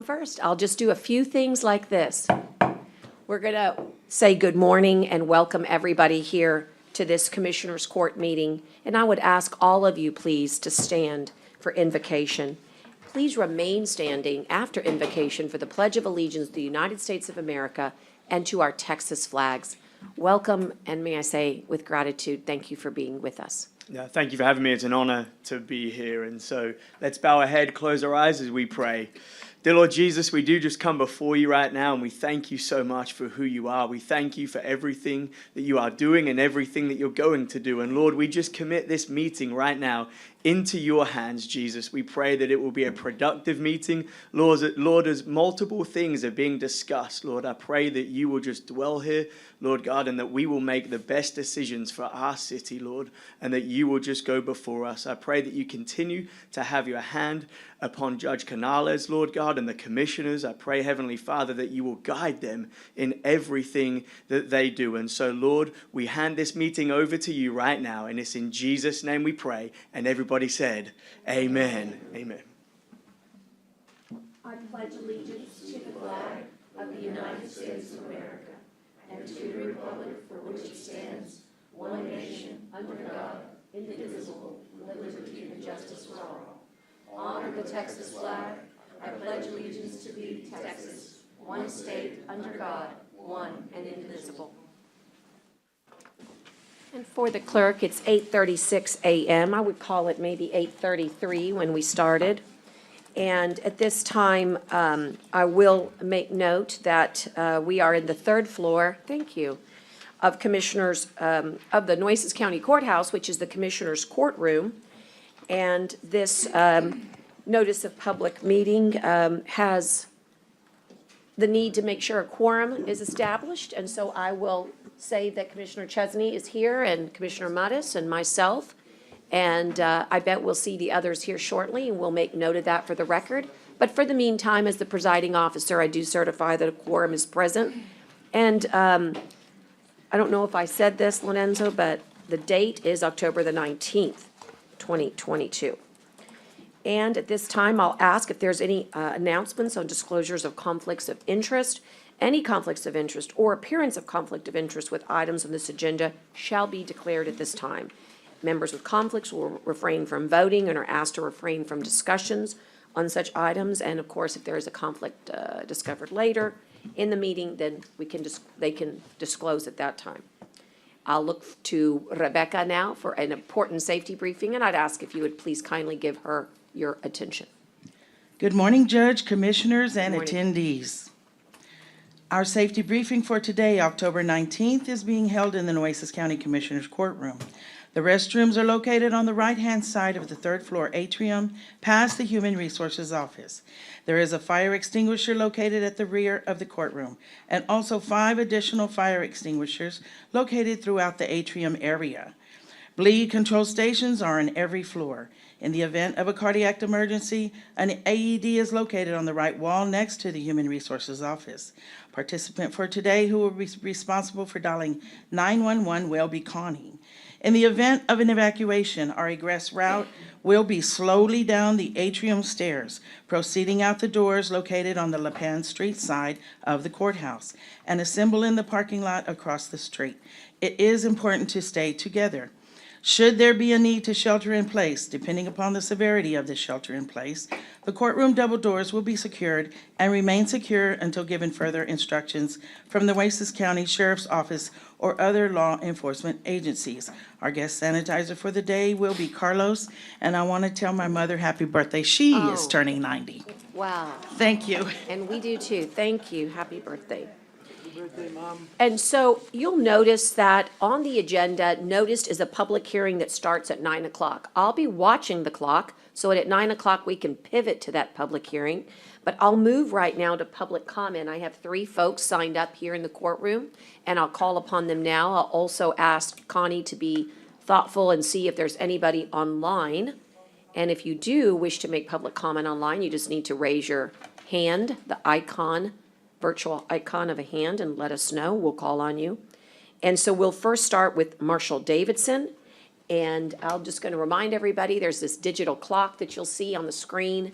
First, I'll just do a few things like this. We're going to say good morning and welcome everybody here to this Commissioners Court meeting. And I would ask all of you, please, to stand for invocation. Please remain standing after invocation for the Pledge of Allegiance to the United States of America and to our Texas flags. Welcome, and may I say, with gratitude, thank you for being with us. Yeah, thank you for having me. It's an honor to be here. And so let's bow our head, close our eyes as we pray. Dear Lord Jesus, we do just come before you right now, and we thank you so much for who you are. We thank you for everything that you are doing and everything that you're going to do. And Lord, we just commit this meeting right now into your hands, Jesus. We pray that it will be a productive meeting. Lord, as multiple things are being discussed, Lord, I pray that you will just dwell here, Lord God, and that we will make the best decisions for our city, Lord, and that you will just go before us. I pray that you continue to have your hand upon Judge Canales, Lord God, and the commissioners. I pray, Heavenly Father, that you will guide them in everything that they do. And so, Lord, we hand this meeting over to you right now, and it's in Jesus' name we pray. And everybody said, amen. Amen. I pledge allegiance to the flag of the United States of America and to the republic for which it stands, one nation, under God, indivisible, with liberty and justice for all. Honor the Texas flag. I pledge allegiance to thee, Texas, one state, under God, one and indivisible. And for the clerk, it's 8:36 a.m. I would call it maybe 8:33 when we started. And at this time, I will make note that we are in the third floor, thank you, of Commissioners of the Nueces County Courthouse, which is the Commissioners' Courtroom. And this notice of public meeting has the need to make sure a quorum is established. And so I will say that Commissioner Chesney is here and Commissioner Mattis and myself. And I bet we'll see the others here shortly, and we'll make note of that for the record. But for the meantime, as the presiding officer, I do certify that a quorum is present. And I don't know if I said this, Lorenzo, but the date is October the 19th, 2022. And at this time, I'll ask if there's any announcements on disclosures of conflicts of interest. Any conflicts of interest or appearance of conflict of interest with items on this agenda shall be declared at this time. Members with conflicts will refrain from voting and are asked to refrain from discussions on such items. And of course, if there is a conflict discovered later in the meeting, then they can disclose at that time. I'll look to Rebecca now for an important safety briefing, and I'd ask if you would please kindly give her your attention. Good morning, Judge, Commissioners, and attendees. Our safety briefing for today, October 19th, is being held in the Nueces County Commissioners Courtroom. The restrooms are located on the right-hand side of the third floor atrium, past the Human Resources Office. There is a fire extinguisher located at the rear of the courtroom, and also 5 additional fire extinguishers located throughout the atrium area. Bleed control stations are on every floor. In the event of a cardiac emergency, an AED is located on the right wall next to the Human Resources Office. Participant for today who will be responsible for dialing 911 will be Connie. In the event of an evacuation, our egress route will be slowly down the atrium stairs, proceeding out the doors located on the La Pan Street side of the courthouse, and assemble in the parking lot across the street. It is important to stay together. Should there be a need to shelter in place, depending upon the severity of the shelter in place, the courtroom double doors will be secured and remain secure until given further instructions from the Nueces County Sheriff's Office or other law enforcement agencies. Our guest sanitizer for the day will be Carlos, and I want to tell my mother happy birthday. She is turning 90. Wow. Thank you. And we do too. Thank you. Happy birthday. And so you'll notice that on the agenda, noticed is a public hearing that starts at 9 o'clock. I'll be watching the clock, so at 9 o'clock we can pivot to that public hearing. But I'll move right now to public comment. I have 3 folks signed up here in the courtroom, and I'll call upon them now. I'll also ask Connie to be thoughtful and see if there's anybody online. And if you do wish to make public comment online, you just need to raise your hand, the icon, virtual icon of a hand, and let us know. We'll call on you. And so we'll first start with Marshall Davidson. And I'm just going to remind everybody, there's this digital clock that you'll see on the screen.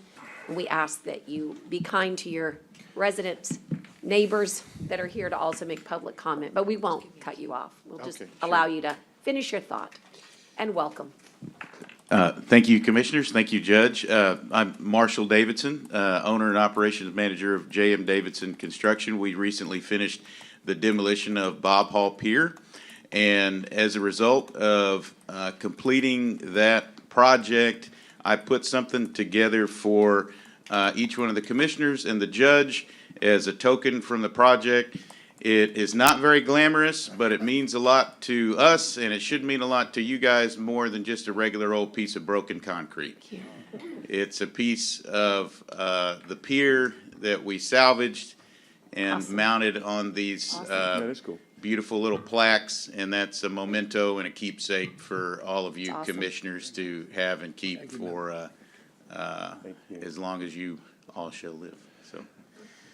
We ask that you be kind to your residents, neighbors that are here to also make public comment, but we won't cut you off. We'll just Okay, allow sure. you to finish your thought. And welcome. Thank you, Commissioners. Thank you, Judge. I'm Marshall Davidson, owner and operations manager of J.M. Davidson Construction. We recently finished the demolition of Bob Hall Pier, and as a result of completing that project, I put something together for each one of the commissioners and the judge as a token from the project. It is not very glamorous, but it means a lot to us, and it should mean a lot to you guys more than just a regular old piece of broken concrete. It's a piece of the pier that we salvaged and Awesome. mounted on these Awesome. That is cool. beautiful little plaques, and that's a memento and a keepsake for all of you That's awesome. commissioners to have and keep for you. as long as you all shall live. So,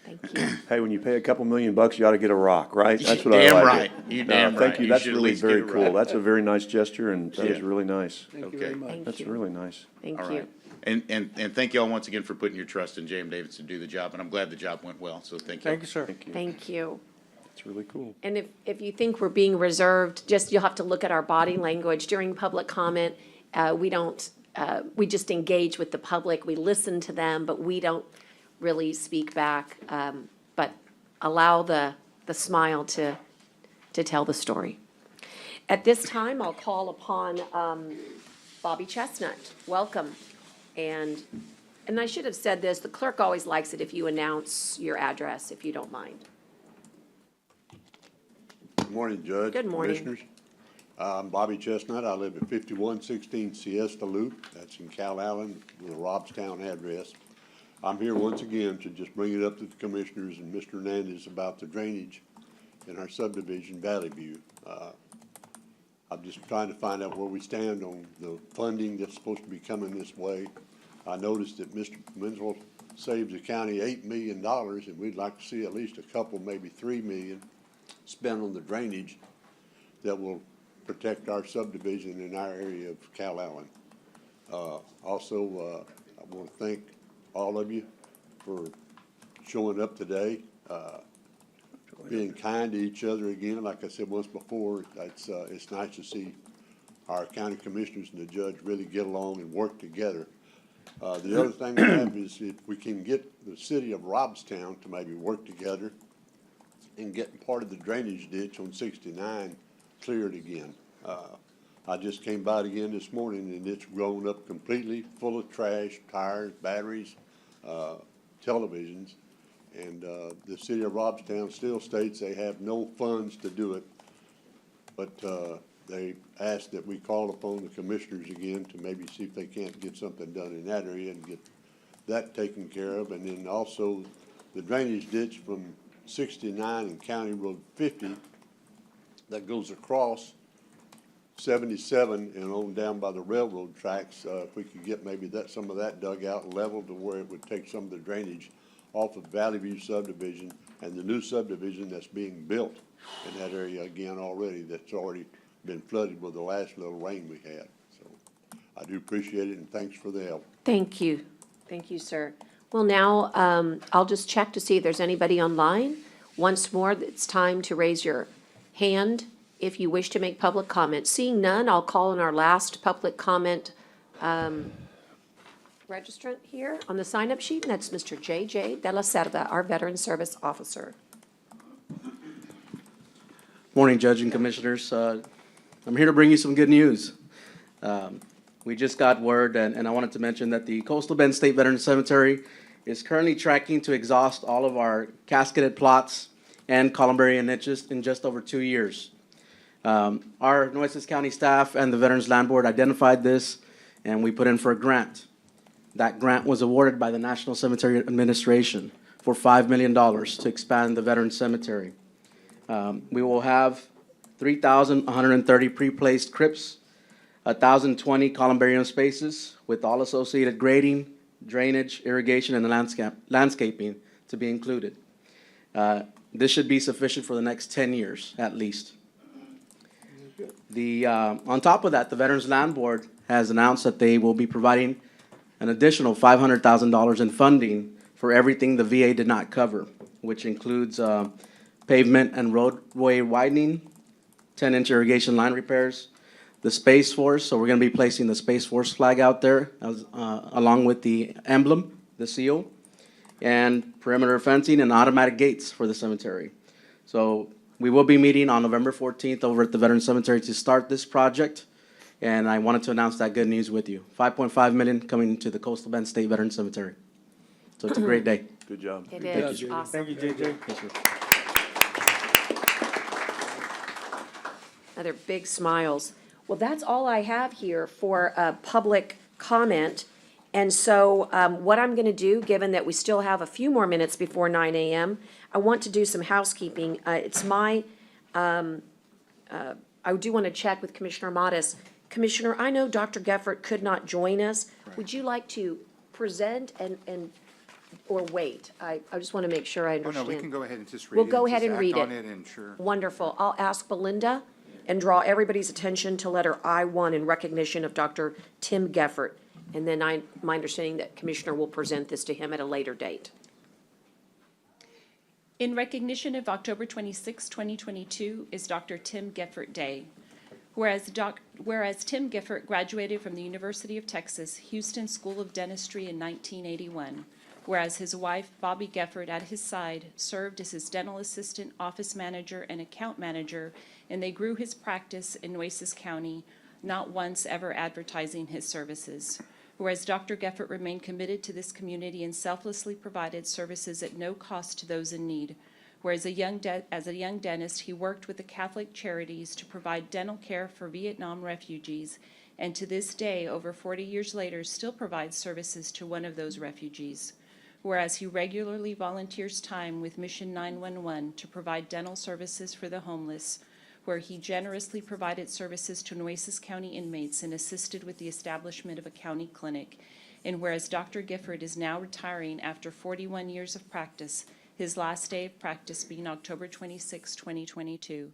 Thank you. Hey, when you pay a couple $1,000,000, you ought to get a rock, right? That's what I Damn like. right. You damn Thank right. you. You That's should at really least get very a cool. rock. That's a very nice gesture, and that is Yeah. really nice. okay. Thank That's you. really nice. Thank All you. right. And thank you all once again for putting your trust in J.M. Davidson to do the job, and I'm glad the job went well, so thank you. Thank you, sir. Thank you. Thank you. It's really cool. And if you think we're being reserved, just, you'll have to look at our body language during public comment. We don't, we just engage with the public, we listen to them, but we don't really speak back. But allow the smile to tell the story. At this time, I'll call upon Bobby Chestnut. Welcome. And I should have said this, the clerk always likes it if you announce your address, if you don't mind. Good morning, Judge. Good morning. Commissioners. I'm Bobby Chestnut. I live at 5116 Siesta Loop. That's in Calallen with a Robstown address. I'm here once again to just bring it up to the Commissioners and Mr. Hernandez about the drainage in our subdivision, Valley View. I'm just trying to find out where we stand on the funding that's supposed to be coming this way. I noticed that Mr. Winslow saves the county $8 million, and we'd like to see at least a couple, maybe $3 million spent on the drainage that will protect our subdivision in our area of Calallen. Also, I want to thank all of you for showing up today, being kind to each other again. Like I said once before, it's nice to see our county commissioners and the judge really get along and work together. The other thing I have is if we can get the city of Robstown to maybe work together and getting part of the drainage ditch on 69 cleared again. I just came by it again this morning, and it's grown up completely full of trash, tires, batteries, televisions. And the city of Robstown still states they have no funds to do it. But they asked that we call upon the commissioners again to maybe see if they can't get something done in that area and get that taken care of. And then also the drainage ditch from 69 and County Road 50 that goes across 77 and on down by the railroad tracks. If we could get maybe some of that dug out and leveled to where it would take some of the drainage off of Valley View subdivision and the new subdivision that's being built in that area again already, that's already been flooded with the last little rain we had. So I do appreciate it, and thanks for the help. Thank you. Thank you, sir. Well, now, I'll just check to see if there's anybody online. Once more, it's time to raise your hand if you wish to make public comment. Seeing none, I'll call on our last public comment registrant here on the sign-up sheet, and that's Mr. J.J. De La Cerda, our Veteran Service Officer. Morning, Judge and Commissioners. I'm here to bring you some good news. We just got word, and I wanted to mention that the Coastal Bend State Veteran Cemetery is currently tracking to exhaust all of our casketed plots and columbarium niches in just over 2 years. Our Nueces County staff and the Veterans Land Board identified this, and we put in for a grant. That grant was awarded by the National Cemetery Administration for $5 million to expand the Veteran Cemetery. We will have 3,130 pre-placed crypts, 1,020 columbarium spaces with all associated grading, drainage, irrigation, and landscaping to be included. This should be sufficient for the next 10 years at least. On top of that, the Veterans Land Board has announced that they will be providing an additional $500,000 in funding for everything the VA did not cover, which includes pavement and roadway widening, 10-inch irrigation line repairs, the Space Force, so we're going to be placing the Space Force flag out there along with the emblem, the seal, and perimeter fencing and automatic gates for the cemetery. So we will be meeting on November 14th over at the Veterans Cemetery to start this project, and I wanted to announce that good news with you. $5.5 million coming to the Coastal Bend State Veterans Cemetery. So it's a great day. Good job. It is awesome. Thank you, JJ. Yes, sir. Other big smiles. Well, that's all I have here for public comment. And so what I'm going to do, given that we still have a few more minutes before 9 a.m., I want to do some housekeeping. It's my, I do want to check with Commissioner Modis. Commissioner, I know Dr. Geffert could not join us. Would you like to present or wait? I just want to make sure I Oh, understand. no, we can go ahead and just read it. We'll go ahead just and act read on it. and sure. Wonderful. I'll ask Belinda and draw everybody's attention to letter I-1 in recognition of Dr. Tim Geffert. And then my understanding that Commissioner will present this to him at a later date. In recognition of October 26, 2022 is Dr. Tim Geffert Day. Whereas Tim Geffert graduated from the University of Texas Houston School of Dentistry in 1981, whereas his wife, Bobby Geffert, at his side, served as his dental assistant, office manager, and account manager, and they grew his practice in Nueces County, not once ever advertising his services. Whereas Dr. Geffert remained committed to this community and selflessly provided services at no cost to those in need. Whereas as a young dentist, he worked with the Catholic Charities to provide dental care for Vietnam refugees, and to this day, over 40 years later, still provides services to one of those refugees. Whereas he regularly volunteers time with Mission 911 to provide dental services for the homeless, where he generously provided services to Nueces County inmates and assisted with the establishment of a county clinic. And whereas Dr. Geffert is now retiring after 41 years of practice, his last day of practice being October 26, 2022.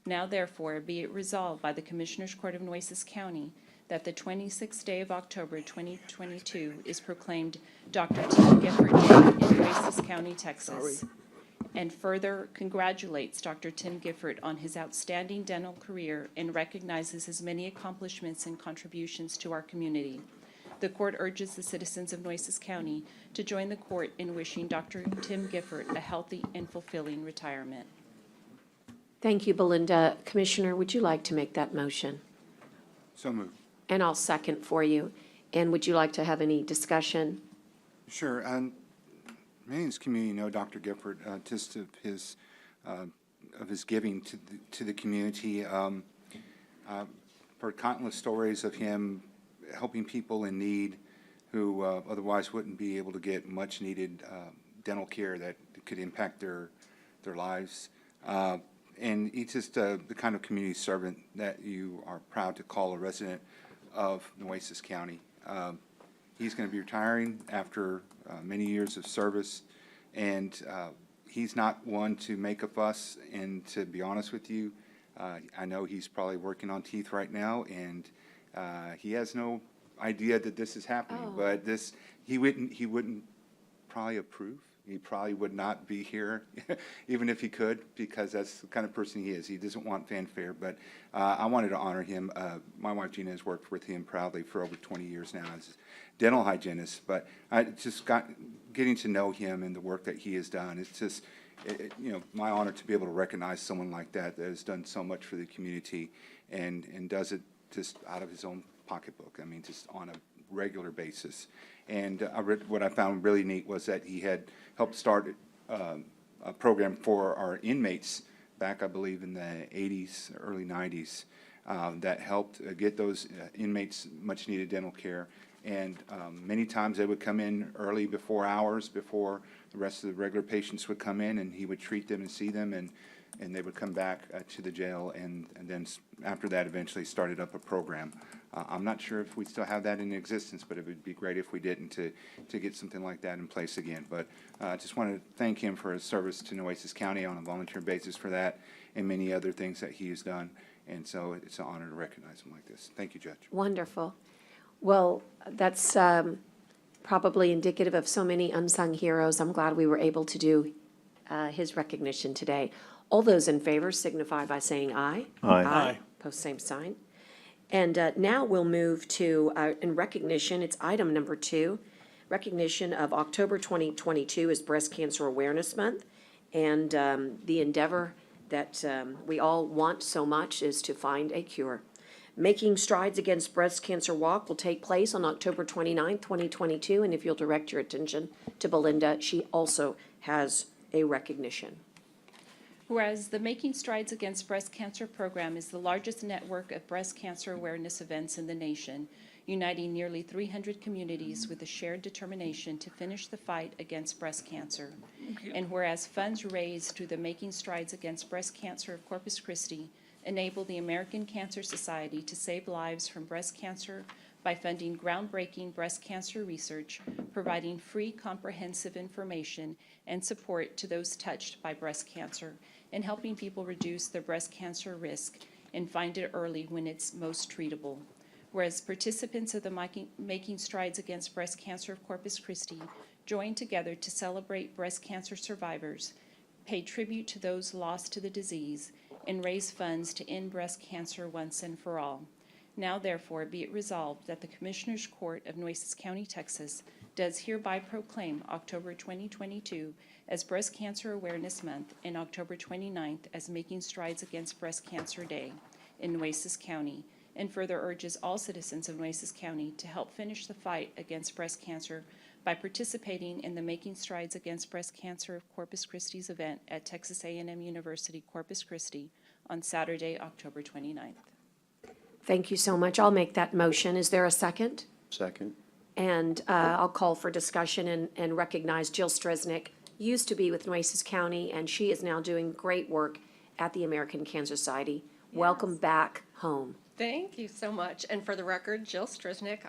Now therefore, be it resolved by the Commissioners Court of Nueces County that the 26th day of October 2022 is proclaimed Dr. Tim Geffert Day in Nueces County, Texas. And further congratulates Dr. Tim Geffert on his outstanding dental career and recognizes his many accomplishments and contributions to our community. The court urges the citizens of Nueces County to join the court in wishing Dr. Tim Geffert a healthy and fulfilling retirement. Thank you, Belinda. Commissioner, would you like to make that motion? So moved. And I'll second for you. And would you like to have any discussion? Sure. Many in this community know Dr. Geffert, just of his giving to the community. I've heard countless stories of him helping people in need who otherwise wouldn't be able to get much needed dental care that could impact their lives. And he's just the kind of community servant that you are proud to call a resident of Nueces County. He's going to be retiring after many years of service, and he's not one to make a fuss. And to be honest with you, I know he's probably working on teeth right now, and he has no idea that this is happening. Oh. But he wouldn't probably approve. He probably would not be here, even if he could, because that's the kind of person he is. He doesn't want fanfare, but I wanted to honor him. My wife Gina has worked with him proudly for over 20 years now as a dental hygienist, but I just getting to know him and the work that he has done. It's just, my honor to be able to recognize someone like that has done so much for the community and does it just out of his own pocketbook. I mean, just on a regular basis. And what I found really neat was that he had helped start a program for our inmates back, I believe, in the 80s, early 90s, that helped get those inmates much needed dental care. And many times they would come in early before hours, before the rest of the regular patients would come in, and he would treat them and see them, and they would come back to the jail, and then after that eventually started up a program. I'm not sure if we still have that in existence, but it would be great if we didn't to get something like that in place again. But I just want to thank him for his service to Nueces County on a volunteer basis for that and many other things that he has done. And so it's an honor to recognize him like this. Thank you, Judge. Wonderful. Well, that's probably indicative of so many unsung heroes. I'm glad we were able to do his recognition today. All those in favor signify by saying aye. Aye. Post same sign. And now we'll move to, in recognition, it's item number 2, recognition of October 2022 as Breast Cancer Awareness Month. And the endeavor that we all want so much is to find a cure. Making Strides Against Breast Cancer Walk will take place on October 29, 2022. And if you'll direct your attention to Belinda, she also has a recognition. Whereas the Making Strides Against Breast Cancer program is the largest network of breast cancer awareness events in the nation, uniting nearly 300 communities with a shared determination to finish the fight against breast cancer. And whereas funds raised through the Making Strides Against Breast Cancer of Corpus Christi enable the American Cancer Society to save lives from breast cancer by funding groundbreaking breast cancer research, providing free comprehensive information and support to those touched by breast cancer, and helping people reduce their breast cancer risk and find it early when it's most treatable. Whereas participants of the Making Strides Against Breast Cancer of Corpus Christi join together to celebrate breast cancer survivors, pay tribute to those lost to the disease, and raise funds to end breast cancer once and for all. Now therefore be it resolved that the Commissioners Court of Nueces County, Texas does hereby proclaim October 2022 as Breast Cancer Awareness Month and October 29th as Making Strides Against Breast Cancer Day in Nueces County, and further urges all citizens of Nueces County to help finish the fight against breast cancer by participating in the Making Strides Against Breast Cancer of Corpus Christi's event at Texas A&M University, Corpus Christi on Saturday, October 29th. Thank you so much. I'll make that motion. Is there a second? Second. And I'll call for discussion and recognize Jill Stresnick, used to be with Nueces County, and she is now doing great work at the American Cancer Society. Welcome back home. Thank you so much. And for the record, Jill Strisnick,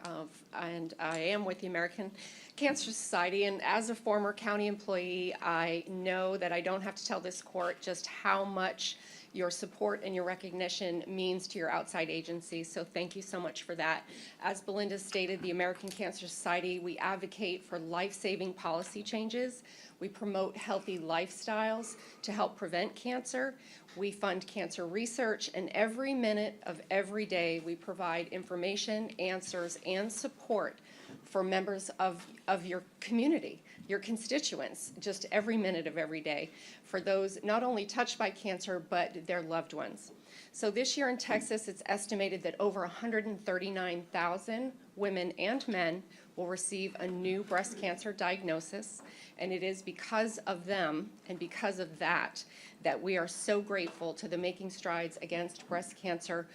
and I am with the American Cancer Society. And as a former county employee, I know that I don't have to tell this court just how much your support and your recognition means to your outside agencies. So thank you so much for that. As Belinda stated, the American Cancer Society, we advocate for life-saving policy changes. We promote healthy lifestyles to help prevent cancer. We fund cancer research, and every minute of every day we provide information, answers, and support for members of your community, your constituents, just every minute of every day, for those not only touched by cancer, but their loved ones. So this year in Texas, it's estimated that over 139,000 women and men will receive a new breast cancer diagnosis, and it is because of them and because of that we are so grateful to the Making Strides Against Breast Cancer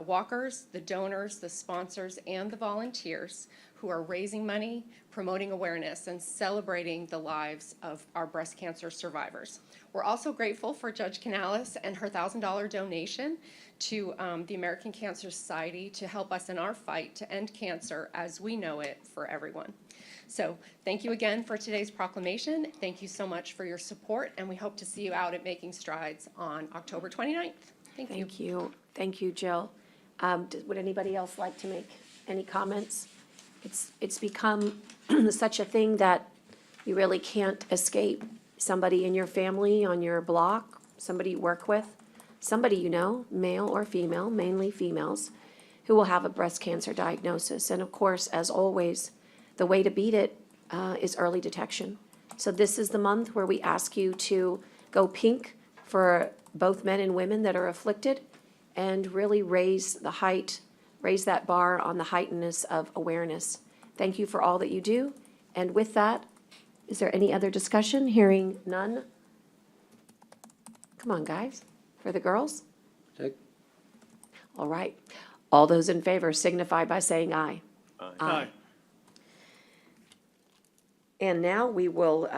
walkers, the donors, the sponsors, and the volunteers who are raising money, promoting awareness, and celebrating the lives of our breast cancer survivors. We're also grateful for Judge Canales and her $1,000 donation to the American Cancer Society to help us in our fight to end cancer as we know it for everyone. So thank you again for today's proclamation. Thank you so much for your support, and we hope to see you out at Making Strides on October 29th. Thank you. Thank you. Thank you, Jill. Would anybody else like to make any comments? It's become such a thing that you really can't escape. Somebody in your family, on your block, somebody you work with, somebody you know, male or female, mainly females, who will have a breast cancer diagnosis. And of course, as always, the way to beat it is early detection. So this is the month where we ask you to go pink for both men and women that are afflicted, and really raise that bar on the heightenedness of awareness. Thank you for all that you do. And with that, is there any other discussion? Hearing none? Come on, guys, for the girls? Check. All right. All those in favor signify by saying aye. Aye. And now we will,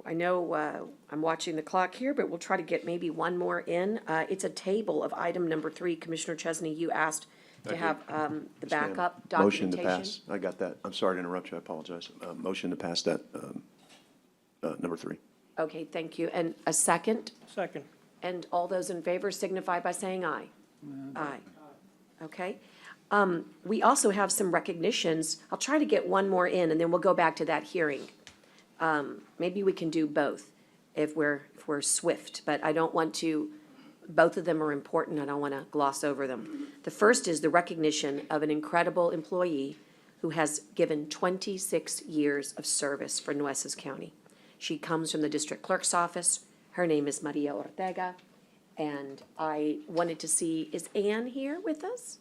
I know I'm watching the clock here, but we'll try to get maybe one more in. It's a table of item number 3. Commissioner Chesney, you asked to have the backup Motion documentation. to pass. I got that. I'm sorry to interrupt you. I apologize. Motion to pass that, number 3. Okay, thank you. And a second? Second. And all those in favor signify by saying aye. Aye. Okay. We also have some recognitions. I'll try to get one more in, and then we'll go back to that hearing. Maybe we can do both if we're swift, but I don't want to, both of them are important. I don't want to gloss over them. The first is the recognition of an incredible employee who has given 26 years of service for Nueces County. She comes from the district clerk's office. Her name is Maria Ortega. And I wanted to see, is Ann here with us?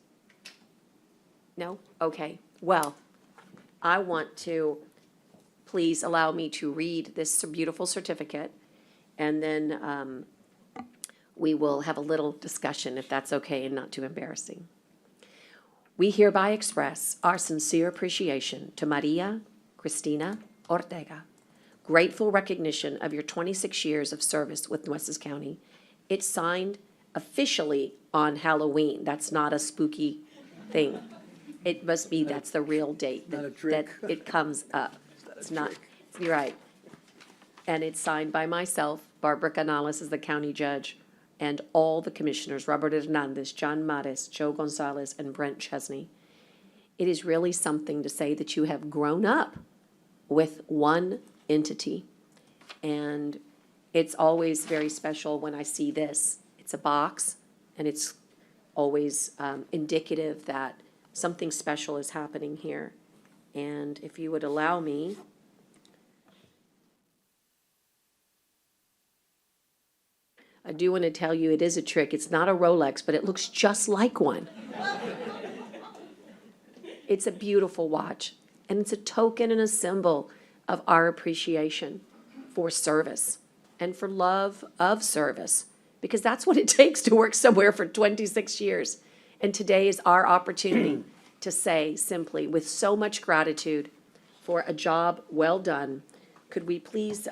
No? Okay. Well, I want to, please allow me to read this beautiful certificate, and then we will have a little discussion, if that's okay and not too embarrassing. We hereby express our sincere appreciation to Maria Cristina Ortega. Grateful recognition of your 26 years of service with Nueces County. It's signed officially on Halloween. That's not a spooky thing. It must be, that's the real date that it comes up. It's not, you're right. And it's signed by myself, Barbara Canales is the county judge, and all the commissioners, Robert Hernandez, John Mares, Joe Gonzalez, and Brent Chesney. It is really something to say that you have grown up with one entity. And it's always very special when I see this. It's a box, and it's always indicative that something special is happening here. And if you would allow me, I do want to tell you it is a trick. It's not a Rolex, but it looks just like one. It's a beautiful watch, and it's a token and a symbol of our appreciation for service and for love of service, because that's what it takes to work somewhere for 26 years. And today is our opportunity to say simply, with so much gratitude for a job well done, could we please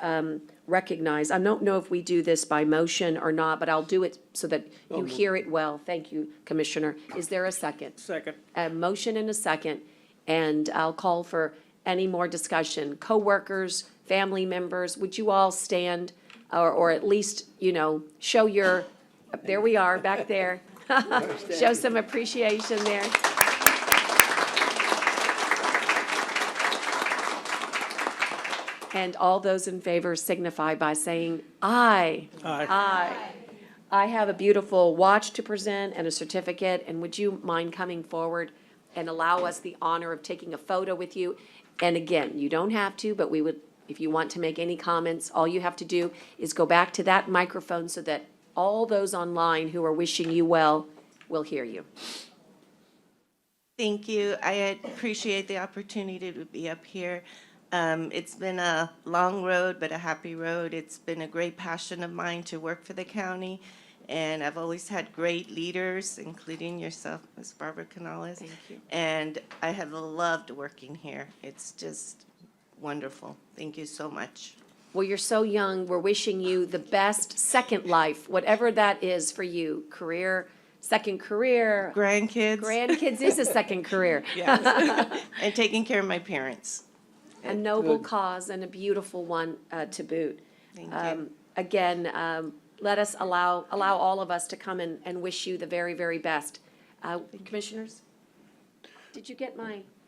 recognize, I don't know if we do this by motion or not, but I'll do it so that you hear it well. Thank you, Commissioner. Is there a second? Second. A motion and a second, and I'll call for any more discussion. Co-workers, family members, would you all stand or at least, show your, there we are, back there. Show some appreciation there. And all those in favor signify by saying aye. Aye. Aye. I have a beautiful watch to present and a certificate, and would you mind coming forward and allow us the honor of taking a photo with you? And again, you don't have to, but we would, if you want to make any comments, all you have to do is go back to that microphone so that all those online who are wishing you well will hear you. Thank you. I appreciate the opportunity to be up here. It's been a long road, but a happy road. It's been a great passion of mine to work for the county, and I've always had great leaders, including yourself, Ms. Barbara Canales. Thank you. And I have loved working here. It's just wonderful. Thank you so much. Well, you're so young. We're wishing you the best second life, whatever that is for you. Career, second career. Grandkids. Grandkids is a second career. Yes. And taking care of my parents. A noble cause and a beautiful one to boot. Thank you. Again, let us allow all of us to come and wish you the very, very best. Commissioners, did you get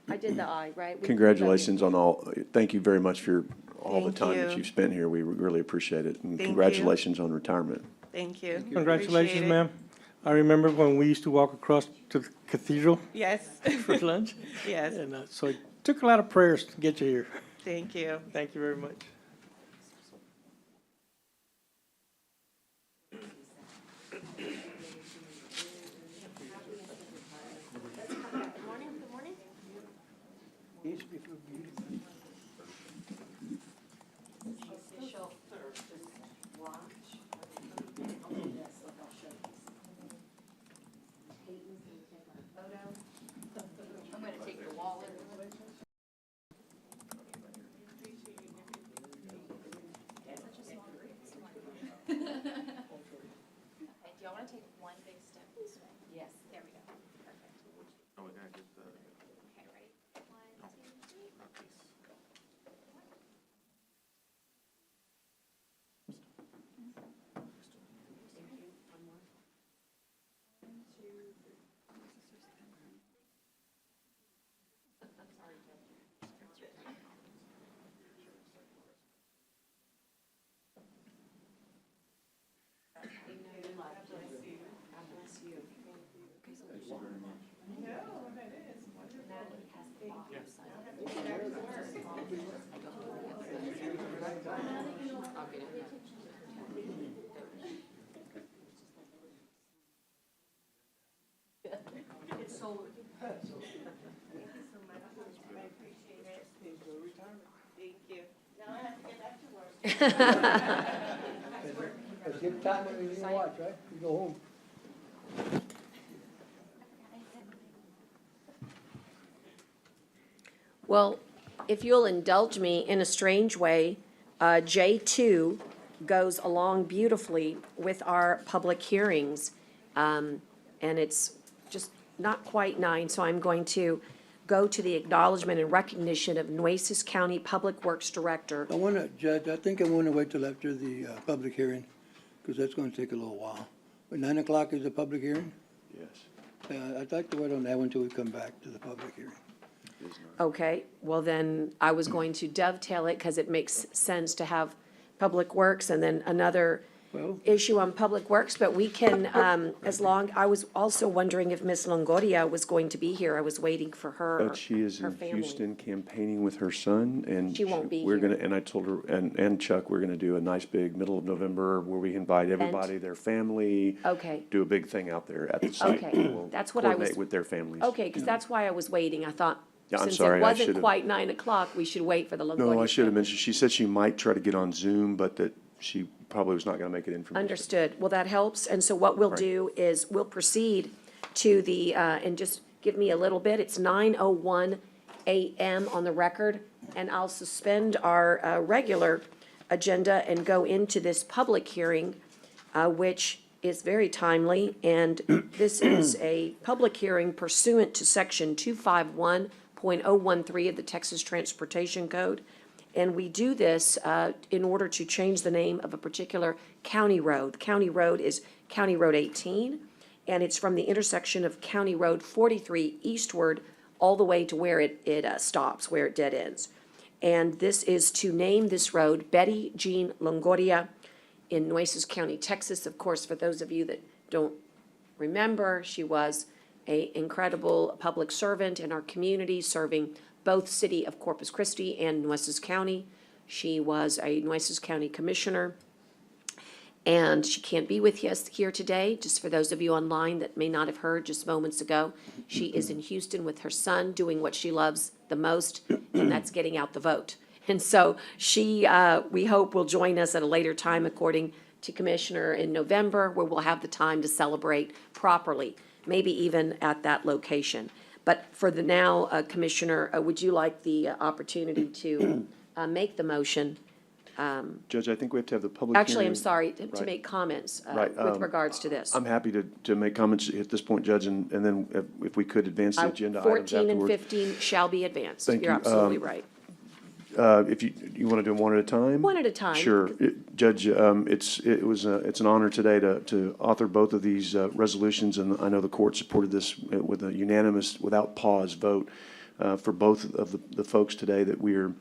I did the aye, right? Congratulations on all, thank you very much for all the Thank time that you. you've spent here. We really appreciate it. And Thank you. congratulations on retirement. Thank you. Congratulations, Appreciate it. ma'am. I remember when we used to walk across to the cathedral Yes. for lunch. Yes. And so it took a lot of prayers to get you here. Thank you. Thank you very much. I'm going to take your wallet. Okay, do y'all want to take one big step this way? Yes. There we go. Perfect. Oh, we gotta get the. Okay, ready? 1, 2, 3. Thank you. Now I have to get back to work. Give time when you watch, right? You go home. Well, if you'll indulge me in a strange way, J2 goes along beautifully with our public hearings. And it's just not quite 9, so I'm going to go to the acknowledgement and recognition of Nueces County Public Works Director. I want to, Judge, I think I want to wait till after the public hearing, because that's going to take a little while. But 9 o'clock is the public hearing? Yes. I'd like to wait on that one until we come back to the public hearing. Okay, well then, I was going to dovetail it because it makes sense to have Public Works and then another Well- issue on Public Works, but we can, I was also wondering if Ms. Longoria was going to be here. I was waiting for her, But she is her in family. Houston campaigning with her son, and She won't be we're here. gonna, and I told her, and Chuck, we're gonna do a nice big middle of November where we invite everybody, their family. Okay. Do a big thing out there at the site. Okay, We'll that's what I was- coordinate with their families. Okay, because that's why I was waiting. I thought, Yeah, I'm since sorry, it I wasn't should've- quite 9 o'clock, we should wait for the Longoria. No, I should have family. mentioned, she said she might try to get on Zoom, but that she probably was not gonna make it in from. Understood. Well, that helps. And so what we'll Right. do is we'll proceed to the, and just give me a little bit. It's 9:01 a.m. on the record, and I'll suspend our regular agenda and go into this public hearing, which is very timely. And this is a public hearing pursuant to Section 251.013 of the Texas Transportation Code. And we do this in order to change the name of a particular county road. The county road is County Road 18, and it's from the intersection of County Road 43 eastward all the way to where it stops, where it dead ends. And this is to name this road Betty Jean Longoria in Nueces County, Texas. Of course, for those of you that don't remember, she was an incredible public servant in our community, serving both city of Corpus Christi and Nueces County. She was a Nueces County Commissioner. And she can't be with us here today, just for those of you online that may not have heard just moments ago. She is in Houston with her son, doing what she loves the most, and that's getting out the vote. And so she, we hope, will join us at a later time, according to Commissioner, in November, where we'll have the time to celebrate properly, maybe even at that location. But for the now, Commissioner, would you like the opportunity to make the motion? Judge, I think we have to have the public hearing. Actually, I'm sorry, to Right. make comments Right, with regards to this. I'm happy to make comments at this point, Judge, and then if we could advance the agenda items 14 and afterwards. 15 shall be advanced. Thank You're you. absolutely right. If you want to do them one at a time? One at a time. Sure. Judge, it's an honor today to author both of these resolutions, and I know the court supported this with a unanimous, without pause vote for both of the folks today that we are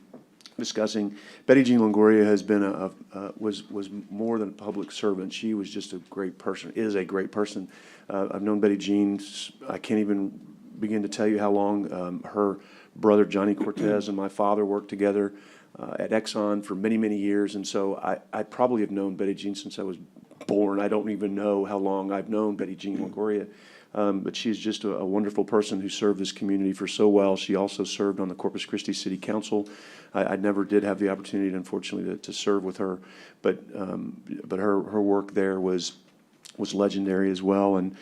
discussing. Betty Jean Longoria has been was more than a public servant. She was just a great person, is a great person. I've known Betty Jean, I can't even begin to tell you how long. Her brother Johnny Cortez and my father worked together at Exxon for many, many years, and so I probably have known Betty Jean since I was born. I don't even know how long I've known Betty Jean Longoria. But she's just a wonderful person who served this community for so well. She also served on the Corpus Christi City Council. I never did have the opportunity, unfortunately, to serve with her, but her work there was legendary as well. And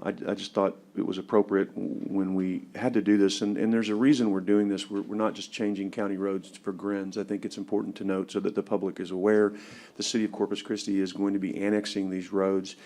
I just thought it was appropriate when we had to do this. And there's a reason we're doing this. We're not just changing county roads for grins. I think it's important to note so that the public is aware. The city of Corpus Christi is going to be annexing these roads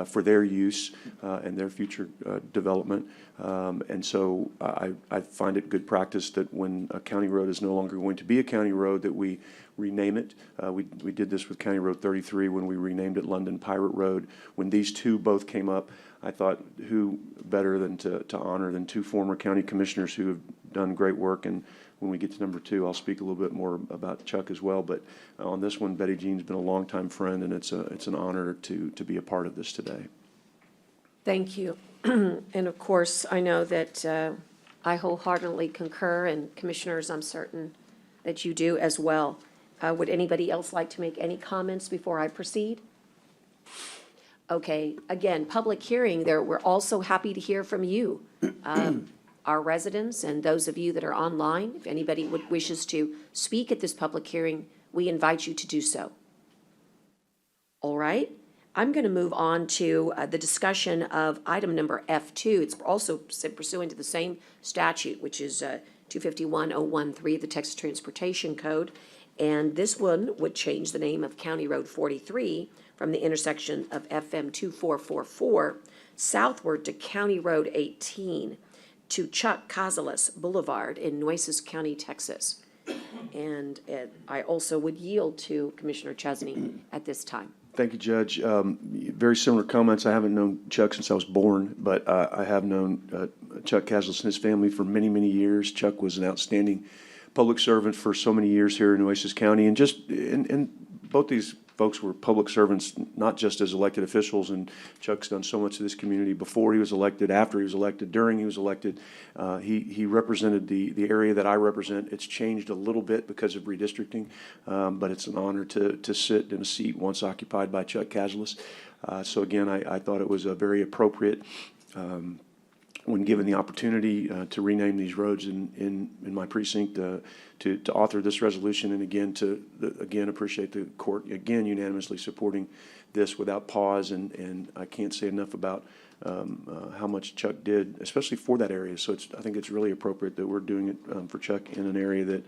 for their use and their future development. And so I find it good practice that when a county road is no longer going to be a county road, that we rename it. We did this with County Road 33 when we renamed it London Pirate Road. When these two both came up, I thought who better than to honor than two former county commissioners who have done great work. And when we get to number 2, I'll speak a little bit more about Chuck as well. But on this one, Betty Jean's been a longtime friend, and it's an honor to be a part of this today. Thank you. And of course, I know that I wholeheartedly concur, and Commissioners, I'm certain that you do as well. Would anybody else like to make any comments before I proceed? Okay, again, public hearing, we're also happy to hear from you, our residents and those of you that are online. If anybody wishes to speak at this public hearing, we invite you to do so. All right, I'm going to move on to the discussion of item number F2. It's also pursuant to the same statute, which is 251.013, the Texas Transportation Code. And this one would change the name of County Road 43 from the intersection of FM 2444 southward to County Road 18 to Chuck Cazalet Boulevard in Nueces County, Texas. And I also would yield to Commissioner Chesney at this time. Thank you, Judge. Very similar comments. I haven't known Chuck since I was born, but I have known Chuck Cazalet and his family for many, many years. Chuck was an outstanding public servant for so many years here in Nueces County, and both these folks were public servants, not just as elected officials, and Chuck's done so much to this community before he was elected, after he was elected, during he was elected. He represented the area that I represent. It's changed a little bit because of redistricting, but it's an honor to sit in a seat once occupied by Chuck Cazalet. So again, I thought it was a very appropriate, when given the opportunity to rename these roads in my precinct, to author this resolution, and again appreciate the court again unanimously supporting this without pause, and I can't say enough about how much Chuck did, especially for that area. So I think it's really appropriate that we're doing it for Chuck in an area that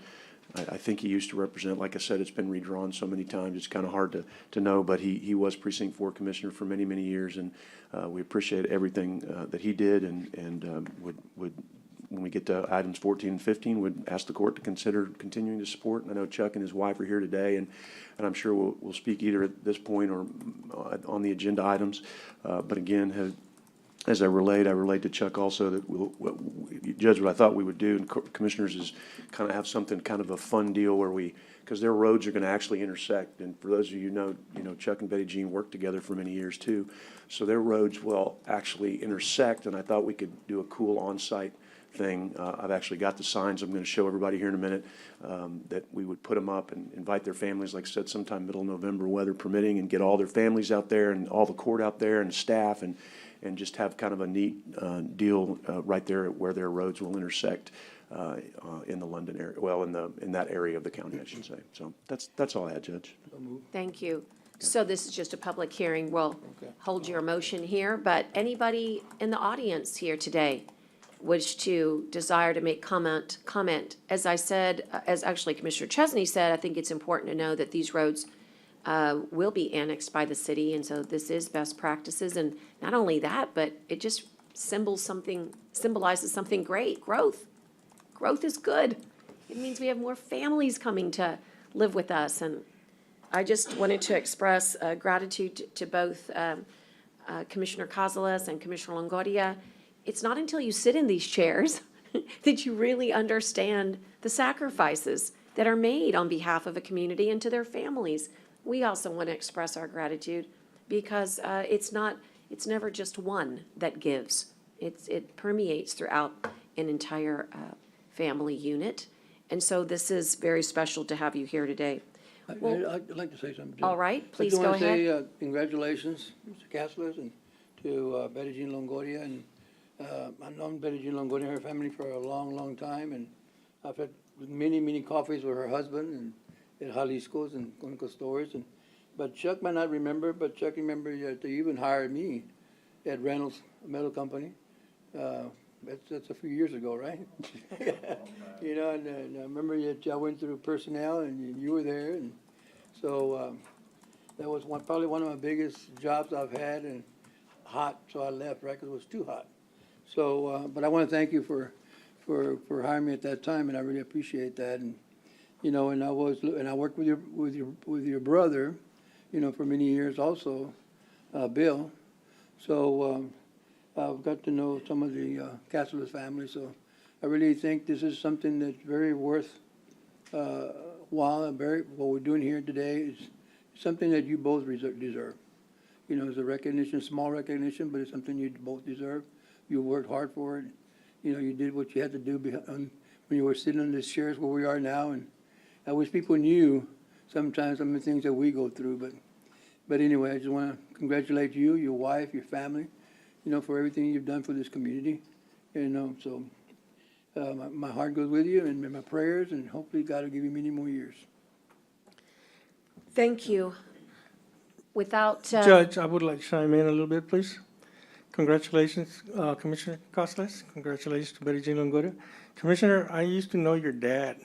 I think he used to represent. Like I said, it's been redrawn so many times, it's kind of hard to know, but he was Precinct 4 Commissioner for many, many years, and we appreciate everything that he did, and would, when we get to items 14 and 15, would ask the court to consider continuing to support. And I know Chuck and his wife are here today, and I'm sure we'll speak either at this point or on the agenda items. But again, as I relate to Chuck also that Judge, what I thought we would do, and commissioners, is kind of have something, kind of a fun deal where because their roads are going to actually intersect. And for those of you know, Chuck and Betty Jean worked together for many years too. So their roads will actually intersect, and I thought we could do a cool on-site thing. I've actually got the signs I'm going to show everybody here in a minute, that we would put them up and invite their families, like I said, sometime middle of November, weather permitting, and get all their families out there and all the court out there and staff, and just have kind of a neat deal right there where their roads will intersect in the London area, well, in that area of the county, I should say. So that's all I had, Judge. Thank you. So this is just a public hearing. We'll hold your motion here, but anybody in the audience here today wish to desire to make comment. As I said, as actually Commissioner Chesney said, I think it's important to know that these roads will be annexed by the city, and so this is best practices. And not only that, but it just symbolizes something great. Growth is good. It means we have more families coming to live with us, and I just wanted to express gratitude to both Commissioner Cazalet and Commissioner Longoria. It's not until you sit in these chairs that you really understand the sacrifices that are made on behalf of a community and to their families. We also want to express our gratitude because it's never just one that gives. It permeates throughout an entire family unit. And so this is very special to have you here today. I'd like to say something, Jim. All right, please go ahead. I just want to say congratulations, Mr. Cazalet, and to Betty Jean Longoria. And I've known Betty Jean Longoria and her family for a long, long time, and I've had many, many coffees with her husband and at Jalisco's and Conoco stores. But Chuck might not remember, but Chuck remembered that they even hired me at Reynolds Metal Company. That's a few years ago, right? You know, and I remember that I went through personnel and you were there, and so that was probably one of my biggest jobs I've had, and hot, so I left, right, because it was too hot. So, but I want to thank you for hiring me at that time, and I really appreciate that. And you know, and I worked with your brother, you know, for many years also, Bill. So. I've got to know some of the Cazalet family, so I really think this is something that's very worth while. What we're doing here today is something that you both deserve. You know, it's a recognition, small recognition, but it's something you both deserve. You worked hard for it. You know, you did what you had to do when you were sitting in these chairs where we are now, and I wish people knew sometimes some of the things that we go through, but anyway, I just want to congratulate you, your wife, your family, for everything you've done for this community. So my heart goes with you and my prayers, and hopefully God will give you many more years. Thank you. Without, Judge, I would like to chime in a little bit, please. Congratulations, Commissioner Costas. Congratulations to Betty Jean Longoria. Commissioner, I used to know your dad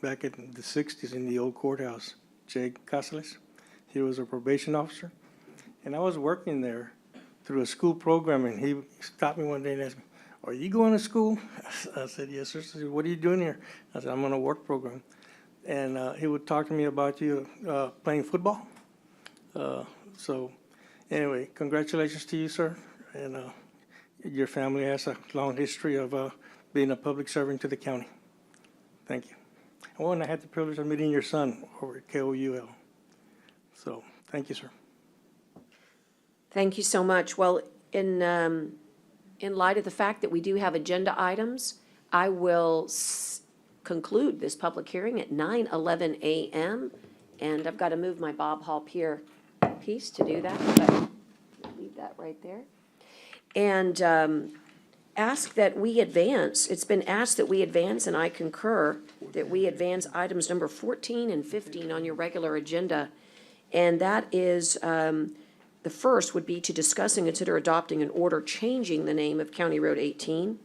back in the 60s in the old courthouse, Jay Costas. He was a probation officer. And I was working there through a school program, and he stopped me one day and asked me, "Are you going to school?" I said, "Yes, sir." He said, "What are you doing here?" I said, "I'm on a work program." And he would talk to me about you playing football. So anyway, congratulations to you, sir. And your family has a long history of being a public servant to the county. Thank you. And I had the privilege of meeting your son over at KOUL. So thank you, sir. thank you so much. Well, in light of the fact that we do have agenda items, I will conclude this public hearing at 9:11 a.m. And I've got to move my Bob Hall Pier piece to do that, but leave that right there. And ask that we advance, it's been asked that we advance, and I concur, that we advance items number 14 and 15 on your regular agenda. And that is, the first would be to discuss and consider adopting an order changing the name of County Road 18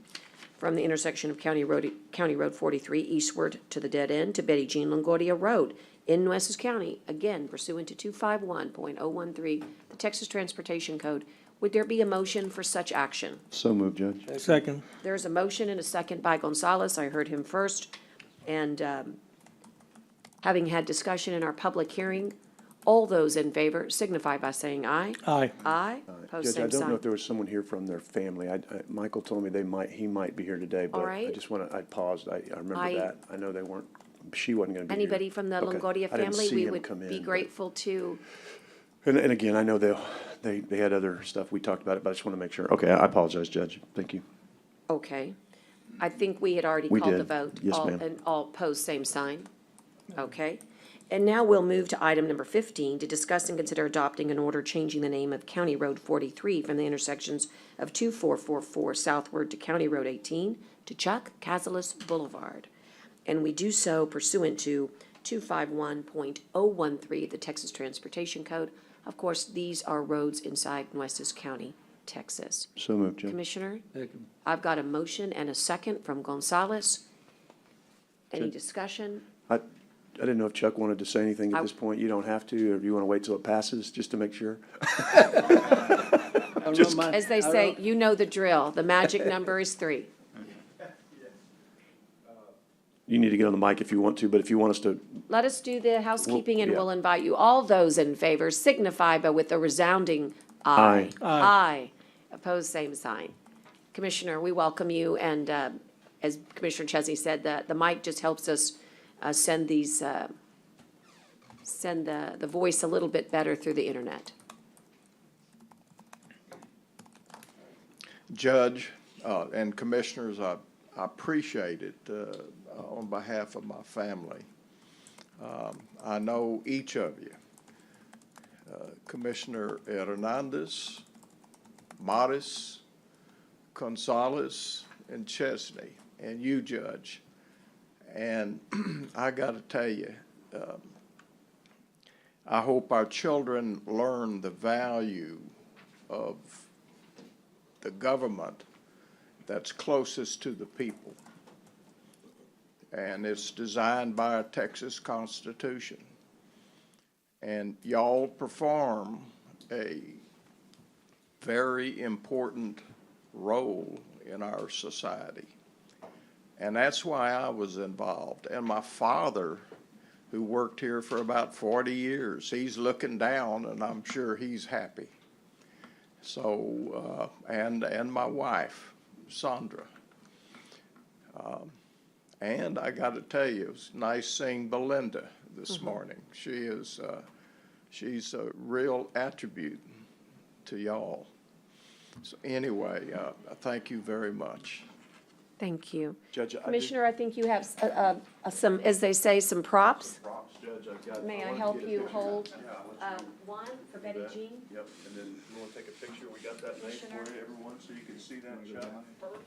from the intersection of County Road 43 eastward to the dead end to Betty Jean Longoria Road in Nueces County, again pursuant to 251.013, the Texas Transportation Code. Would there be a motion for such action? So moved, Judge. Second. There's a motion and a second by Gonzalez. I heard him first. And having had discussion in our public hearing, all those in favor signify by saying aye. Aye. Aye. Pose Judge, I same don't know sign. if there was someone here from their family. Michael told me he might be here today, but All right. I just I paused. I remember I- that. I know she wasn't going to be here. Anybody from the Okay. Longoria I didn't family, see we him would come in, be but- grateful to. And again, I know they had other stuff. We talked about it, but I just want to make sure. Okay, I apologize, Judge. Thank you. Okay. I think we had already We called the did. vote. Yes, All- ma'am. And all pose same sign. Okay. And now we'll move to item number 15, to discuss and consider adopting an order changing the name of County Road 43 from the intersections of 2444 southward to County Road 18 to Chuck Cazalet Boulevard. And we do so pursuant to 251.013 of the Texas Transportation Code. Of course, these are roads inside Nueces County, Texas. So moved, Judge. Commissioner, Second. I've got a motion and a second from Gonzalez. Any Judge. discussion? I didn't know if Chuck wanted to say anything at I- this point. You don't have to, or do you want to wait till it passes, just to make sure? As they say, you know the drill. The magic number is 3. You need to get on the mic if you want to, but if you want us to, Let us do the housekeeping and yeah. we'll invite you. All those in favor signify by with a resounding aye. Aye. Aye. Opposed, same sign. Commissioner, we welcome you, and as Commissioner Chesney said, the mic just helps us send the voice a little bit better through the internet. Judge and Commissioners, I appreciate it on behalf of my family. I know each of you, Commissioner Hernandez, Mattis, Gonzalez, and Chesney, and you, Judge. And I got to tell you, I hope our children learn the value of the government that's closest to the people. And it's designed by our Texas Constitution. And y'all perform a very important role in our society. And that's why I was involved. And my father, who worked here for about 40 years, he's looking down, and I'm sure he's happy. So, and my wife, Sandra. And I got to tell you, it was nice seeing Belinda this morning. She's a real attribute to y'all. So anyway, thank you very much. Thank you. Judge, Commissioner, I think you have some, as they say, some props. Props, Judge. Judge, I've got. May I wanted to help get a you picture. hold Yeah, I'll let you one for Betty that. Jean? Yep, and then you wanna take a picture, we got that made for Commissioner? you, everyone, so you can see that, Chuck,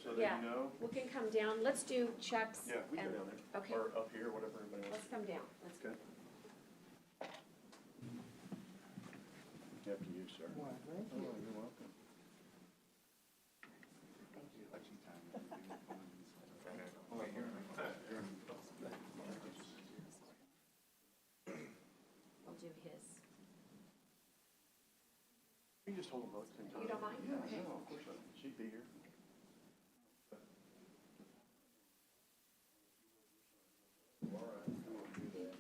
so that Yeah, you know. we can come down. Let's do Chuck's. Yeah, we can and- go down there, Okay, or up here, whatever everybody else. let's come down. Let's Okay. After you, sir. Oh, you're welcome. We'll do his. You can just hold them both at the same time. You don't mind? Okay. No, of course not, she'd be here. All right, we'll do that.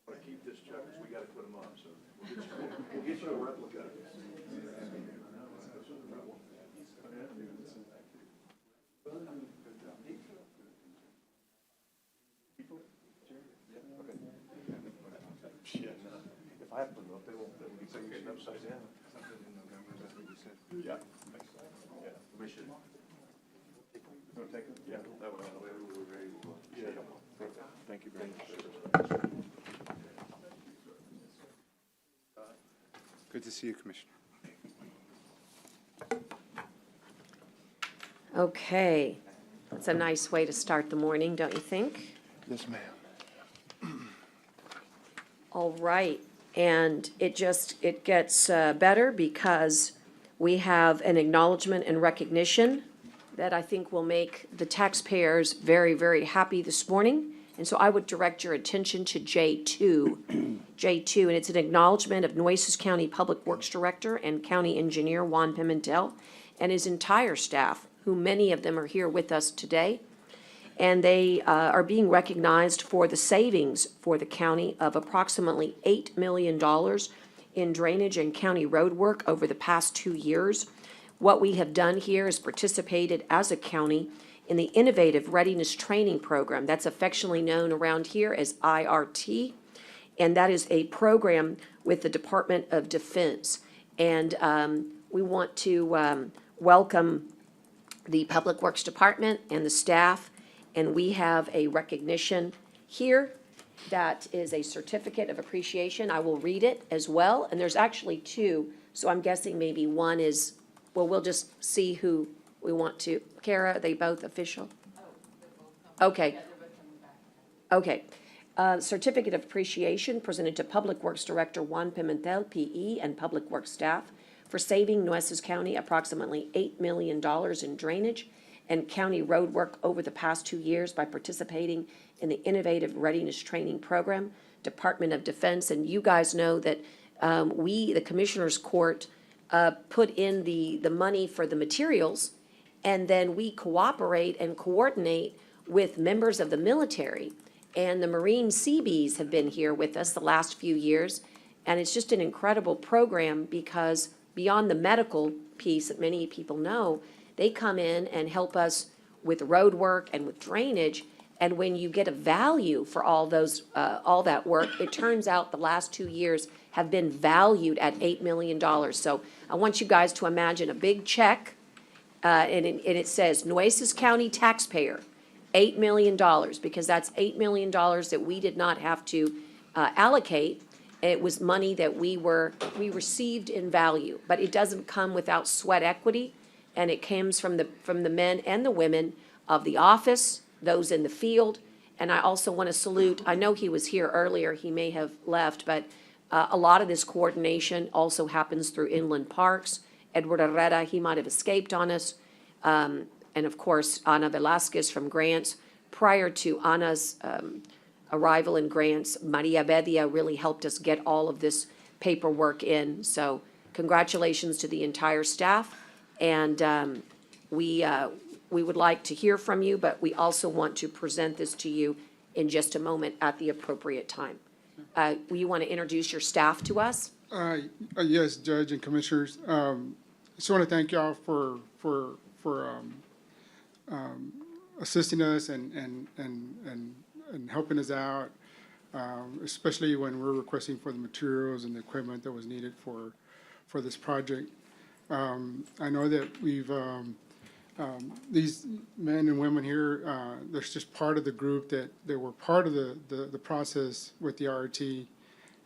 Want to keep this, Chuck, because we got to put them up, so we'll get you a replica. Yeah, no. If I put them up, they won't be singing upside down. Yeah. Yeah. Commission. You want to take them? Yeah, that way, we're ready. Yeah. Thank you very much. Good to see you, Commissioner. Okay, that's a nice way to start the morning, don't you think? Yes, ma'am. All right, and it gets better because we have an acknowledgement and recognition that I think will make the taxpayers very, very happy this morning. And so I would direct your attention to J2. J2, and it's an acknowledgement of Nueces County Public Works Director and County Engineer Juan Pimentel and his entire staff, who many of them are here with us today. And they are being recognized for the savings for the county of approximately $8 million in drainage and county road work over the past 2 years. What we have done here is participated as a county in the Innovative Readiness Training Program that's affectionately known around here as IRT. And that is a program with the Department of Defense. And we want to welcome the Public Works Department and the staff. And we have a recognition here that is a certificate of appreciation. I will read it as well. And there's actually two, so I'm guessing maybe one is, well, we'll just see who we want to. Kara, are they both official? Okay. Okay. Certificate of appreciation presented to Public Works Director Juan Pimentel, PE, and Public Works staff for saving Nueces County approximately $8 million in drainage and county road work over the past 2 years by participating in the Innovative Readiness Training Program, Department of Defense. And you guys know that we, the Commissioners Court, put in the money for the materials, and then we cooperate and coordinate with members of the military. And the Marine Seabees have been here with us the last few years. And it's just an incredible program because beyond the medical piece that many people know, they come in and help us with road work and with drainage. And when you get a value for all that work, it turns out the last 2 years have been valued at $8 million. So I want you guys to imagine a big check, and it says Nueces County taxpayer, $8 million, because that's $8 million that we did not have to allocate. It was money that we received in value, but it doesn't come without sweat equity, and it comes from the men and the women of the office, those in the field. And I also want to salute, I know he was here earlier, he may have left, but a lot of this coordination also happens through Inland Parks. Edward Herrera, he might have escaped on us. And of course, Ana Velasquez from Grants. Prior to Ana's arrival and grants. Maria Bedia really helped us get all of this paperwork in. So congratulations to the entire staff. And we would like to hear from you, but we also want to present this to you in just a moment at the appropriate time. You want to introduce your staff to us? Yes, Judge and Commissioners. Just want to thank y'all for assisting us and helping us out, especially when we're requesting for the materials and the equipment that was needed for this project. I know that we've these men and women here, there's just part of the group that were part of the process with the RRT.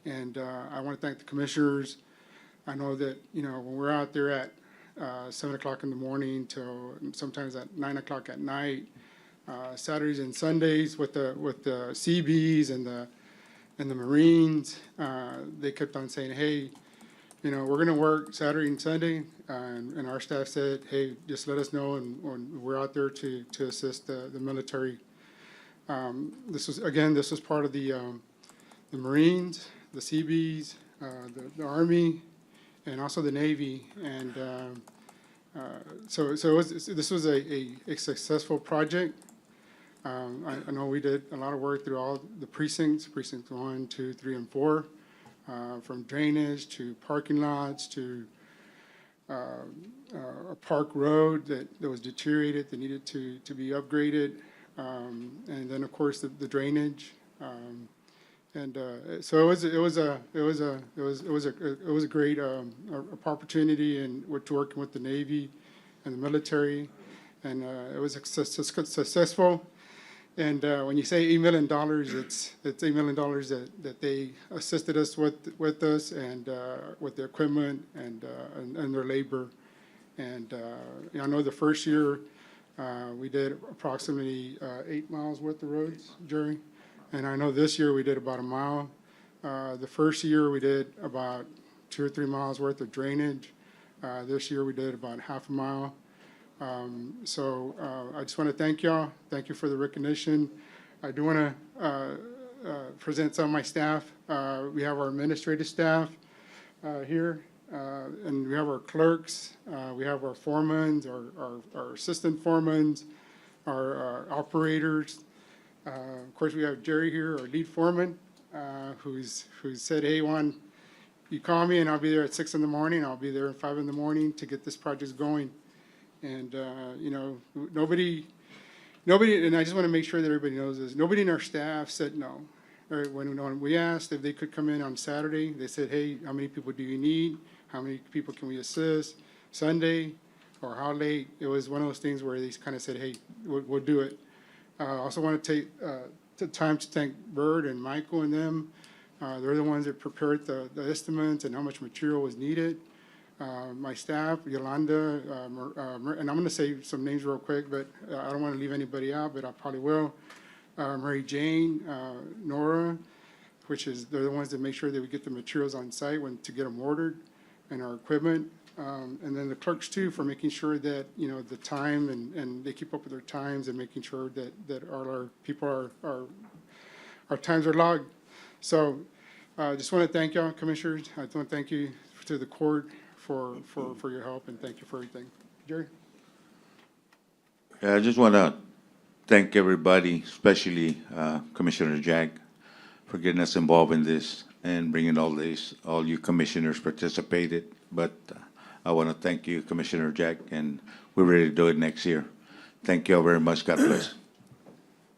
And I want to thank the commissioners. I know that, when we're out there at 7 o'clock in the morning till sometimes at 9 o'clock at night, Saturdays and Sundays with the CBs and the Marines, they kept on saying, hey, we're going to work Saturday and Sunday. And our staff said, hey, just let us know, and we're out there to assist the military. This was part of the Marines, the Seabees, the Army, and also the Navy. And this was a successful project. I know we did a lot of work through all the precincts 1, 2, 3, and 4, from drainage to parking lots to a park road that was deteriorated, that needed to be upgraded, and then of course the drainage. So it was a great opportunity, and we're working with the Navy and the military, and it was successful. And when you say $8 million, it's $8 million that they assisted us with us, and with the equipment and their labor. And I know the first year we did approximately 8 miles worth of roads, Jerry. And I know this year we did about 1 mile. The first year we did about 2 or 3 miles worth of drainage. This year we did about half a mile. So I just want to thank y'all. Thank you for the recognition. I do want to present some of my staff. We have our administrative staff here, and we have our clerks. We have our foremen, our assistant foremen, our operators. Of course, we have Jerry here, our lead foreman, who said, hey, Juan, you call me and I'll be there at 6 in the morning. I'll be there at 5 in the morning to get this project going. And, nobody, and I just want to make sure that everybody knows this, nobody in our staff said no. When we asked if they could come in on Saturday, they said, hey, how many people do you need? How many people can we assist? Sunday, or how late? It was one of those things where they kind of said, hey, we'll do it. I also want to take the time to thank Bird and Michael and them. They're the ones that prepared the estimates and how much material was needed. My staff, Yolanda, and I'm going to say some names real quick, but I don't want to leave anybody out, but I probably will. Mary Jane, Nora, they're the ones that make sure that we get the materials on site to get them ordered, and our equipment. And then the clerks too, for making sure that, the time and they keep up with their times, and making sure that all our people our times are logged. So I just want to thank y'all, commissioners. I want to thank you to the court for your help, and thank you for everything. Jerry? Yeah, I just want to thank everybody, especially Commissioner Jack, for getting us involved in this and bringing all you commissioners participated. But I want to thank you, Commissioner Jack, and we're ready to do it next year. Thank you all very much. God bless.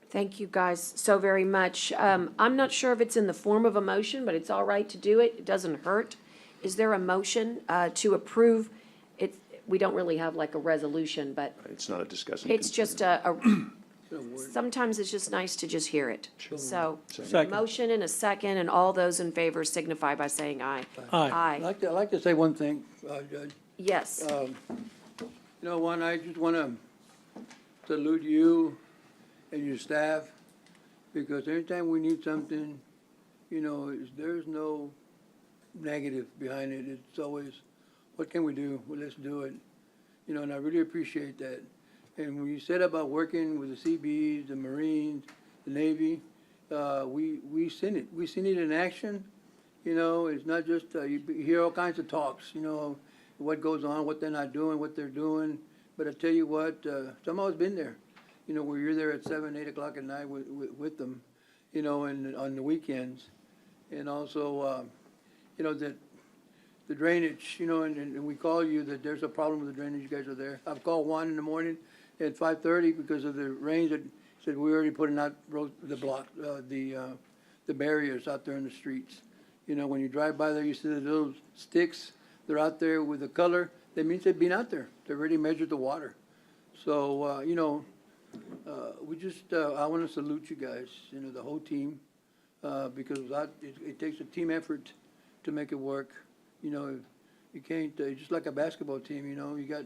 Thank you, guys, so very much. I'm not sure if it's in the form of a motion, but it's all right to do it. It doesn't hurt. Is there a motion to approve? We don't really have like a resolution, but It's not a discussion. it's just sometimes it's just nice to just hear it. So, Second. motion and a second, and all those in favor signify by saying aye. Aye. I'd like to say one thing, Judge. Yes. Juan, I just want to salute you and your staff, because anytime we need something, there's no negative behind it. It's always, what can we do? Well, let's do it. And I really appreciate that. And when you said about working with the CBs, the Marines, the Navy, we seen it. We seen it in action. You know, it's not just, you hear all kinds of talks, you know, what goes on, what they're not doing, what they're doing. But I tell you what, somehow been there, you know, where you're there at 7, 8 o'clock at night with them, you know, and on the weekends. And also, you know, that the drainage, you know, and we call you that there's a problem with the drainage, you guys are there. I've called Juan in the morning at 5:30 because of the rains that said we're already putting out the barriers out there in the streets. You know, when you drive by there, you see the little sticks, they're out there with the color. That means they've been out there. They already measured the water. So, you know, we just, I want to salute you guys, you know, the whole team, because it takes a team effort to make it work. You know, you can't, just like a basketball team, you know, you got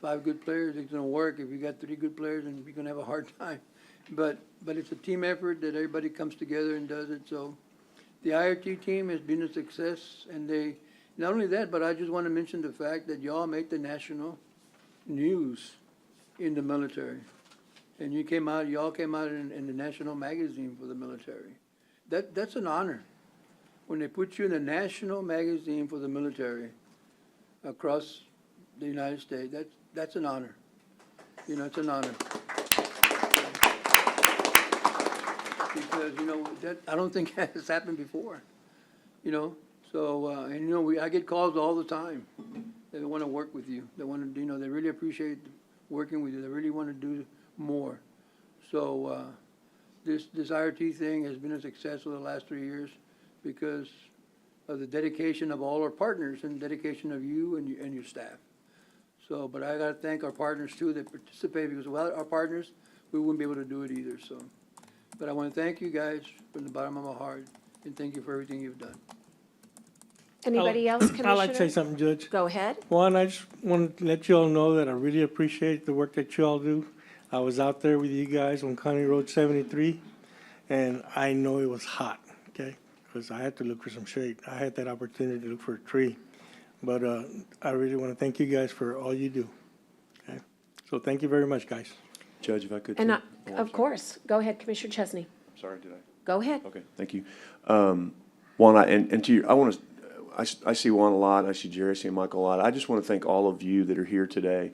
5 good players, it's going to work. If you got 3 good players, then you're going to have a hard time. But it's a team effort that everybody comes together and does it. So the IRT team has been a success, and they, not only that, but I just want to mention the fact that y'all make the national news in the military. And y'all came out in the national magazine for the military. That's an honor. When they put you in the national magazine for the military across the United States, that's an honor. You know, it's an honor. Because, you know, that, I don't think has happened before, you know. So, and you know, I get calls all the time. They want to work with you. They want to, you know, they really appreciate working with you. They really want to do more. So, this IRT thing has been a success for the last 3 years because of the dedication of all our partners and dedication of you and your staff. So, but I got to thank our partners too that participate, because without our partners, we wouldn't be able to do it either. So, but I want to thank you guys from the bottom of my heart, and thank you for everything you've done. Anybody else, Commissioner? I'd like to say something, Judge. Go ahead. One, I just want to let you all know that I really appreciate the work that you all do. I was out there with you guys on County Road 73, and I know it was hot, okay? Because I had to look for some shade. I had that opportunity to look for a tree. But I really want to thank you guys for all you do, okay? So thank you very much, guys. Judge, if I could. And too. I, of course, go ahead, Commissioner Chesney. Sorry, did I? Go ahead. Okay, thank you. Juan, and to you, I want to, I see Juan a lot, I see Jerry, I see Michael a lot. I just want to thank all of you that are here today,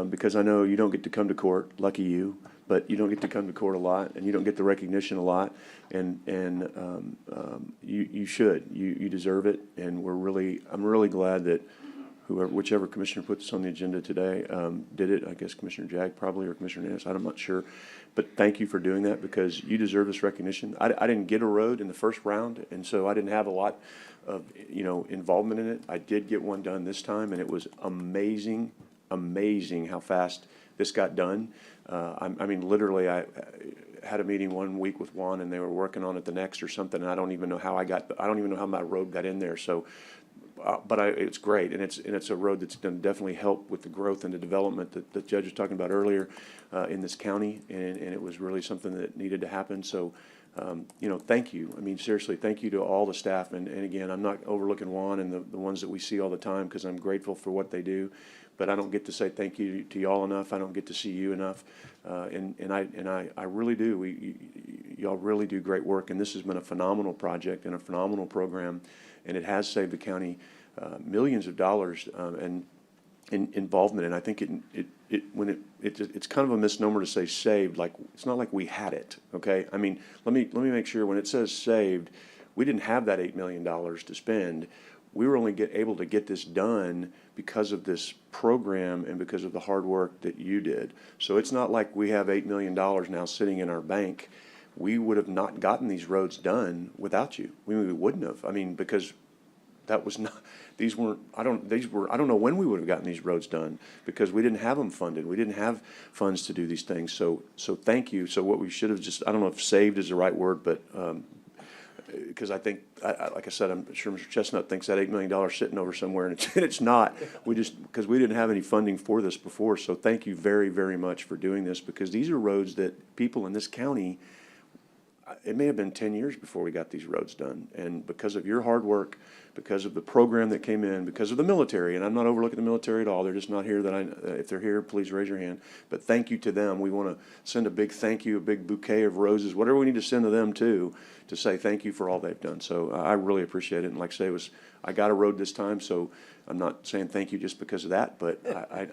because I know you don't get to come to court, lucky you, but you don't get to come to court a lot, and you don't get the recognition a lot, and you should. You deserve it, and I'm really glad that whichever commissioner put this on the agenda today did it. I guess Commissioner Jag probably, or Commissioner Nueces, I'm not sure. But thank you for doing that, because you deserve this recognition. I didn't get a road in the first round, and so I didn't have a lot of, you know, involvement in it. I did get one done this time, and it was amazing how fast this got done. I mean, literally, I had a meeting one week with Juan, and they were working on it the next or something, and I don't even know how my road got in there. So, but it's great, and it's a road that's going to definitely help with the growth and the development that the judge was talking about earlier in this county, and it was really something that needed to happen. So, you know, thank you. I mean, seriously, thank you to all the staff, and again, I'm not overlooking Juan and the ones that we see all the time, because I'm grateful for what they do, but I don't get to say thank you to y'all enough. I don't get to see you enough, and I really do. Y'all really do great work, and this has been a phenomenal project and a phenomenal program, and it has saved the county millions of dollars and involvement. And I think it's kind of a misnomer to say saved. Like, it's not like we had it. Okay, I mean, let me make sure, when it says saved, we didn't have that $8 million to spend. We were only able to get this done because of this program and because of the hard work that you did. So it's not like we have $8 million now sitting in our bank. We would have not gotten these roads done without you. We wouldn't have. I mean, because that was not, I don't know when we would have gotten these roads done, because we didn't have them funded. We didn't have funds to do these things. So thank you. So what we should have just, I don't know if saved is the right word, but, because I think, like I said, I'm sure Mr. Chestnut thinks that $8 million sitting over somewhere, and it's not. Because we didn't have any funding for this before. So thank you very, very much for doing this, because these are roads that people in this county, it may have been 10 years before we got these roads done. And because of your hard work, because of the program that came in, because of the military, and I'm not overlooking the military at all, they're just not here that if they're here, please raise your hand. But thank you to them. We want to send a big thank you, a big bouquet of roses, whatever we need to send to them too, to say thank you for all they've done. So I really appreciate it. And like I say, I got a road this time, so I'm not saying thank you just because of that, but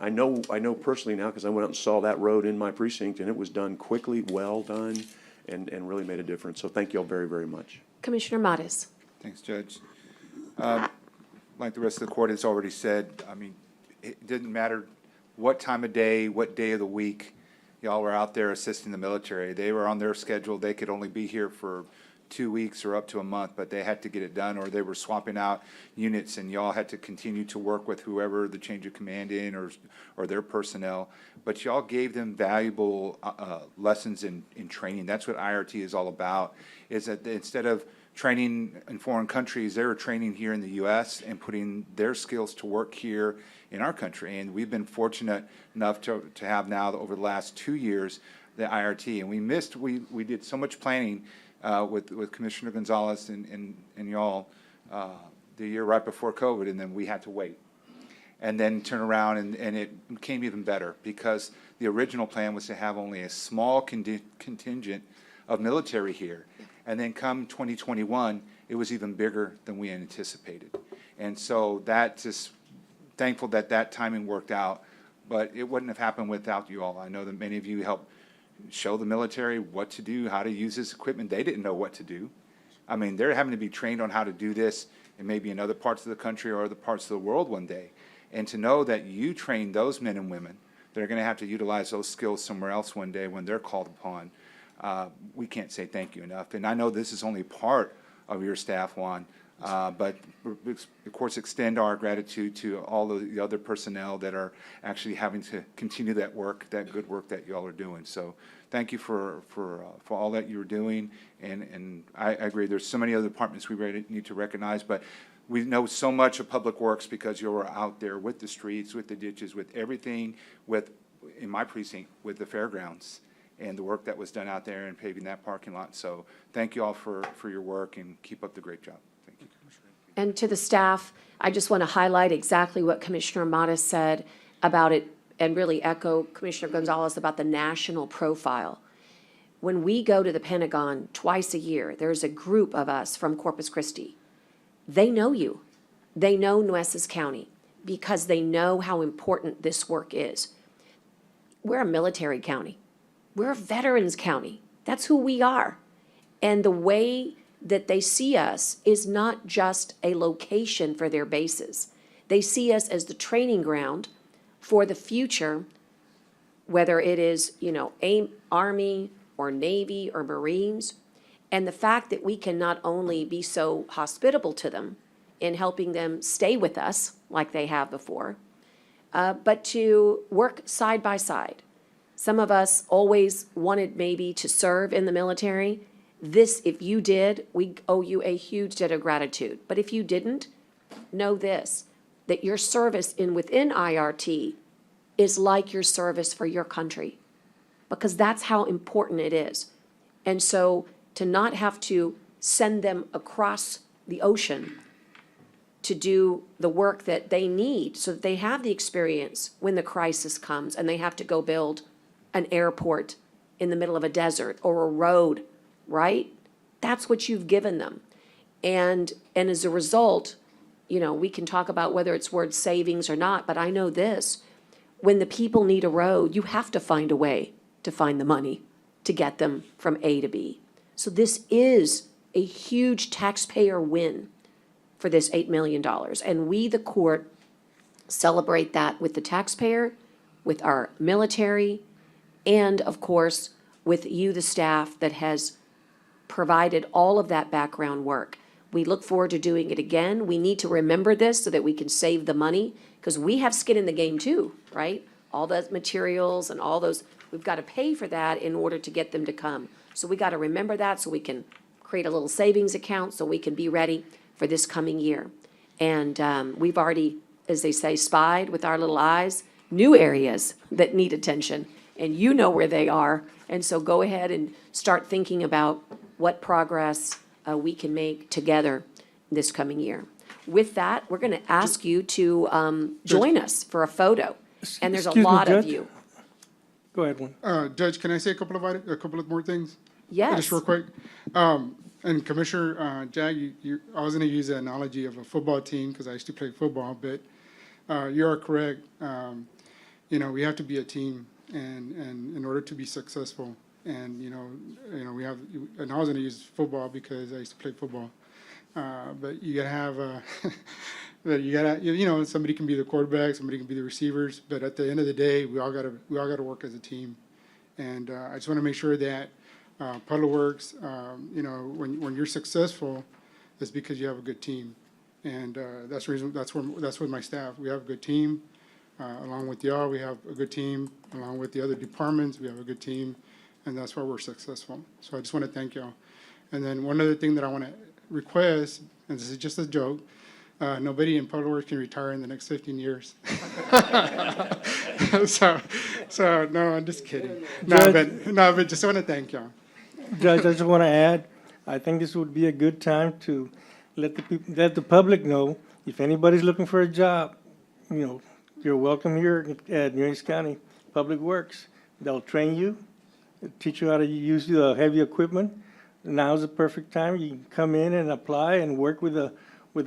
I know personally now, because I went out and saw that road in my precinct, and it was done quickly, well done, and really made a difference. So thank you all very, very much. Commissioner Modas. Thanks, Judge. Like the rest of the court has already said, I mean, it didn't matter what time of day, what day of the week, y'all were out there assisting the military. They were on their schedule. They could only be here for 2 weeks or up to a month, but they had to get it done, or they were swapping out units, and y'all had to continue to work with whoever the change of command in or their personnel. But y'all gave them valuable lessons in training. That's what IRT is all about, is that instead of training in foreign countries, they were training here in the U.S. and putting their skills to work here in our country. And we've been fortunate enough to have now, over the last 2 years, the IRT. And we did so much planning with Commissioner Gonzalez and y'all the year right before COVID, and then we had to wait. And then turn around, and it became even better, because the original plan was to have only a small contingent of military here. And then come 2021, it was even bigger than we anticipated. And so thankful that timing worked out, but it wouldn't have happened without you all. I know that many of you helped show the military what to do, how to use this equipment. They didn't know what to do. I mean, they're having to be trained on how to do this, and maybe in other parts of the country or other parts of the world one day. And to know that you train those men and women that are going to have to utilize those skills somewhere else one day when they're called upon, we can't say thank you enough. And I know this is only part of your staff, Juan, but of course extend our gratitude to all of the other personnel that are actually having to continue that work, that good work that you all are doing. So thank you for all that you're doing. And I agree, there's so many other departments we really need to recognize, but we know so much of Public Works because you're out there with the streets, with the ditches, with everything, in my precinct, with the fairgrounds and the work that was done out there and paving that parking lot. So thank you all for your work, and keep up the great job. Thank you, Commissioner. And to the staff, I just want to highlight exactly what Commissioner Modas said about it, and really echo Commissioner Gonzalez about the national profile. When we go to the Pentagon twice a year, there's a group of us from Corpus Christi. They know you. They know Nueces County because they know how important this work is. We're a military county. We're a veterans county. That's who we are. And the way that they see us is not just a location for their bases. They see us as the training ground for the future, whether it is, Army or Navy or Marines. And the fact that we can not only be so hospitable to them in helping them stay with us like they have before, but to work side by side. Some of us always wanted maybe to serve in the military. This, if you did, we owe you a huge debt of gratitude. But if you didn't, know this, that your service within IRT is like your service for your country, because that's how important it is. And so to not have to send them across the ocean to do the work that they need so that they have the experience when the crisis comes and they have to go build an airport in the middle of a desert or a road, right? That's what you've given them. And as a result, we can talk about whether it's word savings or not, but I know this, when the people need a road, you have to find a way to find the money to get them from A to B. So this is a huge taxpayer win for this $8 million. And we, the court, celebrate that with the taxpayer, with our military, and of course, with you, the staff that has provided all of that background work. We look forward to doing it again. We need to remember this so that we can save the money, because we have skin in the game too, right? All those materials and all those, we've got to pay for that in order to get them to come. So we got to remember that so we can create a little savings account so we can be ready for this coming year. And we've already, as they say, spied with our little eyes, new areas that need attention. And you know where they are. And so go ahead and start thinking about what progress we can make together this coming year. With that, we're going to ask you to join us for a photo. And there's a Excuse me, lot of Judge? you. Go ahead, one. Judge, can I say a couple of more things? Yes. Just real quick. And Commissioner Jack, I was going to use the analogy of a football team because I used to play football, but you are correct. We have to be a team, and in order to be successful, and we have. And I was going to use football because I used to play football, but you gotta have. But you gotta, somebody can be the quarterback, somebody can be the receivers, but at the end of the day, we all gotta work as a team. And I just want to make sure that Public Works, when you're successful, it's because you have a good team. And that's the reason. That's with my staff. We have a good team. Along with y'all, we have a good team. Along with the other departments, we have a good team, and that's why we're successful. So I just want to thank y'all. And then one other thing that I want to request, and this is just a joke. Nobody in Public Works can retire in the next 15 years. So no, I'm just kidding. But just want to thank y'all. Judge, I just want to add, I think this would be a good time to let the public know, if anybody's looking for a job, you're welcome here at Nueces County Public Works. They'll train you, teach you how to use the heavy equipment. Now's the perfect time. You can come in and apply and work with a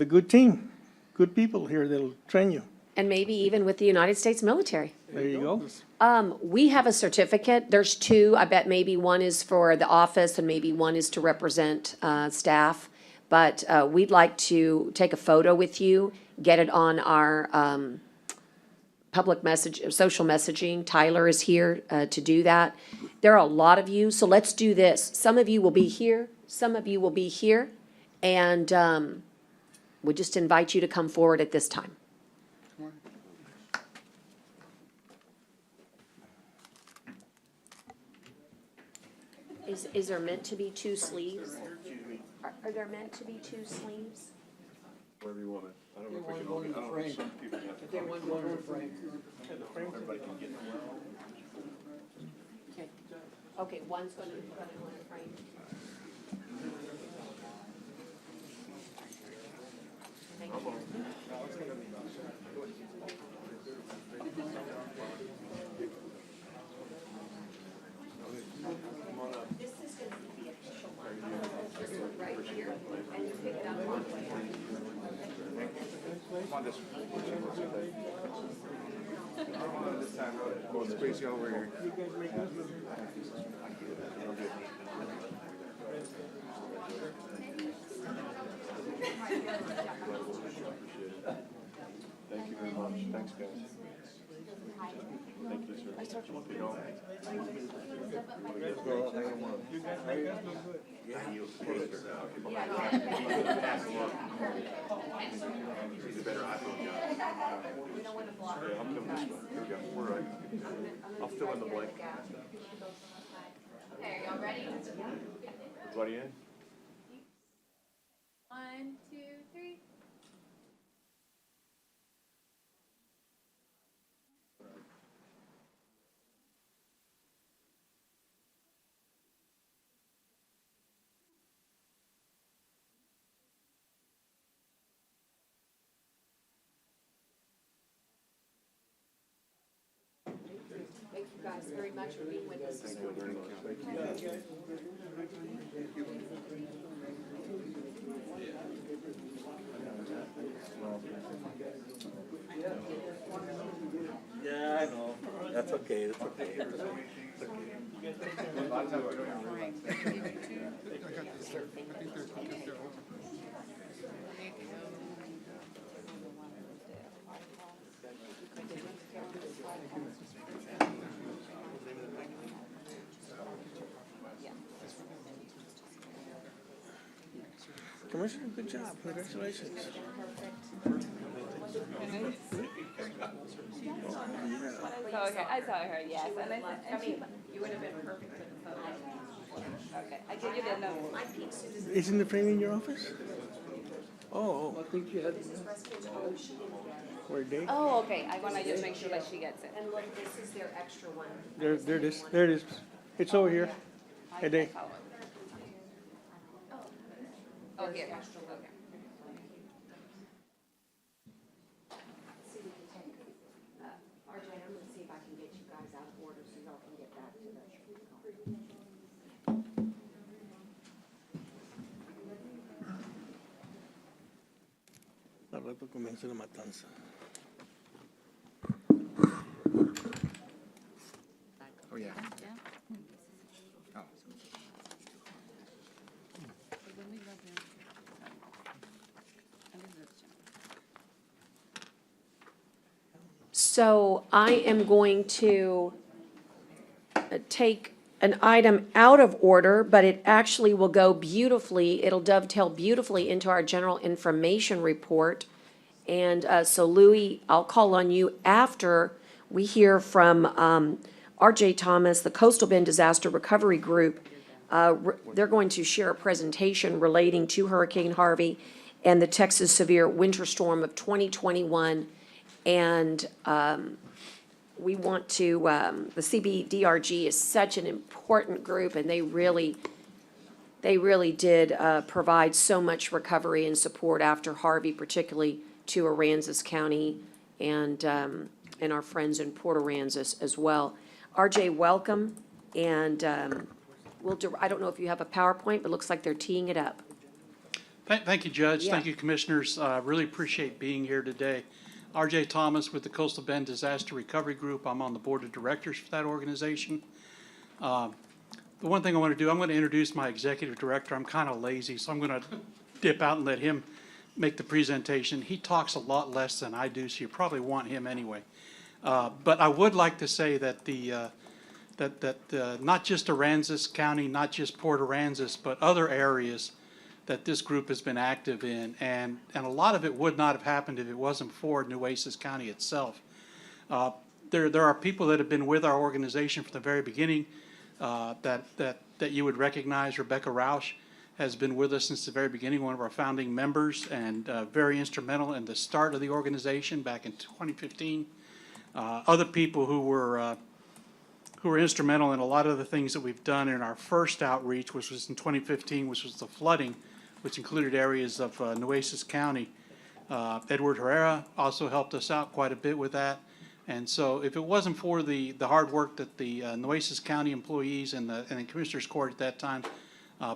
good team, good people here that'll train you. And maybe even with the United States military. There you go. We have a certificate. There's two. I bet maybe one is for the office and maybe one is to represent staff. But we'd like to take a photo with you, get it on our social messaging. Tyler is here to do that. There are a lot of you, so let's do this. Some of you will be here, some of you will be here, and we just invite you to come forward at this time. Is there meant to be two sleeves? Are there meant to be two sleeves? Wherever you want it. I don't know if we can One in the all frame. some people have to. If they want one in the frame. Everybody can get Okay, okay, one's gonna go in the frame. Thank you. This is gonna be the official one. I'm gonna hold this one right here, and you pick it up on the way out. Squeeze you over here. Thank you very much. Thanks, guys. Thank you, sir. I'll fill in the blank. Okay, are y'all ready? Everybody in? 1, 2, 3. Thank you guys very much for being with us this morning. Yeah, I know. That's okay, that's okay. Commissioner, good job. Congratulations. Okay, I saw her, yes. And she, You would have been perfect for the photo. okay, I give you the number. Isn't the frame in your office? Oh, I think you had. where they? Oh, okay, I wanna just make sure that she gets it. And look, this is their extra one. There it is. There it is. It's over here. Hey, Dave. Oh, here. RJ, I'm gonna see if I can get you guys out of order so y'all can get back to the. Al rato comienza la matanza. Oh, yeah. Oh. So I am going to take an item out of order, but it actually will go beautifully, it'll dovetail beautifully into our general information report. And so Louis, I'll call on you after we hear from RJ Thomas, the Coastal Bend Disaster Recovery Group. They're going to share a presentation relating to Hurricane Harvey and the Texas severe winter storm of 2021. And we want to, the CBDRG is such an important group, and they really did provide so much recovery and support after Harvey, particularly to Aransas County and our friends in Port Aransas as well. RJ, welcome, and I don't know if you have a PowerPoint, but it looks like they're teeing it up. Thank you, Judge. Yeah. Thank you, Commissioners. Really appreciate being here today. RJ Thomas with the Coastal Bend Disaster Recovery Group. I'm on the board of directors for that organization. The one thing I want to do, I'm going to introduce my executive director. I'm kind of lazy, so I'm going to dip out and let him make the presentation. He talks a lot less than I do, so you probably want him anyway. But I would like to say that not just Aransas County, not just Port Aransas, but other areas that this group has been active in, and a lot of it would not have happened if it wasn't for Nueces County itself. There are people that have been with our organization from the very beginning that you would recognize. Rebecca Rausch has been with us since the very beginning, one of our founding members, and very instrumental in the start of the organization back in 2015. Other people who were instrumental in a lot of the things that we've done in our first outreach, which was in 2015, which was the flooding, which included areas of Nueces County. Edward Herrera also helped us out quite a bit with that. And so if it wasn't for the hard work that the Nueces County employees and the Commissioners Court at that time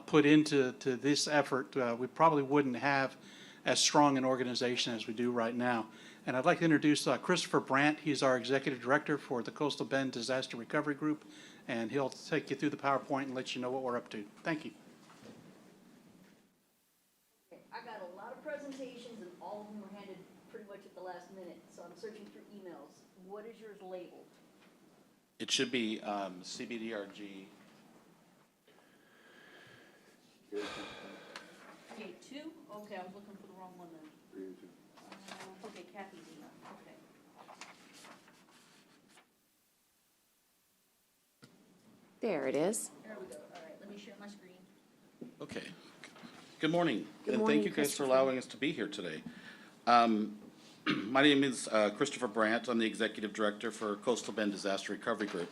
put into this effort, we probably wouldn't have as strong an organization as we do right now. And I'd like to introduce Christopher Brandt. He's our Executive Director for the Coastal Bend Disaster Recovery Group, and he'll take you through the PowerPoint and let you know what we're up to. Thank you. I got a lot of presentations, and all of them were handed pretty much at the last minute, so I'm searching through emails. What is yours labeled? It should be CBDRG. Create two? Okay, I was looking for the wrong one then. Okay, Kathy's email, okay. There it is. There we go, all right, let me share my screen. Okay. Good morning. Good And morning, thank you guys for Christopher. allowing us to be here today. My name is Christopher Brandt. I'm the Executive Director for Coastal Bend Disaster Recovery Group.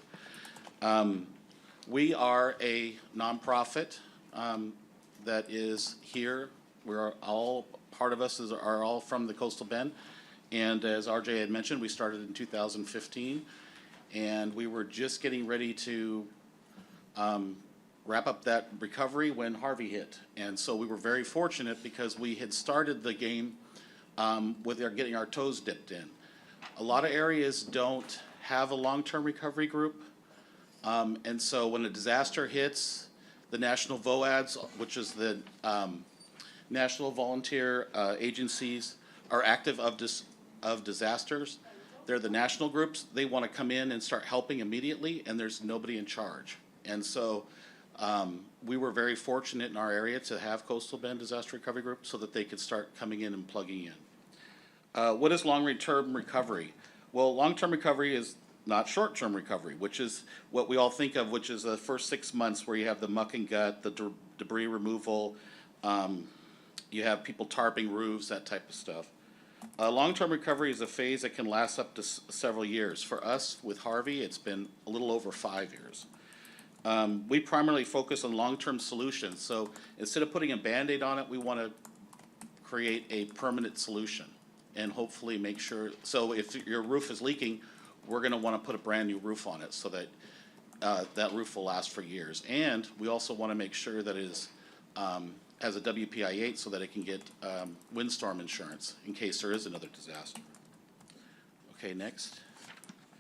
We are a nonprofit that is here. We're all, part of us are all from the Coastal Bend. And as RJ had mentioned, we started in 2015. And we were just getting ready to wrap up that recovery when Harvey hit. And so we were very fortunate because we had started the game with getting our toes dipped in. A lot of areas don't have a long-term recovery group. And so when a disaster hits, the National VOADs, which is the National Volunteer Agencies, are active of disasters. They're the national groups. They want to come in and start helping immediately, and there's nobody in charge. And so we were very fortunate in our area to have Coastal Bend Disaster Recovery Group so that they could start coming in and plugging in. What is long-term recovery? Well, long-term recovery is not short-term recovery, which is what we all think of, which is the first 6 months where you have the muck and gut, the debris removal, you have people tarping roofs, that type of stuff. Long-term recovery is a phase that can last up to several years. For us, with Harvey, it's been a little over 5 years. we primarily focus on long-term solutions. So instead of putting a Band-Aid on it, we want to create a permanent solution and hopefully make sure, so if your roof is leaking, we're going to want to put a brand-new roof on it so that that roof will last for years. And we also want to make sure that it is, has a WPI8 so that it can get windstorm insurance in case there is another disaster. Okay, next.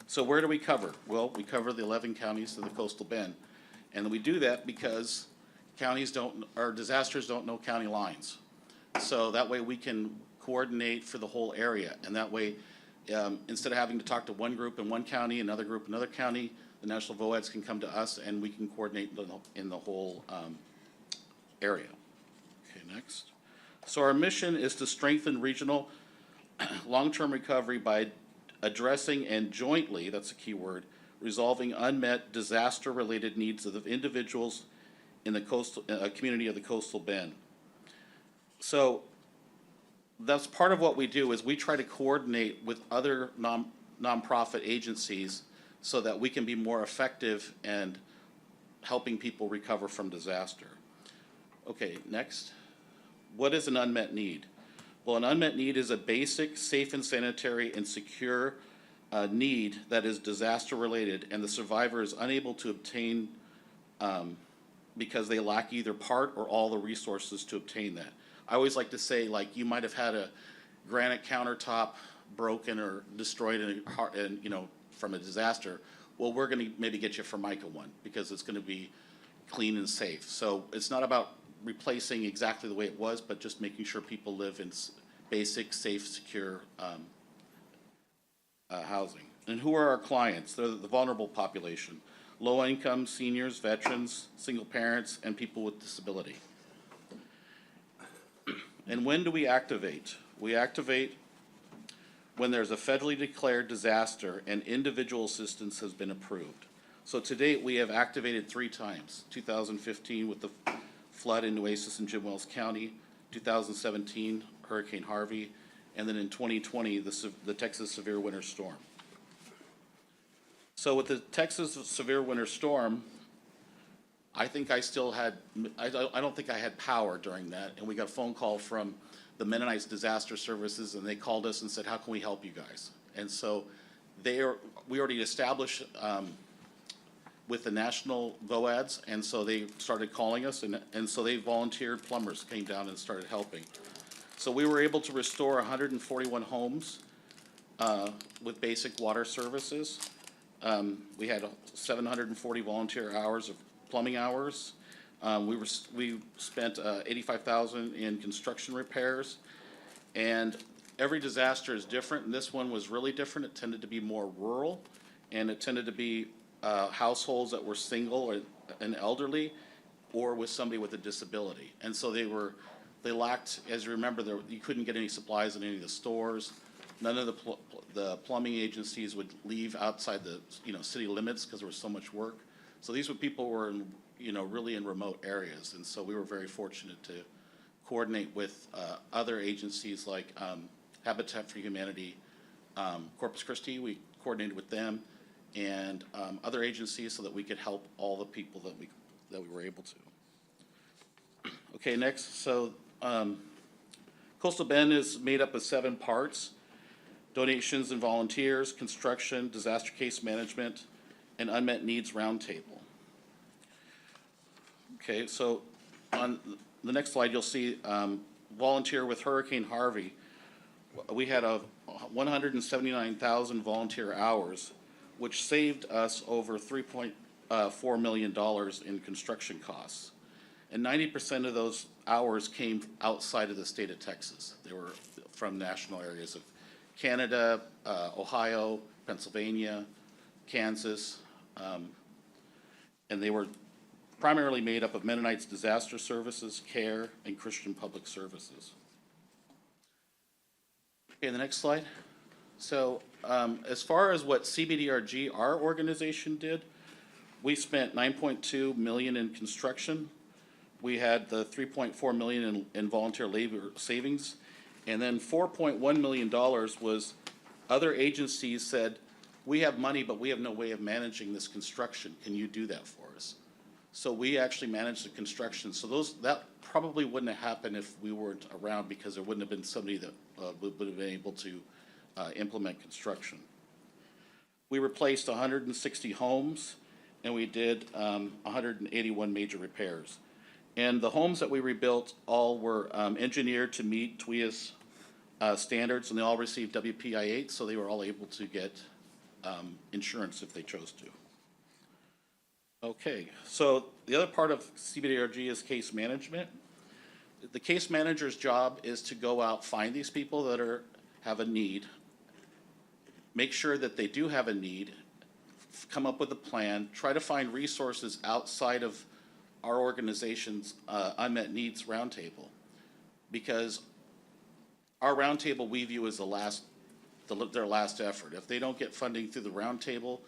So where do we cover? Well, we cover the 11 counties of the Coastal Bend. And we do that because counties don't, or disasters don't know county lines. So that way we can coordinate for the whole area. And that way, instead of having to talk to one group in one county, another group in another county, the national VOADs can come to us and we can coordinate in the whole area. Okay, next. So our mission is to strengthen regional long-term recovery by addressing and jointly, that's a key word, resolving unmet disaster-related needs of individuals in the coastal community of the Coastal Bend. So that's part of what we do is we try to coordinate with other nonprofit agencies so that we can be more effective in helping people recover from disaster. Okay, next. What is an unmet need? Well, an unmet need is a basic, safe and sanitary and secure need that is disaster related and the survivor is unable to obtain because they lack either part or all the resources to obtain that. I always like to say, like, you might have had a granite countertop broken or destroyed in you know, from a disaster. Well, we're going to maybe get you a Formica one because it's going to be clean and safe. So it's not about replacing exactly the way it was, but just making sure people live in basic, safe, secure housing. And who are our clients? They're the vulnerable population, low income, seniors, veterans, single parents, and people with disability. And when do we activate? We activate when there's a federally declared disaster and individual assistance has been approved. So to date, we have activated 3 times. 2015 with the flood in Nueces and Jim Wells County, 2017 Hurricane Harvey, and then in 2020 the Texas severe winter storm. So with the Texas severe winter storm, I think I still had, I don't think I had power during that, and we got a phone call from the Mennonites Disaster Services, and they called us and said, how can we help you guys? And so we already established with the national VOADs, and so they started calling us, and so they volunteered plumbers, came down and started helping. So we were able to restore 141 homes with basic water services. We had 740 volunteer hours of plumbing hours. We spent $85,000 in construction repairs, and every disaster is different, and this one was really different. It tended to be more rural, and it tended to be households that were single and elderly, or with somebody with a disability. And so they lacked, as you remember, you couldn't get any supplies in any of the stores. None of the plumbing agencies would leave outside the city limits because there was so much work. So these were people who were really in remote areas, and so we were very fortunate to coordinate with other agencies like Habitat for Humanity, Corpus Christi. We coordinated with them and other agencies so that we could help all the people that we were able to. Okay, next. So Coastal Bend is made up of 7 parts: donations and volunteers, construction, disaster case management, and unmet needs roundtable. Okay, so on the next slide, you'll see volunteer with Hurricane Harvey. We had 179,000 volunteer hours, which saved us over $3.4 million in construction costs. And 90% of those hours came outside of the state of Texas. They were from national areas of Canada, Ohio, Pennsylvania, Kansas, and they were primarily made up of Mennonites Disaster Services, CARE, and Christian Public Services. Okay, the next slide. So as far as what CBDRG, our organization, did, we spent $9.2 million in construction. We had the $3.4 million in volunteer labor savings, and then $4.1 million was other agencies said, we have money, but we have no way of managing this construction. Can you do that for us? So we actually managed the construction. So that probably wouldn't have happened if we weren't around, because there wouldn't have been somebody that would have been able to implement construction. We replaced 160 homes, and we did 181 major repairs. And the homes that we rebuilt all were engineered to meet TWIA's standards, and they all received WPI 8, so they were all able to get insurance if they chose to. Okay, so the other part of CBDRG is case management. The case manager's job is to go out, find these people that have a need, make sure that they do have a need, come up with a plan, try to find resources outside of our organization's unmet needs roundtable. Because our roundtable we view as their last effort. If they don't get funding through the roundtable,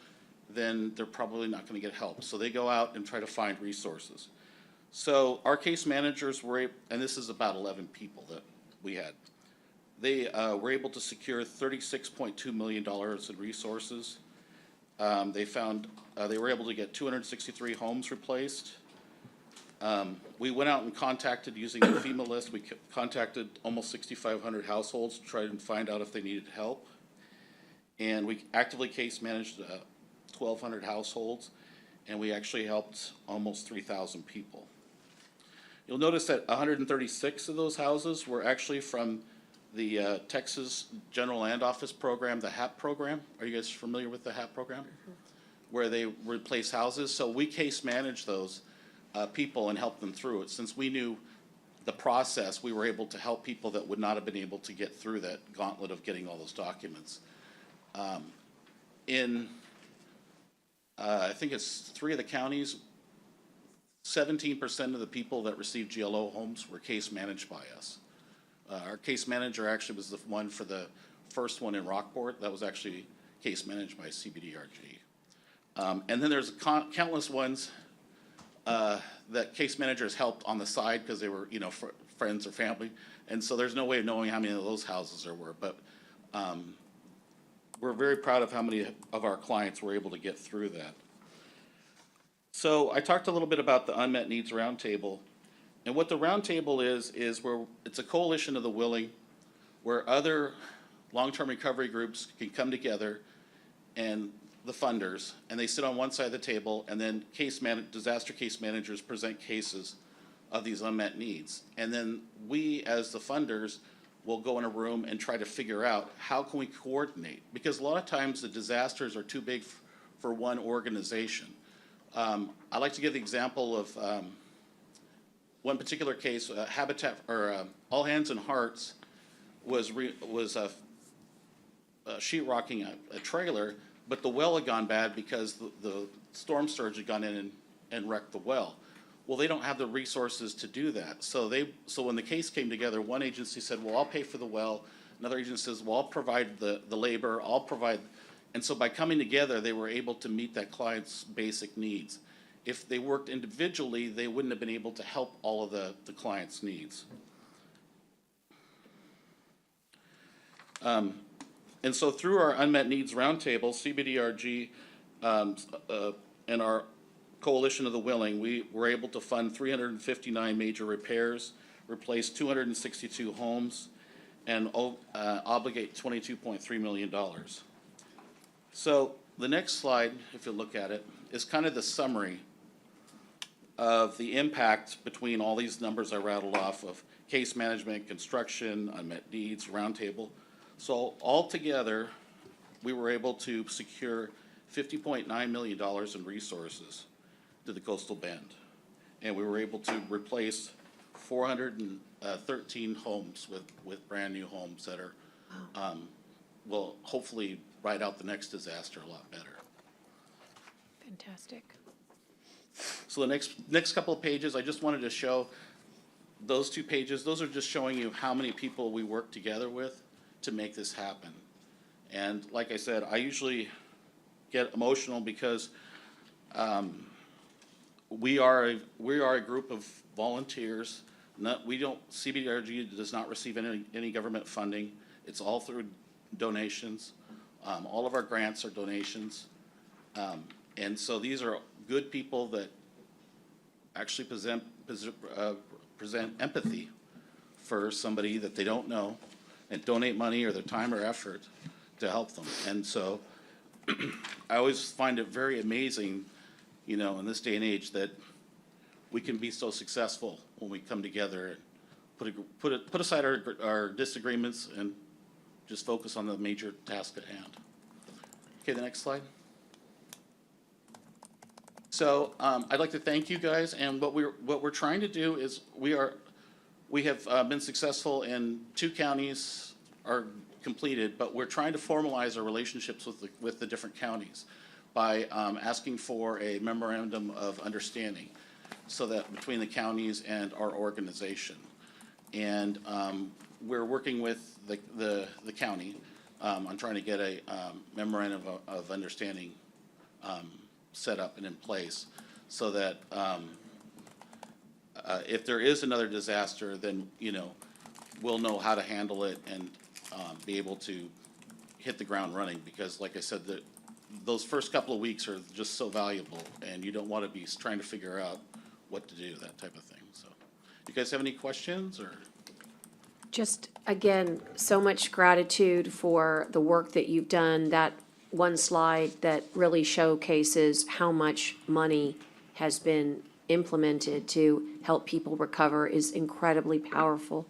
then they're probably not going to get help. So they go out and try to find resources. So our case managers were, and this is about 11 people that we had, they were able to secure $36.2 million in resources. They were able to get 263 homes replaced. We went out and contacted, using the FEMA list, we contacted almost 6,500 households to try and find out if they needed help. And we actively case managed 1,200 households, and we actually helped almost 3,000 people. You'll notice that 136 of those houses were actually from the Texas General Land Office program, the HAP program. Are you guys familiar with the HAP program? Where they replace houses. So we case manage those people and help them through it. Since we knew the process, we were able to help people that would not have been able to get through that gauntlet of getting all those documents. I think it's 3 of the counties, 17% of the people that received GLO homes were case managed by us. Our case manager actually was the one for the first one in Rockport. That was actually case managed by CBDRG. And then there's countless ones that case managers helped on the side because they were, friends or family. And so there's no way of knowing how many of those houses there were. But we're very proud of how many of our clients were able to get through that. So I talked a little bit about the Unmet Needs Roundtable. And what the roundtable is where it's a coalition of the willing, where other long-term recovery groups can come together, and the funders, and they sit on one side of the table, and then disaster case managers present cases of these unmet needs. And then we, as the funders, will go in a room and try to figure out how can we coordinate, because a lot of times the disasters are too big for one organization. I like to give the example of one particular case. All Hands and Hearts was sheetrocking a trailer, but the well had gone bad because the storm surge had gone in and wrecked the well. Well, they don't have the resources to do that. So when the case came together, one agency said, well, I'll pay for the well. Another agency says, well, I'll provide the labor, I'll provide. And so by coming together, they were able to meet that client's basic needs. If they worked individually, they wouldn't have been able to help all of the client's needs. And so through our Unmet Needs Roundtable, CBDRG and our Coalition of the Willing, we were able to fund 359 major repairs, replace 262 homes, and obligate $22.3 million. So the next slide, if you look at it, is kind of the summary of the impact between all these numbers I rattled off of case management, construction, unmet needs, roundtable. So altogether, we were able to secure $50.9 million in resources to the Coastal Bend. And we were able to replace 413 homes with brand new homes that are, will hopefully ride out the next disaster a lot better. Fantastic. So the next couple of pages, I just wanted to show those 2 pages. Those are just showing you how many people we work together with to make this happen. And like I said, I usually get emotional because we are a group of volunteers. CBDRG does not receive any government funding. It's all through donations. All of our grants are donations. And so these are good people that actually present empathy for somebody that they don't know and donate money or their time or effort to help them. And so I always find it very amazing, you know, in this day and age that we can be so successful when we come together and put aside our disagreements and just focus on the major task at hand. Okay, the next slide. So I'd like to thank you guys, and what we're trying to do is we have been successful in 2 counties are completed, but we're trying to formalize our relationships with the different counties by asking for a memorandum of understanding, so that between the counties and our organization, and we're working with the county on trying to get a memorandum of understanding set up and in place, so that if there is another disaster, then, you know, we'll know how to handle it and be able to hit the ground running. Because like I said, those first couple of weeks are just so valuable, and you don't want to be trying to figure out what to do, that type of thing. So you guys have any questions? Or Just, again, so much gratitude for the work that you've done. That one slide that really showcases how much money has been implemented to help people recover is incredibly powerful.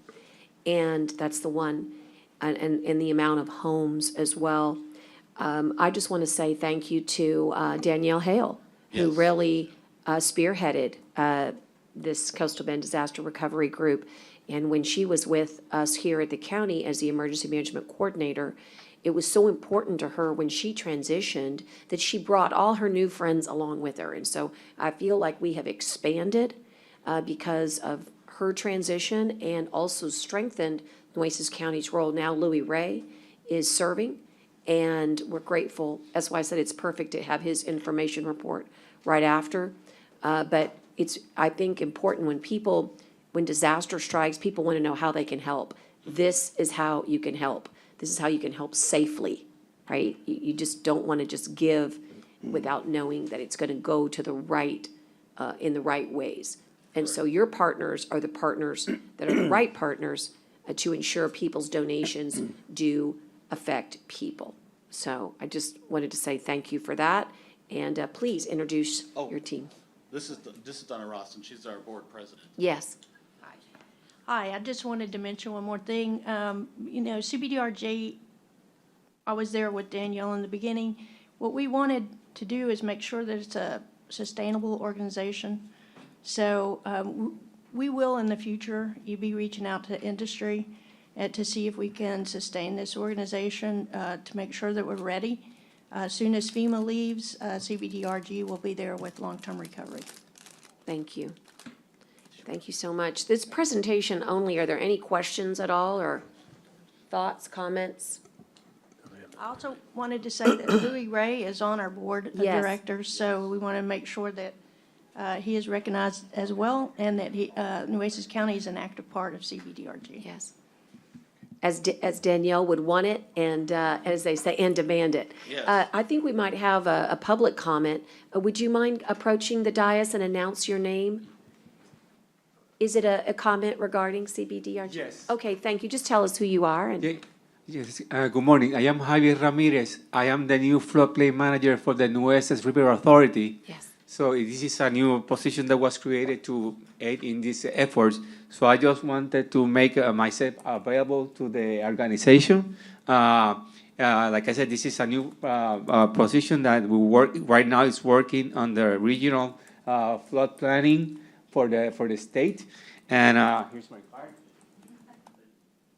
And that's the one, and the amount of homes as well. I just want to say thank you to Danielle Hale, who really spearheaded this Coastal Bend Disaster Recovery Group. And when she was with us here at the county as the Emergency Management Coordinator, it was so important to her when she transitioned that she brought all her new friends along with her. And so I feel like we have expanded because of her transition, and also strengthened Nueces County's role. Now Louis Ray is serving, and we're grateful. That's why I said it's perfect to have his information report right after. But it's, I think, important when disaster strikes, people want to know how they can help. This is how you can help. This is how you can help safely, right? You just don't want to just give without knowing that it's going to go to the right, in the right ways. And so your partners are the partners that are the right partners to ensure people's donations do affect people. So I just wanted to say thank you for that, and please introduce your team. this is Donna Ross, and she's our board president. Yes. Hi, I just wanted to mention one more thing. You know, CBDRG, I was there with Danielle in the beginning. What we wanted to do is make sure that it's a sustainable organization. So we will in the future, be reaching out to industry to see if we can sustain this organization, to make sure that we're ready. As soon as FEMA leaves, CBDRG will be there with long-term recovery. Thank you. Thank you so much. This presentation only, are there any questions at all, or thoughts, comments? I also wanted to say that Louis Ray is on our board of Yes. directors, so we want to make sure that he is recognized as well, and that Nueces County is an active part of CBDRG. Yes. As Danielle would want it, and as they say, and demand it. Yes. I think we might have a public comment. Would you mind approaching the dais and announce your name? Is it a comment regarding CBDRG? Yes. Okay, thank you. Just tell us who you are. And Yes, good morning. I am Javier Ramirez. I am the new floodplain manager for the Nueces River Authority. Yes. So this is a new position that was created to aid in these efforts. So I just wanted to make myself available to the organization. Like I said, this is a new position that we work right now. Is working on the regional flood planning for the state. And here's my card.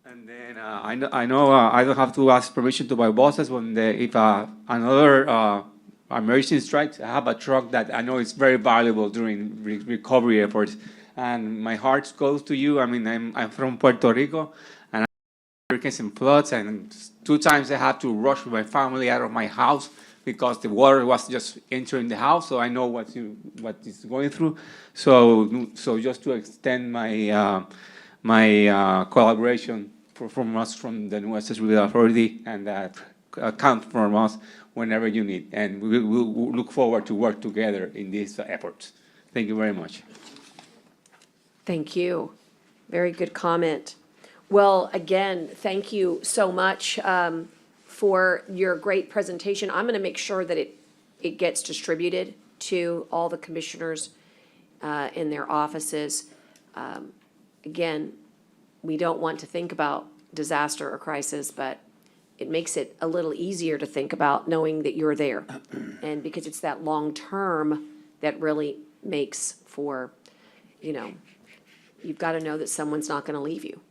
And then I know I don't have to ask permission to my bosses if another emergency strikes. I have a truck that I know is very valuable during recovery efforts. And my heart goes to you. I mean, I'm from Puerto Rico, and hurricanes and floods, and 2 times I had to rush my family out of my house because the water was just entering the house. So I know what is going through. So just to extend my collaboration from us, from the Nueces River Authority, and count from us whenever you need. And we'll look forward to work together in these efforts. Thank you very much. Thank you. Very good comment. Well, again, thank you so much for your great presentation. I'm going to make sure that it gets distributed to all the commissioners in their offices. Again, we don't want to think about disaster or crisis, but it makes it a little easier to think about knowing that you're there. And because it's that long term that really makes for, you've got to know that someone's not going to leave you.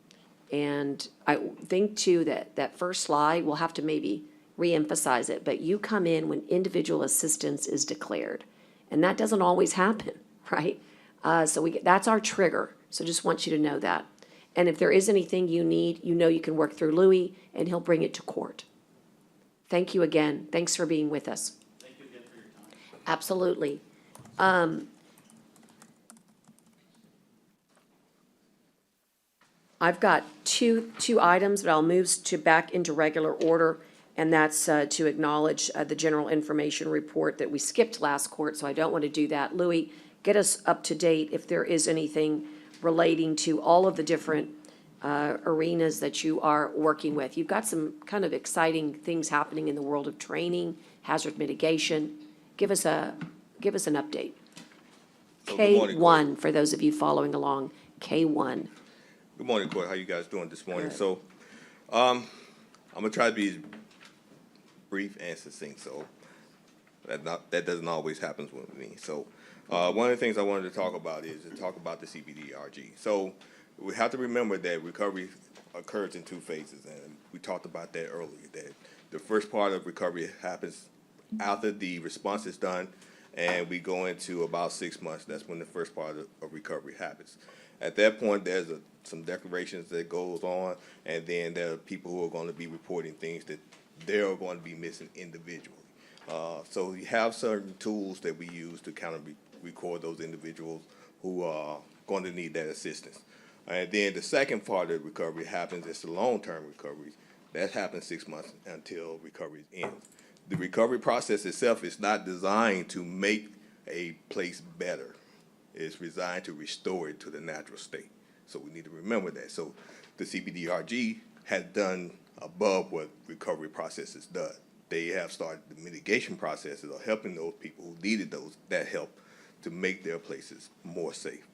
And I think too that that first slide, we'll have to maybe reemphasize it, but you come in when individual assistance is declared. And that doesn't always happen, right? That's our trigger. So just want you to know that. And if there is anything you need, you can work through Louis and he'll bring it to court. Thank you again. Thanks for being with us. Thank you again for your time. Absolutely. I've got two items, but I'll move back into regular order, and that's to acknowledge the general information report that we skipped last court, so I don't want to do that. Louis, get us up to date if there is anything relating to all of the different arenas that you are working with. You've got some kind of exciting things happening in the world of training, hazard mitigation. Give us an update. Good morning, K1, for those of you following along, K1. Good morning, Court. How you guys doing this morning? So, I'm gonna try to be brief and succinct. So that doesn't always happen with me. So, one of the things I wanted to talk about is to talk about the CBDRG. So, we have to remember that recovery occurs in two phases, and we talked about that earlier. That the first part of recovery happens after the response is done, and we go into about 6 months. That's when the first part of recovery happens. At that point, there's some declarations that goes on, and then there are people who are going to be reporting things that they're going to be missing individually. So we have certain tools that we use to kind of record those individuals who are going to need that assistance. And then the second part of recovery happens, it's the long-term recovery. That happens 6 months until recovery ends. The recovery process itself is not designed to make a place better. It's designed to restore it to the natural state. So we need to remember that. So the CBDRG has done above what recovery processes does. They have started the mitigation processes of helping those people who needed that help to make their places more safe.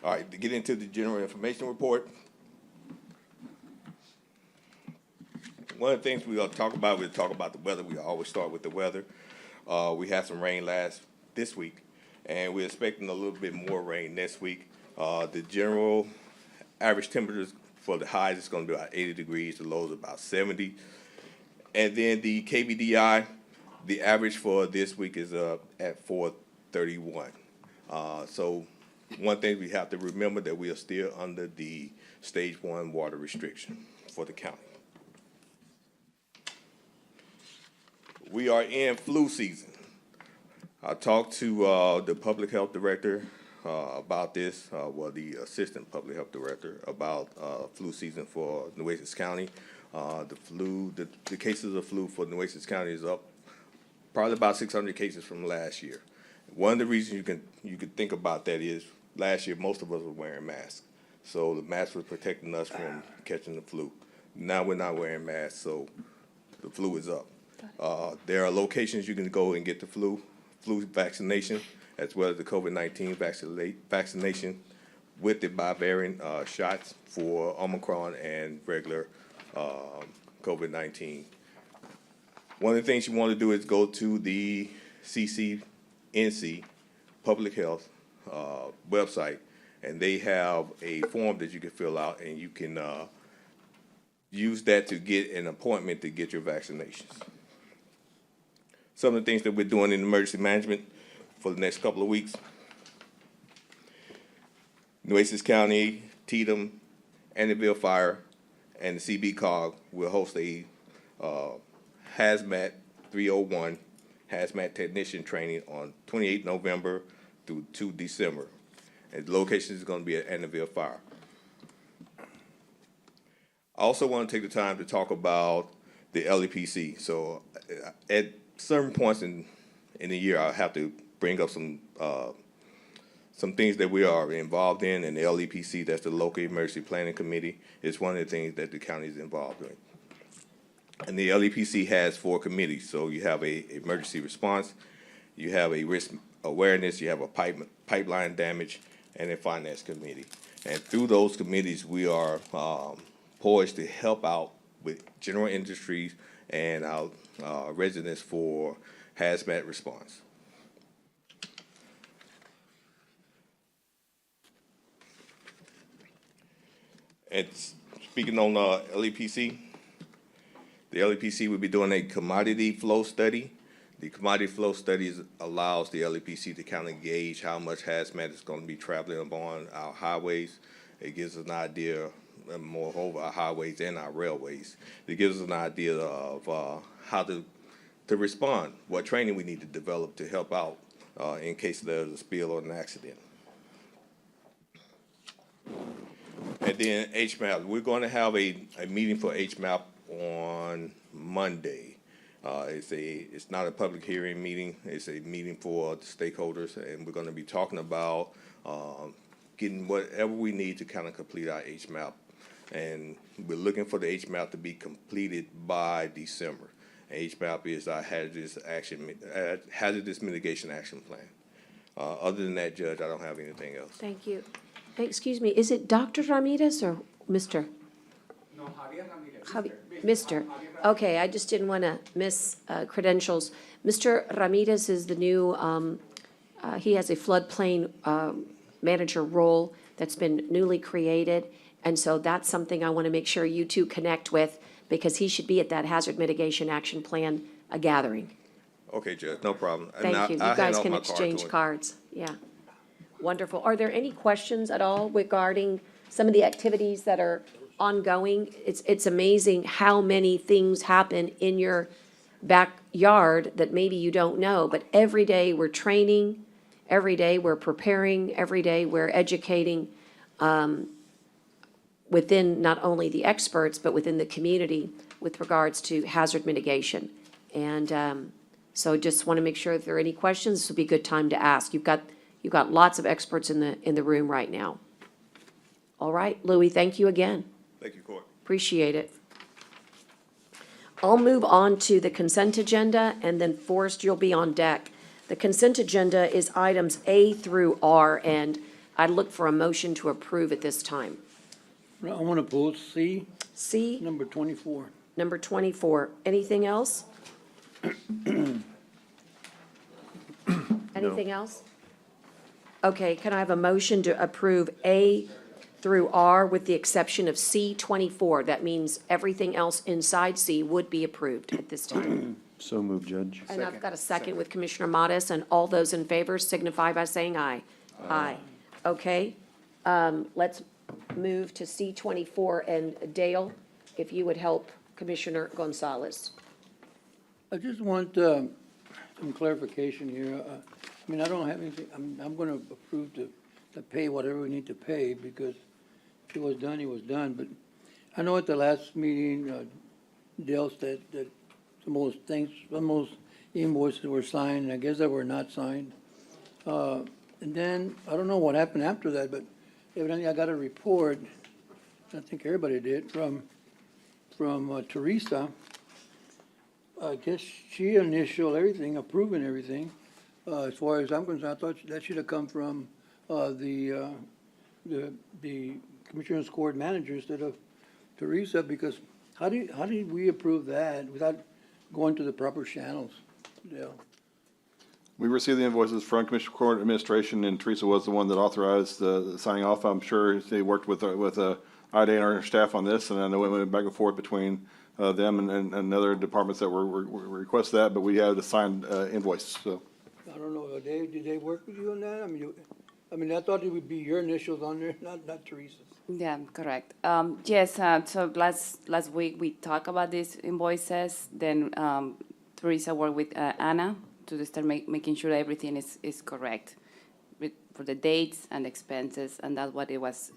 All right, to get into the general information report, one of the things we'll talk about the weather. We always start with the weather. We had some rain this week, and we're expecting a little bit more rain next week. The general average temperatures for the highs is going to be about 80 degrees. The lows about 70. And then the KBDI, the average for this week is at 431. So one thing we have to remember that we are still under the stage 1 water restriction for the county. We are in flu season. I talked to the public health director about this, the assistant public health director about flu season for Nueces County. The cases of flu for Nueces County is up probably about 600 cases from last year. One of the reasons you can think about that is last year most of us were wearing masks, so the mask was protecting us from catching the flu. Now we're not wearing masks, so the flu is up. There are locations you can go and get the flu vaccination, as well as the COVID-19 vaccination with the bivariant shots for Omicron and regular COVID-19. One of the things you want to do is go to the CCNC Public Health website, and they have a form that you can fill out, and you can use that to get an appointment to get your vaccinations. Some of the things that we're doing in emergency management for the next couple of weeks: Nueces County, Tatum, Annabelle Fire, and the CB-COG will host a Hazmat 301 Hazmat Technician Training on 28 November through 2 December. And the location is going to be at Annabelle Fire. I also want to take the time to talk about the LEPC. So at certain points in the year, I have to bring up some some things that we are involved in, and the LEPC, that's the Local Emergency Planning Committee, is one of the things that the county is involved in. And the LEPC has 4 committees. So you have a emergency response, you have a risk awareness, you have a pipeline damage, and a finance committee. And through those committees, we are poised to help out with general industries and our residents for hazmat response. And speaking on LEPC, the LEPC will be doing a commodity flow study. The commodity flow studies allows the LEPC to kind of gauge how much hazmat is going to be traveling upon our highways. It gives us an idea, moreover, our highways and our railways. It gives us an idea of how to respond, what training we need to develop to help out in case there's a spill or an accident. And then HMAP, we're going to have a meeting for HMAP on Monday. It's not a public hearing meeting. It's a meeting for the stakeholders, and we're going to be talking about getting whatever we need to kind of complete our HMAP. And we're looking for the HMAP to be completed by December. HMAP is our hazardous mitigation action plan. Other than that, Judge, I don't have anything else. Thank you. Excuse me, is it Dr. Ramirez or Mr.? No, Javier Ramirez. Mr. Okay, I just didn't want to miss credentials. Mr. Ramirez is the new, he has a floodplain manager role that's been newly created. And so that's something I want to make sure you two connect with, because he should be at that hazard mitigation action plan gathering. Okay, Judge, no problem. Thank you. You guys can exchange cards. Yeah. Wonderful. Are there any questions at all regarding some of the activities that are ongoing? It's amazing how many things happen in your backyard that maybe you don't know, but every day we're training, every day we're preparing, every day we're educating within not only the experts, but within the community with regards to hazard mitigation. And so just want to make sure if there are any questions, this would be a good time to ask. You've got lots of experts in the room right now. All right, Louis, thank you again. Thank you, Court. Appreciate it. I'll move on to the consent agenda, and then Forrest, you'll be on deck. The consent agenda is items A through R, and I'd look for a motion to approve at this time. I want to pull C, C, number 24. number 24. Anything else? Anything else? Okay, can I have a motion to approve A through R with the exception of C 24? That means everything else inside C would be approved at this time. So moved, Judge. And I've got a second with Commissioner Modis, and all those in favor signify by saying aye. Aye. Okay, let's move to C 24, and Dale, if you would help Commissioner Gonzalez. I just want some clarification here. I mean, I don't have anything, I'm going to approve to pay whatever we need to pay, because if it was done, it was done. But I know at the last meeting, Dale said that some of those invoices were signed, and I guess they were not signed. And then, I don't know what happened after that, but evidently I got a report, I think everybody did, from Teresa. I guess she initialed everything, approving everything. As far as I'm concerned, I thought that should have come from the Commissioners Court manager instead of Teresa, because how did we approve that without going to the proper channels? Yeah. We received the invoices from Commissioner Court Administration, and Teresa was the one that authorized the signing off. I'm sure they worked with Ida and our staff on this, and I know it went back and forth between them and other departments that were request that, but we had a signed invoice, so. I don't know, did they work with you on that? I mean, I thought it would be your initials on there, not Teresa's. Yeah, correct. Yes, so last week we talked about these invoices. Then Teresa worked with Anna to start making sure everything is correct for the dates and expenses, and that's what it was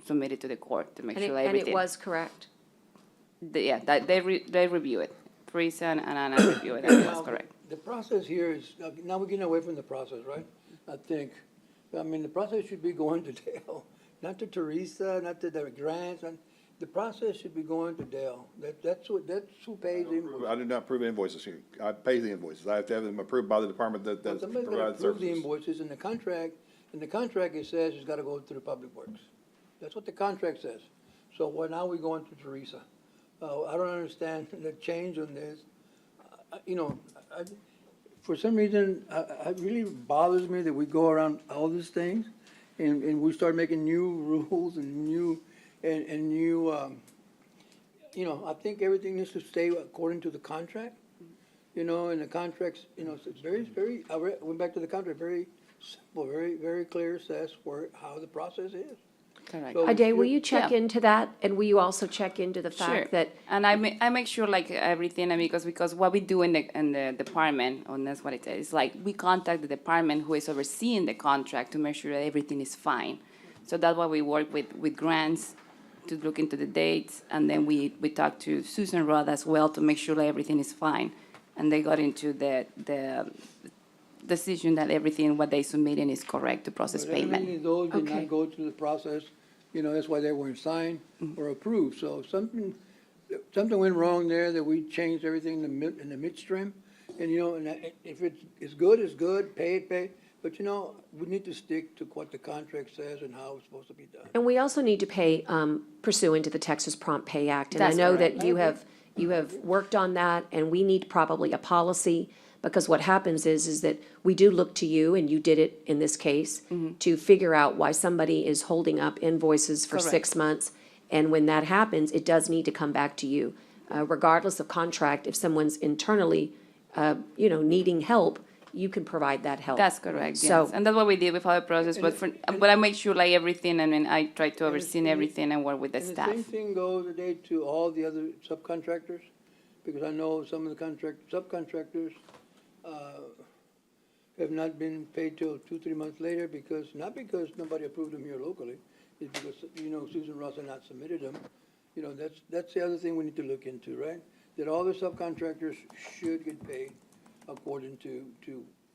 submitted to the court to make sure everything. And it was correct? They review it. Teresa and Anna review it, and it was correct. The process here is, now we're getting away from the process, right? I think, I mean, the process should be going to Dale, not to Teresa, not to the grants, and the process should be going to Dale. That's who pays the invoice. I do not approve invoices here. I pay the invoices. I have to have them approved by the department that But somebody's gotta provides approve the services. invoices in the contract it says it's gotta go through Public Works. That's what the contract says. So now we're going to Teresa. I don't understand the change on this. You know, for some reason, it really bothers me that we go around all these things and we start making new rules and new, you know, I think everything needs to stay according to the contract. You know, and the contracts, you know, it's very, went back to the contract, very simple, very clear, says how the process is. Correct. So Ade, will you Yeah. check into that? And will you also check into the Sure. fact that, And I make sure like everything, I mean, because what we do in the department, and that's what it is, like we contact the department who is overseeing the contract to make sure that everything is fine. So that's why we work with grants to look into the dates, and then we talk to Susan Roth as well to make sure that everything is fine. And they got into the decision that everything, what they submitting is correct to process But evidently payment. those did Okay. not go through the process, you know, that's why they weren't signed or approved. So something went wrong there, that we changed everything in the midstream. And, you know, and if it's good, pay it. But, you know, we need to stick to what the contract says and how it's supposed to be done. and we also need to pay pursuant to the Texas Prompt Pay Act. And I That's know correct. that you have worked on that, and we need probably a policy, because what happens is that we do look to you, and you did it in this case, to figure out why somebody is holding up invoices for 6 Correct. months. And when that happens, it does need to come back to you. Regardless of contract, if someone's internally, you know, needing help, you can provide that help. That's correct, So- yes. And that's what we did with our process, but I make sure like everything, I mean, I try to oversee everything and work with the And the staff. same thing goes today to all the other subcontractors, because I know some of the subcontractors have not been paid till 2-3 months later, not because nobody approved them here locally, it's because, you know, Susan Ross had not submitted them. You know, that's the other thing we need to look into, right? That all the subcontractors should get paid according to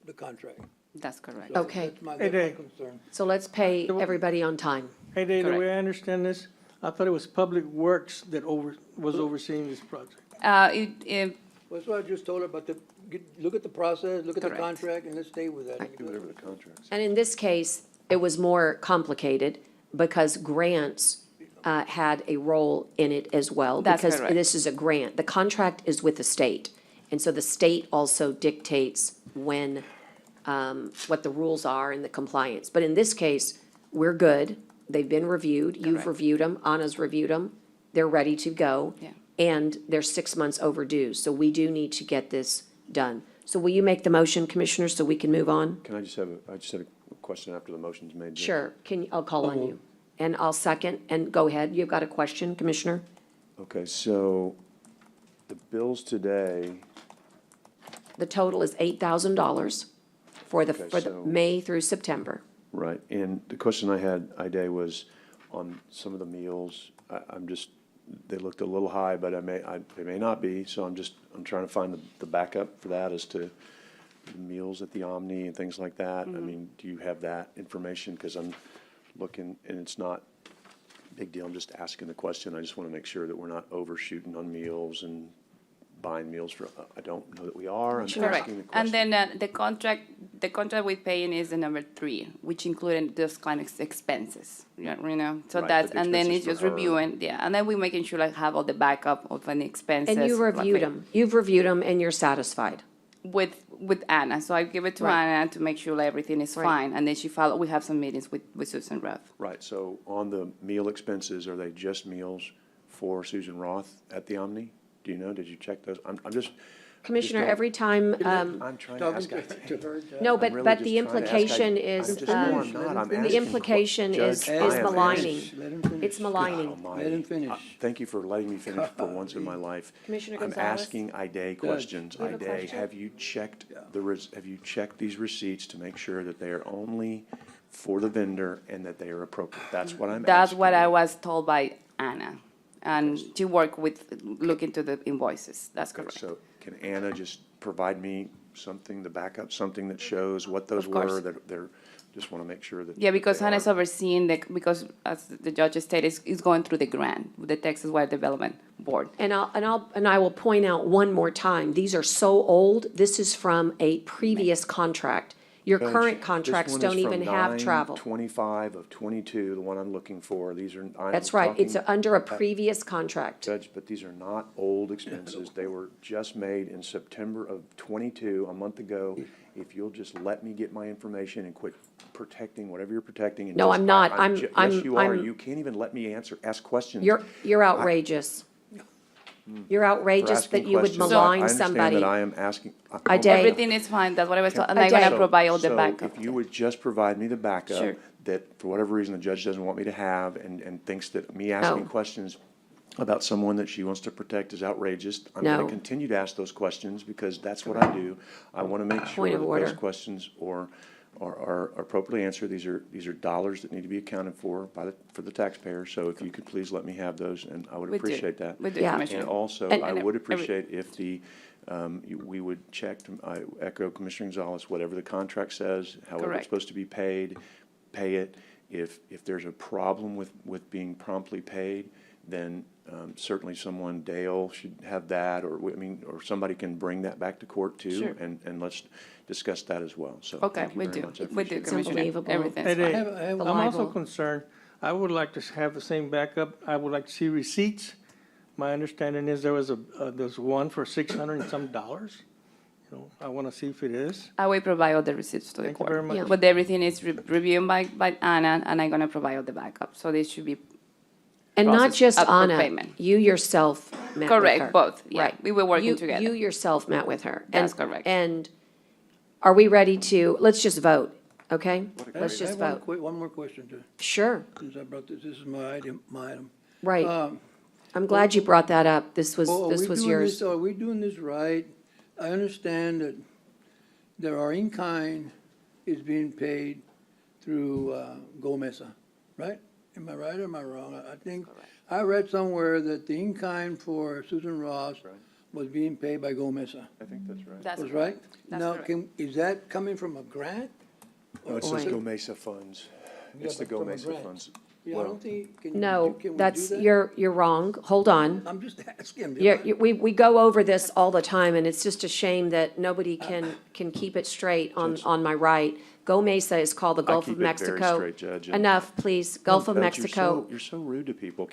the contract. That's correct. So Okay. That's my Dave. concern. So let's pay everybody on time. Hey, Dave, the Correct. way I understand this, I thought it was Public Works that was overseeing this project. It, Well, that's what I just told her about look at the process, look at the Correct. contract, and let's stay with that. Do whatever the contract says. And in this case, it was more complicated because grants had a role in it as well. That's Because correct. this is a grant. The contract is with the state. And so the state also dictates when, what the rules are and the compliance. But in this case, we're good. They've been reviewed. You've Correct. reviewed them. Anna's reviewed them. They're ready to go. Yeah. And they're 6 months overdue. So we do need to get this done. So will you make the motion, Commissioner, so we can move on? Can I just have a question after the motion's made? Judge? Sure, I'll call on you. And I'll second, and go ahead, you've got a question, Commissioner? Okay, so the bills today, The total is $8,000 for the Okay, so- May through September. right, and the question I had, Ida, was on some of the meals. I'm just, they looked a little high, but they may not be, so I'm trying to find the backup for that as to the meals at the Omni and things like that. I mean, do you have that information? Because I'm looking, and it's not a big deal, I'm just asking the question. I just want to make sure that we're not overshooting on meals and buying meals for, I don't know that we are. I'm correct. asking the And question. then the contract we're paying is the number 3, which included those kind of expenses, you know? So Right, that's, but the and then expenses it's just for her. reviewing, yeah, and then we're making sure like have all the backup of any expenses. And you like reviewed them, and you're satisfied. With Anna, so I give it to Right. Anna to make sure that everything is Right. fine, and then we have some meetings with Susan Roth. Right, so on the meal expenses, are they just meals for Susan Roth at the Omni? Do you know, did you check those? I'm just. Commissioner, don't- every time, I'm trying to ask. Talking to her, Judge. no, I'm but, really but just the trying to ask. implication I'm is, just, no, I'm not, I'm the asking. implication is Judge, I am maligning. asking. Let him finish. It's maligning. Almighty. Let him finish. Thank you for letting me finish for once in my life. Commissioner I'm Gonzalez? asking Ida questions. You have a Ida, question? have you checked have you checked these receipts to make sure that they are only for the vendor and that they are appropriate? That's what I'm asking. That's what I was told by Anna, and to look into the invoices, that's Okay, correct. so can Anna just provide me something, the backup, something that shows what those Of course. were, that they're, just want to make sure that. Yeah, because they Hannah's are. overseeing because as the judge stated, is going through the grant, with the Texas Wildlife Development Board. And I will point out one more time, these are so old, this is from a previous contract. Your Judge, current this contracts one is don't even from have travel. 9/25 of 22, the one I'm looking for. These are. I'm That's right, it's talking- under a previous contract. Judge, but these are not old expenses. They were just made in September of 22, a month ago. If you'll just let me get my information and quit protecting whatever you're protecting. And No, just- I'm not. Yes, you are. I'm- You can't even let me ask questions. You're outrageous. You're For outrageous asking that you would questions. malign I somebody. understand that I am asking. A day. Everything is fine, that's what I was told, and A I'm gonna day. provide all the So backup. if you would just provide me the backup. Sure. That for whatever reason the judge doesn't want me to have and thinks that me asking No. questions about someone that she wants to protect is outrageous. I'm No. going to continue to ask those questions because that's what I do. I want to make sure Point of that those order. questions are appropriately answered. These are dollars that need to be accounted for for the taxpayer. So if you could please let me have those, and I would We do. appreciate that. We do, Yeah. Commissioner. And also, And- I and would every- appreciate if we would check, I echo Commissioner Gonzalez, whatever the contract says, however Correct. it's supposed to be paid, pay it. If there's a problem with being promptly paid, then certainly someone, Dale, should have that, or somebody can bring that back to court too. Sure. And let's discuss that as well. So Okay, thank you we very do, much. I we do, appreciate it. It's Commissioner, unbelievable. everything's Hey, fine. Dave, I'm The also libel. concerned, I would like to have the same backup, I would like to see receipts. My understanding is there was there's one for $600 and some dollars. You know, I want to see if it is. I will provide all the receipts to the Thank you court. very much. Yeah. But everything is reviewed by Anna, and I'm gonna provide all the backup, so this should be And not processed just up for Anna, payment. you yourself met with her. Correct, both, yeah, Right. we were working You- together. You yourself met with her. That's And- correct. And are we ready to, let's just vote, okay? Let's I just have vote. one more question, too, Sure, since I brought this is my item. right. Um, I'm glad you brought that up. This was Are we doing yours. this- Are we doing this right? I understand that there are in-kind is being paid through Gomesa, right? Am I right or am I wrong? I think, I read somewhere that the in-kind for Susan Ross was being paid by Gomesa. I think that's right. That's Was correct. right? That's Now, correct. is that coming from a grant? No, it Oh, says wait. Go Mesa funds. Yeah, It's the but Go from a Mesa grant. funds. Yeah, I Well, don't think, can we No, do that's, that? you're wrong. Hold on. I'm just asking. We go over this all the time, and it's just a shame that nobody can keep it straight on my right. Go Mesa is called the I Gulf keep of it very Mexico. straight, Judge, and- Enough, please. Gulf of Judge, Mexico. You're so rude to people.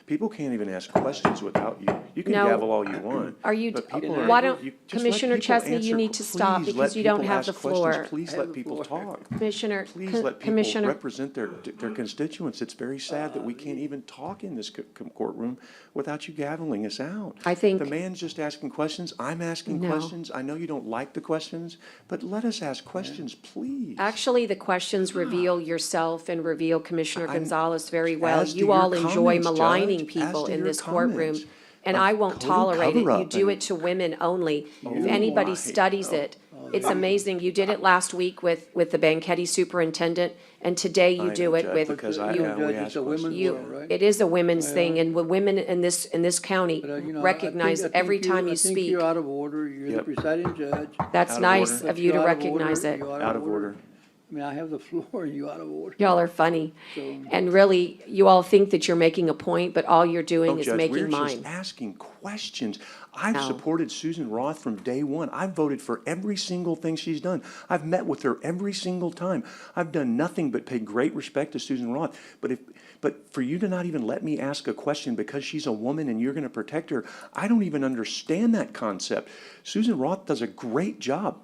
People can't even ask questions without you. You can No. gavel all you want. Are you, but people why are- don't, you just let Commissioner people Chesney, answer. you need to stop Please because let you don't people have the ask questions. floor. Please let people talk. Commissioner, Please let people Commissioner, represent their constituents. It's very sad that we can't even talk in this courtroom without you gaveling us out. I think- The man's just asking questions. I'm asking No. questions. I know you don't like the questions, but let us ask questions, please. actually, the questions reveal yourself and reveal Commissioner I'm- Gonzalez very well. as to You your all enjoy comments, maligning Judge, as people to in your this courtroom. comments And of I won't total tolerate it. You cover-up do and- it to women only. If Oh, anybody my. studies it, it's amazing. You did it last week with the Banquetti superintendent, and today you I do know, it Judge, with, because I- you, we Judge, ask it's a women's you, world, right? it is a women's Yeah. thing, and women in this county But, you know, recognize I it think every time you I think speak. you're out of order. You're the Yep. presiding judge. That's Out of nice order. of you to You're out of order. recognize it. You're Out of order. I mean, I have the floor and you're out of order. Y'all are funny. So- And really, you all think that you're making a point, but all you're doing Oh, is Judge, making we're mine. just asking questions. I've No. supported Susan Roth from day one. I've voted for every single thing she's done. I've met with her every single time. I've done nothing but pay great respect to Susan Roth. But for you to not even let me ask a question because she's a woman and you're going to protect her, I don't even understand that concept. Susan Roth does a great job.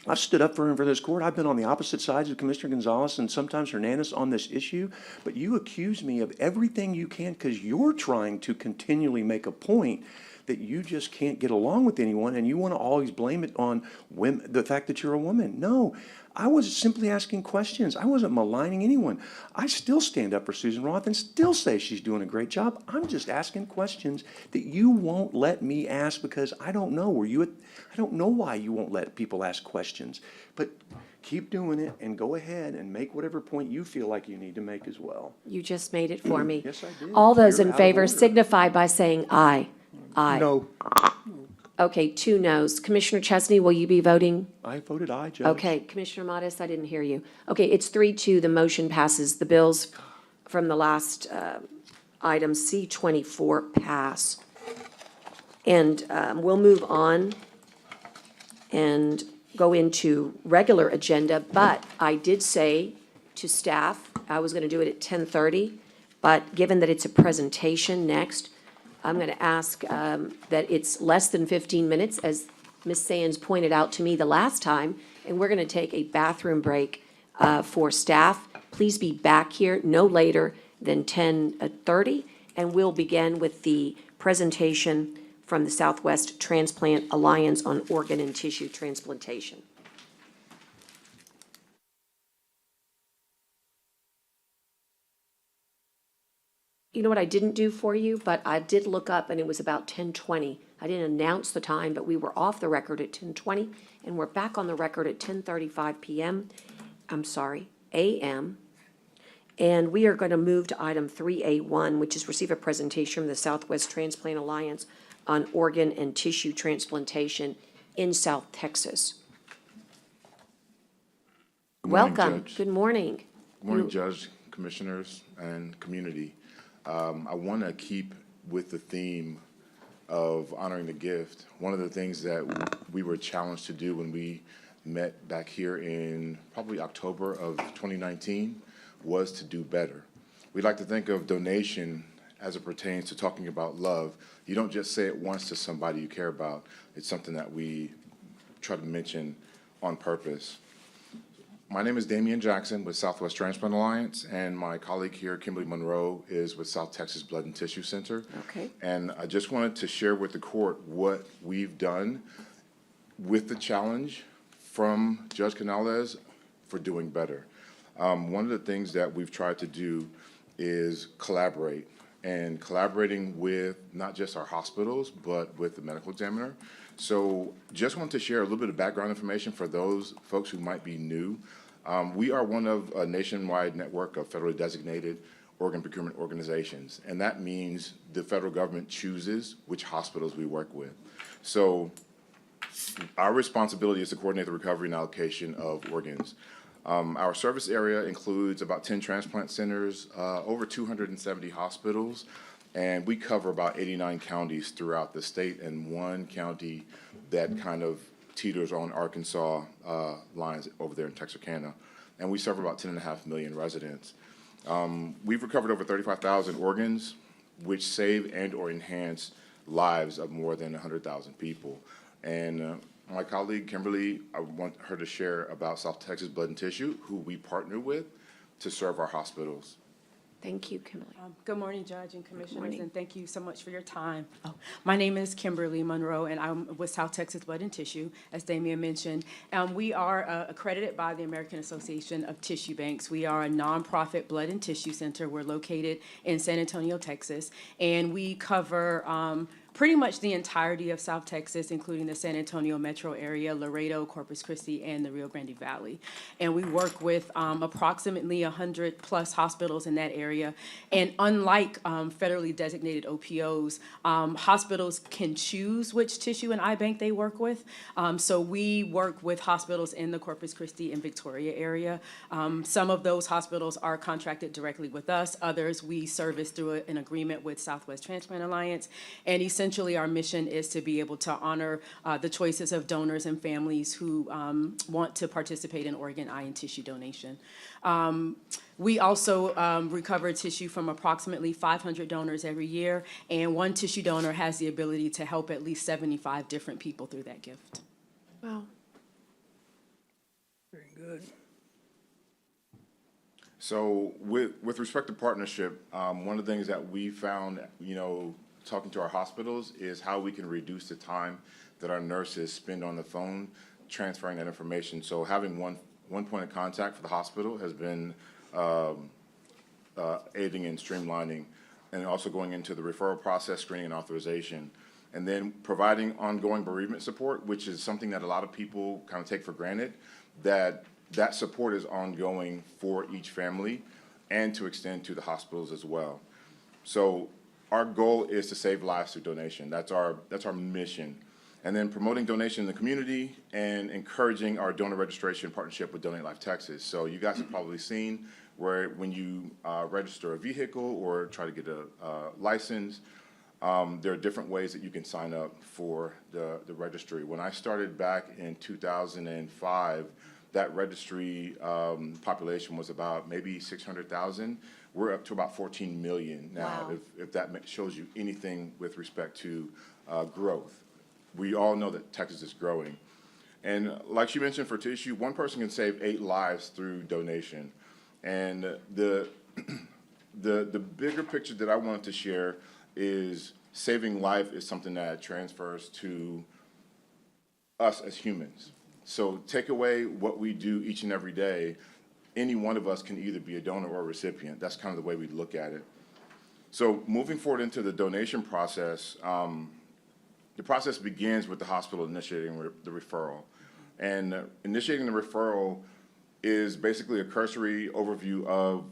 I've stood up for her for this court. I've been on the opposite sides of Commissioner Gonzalez and sometimes Hernandez on this issue. But you accuse me of everything you can because you're trying to continually make a point that you just can't get along with anyone and you want to always blame it on women, the fact that you're a woman. No, I was simply asking questions. I wasn't maligning anyone. I still stand up for Susan Roth and still say she's doing a great job. I'm just asking questions that you won't let me ask because I don't know. I don't know why you won't let people ask questions. But keep doing it and go ahead and make whatever point you feel like you need to make as well. You just made it for me. Yes, I did. All those You're in out of favor order. signify by saying aye. Aye. No. Okay, 2 noes. Commissioner Chesney, will you be voting? I voted aye, Judge. Okay, Commissioner Modis, I didn't hear you. Okay, it's 3-2, the motion passes. The bills from the last item, C-24, pass. And we'll move on and go into regular agenda, but I did say to staff, I was going to do it at 10:30, but given that it's a presentation next, I'm going to ask that it's less than 15 minutes, as Ms. Sands pointed out to me the last time, and we're going to take a bathroom break for staff. Please be back here no later than 10:30, and we'll begin with the presentation from the Southwest Transplant Alliance on organ and tissue transplantation. You know what I didn't do for you, but I did look up and it was about 10:20. I didn't announce the time, but we were off the record at 10:20 and we're back on the record at 10:35 p.m. a.m. And we are going to move to item 3A1, which is receive a presentation from the Southwest Transplant Alliance on organ and tissue transplantation in South Texas. Good morning, Welcome. Judge. Good morning. Good morning, Judge, Commissioners, and community. I want to keep with the theme of honoring the gift. One of the things that we were challenged to do when we met back here in probably October of 2019 was to do better. We like to think of donation as it pertains to talking about love. You don't just say it once to somebody you care about. It's something that we try to mention on purpose. My name is Damian Jackson with Southwest Transplant Alliance, and my colleague here, Kimberly Monroe, is with South Texas Blood and Tissue Center. Okay. And I just wanted to share with the court what we've done with the challenge from Judge Canales for doing better. One of the things that we've tried to do is collaborate, and collaborating with not just our hospitals, but with the medical examiner. So just want to share a little bit of background information for those folks who might be new. We are one of a nationwide network of federally designated organ procurement organizations, and that means the federal government chooses which hospitals we work with. So our responsibility is to coordinate the recovery and allocation of organs. Our service area includes about 10 transplant centers, over 270 hospitals, and we cover about 89 counties throughout the state and one county that kind of teeters on Arkansas lines over there in Texarkana. And we serve about 10.5 million residents. We've recovered over 35,000 organs, which save and or enhance lives of more than 100,000 people. And my colleague, Kimberly, I want her to share about South Texas Blood and Tissue, who we partner with to serve our hospitals. Thank you, Kimberly. Good morning, Judge and Commissioners, morning. and thank you so much for your time. My name is Kimberly Monroe, and I'm with South Texas Blood and Tissue, as Damian mentioned. We are accredited by the American Association of Tissue Banks. We are a nonprofit blood and tissue center. We're located in San Antonio, Texas, and we cover pretty much the entirety of South Texas, including the San Antonio metro area, Laredo, Corpus Christi, and the Rio Grande Valley. And we work with approximately 100+ hospitals in that area. And unlike federally designated OPOs, hospitals can choose which tissue and eye bank they work with. So we work with hospitals in the Corpus Christi and Victoria area. Some of those hospitals are contracted directly with us. Others we service through an agreement with Southwest Transplant Alliance. And essentially, our mission is to be able to honor the choices of donors and families who want to participate in organ, eye, and tissue donation. We also recover tissue from approximately 500 donors every year, and one tissue donor has the ability to help at least 75 different people through that gift. Wow. Very good. So with respect to partnership, one of the things that we found, talking to our hospitals, is how we can reduce the time that our nurses spend on the phone transferring that information. So having one point of contact for the hospital has been aiding in streamlining, and also going into the referral process, screening, and authorization. And then providing ongoing bereavement support, which is something that a lot of people kind of take for granted, that support is ongoing for each family and to extend to the hospitals as well. So our goal is to save lives through donation. That's our mission. And then promoting donation in the community and encouraging our donor registration partnership with Donate Life Texas. So you guys have probably seen where when you register a vehicle or try to get a license, there are different ways that you can sign up for the registry. When I started back in 2005, that registry population was about maybe 600,000. We're up to about 14 million now, Wow. if that shows you anything with respect to growth. We all know that Texas is growing. And like she mentioned, for tissue, one person can save 8 lives through donation. And the bigger picture that I wanted to share is saving life is something that transfers to us as humans. So take away what we do each and every day, any one of us can either be a donor or a recipient. That's kind of the way we look at it. So moving forward into the donation process, the process begins with the hospital initiating the referral. And initiating the referral is basically a cursory overview of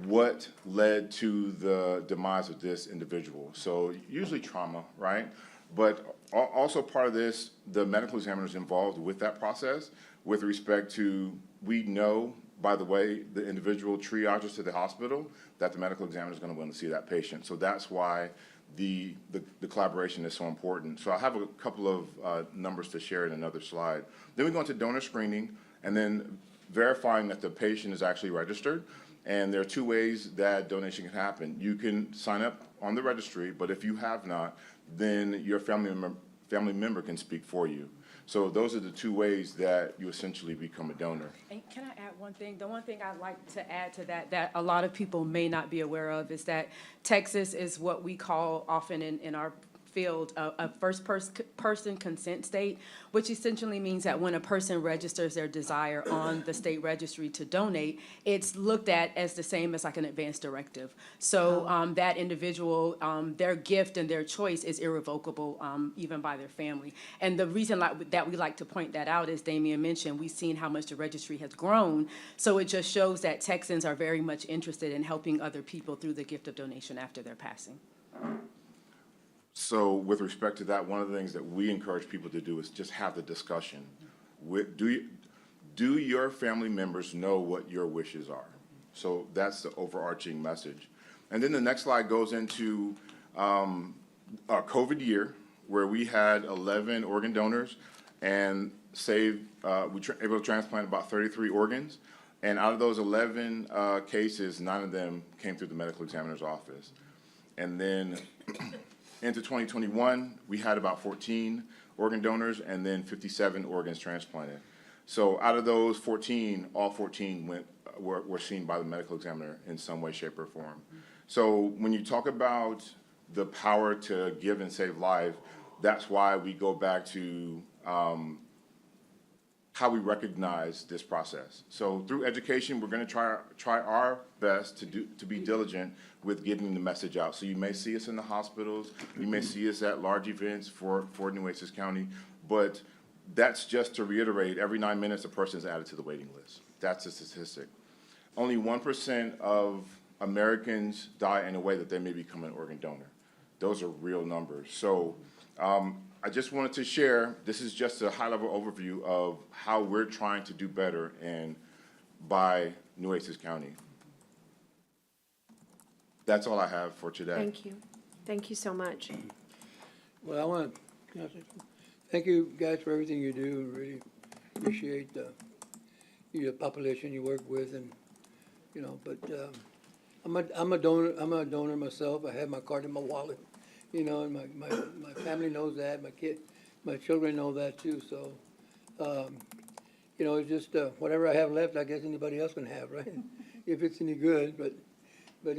what led to the demise of this individual. So usually trauma, right? But also part of this, the medical examiner is involved with that process with respect to, we know, by the way, the individual triages to the hospital, that the medical examiner is going to want to see that patient. So that's why the collaboration is so important. So I have a couple of numbers to share in another slide. Then we go into donor screening and then verifying that the patient is actually registered. And there are 2 ways that donation can happen. You can sign up on the registry, but if you have not, then your family member can speak for you. So those are the 2 ways that you essentially become a donor. And can I add one thing? The one thing I'd like to add to that a lot of people may not be aware of is that Texas is what we call often in our field a first person consent state, which essentially means that when a person registers their desire on the state registry to donate, it's looked at as the same as like an advance directive. So that individual, their gift and their choice is irrevocable, even by their family. And the reason that we like to point that out, as Damian mentioned, we've seen how much the registry has grown. So it just shows that Texans are very much interested in helping other people through the gift of donation after their passing. So with respect to that, one of the things that we encourage people to do is just have the discussion. Do your family members know what your wishes are? So that's the overarching message. And then the next slide goes into our COVID year, where we had 11 organ donors and we were able to transplant about 33 organs. And out of those 11 cases, 9 of them came through the medical examiner's office. And then into 2021, we had about 14 organ donors and then 57 organs transplanted. So out of those 14, all 14 were seen by the medical examiner in some way, shape, or form. So when you talk about the power to give and save life, that's why we go back to how we recognize this process. So through education, we're going to try our best to be diligent with getting the message out. So you may see us in the hospitals, you may see us at large events for Nueces County, but that's just to reiterate, every 9 minutes a person is added to the waiting list. That's a statistic. Only 1% of Americans die in a way that they may become an organ donor. Those are real numbers. So I just wanted to share, this is just a high-level overview of how we're trying to do better by Nueces County. That's all I have for today. Thank you. Thank you so much. Well, I want to thank you guys for everything you do. Really appreciate the population you work with, and But I'm a donor. I'm a donor myself. I have my card in my wallet, and my family knows that. My children know that too. So, it's just whatever I have left, I guess anybody else can have, right? If it's any good, but I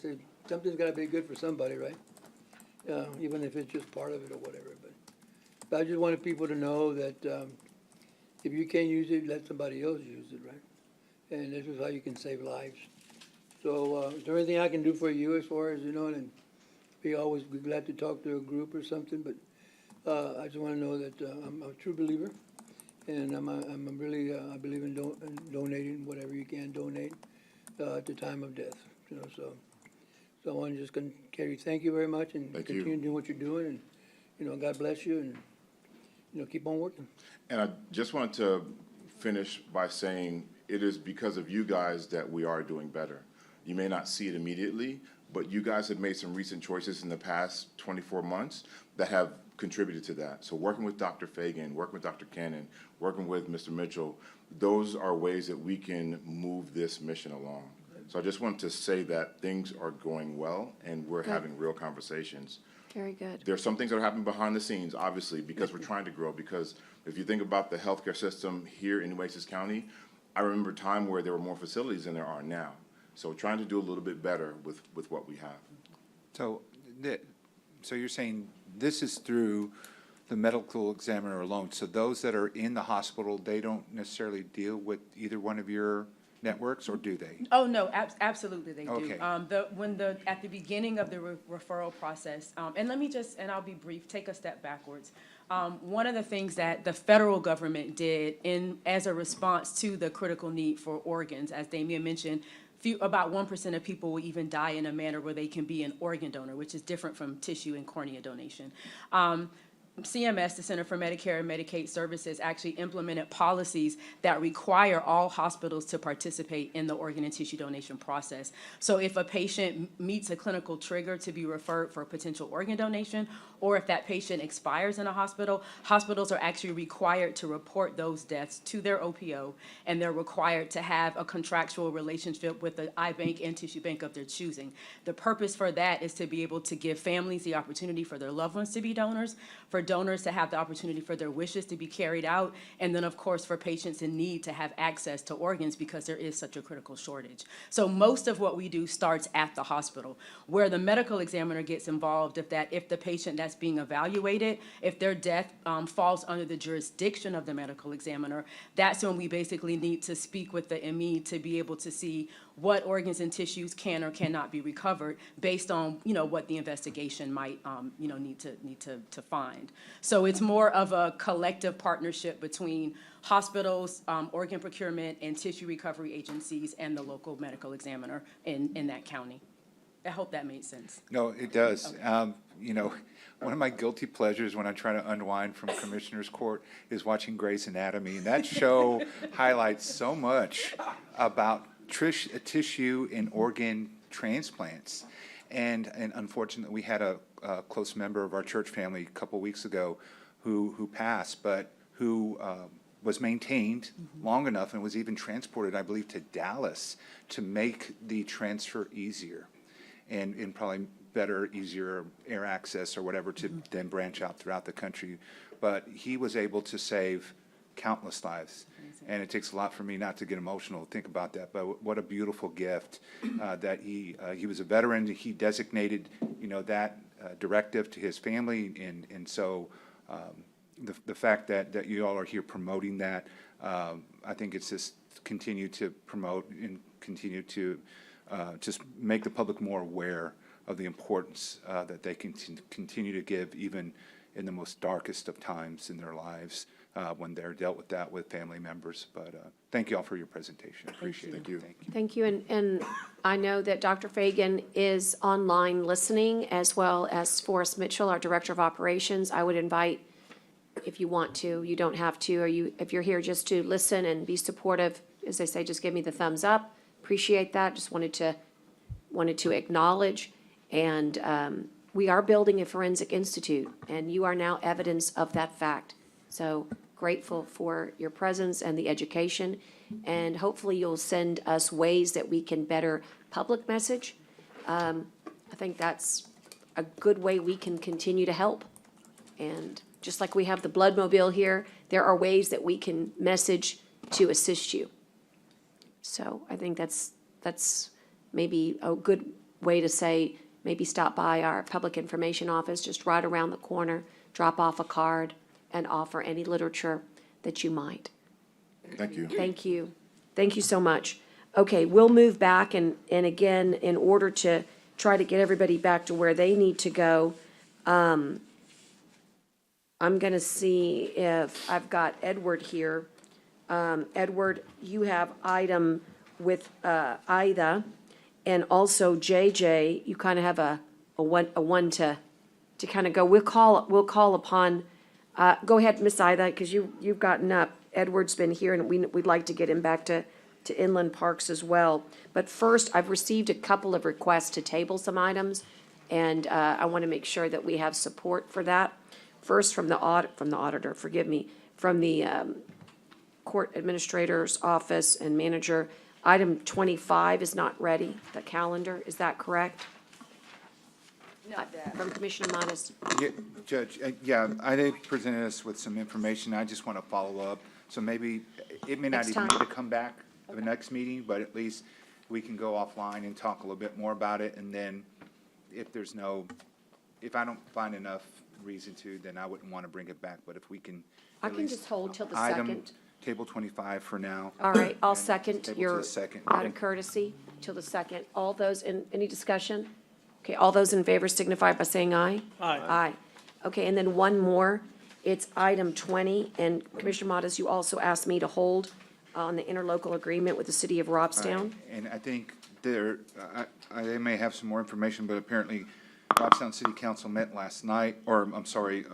say something's got to be good for somebody, right? Even if it's just part of it or whatever. But I just wanted people to know that if you can't use it, let somebody else use it, right? And this is how you can save lives. So is there anything I can do for you as far as, and be always be glad to talk to a group or something, but I just want to know that I'm a true believer, and I'm really, I believe in donating whatever you can donate at the time of death, so I want to just thank you very much and continue doing what you're doing, and, God bless you, and keep on working. And I just wanted to finish by saying it is because of you guys that we are doing better. You may not see it immediately, but you guys have made some recent choices in the past 24 months that have contributed to that. So working with Dr. Fagan, working with Dr. Cannon, working with Mr. Mitchell, those are ways that we can move this mission along. So I just want to say that things are going well and we're having real conversations. Very good. There's some things that are happening behind the scenes, obviously, because we're trying to grow. Because if you think about the healthcare system here in Nueces County, I remember a time where there were more facilities than there are now. So trying to do a little bit better with what we have. So, so you're saying this is through the medical examiner alone. So those that are in the hospital, they don't necessarily deal with either one of your networks, or do they? Oh, no, absolutely they do. Okay. At the beginning of the referral process, and let me just, and I'll be brief, take a step backwards. One of the things that the federal government did as a response to the critical need for organs, as Damien mentioned, about 1% of people will even die in a manner where they can be an organ donor, which is different from tissue and cornea donation. CMS, the Center for Medicare and Medicaid Services, actually implemented policies that require all hospitals to participate in the organ and tissue donation process. So if a patient meets a clinical trigger to be referred for potential organ donation, or if that patient expires in a hospital, hospitals are actually required to report those deaths to their OPO, and they're required to have a contractual relationship with the eye bank and tissue bank of their choosing. The purpose for that is to be able to give families the opportunity for their loved ones to be donors, for donors to have the opportunity for their wishes to be carried out, and then, of course, for patients in need to have access to organs because there is such a critical shortage. So most of what we do starts at the hospital. Where the medical examiner gets involved, if the patient that's being evaluated, if their death falls under the jurisdiction of the medical examiner, that's when we basically need to speak with the ME to be able to see what organs and tissues can or cannot be recovered based on, what the investigation might, need to find. So it's more of a collective partnership between hospitals, organ procurement, and tissue recovery agencies, and the local medical examiner in that county. I hope that made sense. No, it does. Okay. One of my guilty pleasures when I try to unwind from Commissioner's Court is watching Grey's Anatomy, and that show highlights so much about tissue and organ transplants. And unfortunately, we had a close member of our church family a couple weeks ago who passed, but who was maintained long enough and was even transported, I believe, to Dallas to make the transfer easier and probably better, easier air access or whatever to then branch out throughout the country. But he was able to save countless lives. And it takes a lot for me not to get emotional to think about that, but what a beautiful gift that he was a veteran. He designated, that directive to his family, and so the fact that you all are here promoting that, I think it's just continue to promote and continue to just make the public more aware of the importance that they can continue to give even in the most darkest of times in their lives. When they're dealt with that with family members. But thank you all for your presentation. Appreciate it. Thank you. Thank you, and I know that Dr. Fagan is online listening, as well as Forrest Mitchell, our Director of Operations. I would invite, if you want to, you don't have to, or if you're here just to listen and be supportive, as they say, just give me the thumbs up. Appreciate that. Just wanted to acknowledge, and we are building a forensic institute, and you are now evidence of that fact. So grateful for your presence and the education, and hopefully you'll send us ways that we can better public message. I think that's a good way we can continue to help. And just like we have the Blood Mobile here, there are ways that we can message to assist you. So I think that's maybe a good way to say, maybe stop by our public information office, just right around the corner, drop off a card, and offer any literature that you might. Thank you. Thank you. Thank you so much. Okay, we'll move back, and again, in order to try to get everybody back to where they need to go, I'm gonna see if I've got Edward here. Edward, you have item with Ida, and also JJ, you kind of have a one to kind of go. We'll call upon Go ahead, Ms. Ida, because you've gotten up. Edward's been here, and we'd like to get him back to inland parks as well. But first, I've received a couple of requests to table some items, and I want to make sure that we have support for that. First, from the auditor, forgive me, from the court administrator's office and manager. Item 25 is not ready, the calendar, is that correct? From Commissioner Modis. Yeah, Judge, yeah, I did present us with some information. I just want to follow up. So maybe it may not Next even time. need to come back to the next meeting, but at least we can go offline and talk a little bit more about it. And then if I don't find enough reason to, then I wouldn't want to bring it back. But if we can. I at can least just hold till the item second. Table 25 for now. All right, I'll and second table to your, the second. out of courtesy, till the second. All those, any discussion? Okay, all those in favor signify by saying aye. Aye. Aye. Okay, and then one more. It's item 20, and Commissioner Modis, you also asked me to hold on the interlocal agreement with the city of Robstown. And I think they may have some more information, but apparently Robstown City Council met last night, or I'm sorry,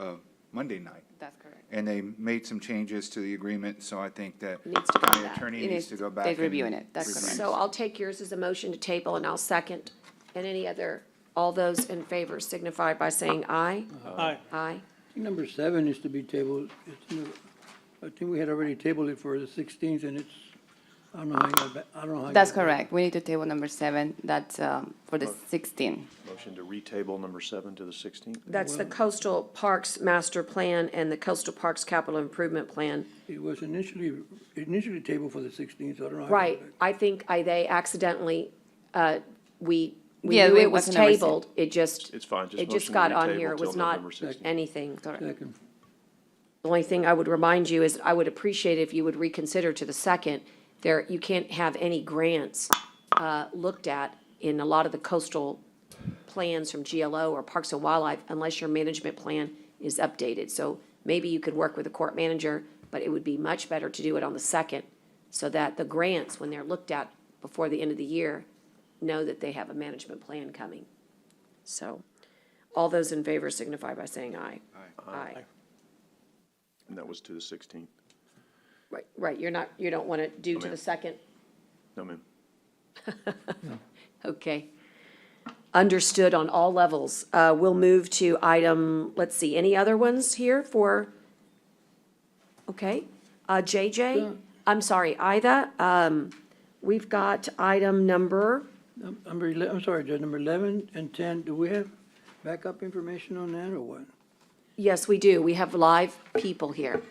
Monday night. That's correct. And they made some changes to the agreement, so I think that Needs to go county back. attorney It needs is- to go back. they're and reviewing it. That's review correct. So I'll take yours as a motion to table, and I'll second. And any other, all those in favor signify by saying aye. Aye. Aye. I think number 7 is to be tabled. I think we had already tabled it for the 16th, and it's, I don't know how you got back, I don't know how. you That's got back. correct. We need to table number 7. That's for the 16. Motion to retable number 7 to the 16th. That's the Coastal Parks Master Plan and the Coastal Parks Capital Improvement Plan. It was initially tabled for the 16th, so I don't know. how you got Right, back. I think they accidentally, we Yeah, knew it it was wasn't a receipt. tabled, it just, It's fine, just it just motion to got on retable here, it was till not November 16th. anything. Second. The only thing I would remind you is, I would appreciate if you would reconsider to the second, you can't have any grants looked at in a lot of the coastal plans from GLO or Parks and Wildlife unless your management plan is updated. So maybe you could work with the court manager, but it would be much better to do it on the second, so that the grants, when they're looked at before the end of the year, know that they have a management plan coming. So, all those in favor signify by saying aye. Aye. And that was to the 16th. Right, you don't want to do to ma'am. the second? No, ma'am. Okay. Understood on all levels. We'll move to item, let's see, any other ones here for, okay. JJ, I'm sorry, Ida, we've got item number, I'm sorry, Judge, number 11 and 10, do we have backup information on that, or what? yes, we do. We have live people here.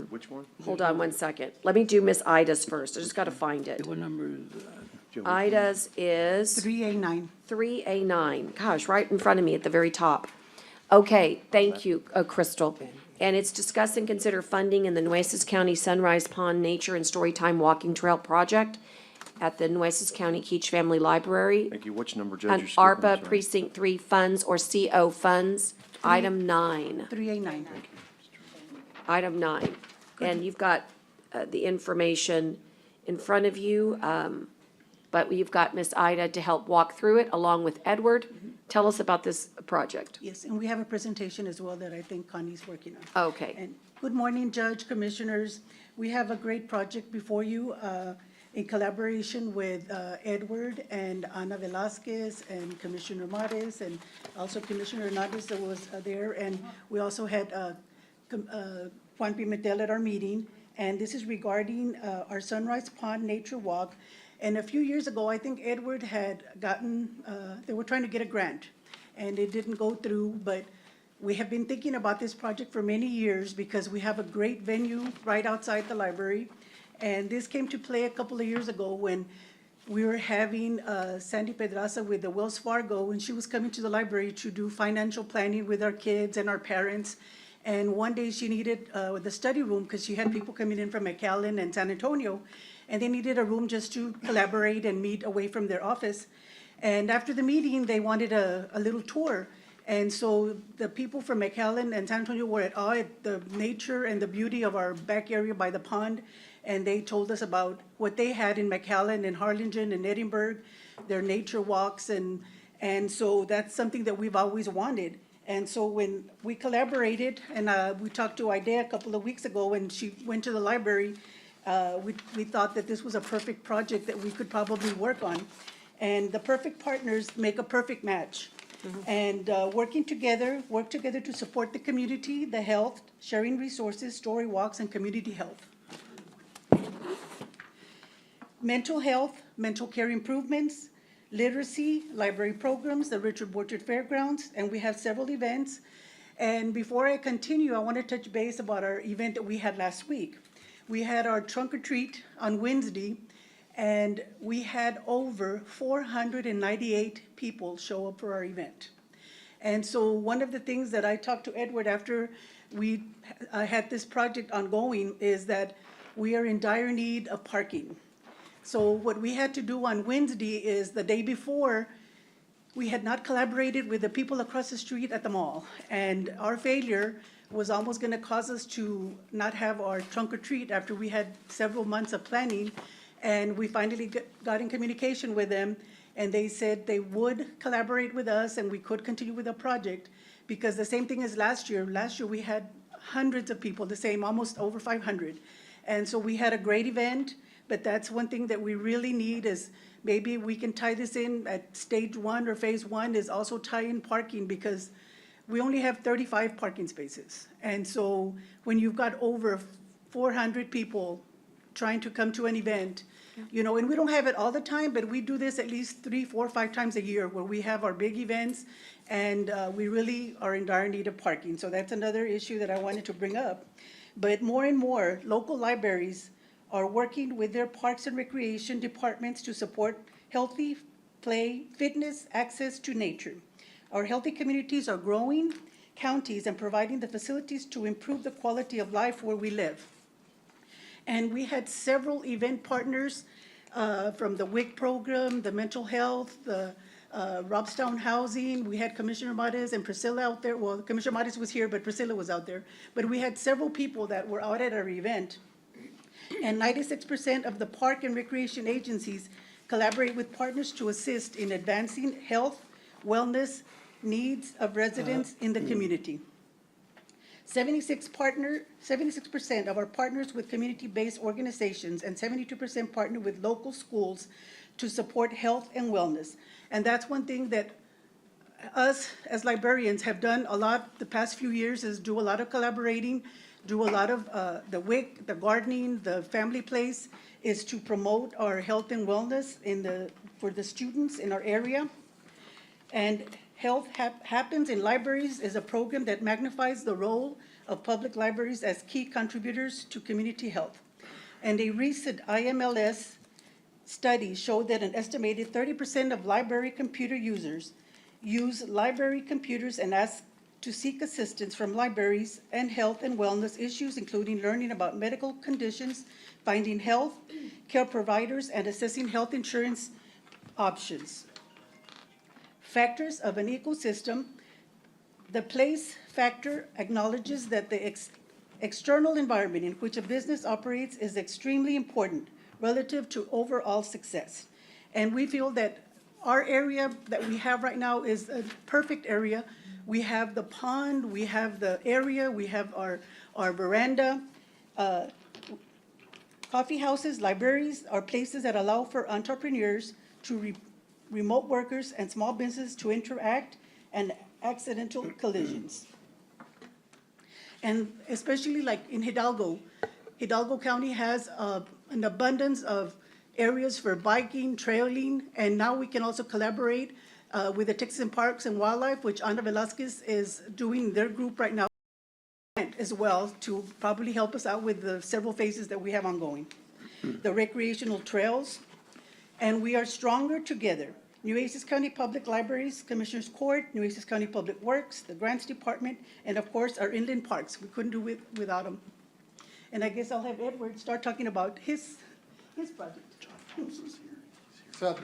Which one? Hold on one second. Let me do Miss Ida's first. I just got to find it. What number is, Ida's is 3A9. 3A9. Gosh, right in front of me at the very top. Okay, thank you, Crystal. And it's discuss and consider funding in the Nueces County Sunrise Pond Nature and Storytime Walking Trail Project at the Nueces County Keach Family Library. Thank you. Which number, Judge? On You're skipping, I'm ARPA sorry. Precinct 3 funds or CO funds, item 9. 3A9. Item 9. And you've got the information in front of you, but you've got Miss Ida to help walk through it along with Edward. Tell us about this project. Yes, and we have a presentation as well that I think Connie's working on. Okay. And good morning, Judge, Commissioners. We have a great project before you in collaboration with Edward and Ana Velasquez and Commissioner Mares and also Commissioner Hernandez that was there. And we also had Juan Pimentel at our meeting. And this is regarding our Sunrise Pond Nature Walk. And a few years ago, I think Edward had gotten, they were trying to get a grant, and it didn't go through, but we have been thinking about this project for many years because we have a great venue right outside the library. And this came to play a couple of years ago when we were having Sandy Pedraza with the Wells Fargo, and she was coming to the library to do financial planning with our kids and our parents. And one day she needed the study room because she had people coming in from McAllen and San Antonio, and they needed a room just to collaborate and meet away from their office. And after the meeting, they wanted a little tour. And so the people from McAllen and San Antonio were at awe at the nature and the beauty of our back area by the pond. And they told us about what they had in McAllen and Harlingen and Edinburgh, their nature walks. And so that's something that we've always wanted. And so when we collaborated, and we talked to Idea a couple of weeks ago when she went to the library, we thought that this was a perfect project that we could probably work on. And the perfect partners make a perfect match. And work together to support the community, the health, sharing resources, story walks, and community health. Mental health, mental care improvements, literacy, library programs, the Richard Borchard Fairgrounds, and we have several events. And before I continue, I want to touch base about our event that we had last week. We had our trunk or treat on Wednesday, and we had over 498 people show up for our event. And so one of the things that I talked to Edward after we had this project ongoing is that we are in dire need of parking. So what we had to do on Wednesday is the day before, we had not collaborated with the people across the street at the mall. And our failure was almost gonna cause us to not have our trunk or treat after we had several months of planning. And we finally got in communication with them, and they said they would collaborate with us and we could continue with the project. Because the same thing as last year we had hundreds of people, the same, almost over 500. And so we had a great event. But that's one thing that we really need is maybe we can tie this in at stage one or phase one is also tie in parking, because we only have 35 parking spaces. And so when you've got over 400 people trying to come to an event, you know, and we don't have it all the time, but we do this at least 3, 4, 5 times a year where we have our big events, and we really are in dire need of parking. So that's another issue that I wanted to bring up. But more and more, local libraries are working with their parks and recreation departments to support healthy play, fitness, access to nature. Our healthy communities are growing counties and providing the facilities to improve the quality of life where we live. And we had several event partners from the WIC program, the mental health, the Robstown Housing. We had Commissioner Mares and Priscilla out there. Well, Commissioner Mares was here, but Priscilla was out there. But we had several people that were out at our event. And 96% of the park and recreation agencies collaborate with partners to assist in advancing health, wellness needs of residents in the community. 76% of our partners with community-based organizations and 72% partner with local schools to support health and wellness. And that's one thing that us as librarians have done a lot the past few years, is do a lot of collaborating, do a lot of the WIC, the gardening, the family place, is to promote our health and wellness for the students in our area. And Health Happens in Libraries is a program that magnifies the role of public libraries as key contributors to community health. And a recent IMLS study showed that an estimated 30% of library computer users use library computers and ask to seek assistance from libraries and health and wellness issues, including learning about medical conditions, finding health care providers, and assessing health insurance options. Factors of an ecosystem. The place factor acknowledges that the external environment in which a business operates is extremely important relative to overall success. And we feel that our area that we have right now is a perfect area. We have the pond, we have the area, we have our veranda. Coffee houses, libraries are places that allow for entrepreneurs to remote workers and small businesses to interact and accidental collisions. And especially like in Hidalgo County has an abundance of areas for biking, trailing, and now we can also collaborate with the Texas Parks and Wildlife, which Ana Velasquez is doing their group right now as well to probably help us out with the several phases that we have ongoing. The recreational trails, and we are stronger together. Nueces County Public Libraries, Commissioners Court, Nueces County Public Works, the Grants Department, and of course our inland parks. We couldn't do it without them. And I guess I'll have Edward start talking about his project. So,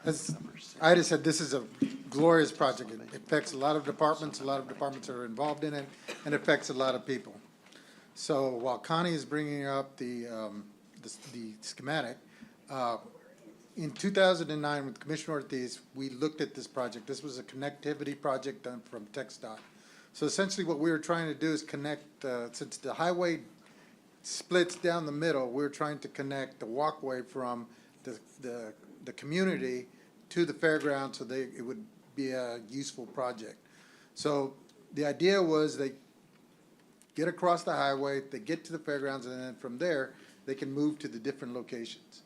as Ida said, this is a glorious project. It affects a lot of departments are involved in it, and affects a lot of people. So while Connie is bringing up the schematic, in 2009 with Commissioner Ortiz, we looked at this project. This was a connectivity project done from TxDOT So essentially what we were trying to do is connect, since the highway splits down the middle, we're trying to connect the walkway from the community to the fairground so it would be a useful project. So the idea was they get across the highway, they get to the fairgrounds, and then from there, they can move to the different locations.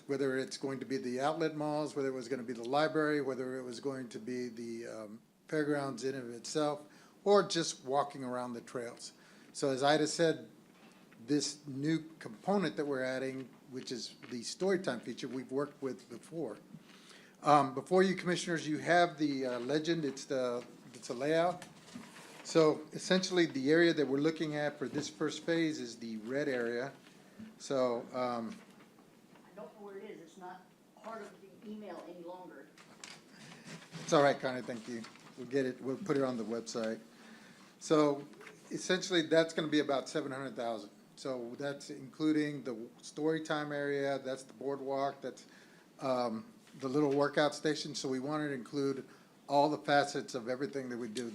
Whether it's going to be the outlet malls, whether it was going to be the library, whether it was going to be the fairgrounds in and of itself, or just walking around the trails. So as Ida said, this new component that we're adding, which is the Storytime feature, we've worked with before. Before you, commissioners, you have the legend. It's a layout. So essentially, the area that we're looking at for this first phase is the red area. So I don't know where it is. It's not part of the email any longer. it's all right, Connie. Thank you. We'll get it. We'll put it on the website. So essentially, that's going to be about 700,000. So that's including the Storytime area. That's the boardwalk. That's the little workout station. So we wanted to include all the facets of everything that we do.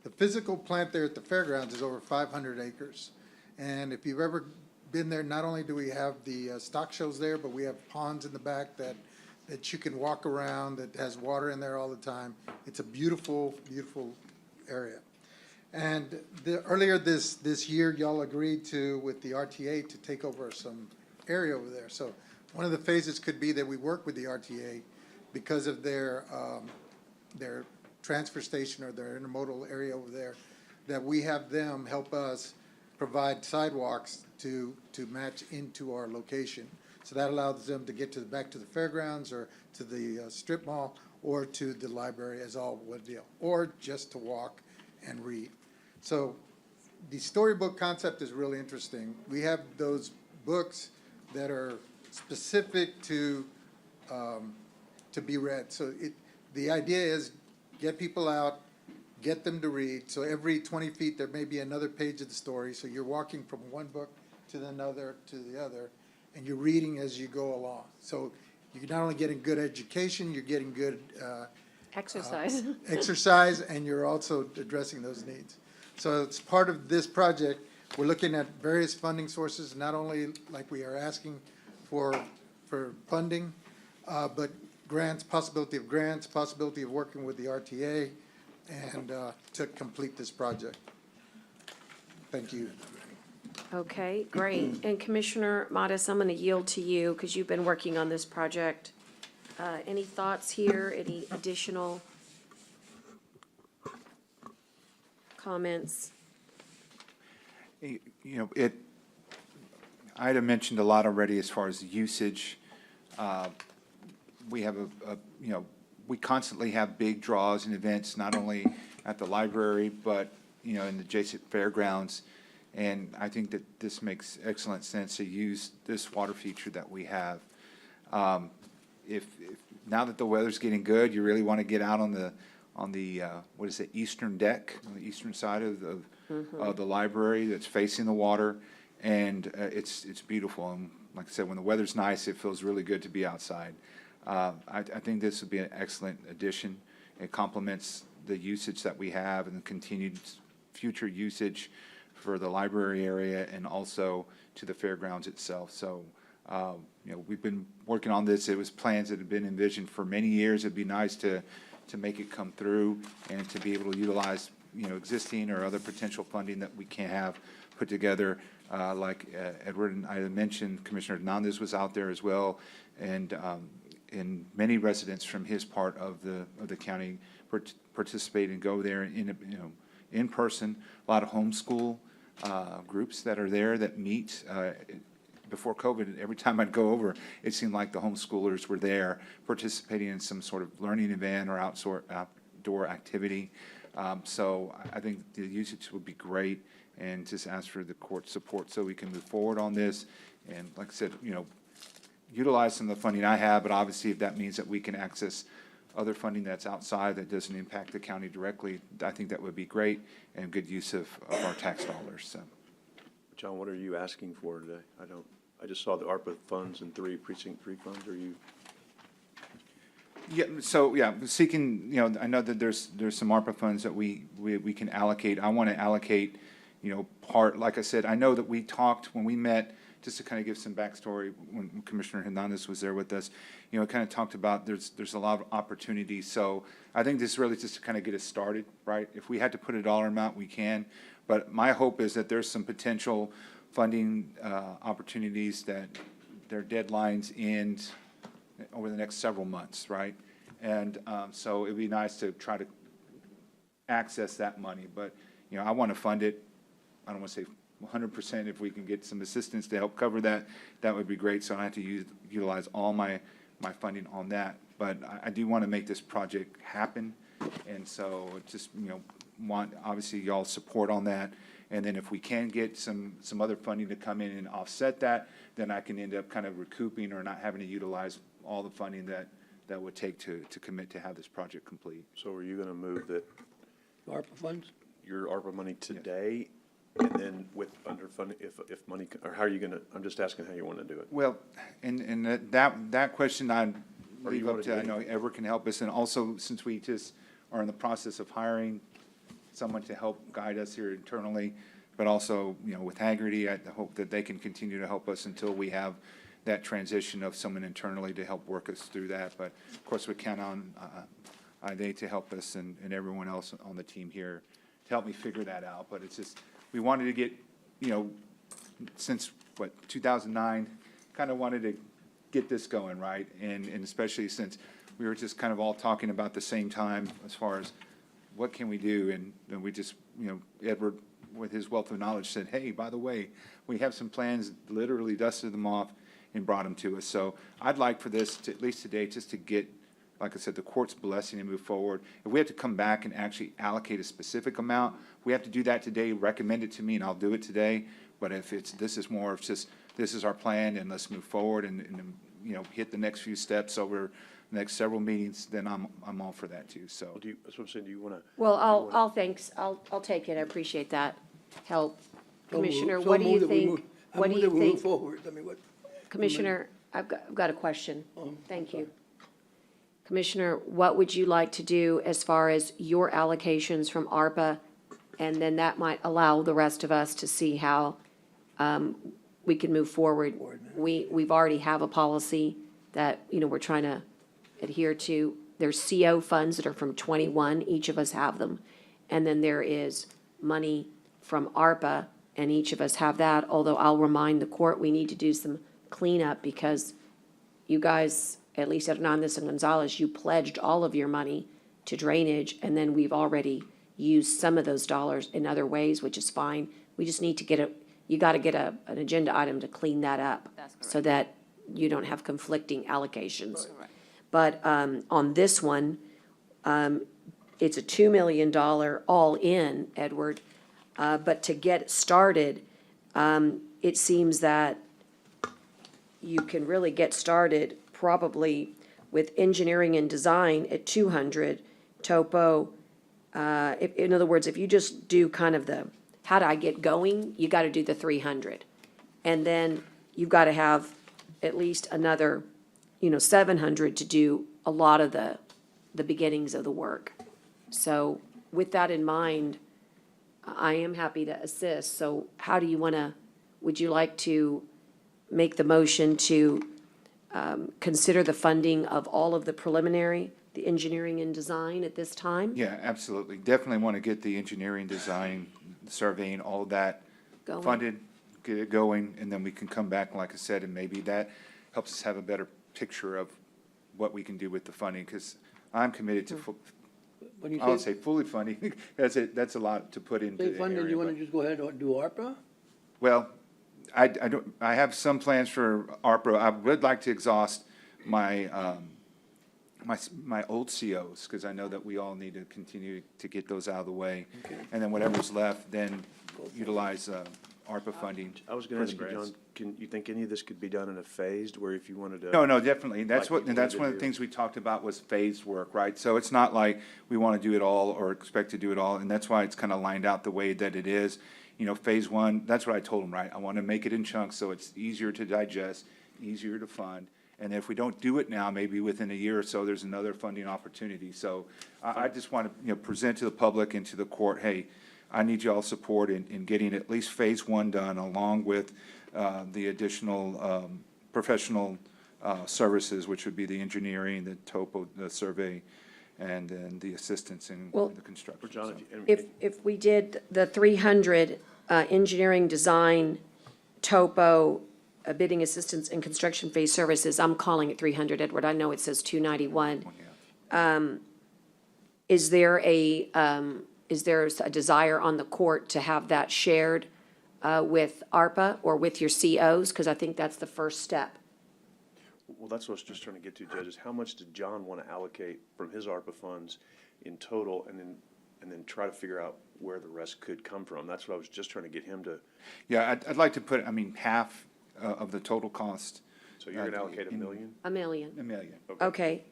The physical plant there at the fairgrounds is over 500 acres. And if you've ever been there, not only do we have the stock shows there, but we have ponds in the back that you can walk around, that has water in there all the time. It's a beautiful, beautiful area. And earlier this year, y'all agreed with the RTA to take over some area over there. So one of the phases could be that we work with the RTA because of their transfer station or their intermodal area over there, that we have them help us provide sidewalks to match into our location. So that allows them to get back to the fairgrounds or to the strip mall or to the library as all one deal, or just to walk and read. So the storybook concept is really interesting. We have those books that are specific to be read. So the idea is get people out, get them to read. So every 20 feet, there may be another page of the story. So you're walking from one book to another to the other, and you're reading as you go along. So you're not only getting good education, you're getting good Exercise. exercise, and you're also addressing those needs. So it's part of this project. We're looking at various funding sources, not only like we are asking for funding, but grants, possibility of working with the RTA, and to complete this project. Thank you. Okay, great. And Commissioner Modis, I'm going to yield to you because you've been working on this project. Any thoughts here? Any additional comments? You know, Ida mentioned a lot already as far as usage. We have we constantly have big draws and events, not only at the library, but, in the adjacent fairgrounds. And I think that this makes excellent sense to use this water feature that we have. If now that the weather's getting good, you really want to get out on the what is it, eastern deck, on the eastern side of the library that's facing the water, and it's beautiful. And like I said, when the weather's nice, it feels really good to be outside. I think this would be an excellent addition. It complements the usage that we have and the continued future usage for the library area and also to the fairgrounds itself. So, we've been working on this. It was plans that had been envisioned for many years. It'd be nice to make it come through and to be able to utilize, existing or other potential funding that we can have put together. Like Edward and I mentioned, Commissioner Hernandez was out there as well, and many residents from his part of the county participate and go there in person. A lot of homeschool groups that are there that meet. Before COVID, every time I'd go over, it seemed like the homeschoolers were there participating in some sort of learning event or outdoor activity. So I think the usage would be great, and just ask for the court support so we can move forward on this. And like I said, utilize some of the funding I have, but obviously if that means that we can access other funding that's outside that doesn't impact the county directly, I think that would be great and good use of our tax dollars. So, John, what are you asking for today? I just saw the ARPA funds and 3 precinct 3 funds. Are you? Yeah, so, yeah, seeking, you know, I know that there's some ARPA funds that we can allocate. I want to allocate, you know, part, like I said, I know that we talked when we met, just to kind of give some backstory, when Commissioner Hernandez was there with us, you know, kind of talked about there's a lot of opportunities. So I think this is really just to kind of get us started, right? If we had to put a dollar amount, we can. But my hope is that there's some potential funding opportunities that their deadlines end over the next several months, right? And so it'd be nice to try to access that money. But, you know, I want to fund it. I don't want to say 100%. If we can get some assistance to help cover that, that would be great. So I have to utilize all my funding on that. But I do want to make this project happen. And so just, you know, want, obviously, y'all's support on that. And then if we can get some other funding to come in and offset that, then I can end up kind of recouping or not having to utilize all the funding that would take to commit to have this project complete. So are you going to move that ARPA funds? your ARPA money today, and then with underfunding, if money, or how are you going to, I'm just asking how you want to do it? Well, and that question I'd Or you leave want up to to, I do- know Edward can help us. And also, since we just are in the process of hiring someone to help guide us here internally, but also, you know, with Haggerty, I hope that they can continue to help us until we have that transition of someone internally to help work us through that. But of course, we count on they to help us and everyone else on the team here to help me figure that out. But it's just, we wanted to get, you know, since, 2009, kind of wanted to get this going, right? And especially since we were just kind of all talking about the same time as far as what can we do? And we just, you know, Edward, with his wealth of knowledge, said, hey, by the way, we have some plans, literally dusted them off and brought them to us. So I'd like for this, to, at least today, just to get, like I said, the court's blessing and move forward. If we have to come back and actually allocate a specific amount, we have to do that today, recommend it to me, and I'll do it today. But if this is more of just, this is our plan, and let's move forward and you know, hit the next few steps over the next several meetings, then I'm all for that too, so. That's what I'm saying, do you want to? Well, I'll take it. I appreciate that help. Commissioner, So what do you move that we think? move- I What do move you that we move think? forward. I mean, what? Commissioner, I've got a question. Thank you. Commissioner, what would you like to do as far as your allocations from ARPA? And then that might allow the rest of us to see how we can move forward. We've already have a policy that, you know, we're trying to adhere to. There's CO funds that are from 21, each of us have them. And then there is money from ARPA, and each of us have that, although I'll remind the court, we need to do some cleanup because you guys, at least at Hernandez and Gonzalez, you pledged all of your money to drainage, and then we've already used some of those dollars in other ways, which is fine. We just need to you gotta get an agenda item to clean that up. So that you don't have conflicting allocations. But, on this one, it's a $2 million all-in, Edward. But to get started, it seems that you can really get started probably with engineering and design at 200, topo. In other words, if you just do kind of the, how do I get going, you gotta do the 300. And then you've gotta have at least another, 700 to do a lot of the beginnings of the work. So with that in mind, I am happy to assist. So how do you would you like to make the motion to consider the funding of all of the preliminary, the engineering and design at this time? Yeah, absolutely. Definitely want to get the engineering, design, surveying, all of that Going. funded, get it going, and then we can come back, like I said, and maybe that helps us have a better picture of what we can do with the funding, because I'm committed to, When you I would say, say fully funding. That's a lot to put into say the funding, area, you want but- to just go ahead and do ARPA? Well, I don't, I have some plans for ARPA. I would like to exhaust my, my old COs, because I know that we all need to continue to get those out of the way. And then whatever's left, then utilize ARPA funding. I was going for to the ask you, grants. John, can you think any of this could be done in a phased, where if you wanted to? No, definitely. That's like what, you that's wanted one to of the do. things we talked about was phased work, right? So it's not like we want to do it all or expect to do it all, and that's why it's kind of lined out the way that it is. Phase one, that's what I told them, right? I want to make it in chunks so it's easier to digest, easier to fund, And if we don't do it now, maybe within a year or so, there's another funding opportunity. So I just want to, present to the public and to the court, hey, I need y'all's support in getting at least phase one done, along with the additional professional services, which would be the engineering, the topo, the survey, and then the assistance in Well, the construction. John, So- If we did the 300, engineering, design, topo, bidding assistance and construction phase services, I'm calling it 300, Edward, I know it says 291. Is there a desire on the court to have that shared with ARPA or with your COs? Because I think that's the first step. Well, that's what I was just trying to get to, Judge, is how much did John want to allocate from his ARPA funds in total, and then try to figure out where the rest could come from? That's what I was just trying to get him to. Yeah, I'd like to put, half of the total cost. So you're going to allocate $1 million? $1 million. $1 million. Okay,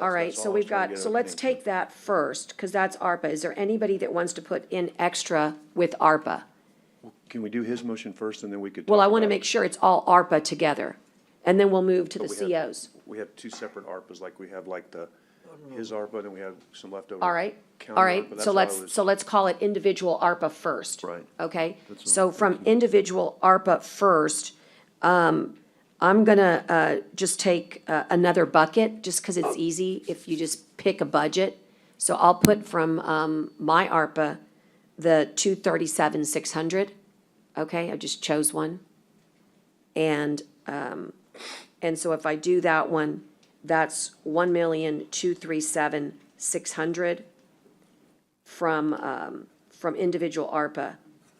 all right, that's all so I was we've trying to got, get so an let's opening take that first, because that's ARPA. Is there anybody that wants to put in extra with ARPA? Can we do his motion first, and then we could Well, talk I want to about- make sure it's all ARPA together, and then we'll move to the But we have- COs. We have two separate ARPAs, like we have like his ARPA, and then we have some leftover. All right, county all ARPA. right, That's so why I let's, was- so let's call it individual ARPA first. Right. Okay, That's so from individual ARPA first, I'm gonna, just take, another bucket, just because it's easy if you just pick a budget. So I'll put from, my ARPA, the 237,600, okay, I just chose one. And so if I do that one, that's 1,237,600 from individual ARPA.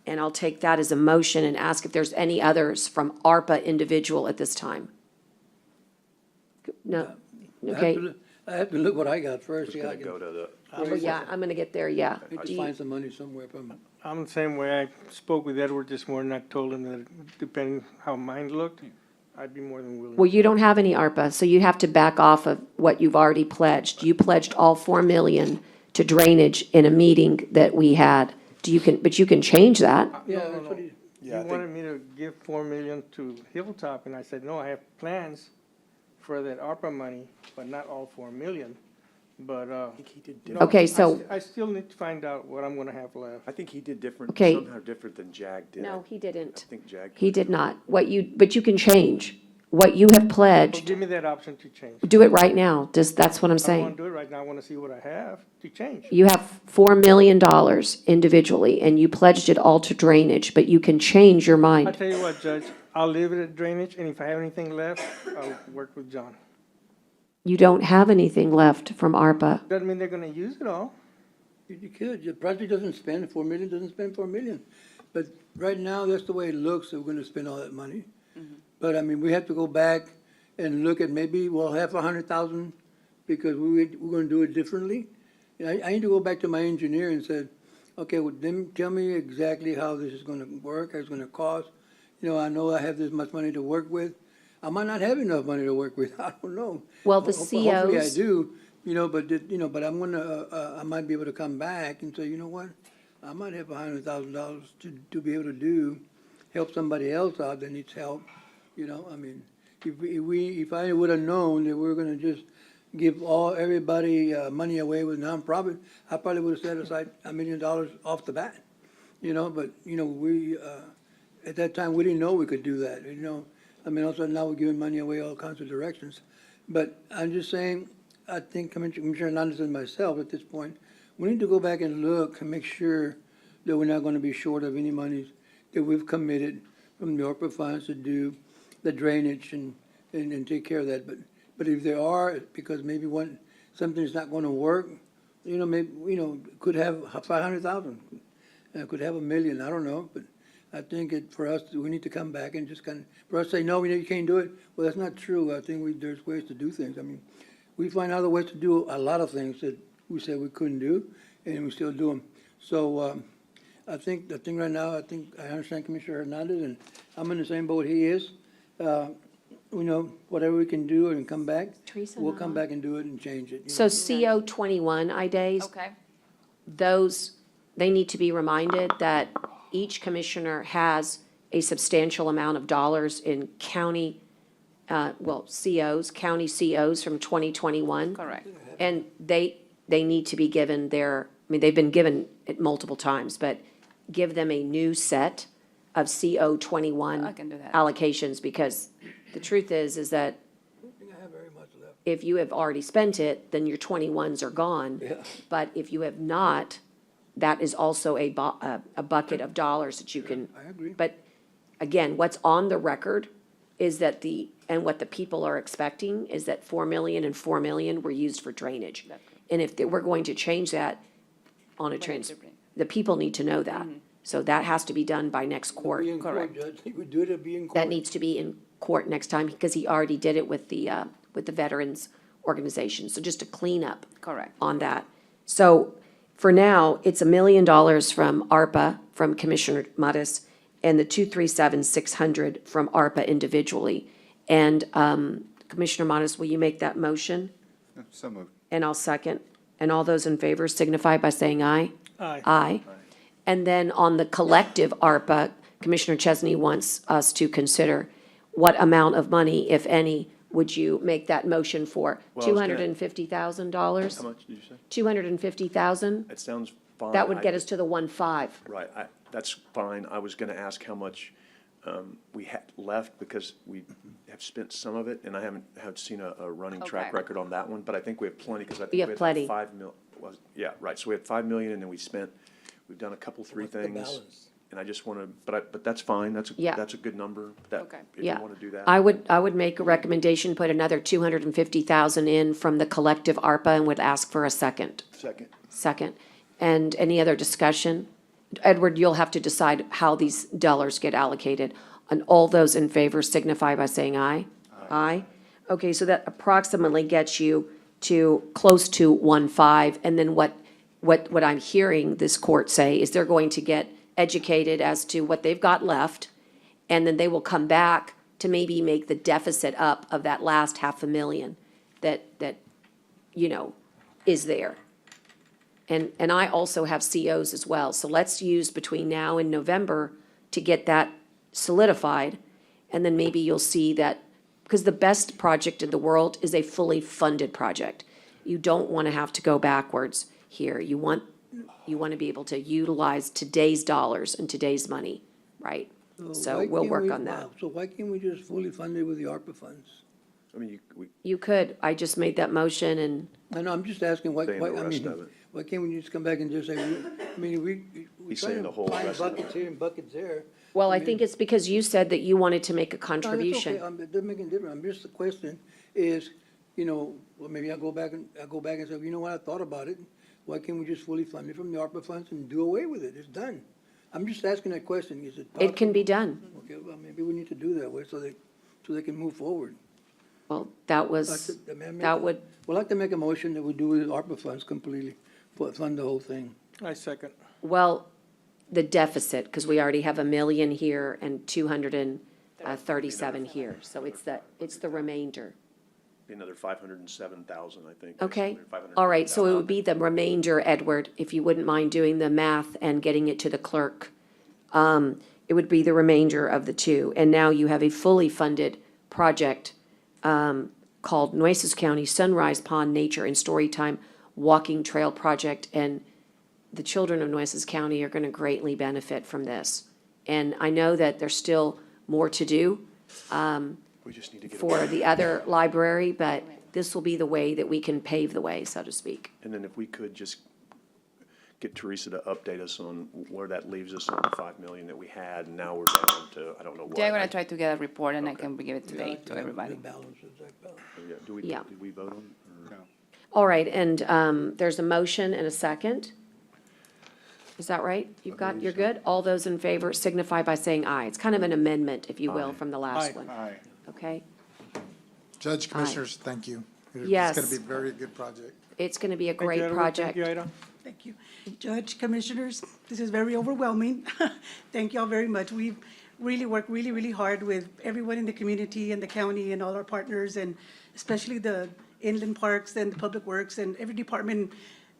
And I'll take that as a motion and ask if there's any others from ARPA individual at this time. No, okay, I have to look what I got first. Just Yeah, I gonna go can, to the. well, yeah, I'm gonna get there, yeah. need Do to you- find some money somewhere from. I'm the same way. I spoke with Edward this morning. I told him that depending how mine looked, I'd be more than willing. Well, you don't have any ARPA, so you have to back off of what you've already pledged. You pledged all 4 million to drainage in a meeting that we had. But you can change that. Yeah, No, that's no. what he, He wanted me to give 4 million to Hilltop, and I said, no, I have plans for that ARPA money, but not all 4 million. But, no, Okay, so- I still need to find out what I'm gonna have left. I think he did different, Okay. somehow different than Jag did. No, he didn't. I think Jag. He did not. But you can change. What you have Well, pledged, give me that option to change. do it right now. That's what I'm I don't saying. wanna do it right now. I wanna see what I have to change. You have $4 million individually, and you pledged it all to drainage, but you can change your I mind. tell you what, Judge, I'll leave it at drainage, and if I have anything left, I'll work with John. You don't have anything left from ARPA. Doesn't mean they're gonna use it all. you could, your project doesn't spend 4 million, doesn't spend 4 million. But right now, that's the way it looks, that we're gonna spend all that money. But we have to go back and look at maybe, well, half 100,000, because we're gonna do it differently. I need to go back to my engineer and said, okay, well, then tell me exactly how this is gonna work, how it's gonna cost. I know I have this much money to work with. I might not have enough money to work with, I don't know. Well, the Hopefully I COs do, but I'm gonna, I might be able to come back and say, you know what? I might have $100,000 to be able to help somebody else out that needs help, if I would have known that we were gonna just give everybody, money away with nonprofit, I probably would have set aside $1 million off the bat, but, we, at that time, we didn't know we could do that, also now we're giving money away all kinds of directions. But I'm just saying, I think Commissioner Hernandez and myself at this point, we need to go back and look and make sure that we're not gonna be short of any monies that we've committed from the ARPA funds to do the drainage and take care of that. But if there are, because maybe something's not gonna work, maybe, could have 500,000, could have 1 million, I don't know, but I think for us, we need to come back and just for us to say, no, you can't do it, well, that's not true. I think there's ways to do things. We find other ways to do a lot of things that we said we couldn't do, and we still do them. So, I think right now, I understand Commissioner Hernandez, and I'm in the same boat he is. Whatever we can do and come back, Teresa, we'll not come on. back and do it and change it. So CO 21 IDAs, Okay. they need to be reminded that each commissioner has a substantial amount of dollars in county COs, county COs from 2021. Correct. And they need to be given they've been given it multiple times, but give them a new set of CO 21 I can do that. allocations, because the truth is that if you have already spent it, then your 21s are gone. Yeah. But if you have not, that is also a bucket of dollars that you can. I agree. But again, what's on the record is that and what the people are expecting is that 4 million and 4 million were used for drainage. And if we're going to change that on a the people need to know that. So that has to be done by next court. Be in court, Judge. He would do it, it'd be in court. That needs to be in court next time, because he already did it with the veterans organization. So just a cleanup Correct. on that. So for now, it's $1 million from ARPA, from Commissioner Mattis, and the 237,600 from ARPA individually. And Commissioner Mattis, will you make that motion? So moved. And I'll second. And all those in favor signify by saying aye. Aye. Aye. And then on the collective ARPA, Commissioner Chesney wants us to consider what amount of money, if any, would you make that motion for? Well, I was gonna- $250,000? How much did you say? 250,000? It sounds fine. That would get us to the 1.5. Right, that's fine. I was gonna ask how much we had left, because we have spent some of it, and I haven't seen a running track Okay. record on that one, but I think we have plenty, because I think We we have had plenty. 5 mil, yeah, right, so we had 5 million, and then we've done a couple, three What's the things. balance? And I just wanna, but that's fine, Yeah. that's a good number, Okay. if you Yeah. wanna do that. I would make a recommendation, put another 250,000 in from the collective ARPA, and would ask for a second. Second. And any other discussion? Edward, you'll have to decide how these dollars get allocated. And all those in favor signify by saying aye. Aye. Okay, so that approximately gets you to close to 1.5. And then what I'm hearing this court say is they're going to get educated as to what they've got left, and then they will come back to maybe make the deficit up of that last 500,000 that is there. And I also have COs as well, so let's use between now and November to get that solidified, and then maybe you'll see that, because the best project in the world is a fully funded project. You don't want to have to go backwards here. You want to be able to utilize today's dollars and today's money, right? So why we'll can't work we- on that. wow, So why can't we just fully fund it with the ARPA funds? I mean, You could, I just made that motion, and I know, I'm just asking, why, Saying why, the I rest mean, of it. why can't we just come back and just say, we He's try saying to the whole find rest of it. buckets here and buckets there. well, I mean- think it's because you said that you wanted to make a No, that's contribution. okay. It doesn't make any difference. I'm just, the question is, well, maybe I'll go back and say, you know what, I thought about it. Why can't we just fully fund it from the ARPA funds and do away with it? It's done. I'm just asking that question. Is it possible? It can be done. Okay, well, maybe we need to do that way so they can move forward. Well, that would, We'd like to make a motion that we do with ARPA funds completely, fund the whole thing. I second. well, the deficit, because we already have 1 million here and 237 here. So it's the remainder. Another 507,000, I think. Okay, all right, so it would be the remainder, Edward, if you wouldn't mind doing the math and getting it to the clerk. It would be the remainder of the two. And now you have a fully funded project called Nueces County Sunrise Pond Nature and Storytime Walking Trail Project. And the children of Nueces County are going to greatly benefit from this. And I know that there's still more to do. We just need to get. For the other library, but this will be the way that we can pave the way, so to speak. And then if we could just get Teresa to update us on where that leaves us on the 5 million that we had, and now we're down to, I don't know what. Yeah, I'm gonna try to get a report and I can give it today to everybody. Yeah, Yeah. Did we vote on it? or- All right, and there's a motion and a second. Is that right? You're good? All those in favor signify by saying aye. It's kind of an amendment, if you will, from the last one. Aye. Okay? Judge, Commissioners, thank you. Yes. It's going to be a very good project. It's going to be a Thank you, great Edward. project. Thank you, Ida. Thank you. Judge, Commissioners, this is very overwhelming. Thank you all very much. We've really worked really, really hard with everyone in the community and the county and all our partners, and especially the inland parks and the public works and every department.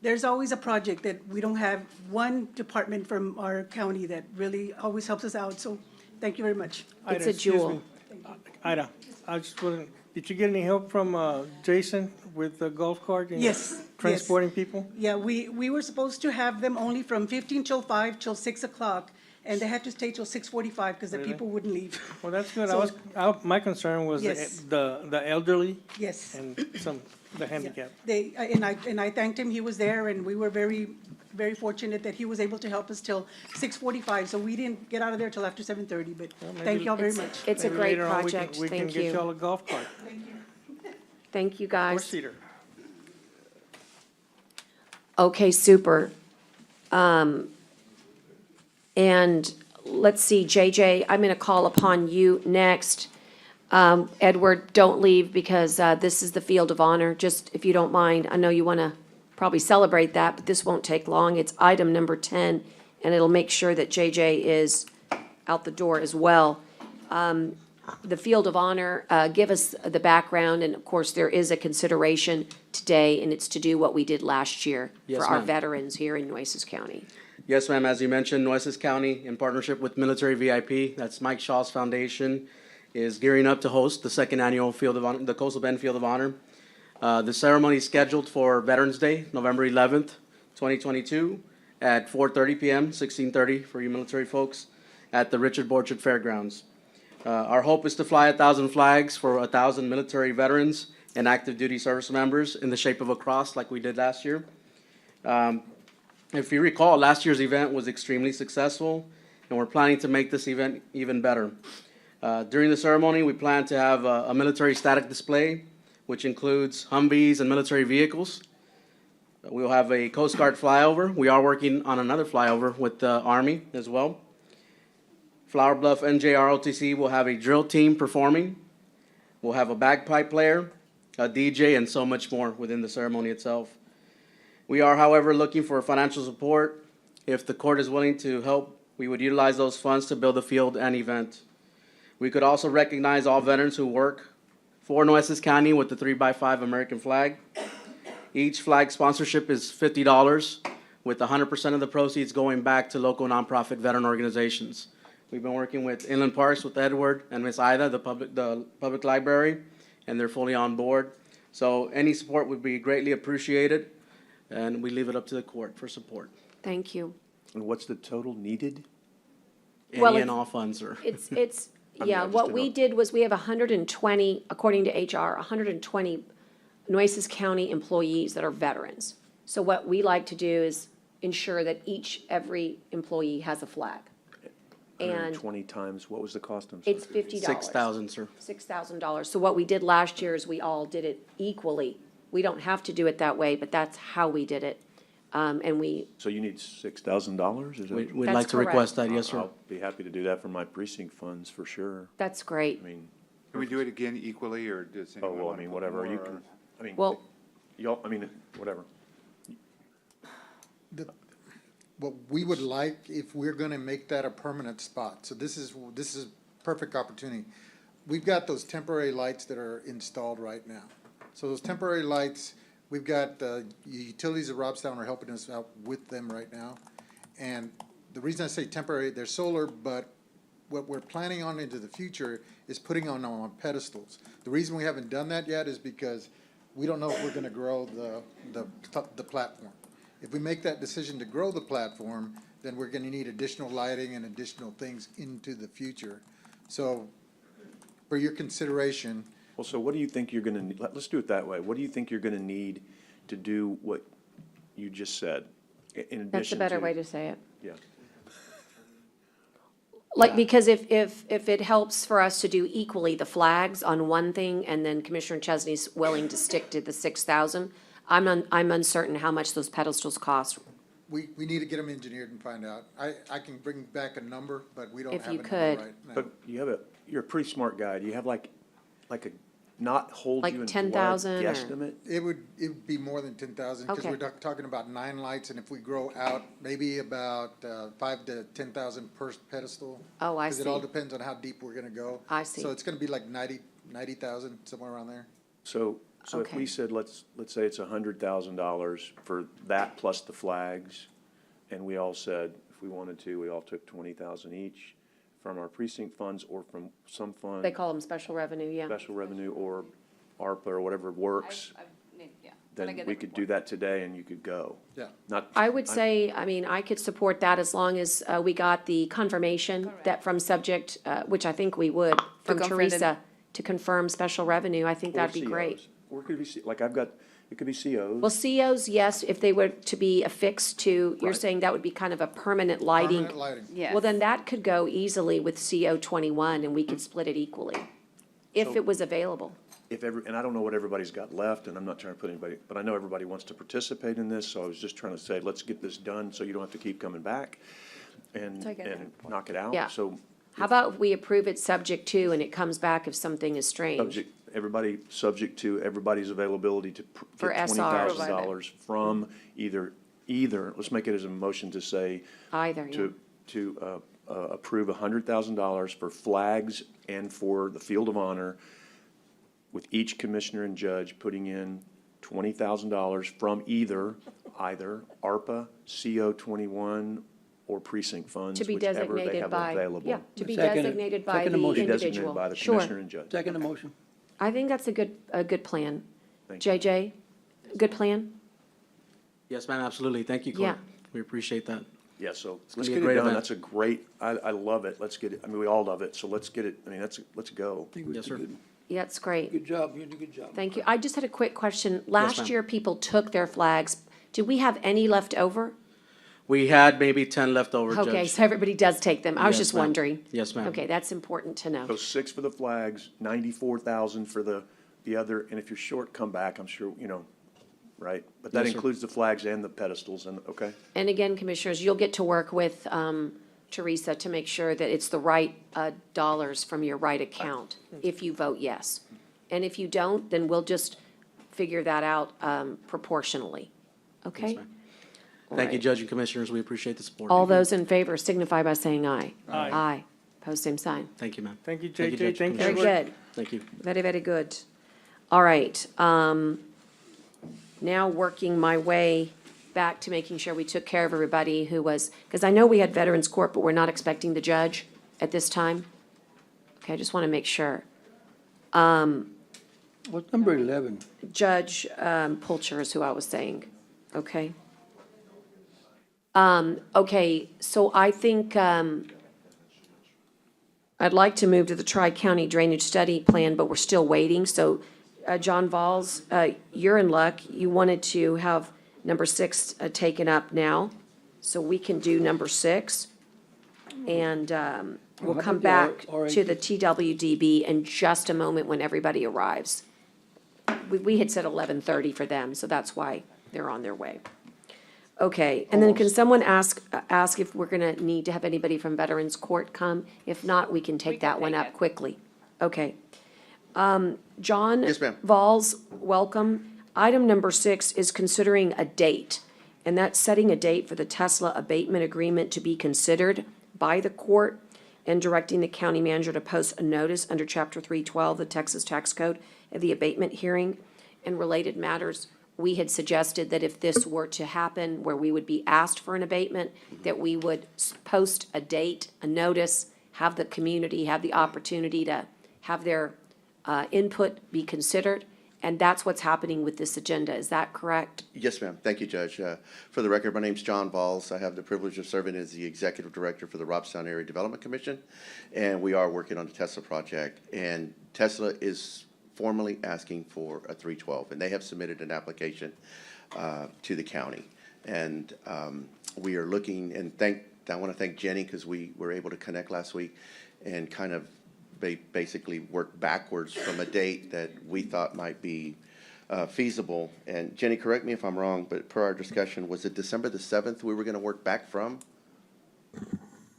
There's always a project that we don't have one department from our county that really always helps us out. So thank you very much. It's Ida, a excuse jewel. me. Ida, I just wondering, did you get any help from Jason with the golf cart? and Yes, Transporting people? Yeah, we were supposed to have them only from 15 till 5 till 6 o'clock, and they had to stay till 6:45 because the Really? people wouldn't leave. Well, that's good. So- My concern was Yes. the elderly Yes. and the handicapped. And I thanked him, he was there, and we were very, very fortunate that he was able to help us till 6:45, so we didn't get out of there till after 7:30, but thank y'all very much. It's a Maybe great later on we can- project. We can Thank get you. y'all a golf cart. Thank you, guys. Four-seater. Okay, super. And let's see, JJ, I'm going to call upon you next. Edward, don't leave because this is the Field of Honor, just if you don't mind. I know you want to probably celebrate that, but this won't take long. It's item number 10, and it'll make sure that JJ is out the door as well. The Field of Honor, give us the background, and of course, there is a consideration today, and it's to do what we did last year Yes, for our ma'am. veterans here in Nueces County. Yes, ma'am. As you mentioned, Nueces County, in partnership with Military VIP, that's Mike Shaw's foundation, is gearing up to host the second annual Field of Honor, the Coastal Bend Field of Honor. The ceremony is scheduled for Veterans Day, November 11th, 2022, at 4:30 p.m., 16:30 for you military folks, at the Richard Borchard Fairgrounds. Our hope is to fly 1,000 flags for 1,000 military veterans and active duty service members in the shape of a cross like we did last year. If you recall, last year's event was extremely successful, and we're planning to make this event even better. During the ceremony, we plan to have a military static display, which includes Humvees and military vehicles. We'll have a Coast Guard flyover. We are working on another flyover with the Army as well. Flower Bluff NJROTC will have a drill team performing. We'll have a bagpipe player, a DJ, and so much more within the ceremony itself. We are, however, looking for financial support. If the court is willing to help, we would utilize those funds to build the field and event. We could also recognize all veterans who work for Nueces County with the 3x5 American flag. Each flag sponsorship is $50, with 100% of the proceeds going back to local nonprofit veteran organizations. We've been working with Inland Parks with Edward and Miss Ida, the public library, and they're fully on board. So any support would be greatly appreciated, and we leave it up to the court for support. Thank you. And what's the total needed? Well, Any and all funds are. It's, I mean, yeah, I just what didn't we know. did was we have 120, according to HR, 120 Nueces County employees that are veterans. So what we like to do is ensure that every employee has a flag. And 120 times, what was the cost? I'm sorry. it's $50. $6,000, sir. $6,000. So what we did last year is we all did it equally. We don't have to do it that way, but that's how we did it. And we, So you need $6,000? Is that? We'd That's like to request correct. that, yes, sir. I'll be happy to do that for my precinct funds, for sure. that's great. I mean, Can we do it again equally, or does oh, anyone well, I want to mean, put whatever, you more, can, or- I mean, Well- y'all, I mean, whatever. What we would like, if we're gonna make that a permanent spot, so this is perfect opportunity. We've got those temporary lights that are installed right now. So those temporary lights, we've got the utilities of Robstown are helping us out with them right now. And the reason I say temporary, they're solar, but what we're planning on into the future is putting on pedestals. The reason we haven't done that yet is because we don't know if we're gonna grow the platform. If we make that decision to grow the platform, then we're gonna need additional lighting and additional things into the future. So, for your consideration, Well, so what do you think you're gonna, let's do it that way. What do you think you're gonna need to do what you just said, in addition to? That's a better way to say it. Yeah. Like, because if it helps for us to do equally the flags on one thing, and then Commissioner Chesney's willing to stick to the 6,000, I'm uncertain how much those pedestals cost. we need to get them engineered and find out. I can bring back a number, but we don't If have you a number could. right now. But you're a pretty smart guy. Do you have like a not hold Like you in blood 10,000 or- guesstimate? It would be more than 10,000, because Okay. we're talking about 9 lights, and if we grow out, maybe about 5 to 10,000 per pedestal. Oh, I Because it all see. depends on how deep we're gonna go. I see. So it's gonna be like 90,000, somewhere around there. So if Okay. we said, let's say it's $100,000 for that plus the flags, and we all said, if we wanted to, we all took 20,000 each, from our precinct funds or from some fund. They call them special revenue, yeah. Special revenue or ARPA or whatever works, Yeah. then we could do that today and you could go. Yeah. Not. I would say, I mean, I could support that as long as we got the confirmation that from subject, which I think we would, from confirm that- Teresa, to confirm special revenue. I think that'd be great. COs. Or it could be, like I've got, it could be COs. Well, COs, yes, if they were to be affixed to, you're Right. saying that would be kind of a permanent lighting. Permanent lighting. Yes. Well, then that could go easily with CO 21 and we could split it equally, if So- it was available. If and I don't know what everybody's got left, and I'm not trying to put anybody, but I know everybody wants to participate in this, so I was just trying to say, let's get this done so you don't have to keep coming back and, So I get and knock it out. Yeah. So How about if we approve it subject to and it comes back if something is strange? subject to everybody's availability to For get SR. $20,000 from either, let's make it as a motion to say, Either, yeah. to approve $100,000 for flags and for the Field of Honor, with each commissioner and judge putting in $20,000 from either ARPA, CO 21, or precinct funds, To be whichever they designated have by, available. yeah, to be Second it. designated by Second the the motion. Be designated individual. by the Sure. commissioner and judge. Second the motion. I think that's a good plan. Thank you. JJ, good plan? Yes, ma'am, absolutely. Thank you, Court. Yeah. We appreciate that. Yeah, so gonna let's be a get it great done. event. That's a great, I love it. Let's get it, I mean, we all love it, so let's get it, I mean, let's go. Yes, sir. Yeah, it's great. Good job, you did a good job. Thank you. I just had a quick question. ma'am. Last year, people took their flags. Did we have any left over? We had maybe 10 left over, Judge. Okay, so everybody does take them. I was Yes, just ma'am. wondering. Yes, ma'am. Okay, that's important to know. So 6 for the flags, 94,000 for the other, and if you're short, come back, I'm sure, right? But that Yes, sir. includes the flags and the pedestals, and, okay? And again, Commissioners, you'll get to work with Teresa to make sure that it's the right dollars from your right account, if you vote yes. And if you don't, then we'll just figure that out proportionally. Okay? ma'am. Thank you, Judge and Commissioners. We appreciate the support. All those in favor signify by saying aye. Aye. Aye. Pose same sign. Thank you, ma'am. Thank you, Thank you, JJ. Judge. Thank you. Very everyone. good. Thank you. Very, very good. All right. Now working my way back to making sure we took care of everybody who was, because I know we had Veterans Court, but we're not expecting the judge at this time. Okay, I just want to make sure. What's number 11? Judge Pulcher is who I was saying, okay? Okay, so I think I'd like to move to the Tri-County Drainage Study Plan, but we're still waiting. So, John Valls, you're in luck. You wanted to have number 6 taken up now, so we can do number 6. And we'll how come about back the to the TWDB in just a moment when everybody arrives. We had said 11:30 for them, so that's why they're on their way. Okay, and then can someone ask if we're gonna need to have anybody from Veterans Court come? If not, we can take that one up quickly. Okay. John? Yes, ma'am. Valls, welcome. Item number 6 is considering a date, and that's setting a date for the Tesla abatement agreement to be considered by the court and directing the county manager to post a notice under Chapter 312, the Texas Tax Code, of the abatement hearing and related matters. We had suggested that if this were to happen, where we would be asked for an abatement, that we would post a date, a notice, have the community have the opportunity to have their input be considered, and that's what's happening with this agenda. Is that correct? Yes, ma'am. Thank you, Judge. For the record, my name's John Valls. I have the privilege of serving as the Executive Director for the Robstown Area Development Commission, and we are working on the Tesla project. And Tesla is formally asking for a 312, and they have submitted an application to the county. And we are looking, and I want to thank Jenny, because we were able to connect last week and kind of basically work backwards from a date that we thought might be feasible. And Jenny, correct me if I'm wrong, but per our discussion, was it December the 7th we were going to work back from?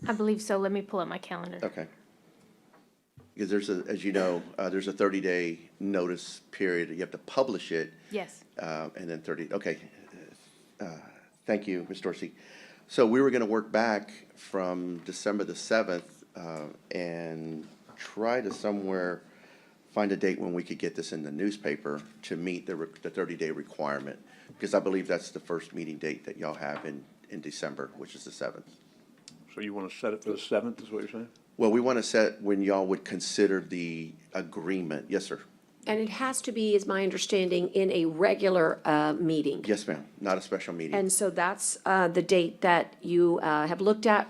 I believe so. Let me pull up my calendar. Okay. Because there's a, as you know, there's a 30-day notice period. You have to publish it. Yes. And then 30, okay. Thank you, Ms. Dorsey. So we were going to work back from December the 7th and try to somewhere find a date when we could get this in the newspaper to meet the 30-day requirement. Because I believe that's the first meeting date that y'all have in December, which is the 7th. So you want to set it for the 7th, is what you're saying? Well, we want to set when y'all would consider the agreement. Yes, sir. And it has to be, is my understanding, in a regular meeting. Yes, ma'am. Not a special meeting. And so that's the date that you have looked at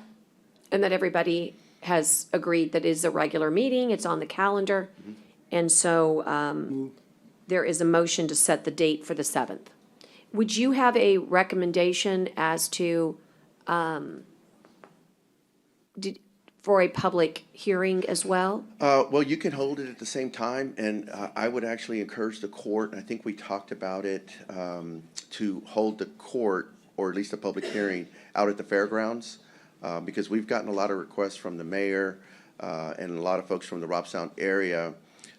and that everybody has agreed that is a regular meeting. It's on the calendar. And so there is a motion to set the date for the 7th. Would you have a recommendation as to, for a public hearing as well? Well, you can hold it at the same time, and I would actually encourage the court, and I think we talked about it, to hold the court, or at least a public hearing, out at the fairgrounds, because we've gotten a lot of requests from the mayor and a lot of folks from the Robstown area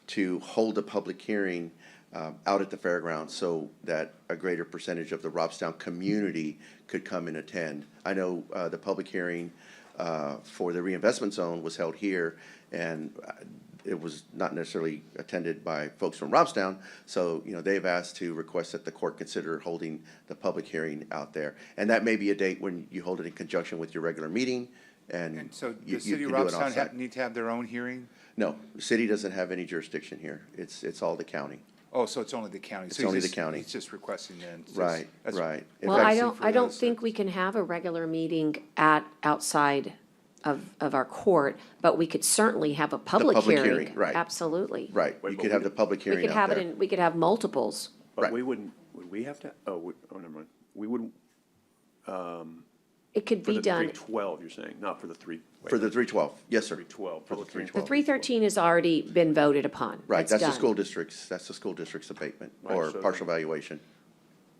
to hold a public hearing out at the fairgrounds so that a greater percentage of the Robstown community could come and attend. I know the public hearing for the reinvestment zone was held here, and it was not necessarily attended by folks from Robstown. So, they've asked to request that the court consider holding the public hearing out there. And that may be a date when you hold it in conjunction with your regular meeting, And so you the city of can do it Robstown on-site. need to have their own hearing? No, the city doesn't have any jurisdiction here. It's all the county. Oh, so it's only the county? It's So he's only the just- county. He's just requesting then? It's just- Right, that's- right. In Well, fact, I don't think we can have a regular meeting outside of our court, but we could certainly have a public public hearing. hearing, right. Absolutely. Right, you could have the public We hearing could out have it there. in, we could have multiples. But we wouldn't, would we have to, never mind. We wouldn't, It could for be the done. 312, you're saying, not for the three. For the 312, yes, sir. 312. For the public hearing. The 312. 313 has already been voted upon. Right, that's the done. school district's abatement, Right, or so partial valuation.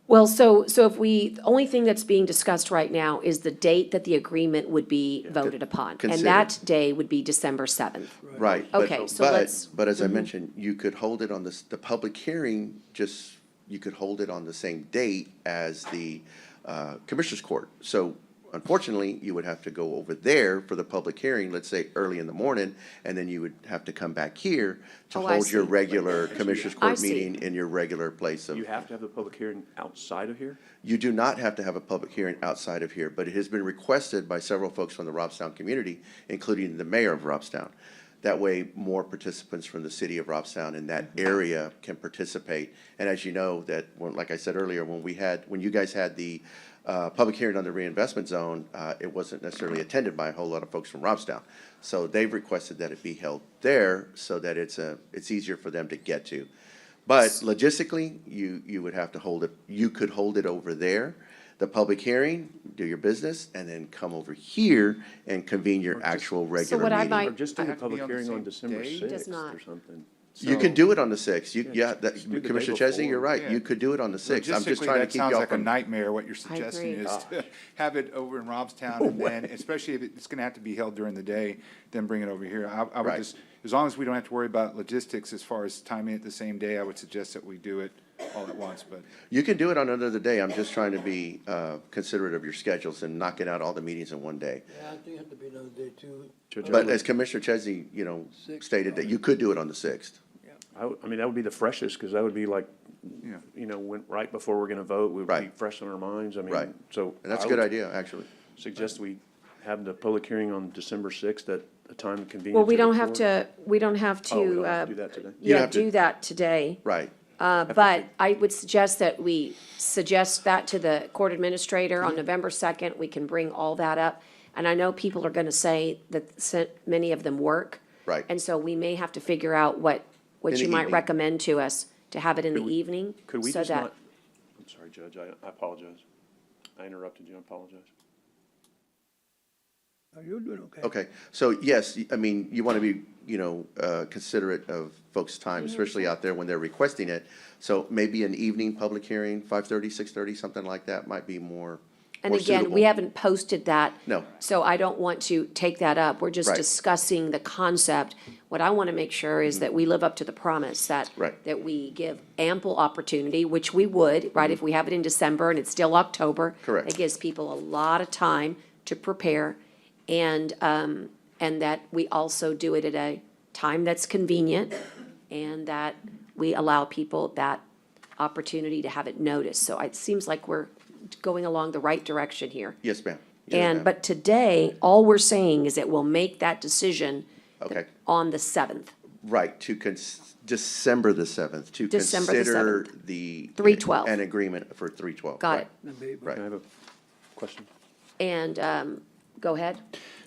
Well, so if the only thing that's being discussed right now is the date that the agreement would be voted upon. And consider. that day would be December 7th. Right. Okay, so let's- But as I mentioned, you could hold it on the public hearing, you could hold it on the same date as the Commissioners Court. So unfortunately, you would have to go over there for the public hearing, let's say early in the morning, and then you would have to come back here to Oh, I hold your see. regular Commissioners I Court see. meeting in your regular place of. You have to have the public hearing outside of here? You do not have to have a public hearing outside of here, but it has been requested by several folks from the Robstown community, including the mayor of Robstown. That way, more participants from the city of Robstown in that area can participate. And as you know, like I said earlier, when you guys had the public hearing on the reinvestment zone, it wasn't necessarily attended by a whole lot of folks from Robstown. So they've requested that it be held there so that it's easier for them to get to. But logistically, you would have to hold it, you could hold it over there, the public hearing, do your business, and then come over here and convene your actual regular what I meeting. might- Or just do I the have to be public on the hearing on same December day? Does 6th not. or something. You can do it on the 6th. just do the day Commissioner Chesney, you're before. right. Yeah. You could do it on the 6th. I'm just Logistically, trying to that keep sounds y'all like a from. nightmare. What you're suggesting agree. is to have it over in Robstown, and then, especially if it's gonna have to be held during the day, then bring it over here. I would Right. just, as long as we don't have to worry about logistics as far as timing it the same day, I would suggest that we do it all at once, but. You can do it on another day. I'm just trying to be considerate of your schedules and knocking out all the meetings in one day. Yeah, I think it have to be another day too. But as Commissioner Chesney, stated that you could do it on the 6th. I mean, that would be the freshest, because that would be like, right before we're gonna vote, we would be Right. fresh on our minds. I mean, Right. so. And that's I a good would idea, actually. Suggest we have the public hearing on December 6th at a time convenient. Well, we to the don't have court. to, we don't have Oh, we to, don't have to do that today? You don't yeah, have to- do that today. Right. But I would suggest that we suggest that to the court administrator on November 2nd. We can bring all that up. And I know people are going to say that many of them work. Right. And so we may have to figure out what In the you might evening. recommend to us to have it in the evening. Could we so just that- not, I'm sorry, Judge, I apologize. I interrupted you, I apologize. Are you doing okay? Okay, so yes, I mean, you want to be, considerate of folks' time, especially out there when they're requesting it. So maybe an evening public hearing, 5:30, 6:30, something like that might be more And more again, we suitable. haven't posted that. No. So I don't want to take that up. We're just Right. discussing the concept. What I want to make sure is that we live up to the promise that, Right. that we give ample opportunity, which we would, right? If we have it in December and it's still October. Correct. It gives people a lot of time to prepare and that we also do it at a time that's convenient and that we allow people that opportunity to have it noticed. So it seems like we're going along the right direction here. Yes, ma'am. And, but today, all we're saying is that we'll make that decision Okay, on the 7th. right, December the 7th, to December the consider 7th. the. 3/12. An agreement for 3/12. Got it. Right. Can I have a question? And, go ahead.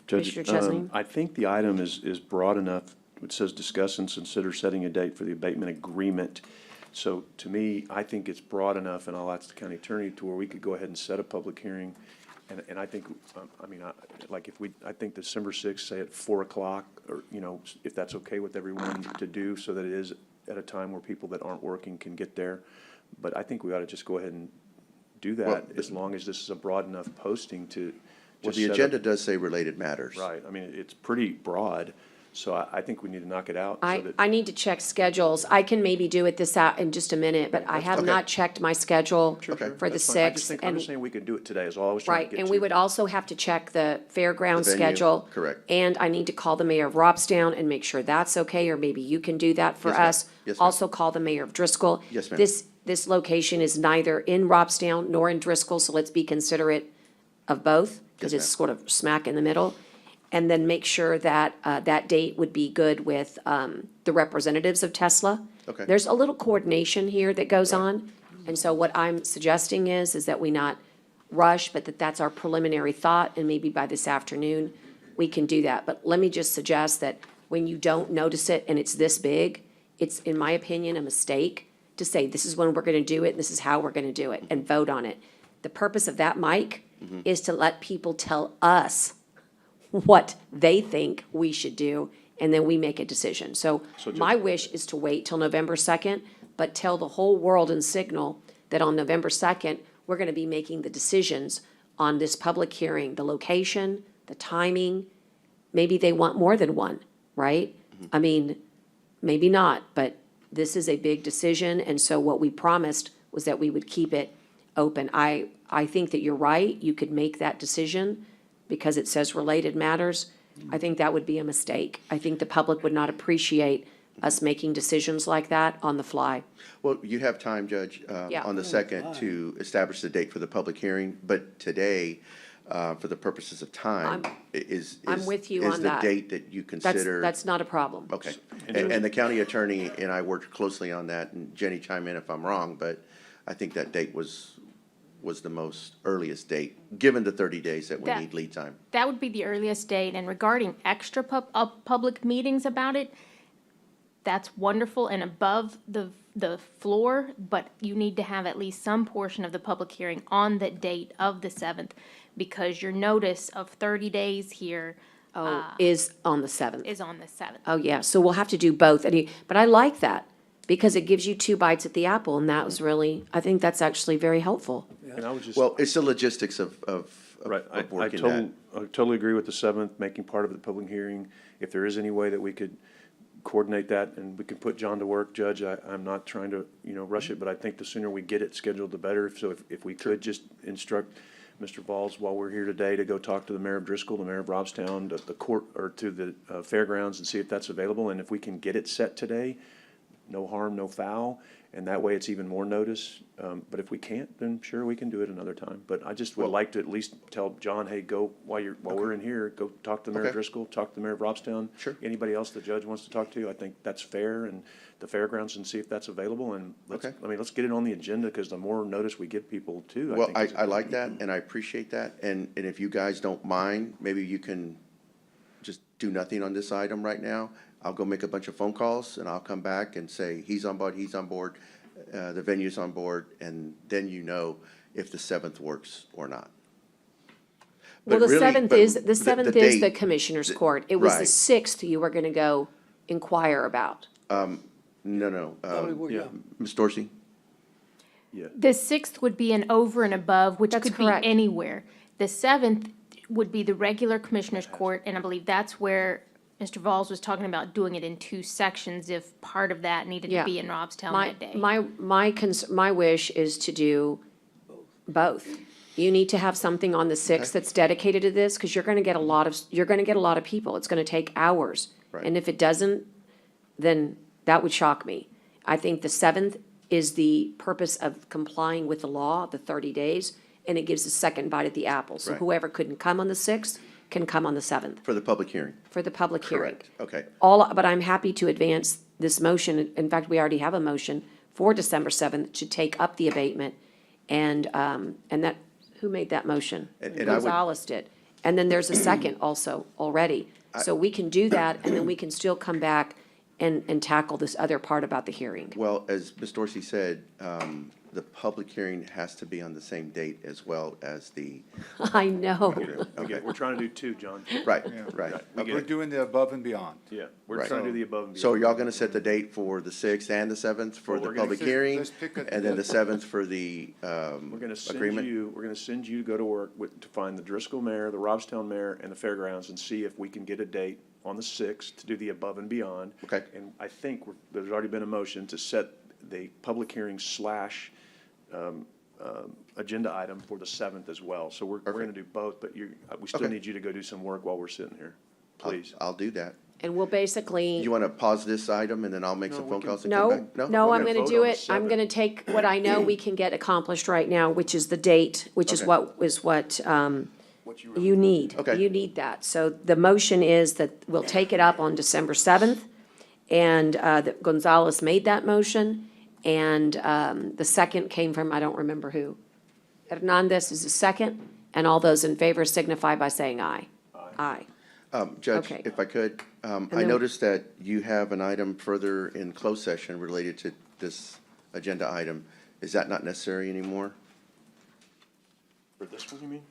Judge, Commissioner Chesney? I think the item is broad enough. It says discuss and consider setting a date for the abatement agreement. So to me, I think it's broad enough, and I'll ask the county attorney to where we could go ahead and set a public hearing. And I think, I think December 6th, say at 4 o'clock, or, if that's okay with everyone to do, so that it is at a time where people that aren't working can get there. But I think we ought to just go ahead and do that, as long as this is a broad enough posting to. Well, just the set agenda up- does say related matters. Right, I mean, it's pretty broad, so I think we need to knock it out. so I, that- I need to check schedules. I can maybe do it this out in just a minute, but I have Okay. not checked my schedule for the That's fine. I'm 6th. just saying we could do it today, is all I was trying to Right, get to. and we would also have to check the fairground The venue, schedule. correct. And I need to call the mayor of Robstown and make sure that's okay, or maybe you can do that for Yes, ma'am. us. Yes, ma'am. Also call the mayor of Driscoll. Yes, ma'am. This location is neither in Robstown nor in Driscoll, so let's be considerate of both, because Yes, it's ma'am. sort of smack in the middle. And then make sure that, that date would be good with, the representatives of Tesla. Okay. There's a little coordination here that goes on, and so what I'm suggesting is that we not rush, but that's our preliminary thought, and maybe by this afternoon, we can do that. But let me just suggest that when you don't notice it and it's this big, it's, in my opinion, a mistake to say, this is when we're gonna do it, and this is how we're gonna do it, and vote on it. The purpose of that, Mike, is to let people tell us what they think we should do, and then we make a decision. So my wish is to wait till November 2nd, but tell the whole world and signal that on November 2nd, we're gonna be making the decisions on this public hearing, the location, the timing. Maybe they want more than one, right? I mean, maybe not, but this is a big decision, and so what we promised was that we would keep it open. I think that you're right, you could make that decision because it says related matters. I think that would be a mistake. I think the public would not appreciate us making decisions like that on the fly. Well, you have time, Judge, Yeah. on the 2nd to establish the date for the public hearing, but today, for the purposes of time, I'm with you is on the that. date that you consider. That's not a problem. Okay, and the county attorney and I worked closely on that, and Jenny, chime in if I'm wrong, but I think that date was the most earliest date, given the 30 days that we That- need lead time. That would be the earliest date, and regarding extra public meetings about it, that's wonderful and above the floor, but you need to have at least some portion of the public hearing on the date of the 7th, because your notice of 30 days here Is on the 7th. is on the 7th. Oh, yeah, so we'll have to do both. But I like that, because it gives you two bites at the apple, and that was really, I think that's actually very helpful. And I was just. Well, it's the logistics of Right, I working that. totally agree with the 7th, making part of the public hearing. If there is any way that we could coordinate that and we can put John to work, Judge, I'm not trying to, rush it, but I think the sooner we get it scheduled, the better. So if we could just instruct Mr. Valls while we're here today to go talk to the mayor of Driscoll, the mayor of Robstown, the court, or to the fairgrounds and see if that's available. And if we can get it set today, no harm, no foul, and that way it's even more notice. But if we can't, then sure, we can do it another time. But I just would like to at least tell John, hey, go, while we're in here, go talk to the mayor of Okay. Driscoll, talk to the mayor of Robstown. Sure. Anybody else the judge wants to talk to, I think that's fair, and the fairgrounds, and see if that's available. And let's get it on the agenda, because the more notice we give people too, Well, think it's I like that, and I appreciate that, and if you guys don't mind, maybe you can just do nothing on this item right now. I'll go make a bunch of phone calls, and I'll come back and say, he's on board, the venue's on board, and then if the 7th works or not. Well, But the really- 7th but is, the 7th is the date- commissioner's court. It was the right. 6th you were gonna go inquire about. No, yeah. Ms. Dorsey? The 6th would be an over and above, which That's could correct. be anywhere. The 7th would be the regular commissioner's court, and I believe that's where Mr. Valls was talking about doing it in two sections if part of that needed to Yeah. be in Robstown My, that day. my wish is to do both. You need to have something on the 6th that's dedicated to this, because you're gonna get a lot of people. It's gonna take hours. Right. And if it doesn't, then that would shock me. I think the 7th is the purpose of complying with the law, the 30 days, and it gives a second bite at the apple. So Right. whoever couldn't come on the 6th can come on the 7th For the public hearing. for the public hearing. Correct. Okay. But I'm happy to advance this motion. In fact, we already have a motion for December 7th to take up the abatement. And that, who made that motion? And I would- Gonzalez did. And then there's a second also already. So we can do that, and then we can still come back and tackle this other part about the hearing. Well, as Ms. Dorsey said, the public hearing has to be on the same date as well as the, I know. Okay, we're trying to do two, John. right, Yeah. right. We're doing the above and beyond. Yeah, we're Right. trying to do the above and beyond. So are y'all gonna set the date for the 6th and the 7th for Well, the we're gonna- public Let's- hearing? let's pick a- And then the 7th for the, We're gonna send agreement? you, we're gonna send you to go to work to find the Driscoll mayor, the Robstown mayor, and the fairgrounds and see if we can get a date on the 6th to do the above and beyond. Okay. And I think there's already been a motion to set the public hearing / agenda item for the 7th as well. So we're gonna do both, but we still Okay. need you to go do some work while we're sitting here, please. I'll do that. And we'll basically. You wanna pause this item and then I'll make some No, we phone can- calls and come No, back? no, We're I'm gonna gonna vote do on the it. I'm 7th. gonna take what I know we can get accomplished right now, which is the date, which is Okay. what What you need. Okay. You need that. So the motion is that we'll take it up on December 7th, and that Gonzalez made that motion, and the second came from, I don't remember who. Hernandez is the second, and all those in favor signify by saying aye. Aye. Judge, Okay. if I could, I then- noticed that you have an item further in closed session related to this agenda item. Is that not necessary anymore? For this one, you mean?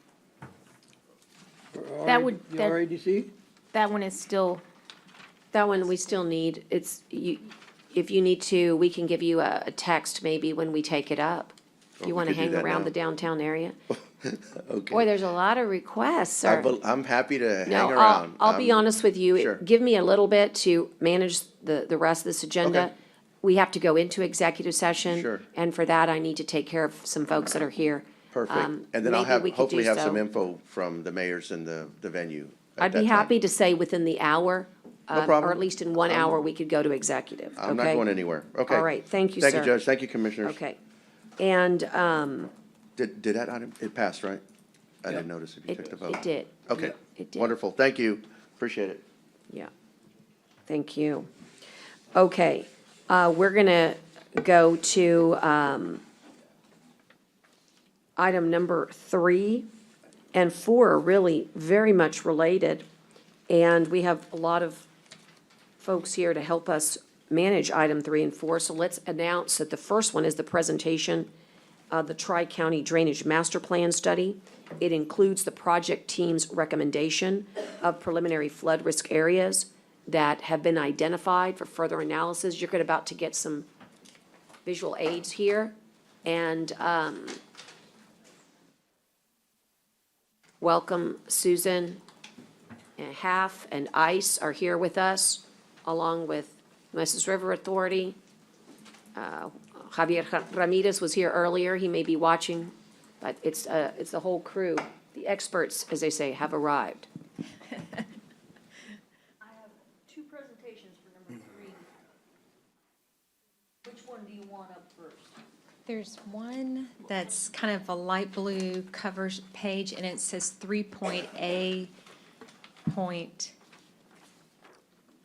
That would- The that- RADC? That one is still, That one we still need. If you need to, we can give you a text maybe when we take it up. If you we want to could do hang that around now. the downtown area. Okay. Boy, there's a lot of requests, sir. I'm happy to hang No, around. I'll be honest with you. Sure. Give me a little bit to manage the rest of this agenda. Okay. We have to go into executive session. Sure. And for that, I need to take care of some folks that are here. Perfect. And then I'll maybe we could hopefully do have some so. info from the mayors and the venue at I'd that be time. happy to say within the hour. No problem. Or at least in 1 hour, we could go to executive, I'm not okay? going anywhere. Okay. All right, thank you, Thank sir. you, Judge. Thank you, Commissioners. Okay. And, Did that item, it passed, right? I didn't notice if you took the vote. it did. Okay. It did. Wonderful. Thank you. Appreciate it. Yeah. Thank you. Okay, we're gonna go to, item number 3 and 4 are really very much related. And we have a lot of folks here to help us manage item 3 and 4. So let's announce that the first one is the presentation of the Tri-County Drainage Master Plan Study. It includes the project team's recommendation of preliminary flood risk areas that have been identified for further analysis. You're about to get some visual aids here. And welcome Susan and Half and ICE are here with us, along with Nueces River Authority. Javier Ramirez was here earlier. He may be watching, but it's the whole crew. The experts, as they say, have arrived. I have 2 presentations for number 3. Which one do you want up first? There's one that's kind of a light blue covers page, and it says 3.A point,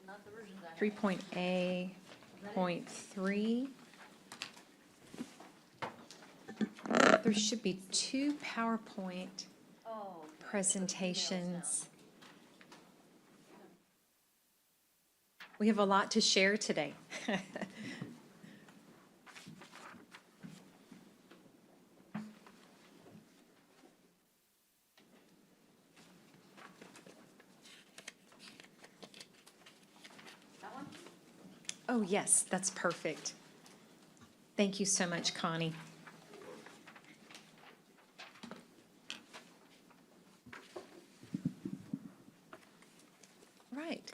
Not the versions I have. 3.A.3. There should be 2 PowerPoint Oh, presentations. We have a lot to share today. that one? Oh, yes, that's perfect. Thank you so much, Connie. Right.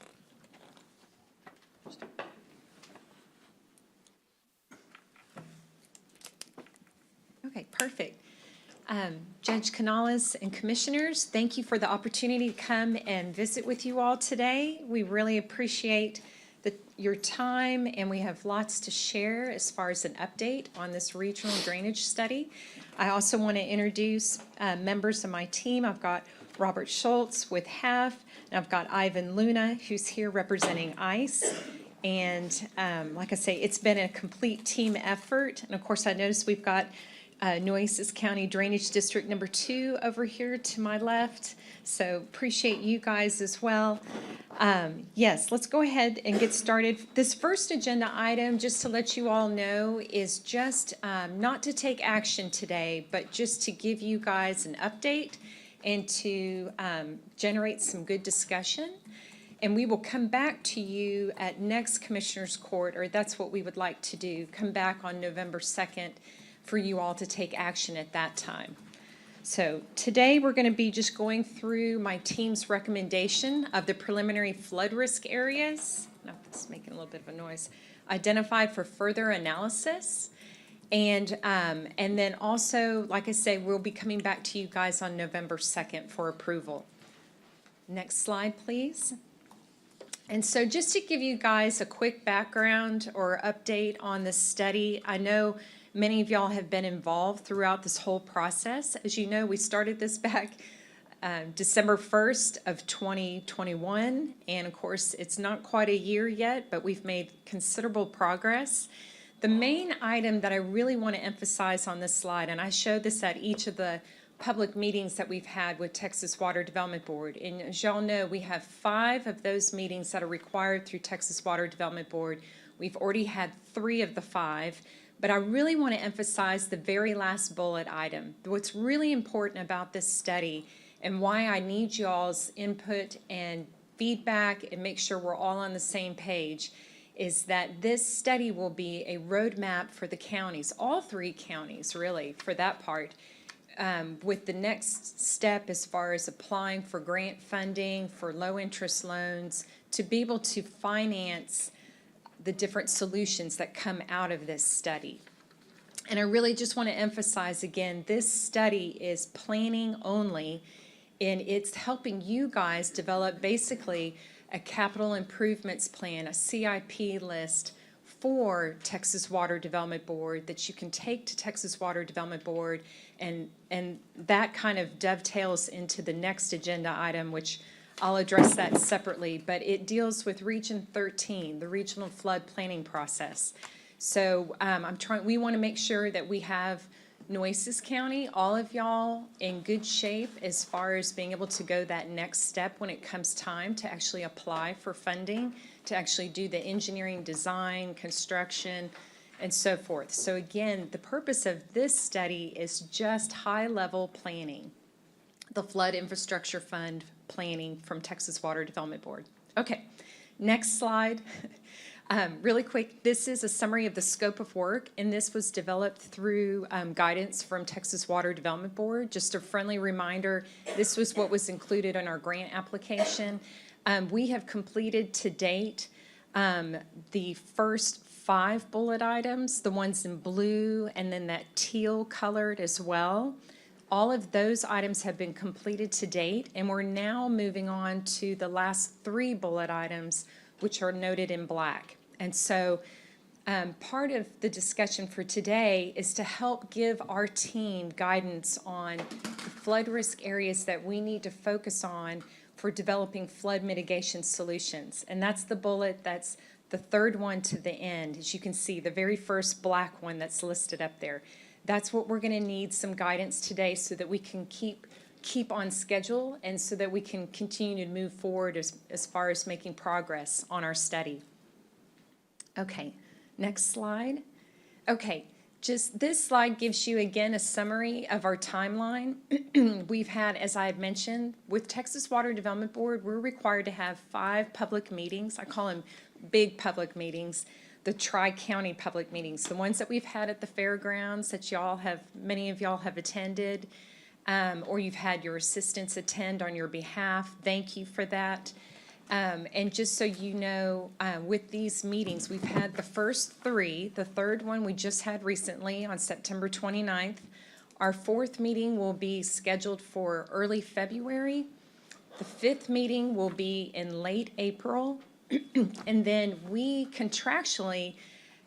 Okay, perfect. Judge Canales and Commissioners, thank you for the opportunity to come and visit with you all today. We really appreciate your time, and we have lots to share as far as an update on this regional drainage study. I also want to introduce members of my team. I've got Robert Schultz with HAF, and I've got Ivan Luna, who's here representing ICE. And like I say, it's been a complete team effort. And of course, I noticed we've got Nueces County Drainage District number 2 over here to my left. So appreciate you guys as well. Yes, let's go ahead and get started. This first agenda item, just to let you all know, is just not to take action today, but just to give you guys an update and to generate some good discussion. And we will come back to you at next Commissioners Court, or that's what we would like to do, come back on November 2nd for you all to take action at that time. So today we're going to be just going through my team's recommendation of the preliminary flood risk areas. No, it's making a little bit of a noise. Identified for further analysis. And then also, like I say, we'll be coming back to you guys on November 2nd for approval. Next slide, please. And so just to give you guys a quick background or update on this study, I know many of y'all have been involved throughout this whole process. As you know, we started this back December 1st of 2021. And of course, it's not quite a year yet, but we've made considerable progress. The main item that I really want to emphasize on this slide, and I showed this at each of the public meetings that we've had with Texas Water Development Board. And as y'all know, we have 5 of those meetings that are required through Texas Water Development Board. We've already had 3 of the 5. But I really want to emphasize the very last bullet item. What's really important about this study and why I need y'all's input and feedback and make sure we're all on the same page is that this study will be a roadmap for the counties, all 3 counties really, for that part, with the next step as far as applying for grant funding, for low interest loans, to be able to finance the different solutions that come out of this study. And I really just want to emphasize again, this study is planning only, and it's helping you guys develop basically a capital improvements plan, a CIP list for Texas Water Development Board that you can take to Texas Water Development Board, and that kind of dovetails into the next agenda item, which I'll address that separately, but it deals with Region 13, the regional flood planning process. So we want to make sure that we have Nueces County, all of y'all in good shape as far as being able to go that next step when it comes time to actually apply for funding, to actually do the engineering, design, construction, and so forth. So again, the purpose of this study is just high-level planning, the Flood Infrastructure Fund planning from Texas Water Development Board. Okay, next slide. Really quick, this is a summary of the scope of work, and this was developed through guidance from Texas Water Development Board. Just a friendly reminder, this was what was included in our grant application. We have completed to date the first 5 bullet items, the ones in blue, and then that teal colored as well. All of those items have been completed to date, and we're now moving on to the last 3 bullet items, which are noted in black. And so part of the discussion for today is to help give our team guidance on the flood risk areas that we need to focus on for developing flood mitigation solutions. And that's the bullet, that's the 3rd one to the end. As you can see, the very first black one that's listed up there. That's what we're going to need some guidance today so that we can keep on schedule and so that we can continue to move forward as far as making progress on our study. Okay, next slide. Okay, just this slide gives you again a summary of our timeline. We've had, as I had mentioned, with Texas Water Development Board, we're required to have 5 public meetings. I call them big public meetings, the tri-county public meetings, the ones that we've had at the fairgrounds that many of y'all have attended, or you've had your assistants attend on your behalf. Thank you for that. And just so you know, with these meetings, we've had the first 3. The 3rd one we just had recently on September 29th. Our 4th meeting will be scheduled for early February. The 5th meeting will be in late April. And then we contractually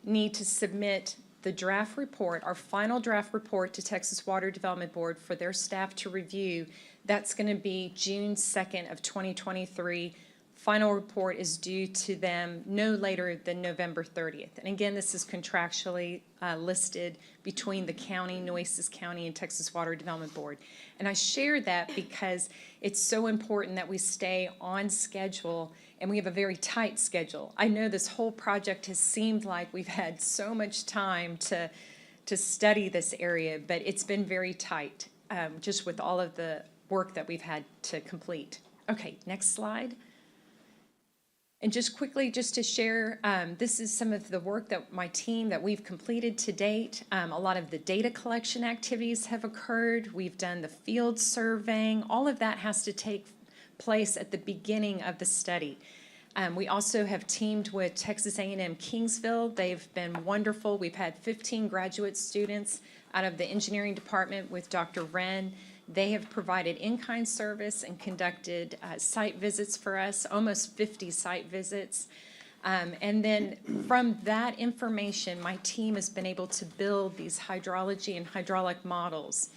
need to submit the draft report, our final draft report to Texas Water Development Board for their staff to review. That's going to be June 2nd of 2023. Final report is due to them no later than November 30th. And again, this is contractually listed between the county, Nueces County, and Texas Water Development Board. And I share that because it's so important that we stay on schedule, and we have a very tight schedule. I know this whole project has seemed like we've had so much time to study this area, but it's been very tight, just with all of the work that we've had to complete. Okay, next slide. And just quickly, just to share, this is some of the work that my team, that we've completed to date. A lot of the data collection activities have occurred. We've done the field surveying. All of that has to take place at the beginning of the study. We also have teamed with Texas A&M Kingsville. They've been wonderful. We've had 15 graduate students out of the engineering department with Dr. Wren. They have provided in-kind service and conducted site visits for us, almost 50 site visits. And then from that information, my team has been able to build these hydrology and hydraulic models.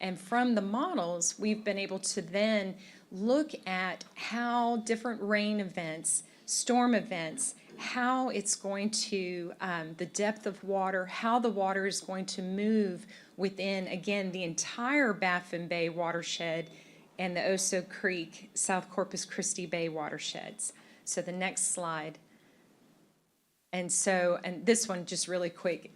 And from the models, we've been able to then look at how different rain events, storm events, how it's going to, the depth of water, how the water is going to move within, again, the entire Baffin Bay watershed and the Oso Creek, South Corpus Christi Bay watersheds. So the next slide. And so, and this one just really quick,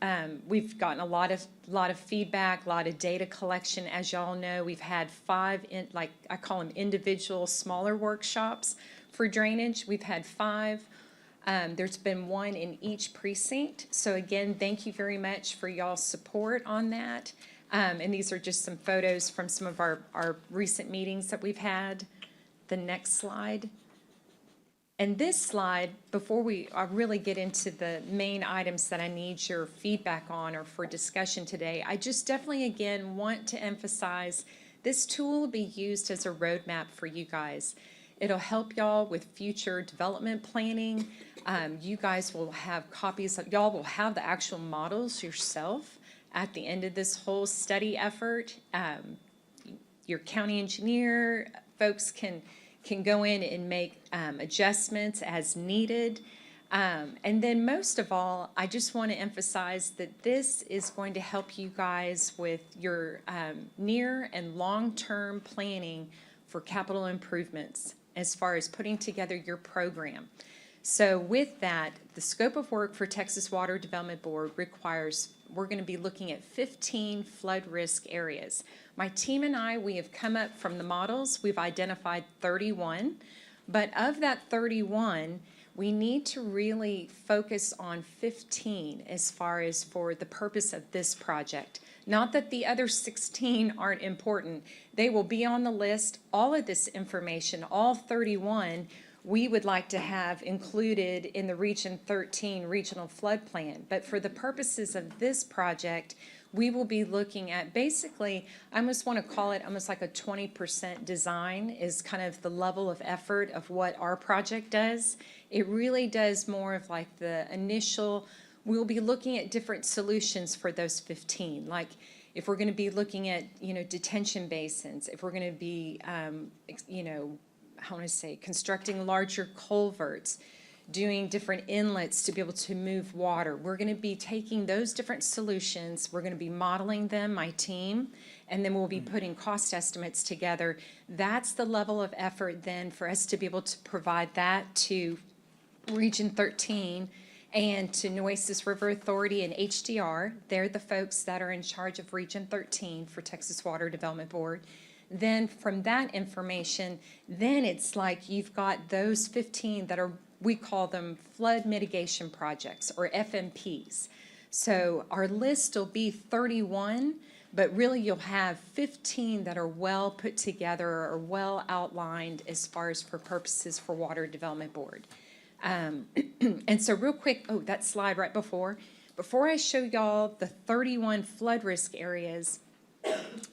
we've gotten a lot of feedback, a lot of data collection. As y'all know, we've had 5, like I call them individual smaller workshops for drainage. We've had 5. There's been 1 in each precinct. So again, thank you very much for y'all's support on that. And these are just some photos from some of our recent meetings that we've had. The next slide. And this slide, before we really get into the main items that I need your feedback on or for discussion today, I just definitely again want to emphasize this tool will be used as a roadmap for you guys. It'll help y'all with future development planning. You guys will have copies, y'all will have the actual models yourself at the end of this whole study effort. Your county engineer folks can go in and make adjustments as needed. And then most of all, I just want to emphasize that this is going to help you guys with your near and long-term planning for capital improvements as far as putting together your program. So with that, the scope of work for Texas Water Development Board requires, we're going to be looking at 15 flood risk areas. My team and I, we have come up from the models, we've identified 31, but of that 31, we need to really focus on 15 as far as for the purpose of this project. Not that the other 16 aren't important. They will be on the list. All of this information, all 31, we would like to have included in the Region 13 Regional Flood Plan. But for the purposes of this project, we will be looking at basically, I almost want to call it almost like a 20% design is kind of the level of effort of what our project does. It really does more of like the initial, we'll be looking at different solutions for those 15. Like if we're going to be looking at, detention basins, if we're going to be, how do I say, constructing larger culverts, doing different inlets to be able to move water. We're going to be taking those different solutions, we're going to be modeling them, my team, and then we'll be putting cost estimates together. That's the level of effort then for us to be able to provide that to Region 13 and to Nueces River Authority and HDR. They're the folks that are in charge of Region 13 for Texas Water Development Board. Then from that information, then it's like you've got those 15 that are, we call them flood mitigation projects or FMPs. So our list will be 31, but really you'll have 15 that are well put together or well outlined as far as for purposes for Water Development Board. And so real quick, that slide right before I show y'all the 31 flood risk areas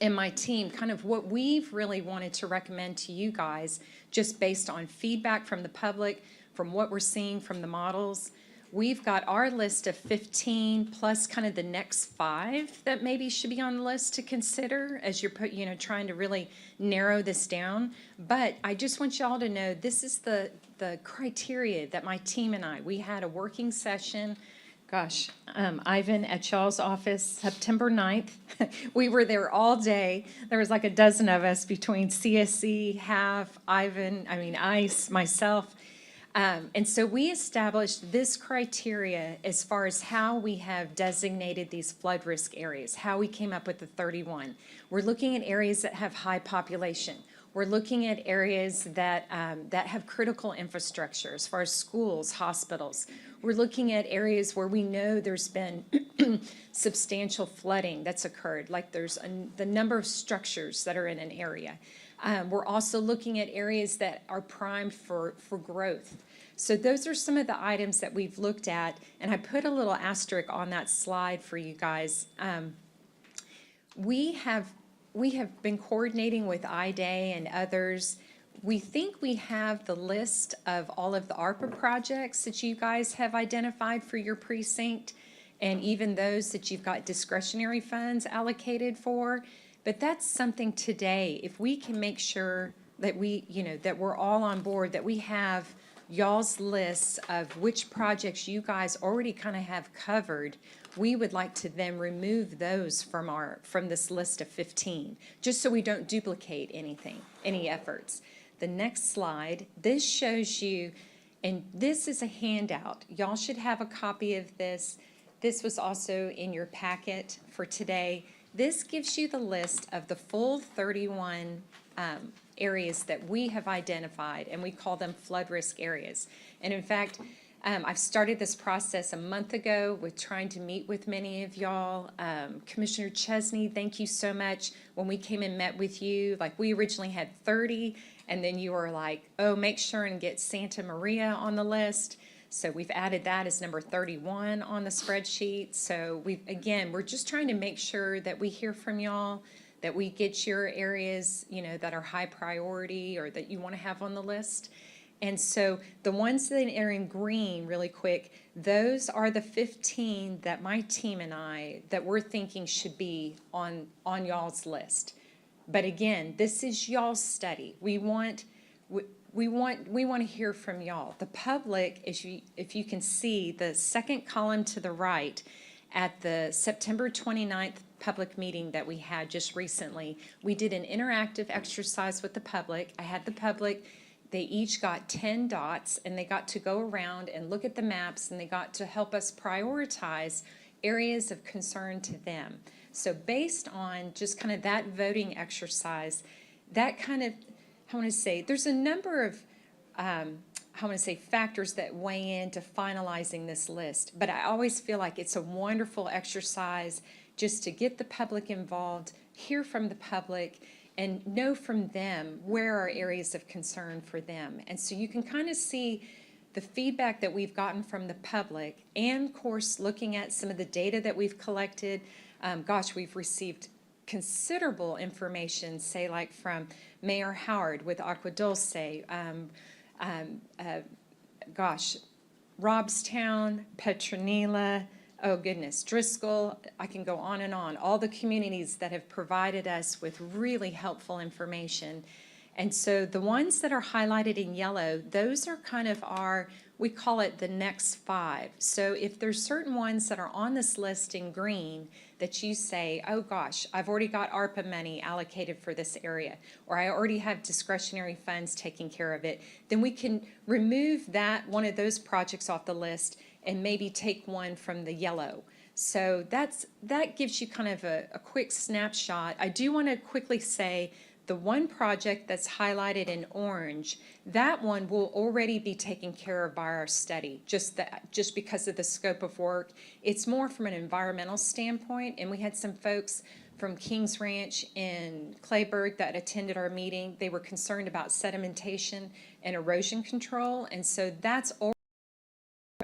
and my team, kind of what we've really wanted to recommend to you guys, just based on feedback from the public, from what we're seeing from the models, we've got our list of 15 plus kind of the next 5 that maybe should be on the list to consider as you're trying to really narrow this down. But I just want y'all to know this is the criteria that my team and we had a working session. Gosh, Ivan at y'all's office, September 9th. We were there all day. There was like a dozen of us between CSC, ICE, myself. And so we established this criteria as far as how we have designated these flood risk areas, how we came up with the 31. We're looking at areas that have high population. We're looking at areas that have critical infrastructure as far as schools, hospitals. We're looking at areas where we know there's been substantial flooding that's occurred, like there's the number of structures that are in an area. We're also looking at areas that are primed for growth. So those are some of the items that we've looked at, and I put a little asterisk on that slide for you guys. We have been coordinating with IDA and others. We think we have the list of all of the ARPA projects that you guys have identified for your precinct, and even those that you've got discretionary funds allocated for. But that's something today, if we can make sure that that we're all on board, that we have y'all's lists of which projects you guys already kind of have covered, we would like to then remove those from this list of 15, just so we don't duplicate any efforts. The next slide, this shows you, and this is a handout. Y'all should have a copy of this. This was also in your packet for today. This gives you the list of the full 31 areas that we have identified, and we call them flood risk areas. And in fact, I've started this process a month ago with trying to meet with many of y'all. Commissioner Chesney, thank you so much. When we came and met with you, like we originally had 30, and then you were like, oh, make sure and get Santa Maria on the list. So we've added that as number 31 on the spreadsheet. So we're just trying to make sure that we hear from y'all, that we get your areas, that are high priority or that you want to have on the list. And so the ones that are in green, really quick, those are the 15 that my team and that we're thinking should be on y'all's list. But again, this is y'all's study. We want to hear from y'all. The public, if you can see the second column to the right, at the September 29th public meeting that we had just recently, we did an interactive exercise with the public. I had the public, they each got 10 dots, and they got to go around and look at the maps, and they got to help us prioritize areas of concern to them. So based on just kind of that voting exercise, that kind of, there's a number of, factors that weigh into finalizing this list. But I always feel like it's a wonderful exercise just to get the public involved, hear from the public, and know from them where are areas of concern for them. And so you can kind of see the feedback that we've gotten from the public, and of course, looking at some of the data that we've collected. We've received considerable information, say like from Mayor Howard with Aqua Dulce, Robstown, Petronila, oh goodness, Driscoll, I can go on and on. All the communities that have provided us with really helpful information. And so the ones that are highlighted in yellow, those are kind of we call it the next 5. So if there's certain ones that are on this list in green that you say, oh gosh, I've already got ARPA money allocated for this area, or I already have discretionary funds taking care of it, then we can remove one of those projects off the list and maybe take one from the yellow. So that gives you kind of a quick snapshot. I do want to quickly say the one project that's highlighted in orange, that one will already be taken care of by our study, just because of the scope of work. It's more from an environmental standpoint, and we had some folks from Kings Ranch in Clayburgh that attended our meeting. They were concerned about sedimentation and erosion control, and so that's already.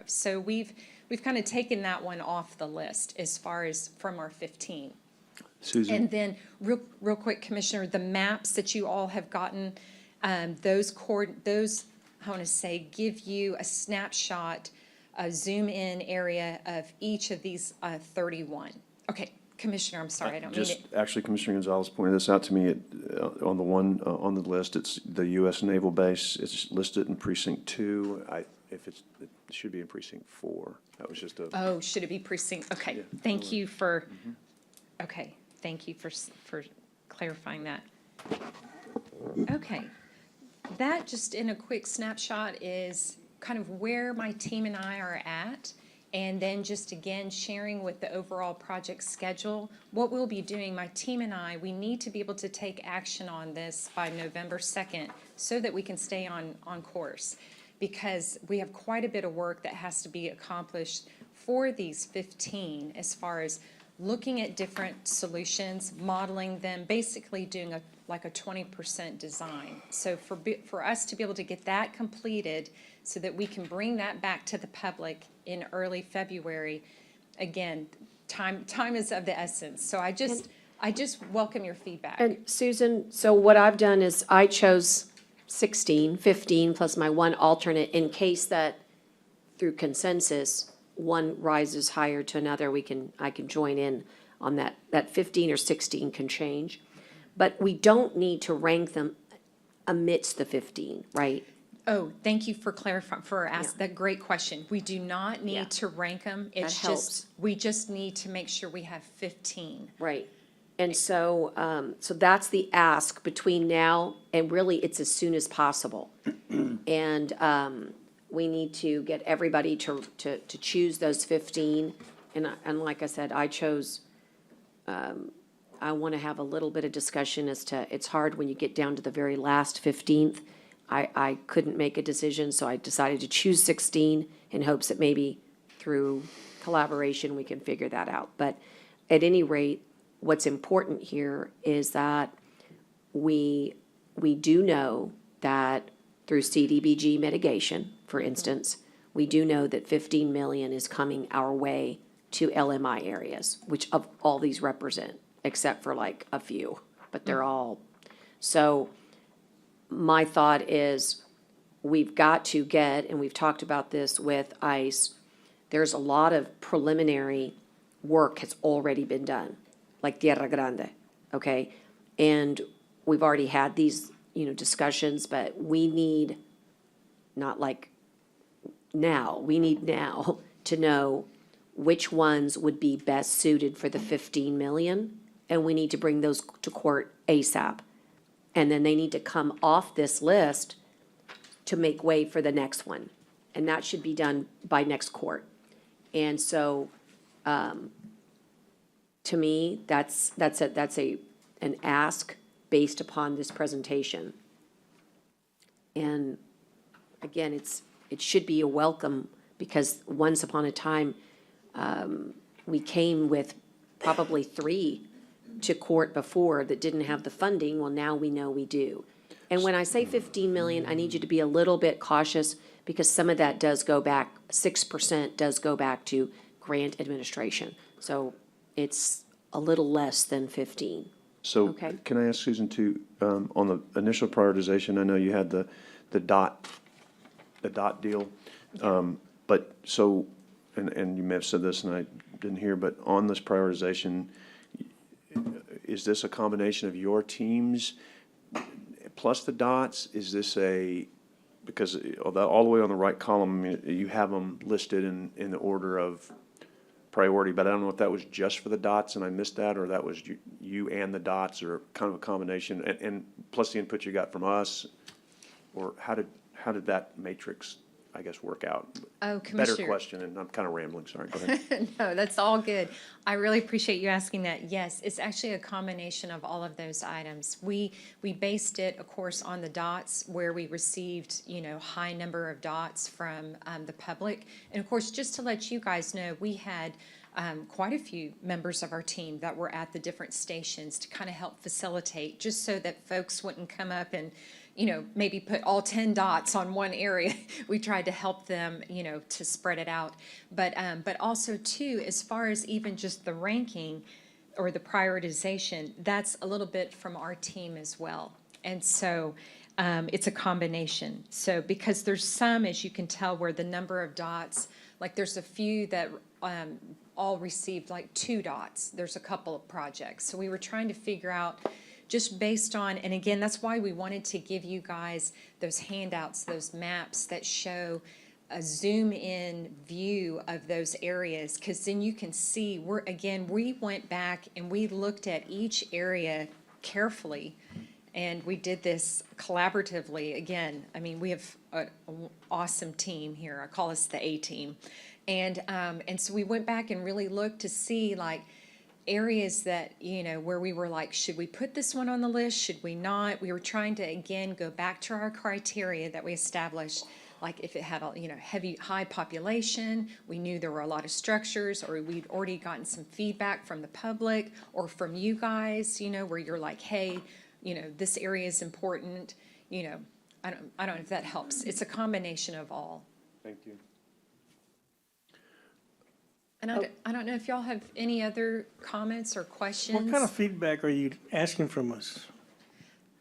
So we've kind of taken that one off the list as far as from our 15. Susan. And then real quick, Commissioner, the maps that you all have gotten, those I want to say, give you a snapshot, a zoom-in area of each of these 31. Okay, Commissioner, I'm sorry, I don't mean Just, it. actually, Commissioner Gonzalez pointed this out to me, on the one, on the list, it's the U.S. Naval Base, it's listed in precinct 2. If it's, it should be in precinct 4. That was just a. Oh, should it be precinct? Okay, Yeah, thank you for, okay, thank you for clarifying that. Okay, that just in a quick snapshot is kind of where my team and I are at. And then just again, sharing with the overall project schedule, what we'll be doing, my team and I, we need to be able to take action on this by November 2nd so that we can stay on course. Because we have quite a bit of work that has to be accomplished for these 15 as far as looking at different solutions, modeling them, basically doing like a 20% design. So for us to be able to get that completed so that we can bring that back to the public in early February, again, time is of the essence. So I just welcome your feedback. And Susan, so what I've done is I chose 16, 15 plus my one alternate in case that through consensus, one rises higher to another, I can join in on that. That 15 or 16 can change. But we don't need to rank them amidst the 15, right? Oh, thank you for clarifying, for asking that great question. We do not need to rank them. It's That helps. just, we just need to make sure we have 15. Right. And so, so that's the ask between now and really it's as soon as possible. And we need to get everybody to choose those 15. And like I said, I chose, I want to have a little bit of discussion as to, it's hard when you get down to the very last 15th. I couldn't make a decision, so I decided to choose 16 in hopes that maybe through collaboration, we can figure that out. But at any rate, what's important here is that we do know that through CDBG mitigation, for instance, we do know that 15 million is coming our way to LMI areas, which of all these represent, except for like a few, but they're all. So my thought is we've got to get, and we've talked about this with ICE, there's a lot of preliminary work has already been done, like Tierra Grande, okay? And we've already had these, discussions, but we need, not like now, we need now to know which ones would be best suited for the 15 million, and we need to bring those to court ASAP. And then they need to come off this list to make way for the next one. And that should be done by next court. And so, to me, that's an ask based upon this presentation. And again, it should be a welcome because once upon a time, we came with probably 3 to court before that didn't have the funding. Well, now we know we do. And when I say 15 million, I need you to be a little bit cautious because some of that does go back, 6% does go back to grant administration. So it's a little less than 15. So Okay. can I ask Susan too, on the initial prioritization, I know you had the dot deal. But so, and you may have said this and I didn't hear, but on this prioritization, is this a combination of your teams plus the dots? Is this because all the way on the right column, I mean, you have them listed in the order of priority, but I don't know if that was just for the dots and I missed that, or that was you and the dots, or kind of a combination, and plus the input you got from us, or how did that matrix, I guess, work out? Oh, Better Commissioner. question, and I'm kind of rambling, sorry, go ahead. No, that's all good. I really appreciate you asking that. Yes, it's actually a combination of all of those items. We based it, of course, on the dots where we received, high number of dots from the public. And of course, just to let you guys know, we had quite a few members of our team that were at the different stations to kind of help facilitate, just so that folks wouldn't come up and maybe put all 10 dots on one area. We tried to help them, to spread it out. But also too, as far as even just the ranking or the prioritization, that's a little bit from our team as well. And so It's a combination. So because there's some, as you can tell, where the number of dots, like there's a few that all received like 2 dots. There's a couple of projects. So we were trying to figure out just based on, and again, that's why we wanted to give you guys those handouts, those maps that show a zoom in view of those areas, because then you can see, we went back and we looked at each area carefully, and we did this collaboratively. Again, I mean, we have an awesome team here. I call us the A team. And so we went back and really looked to see like areas that, you know, where we were like, should we put this one on the list? Should we not? We were trying to, again, go back to our criteria that we established. Like if it had a, you know, high population, we knew there were a lot of structures, or we'd already gotten some feedback from the public or from you guys, you know, where you're like, hey, you know, this area is important, you know, I don't know if that helps. It's a combination of all. Thank you. And I don't know if y'all have any other comments or questions. What kind of feedback are you asking from us?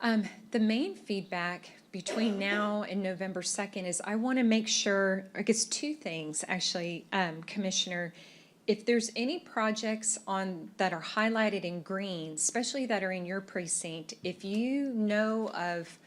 The main feedback between now and November 2nd is I want to make sure, I guess 2 things actually, Commissioner. If there's any projects that are highlighted in green, especially that are in your precinct, if you know of,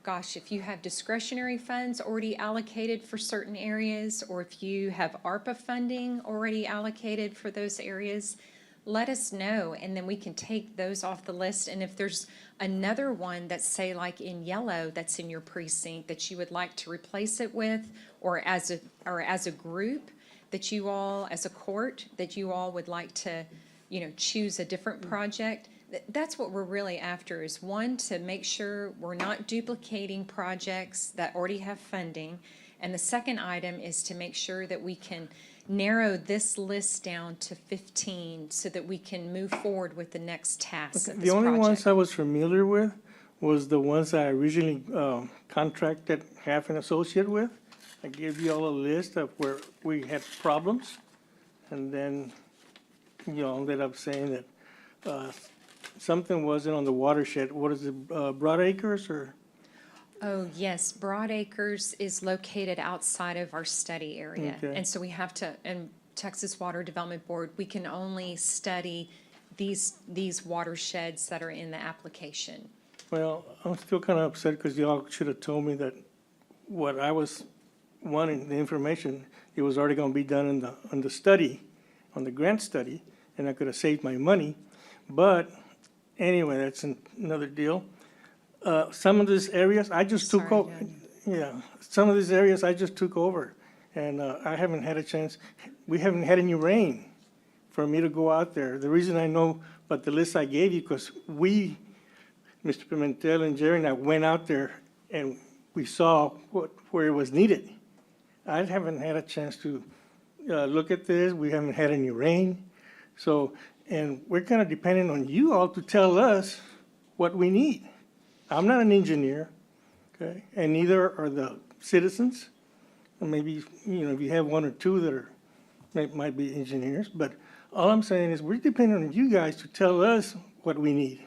gosh, if you have discretionary funds already allocated for certain areas, or if you have ARPA funding already allocated for those areas, let us know, and then we can take those off the list. And if there's another one that's, say, like in yellow, that's in your precinct that you would like to replace it with, or as a group that you all, as a court, that you all would like to, you know, choose a different project, that's what we're really after, is one, to make sure we're not duplicating projects that already have funding. And the second item is to make sure that we can narrow this list down to 15 so that we can move forward with the next task of this The only project. ones I was familiar with was the ones I originally contracted half an associate with. I gave you all a list of where we had problems, and then you all ended up saying that something wasn't on the watershed. What is it, Broad Acres or? Oh, yes, Broad Acres is located outside of our study area. Okay. And so we have to, and Texas Water Development Board, we can only study these watersheds that are in the application. Well, I'm still kind of upset because y'all should have told me that what I was wanting, the information, it was already going to be done on the study, on the grant study, and I could have saved my money. But anyway, that's another deal. Some of these areas I just took over. Yeah, some of these areas I just took over, and I haven't had a chance. We haven't had any rain for me to go out there. The reason I know about the list I gave you, because we, Mr. Pimentel and Jerry and I went out there and we saw where it was needed. I haven't had a chance to look at this. We haven't had any rain. So, and we're kind of depending on you all to tell us what we need. I'm not an engineer, okay, and neither are the citizens. And maybe, you know, if you have one or two that are, might be engineers, but all I'm saying is we're depending on you guys to tell us what we need.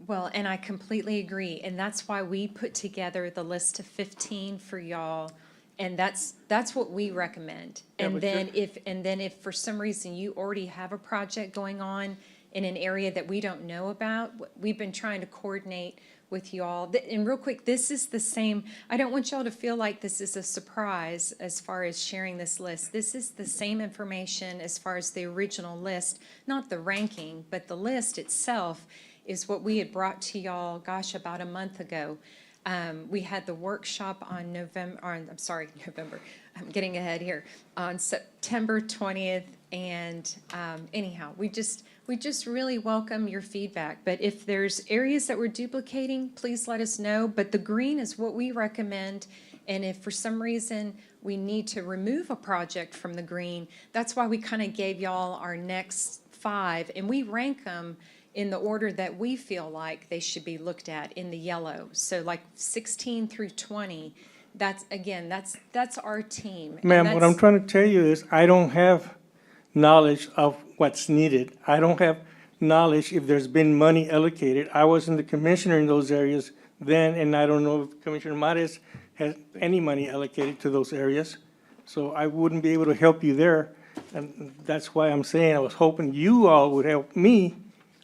Well, and I completely agree, and that's why we put together the list of 15 for y'all, and that's what we recommend. Yeah, And but then if for some reason you already have a project going on in an area that we don't know about, we've been trying to coordinate with y'all. And real quick, this is the same, I don't want y'all to feel like this is a surprise as far as sharing this list. This is the same information as far as the original list, not the ranking, but the list itself is what we had brought to y'all, gosh, about a month ago. We had the workshop on November, I'm getting ahead here, on September 20th, and anyhow, we just really welcome your feedback. But if there's areas that we're duplicating, please let us know. But the green is what we recommend, and if for some reason we need to remove a project from the green, that's why we kind of gave y'all our next 5, and we rank them in the order that we feel like they should be looked at in the yellow. So like 16 through 20, that's our team. And Ma'am, what I'm trying to tell you is I don't have knowledge of what's needed. I don't have knowledge if there's been money allocated. I wasn't the commissioner in those areas then, and I don't know if Commissioner Mares has any money allocated to those areas. So I wouldn't be able to help you there. And that's why I'm saying I was hoping you all would help me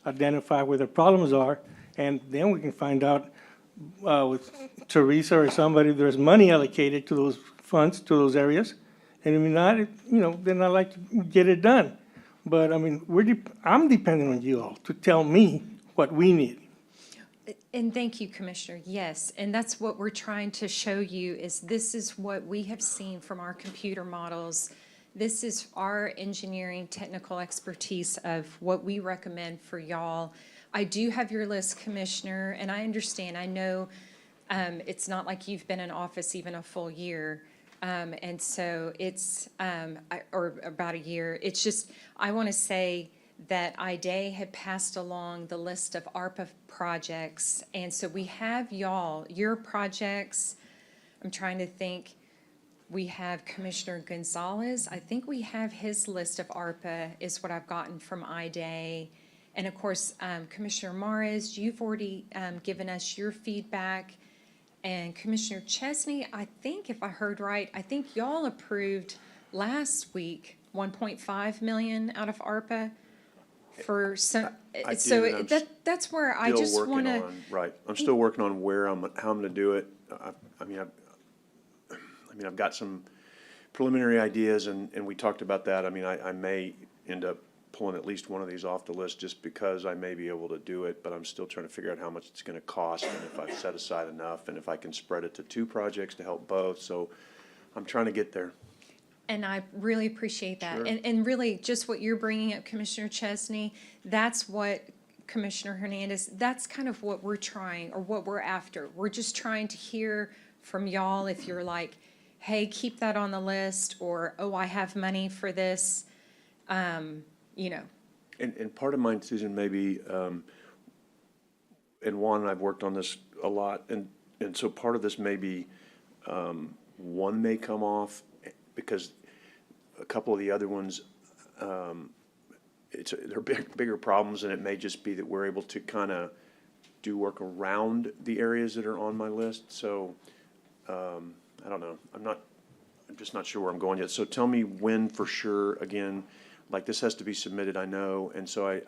identify where the problems are. And then we can find out with Teresa or somebody, if there's money allocated to those funds, to those areas. And if not, then I'd like to get it done. But I mean, I'm depending on you all to tell me what we need. And thank you, Commissioner. Yes, and that's what we're trying to show you is this is what we have seen from our computer models. This is our engineering technical expertise of what we recommend for y'all. I do have your list, Commissioner, and I understand. I know it's not like you've been in office even a full year. And so it's, or about a year. It's just, I want to say that IDA had passed along the list of ARPA projects. And so we have your projects. I'm trying to think. We have Commissioner Gonzalez. I think we have his list of ARPA is what I've gotten from IDA. And of course, Commissioner Mares, you've already given us your feedback. And Commissioner Chesney, I think if I heard right, I think y'all approved last week 1.5 million out of ARPA for some. I did, So and I'm that's where I still just working want to. Right, I'm still working on how I'm gonna do it. I've got some preliminary ideas, and we talked about that. I mean, I may end up pulling at least one of these off the list just because I may be able to do it, but I'm still trying to figure out how much it's gonna cost and if I've set aside enough and if I can spread it to 2 projects to help both. So I'm trying to get there. And I really appreciate that. Sure. And really, just what you're bringing up, Commissioner Chesney, that's what Commissioner Hernandez, that's kind of what we're trying, or what we're after. We're just trying to hear from y'all if you're like, hey, keep that on the list, or, oh, I have money for this, And part of mine, Susan, maybe, and Juan and I've worked on this a lot, and so part of this may be, one may come off, because a couple of the other ones, they're bigger problems, and it may just be that we're able to kind of do work around the areas that are on my list, so, I don't know, I'm just not sure where I'm going yet, so tell me when for sure, again, like this has to be submitted, I know, and so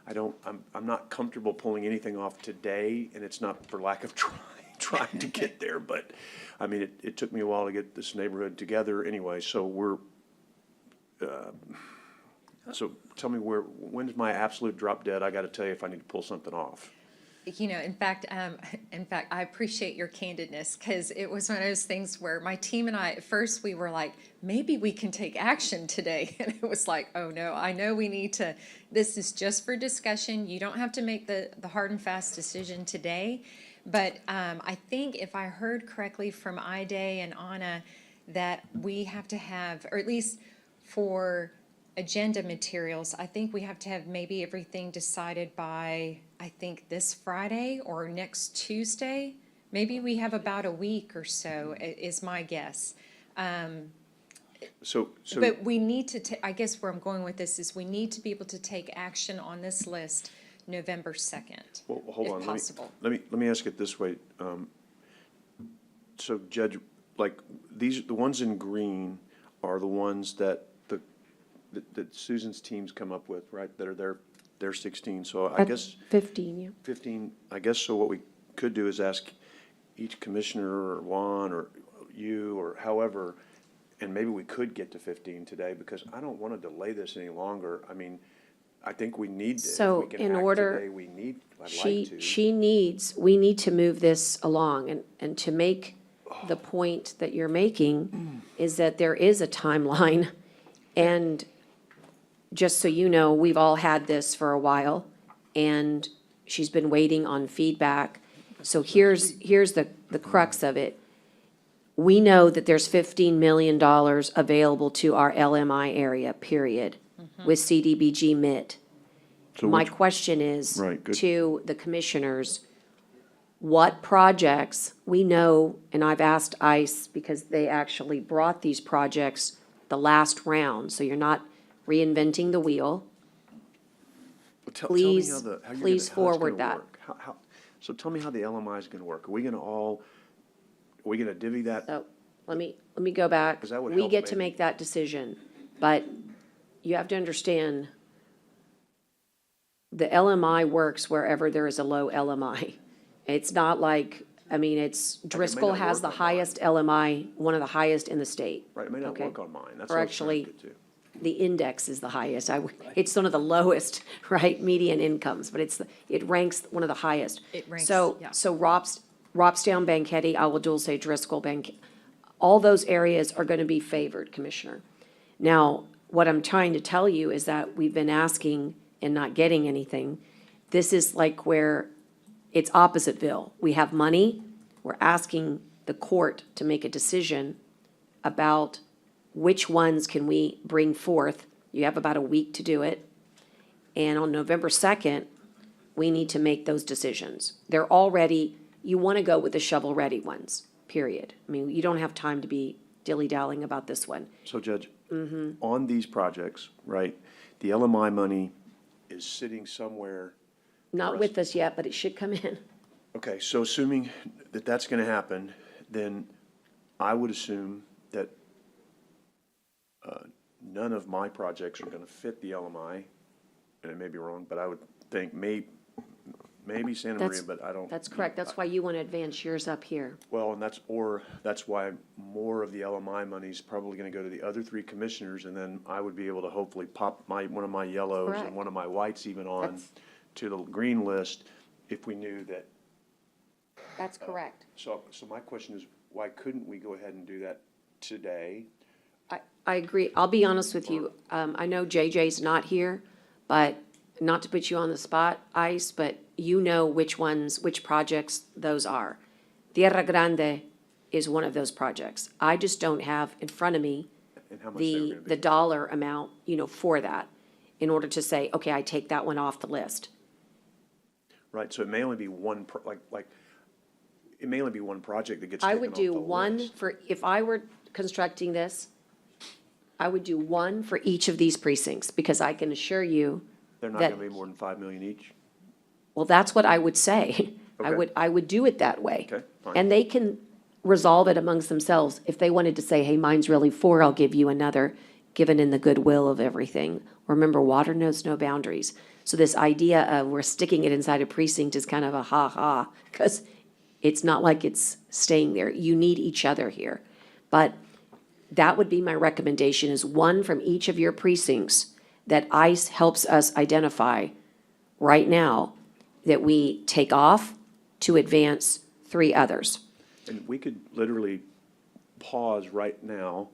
I'm not comfortable pulling anything off today, and it's not for lack of trying to get there, but, I mean, it took me a while to get this neighborhood together anyway, so so tell me when's my absolute drop dead? I gotta tell you if I need to pull something off. In fact, I appreciate your candidness, because it was one of those things where my team and I, at first, we were like, maybe we can take action today. And it was like, oh no, I know we need to, this is just for discussion. You don't have to make the hard and fast decision today. But I think if I heard correctly from IDA and Anna, that we have to have, or at least for agenda materials, I think we have to have maybe everything decided by, I think, this Friday or next Tuesday. Maybe we have about a week or so, is my guess. So. But we need to, I guess where I'm going with this is we need to be able to take action on this list November 2nd, Well, hold on. if possible. Let me ask it this way. So Judge, like, the ones in green are the ones that that Susan's teams come up with, right? That are their 16. So I guess 15, yeah. 15, I guess, so what we could do is ask each commissioner or Juan or you or however, and maybe we could get to 15 today, because I don't want to delay this any longer. I mean, I think we need to. So if we can in act order, today, I'd like to. we need to move this along, and to make the point that you're making is that there is a timeline. And just so you know, we've all had this for a while, and she's been waiting on feedback. So here's the crux of it. We know that there's $15 million available to our LMI area, period, with CDBG MIT. So My question is Right, good. to the commissioners, what projects, we know, and I've asked ICE because they actually brought these projects the last round, so you're not reinventing the wheel. Well, tell me Please, how you're please how it's forward gonna that. work. So tell me how the LMI is gonna work. Are we gonna divvy that? So let me go back. 'Cause that would We help get to maybe. make that decision, but you have to understand the LMI works wherever there is a low LMI. It's not like, I mean, it's, Driscoll not has work the on mine. highest LMI, one of the highest in the state. Right, it may not Okay. work on mine. That's Or what I was trying to actually, get to. the index is the highest. It's one of the lowest, right, median incomes, but it ranks one of the highest. It ranks, So, yeah. so Robstown, Banketti, I will dual say Driscoll, all those areas are gonna be favored, Commissioner. Now, what I'm trying to tell you is that we've been asking and not getting anything. This is like where it's Oppositeville. We have money, we're asking the court to make a decision about which ones can we bring forth. You have about a week to do it. And on November 2nd, we need to make those decisions. They're already, you want to go with the shovel-ready ones, period. I mean, you don't have time to be dilly-dallying about this one. So Judge, Mm-hmm. on these projects, right, the LMI money is sitting somewhere. Not with us yet, but it should come in. Okay, so assuming that that's gonna happen, then I would assume that none of my projects are gonna fit the LMI, and it may be wrong, but I would think maybe Santa Maria, but I don't. That's correct. That's why you want to advance yours up here. Well, and that's why more of the LMI money's probably gonna go to the other three commissioners, and then I would be able to hopefully pop one of my yellows Correct. and one of my whites even on That's- to the green list if we knew that. That's correct. So my question is, why couldn't we go ahead and do that today? I agree. I'll be honest with you. I know JJ's not here, but not to put you on the spot, Ice, but you know which projects those are. Tierra Grande is one of those projects. I just don't have in front of me And how much they were gonna the be? dollar amount, for that, in order to say, okay, I take that one off the list. Right, so it may only be one, it may only be one project that gets I taken would off do the one list. if I were constructing this, I would do one for each of these precincts, because I can assure you They're not that, gonna be more than 5 million each? well, that's what I would say. Okay. I would do it that way. Okay, fine. And they can resolve it amongst themselves. If they wanted to say, hey, mine's really 4, I'll give you another, given in the goodwill of everything. Remember, water knows no boundaries. So this idea of we're sticking it inside a precinct is kind of a ha-ha, because it's not like it's staying there. You need each other here. But that would be my recommendation, is one from each of your precincts that ICE helps us identify right now that we take off to advance 3 others. And we could literally pause right now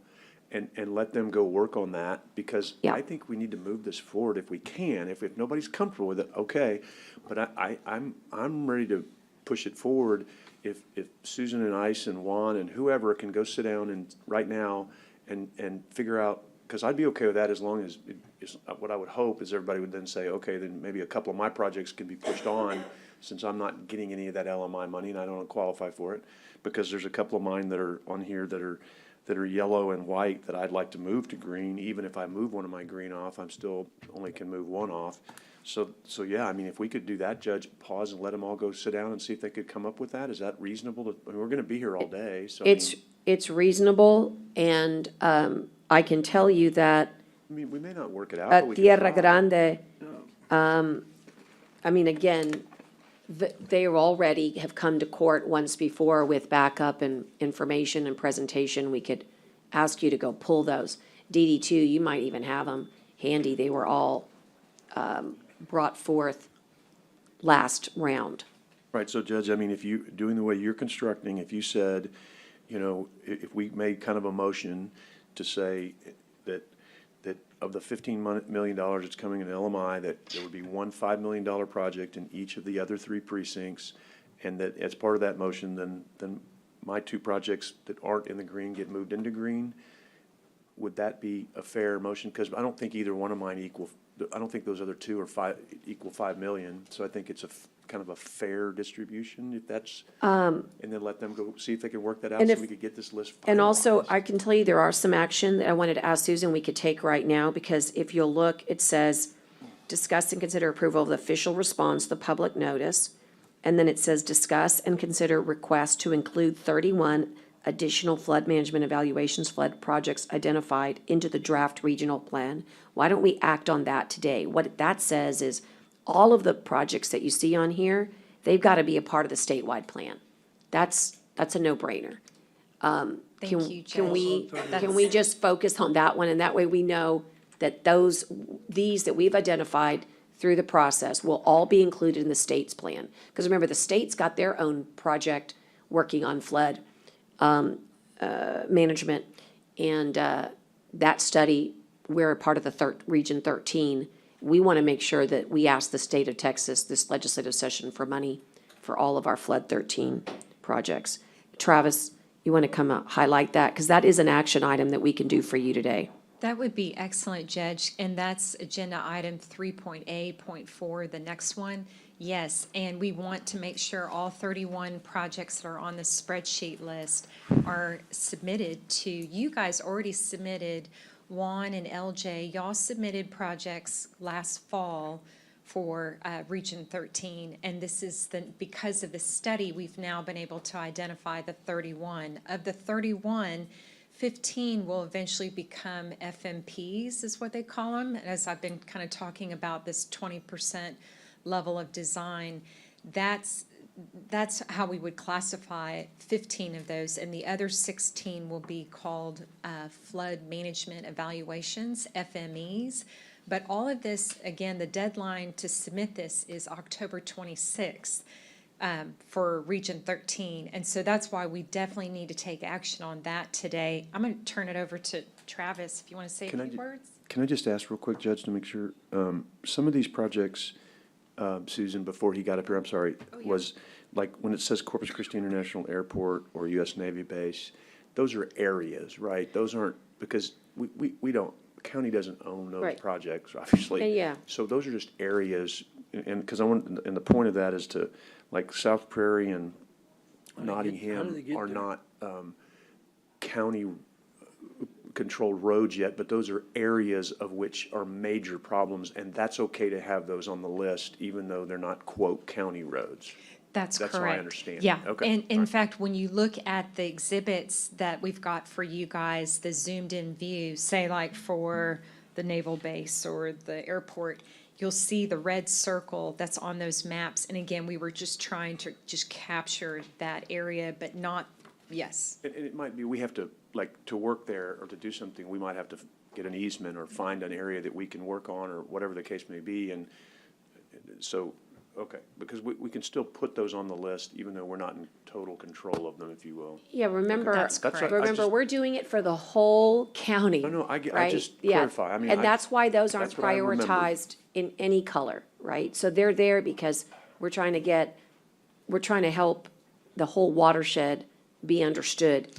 and let them go work on that, because Yeah. I think we need to move this forward if we can. If nobody's comfortable with it, okay. But I'm ready to push it forward if Susan and Ice and Juan and whoever can go sit down and, right now, and figure out, because I'd be okay with that as long as, what I would hope is everybody would then say, okay, then maybe a couple of my projects can be pushed on, since I'm not getting any of that LMI money and I don't qualify for it, because there's a couple of mine that are on here that are yellow and white that I'd like to move to green. Even if I move one of my green off, I'm still only can move one off. So yeah, I mean, if we could do that, Judge, pause and let them all go sit down and see if they could come up with that, is that reasonable? I mean, we're gonna be here all day, so. I mean, It's reasonable, and I can tell you that I mean, we may not work it out, but at we can Tierra try. Grande, I mean, again, they already have come to court once before with backup and information and presentation. We could ask you to go pull those. DD2, you might even have them handy. They were all brought forth last round. Right, so Judge, I mean, if you, doing the way you're constructing, if you said, if we made kind of a motion to say that of the $15 million that's coming in LMI, that there would be one $5 million project in each of the other 3 precincts, and that as part of that motion, then my 2 projects that aren't in the green get moved into green, would that be a fair motion? Because I don't think either one of mine I don't think those other 2 are equal 5 million, so I think it's kind of a fair distribution, if that's, and then let them go see if they can work that out, And so if- we could get this list finalized. And also, I can tell you there are some action that I wanted to ask Susan we could take right now, because if you'll look, it says, discuss and consider approval of the official response to the public notice And then it says, discuss and consider request to include 31 additional flood management evaluations, flood projects identified into the draft regional plan. Why don't we act on that today? What that says is, all of the projects that you see on here, they've got to be a part of the statewide plan. That's a no-brainer. Thank you, Can we, Judge. can we just focus on that one, and that way we know that these that we've identified through the process will all be included in the state's plan? Because remember, the state's got their own project working on flood management, and that study, we're a part of the Region 13. We want to make sure that we ask the state of Texas this legislative session for money for all of our Flood 13 projects. Travis, you want to come up, highlight that? Because that is an action item that we can do for you today. That would be excellent, Judge, and that's agenda item 3.A.4, the next one. Yes, and we want to make sure all 31 projects that are on the spreadsheet list are submitted to, you guys already submitted, Juan and LJ, y'all submitted projects last fall for Region 13, and this is because of the study, we've now been able to identify the 31. Of the 31, 15 will eventually become FMPs, is what they call them, as I've been kind of talking about this 20% level of design. That's how we would classify 15 of those, and the other 16 will be called flood management evaluations, FMEs. But all of this, again, the deadline to submit this is October 26th for Region 13. And so that's why we definitely need to take action on that today. I'm going to turn it over to Travis, if you want to say a few words. Can I just ask real quick, Judge, to make sure, some of these projects, Susan, before he got up here, I'm sorry, was like when it says Corpus Christi International Airport or U.S. Navy Base, those are areas, right? Those aren't, because we don't, the county doesn't own those Right. projects, obviously. Yeah. So those are just areas, and, because I want, and the point of that is to, like, South Prairie and how do Nottingham they get are there? not county controlled roads yet, but those are areas of which are major problems, and that's okay to have those on the list, even though they're not, quote, county roads. That's correct. That's how I understand it. Yeah, Okay. and in fact, when you look at the exhibits that we've got for you guys, the zoomed-in view, say like for the naval base or the airport, you'll see the red circle that's on those maps. And again, we were just trying to just capture that area, but not, yes. And it might be, we have to, like, to work there or to do something, we might have to get an easement or find an area that we can work on or whatever the case may be. And so, okay, because we can still put those on the list even though we're not in total control of them, if you will. Yeah, remember, That's correct. That's right. I remember, just- we're doing it for the whole county. No, I right? just Yeah. clarify. I mean, And that's why those aren't that's what I remember. prioritized in any color, right? So they're there because we're trying to help the whole watershed be understood.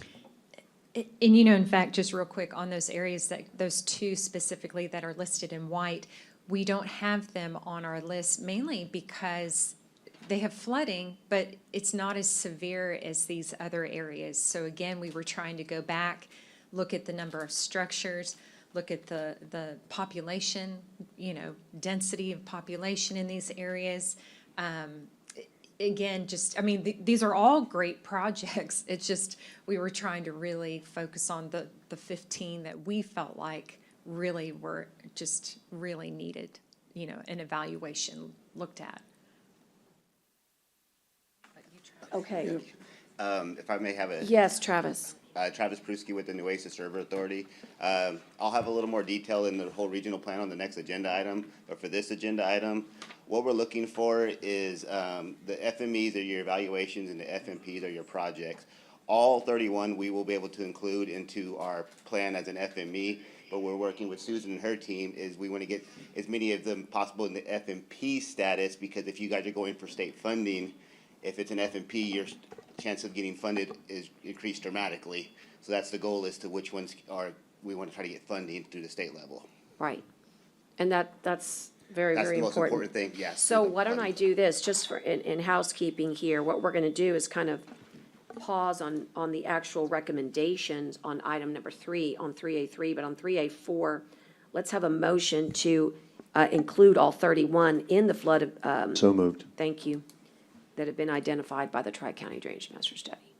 And you know, in fact, just real quick on those areas that, those two specifically that are listed in white, we don't have them on our list mainly because they have flooding, but it's not as severe as these other areas. So again, we were trying to go back, look at the number of structures, look at the population, you know, density of population in these areas. Again, just, I mean, these are all great projects. It's just, we were trying to really focus on the 15 that we felt like really were just really needed, you know, an evaluation looked at. Okay. If I may have a. Yes, Travis. Travis Pruski with the Nueces Server Authority. I'll have a little more detail in the whole regional plan on the next agenda item, but for this agenda item, what we're looking for is the FMEs are your evaluations and the FMPs are your projects. All 31 we will be able to include into our plan as an FME, but we're working with Susan and her team is we want to get as many of them possible in the FMP status, because if you guys are going for state funding, if it's an FMP, your chance of getting funded is increased dramatically. So that's the goal as to which ones are, we want to try to get funding through the state level. Right. And that's very, That's very the most important. important thing, yes. So through the why don't I funding. do this, just for, in housekeeping here, what we're gonna do is kind of pause on the actual recommendations on item number 3, on 3A3, but on 3A4, let's have a motion to include all 31 in the flood, So moved. thank you. that have been identified by the Tri-County Drainage Master Study.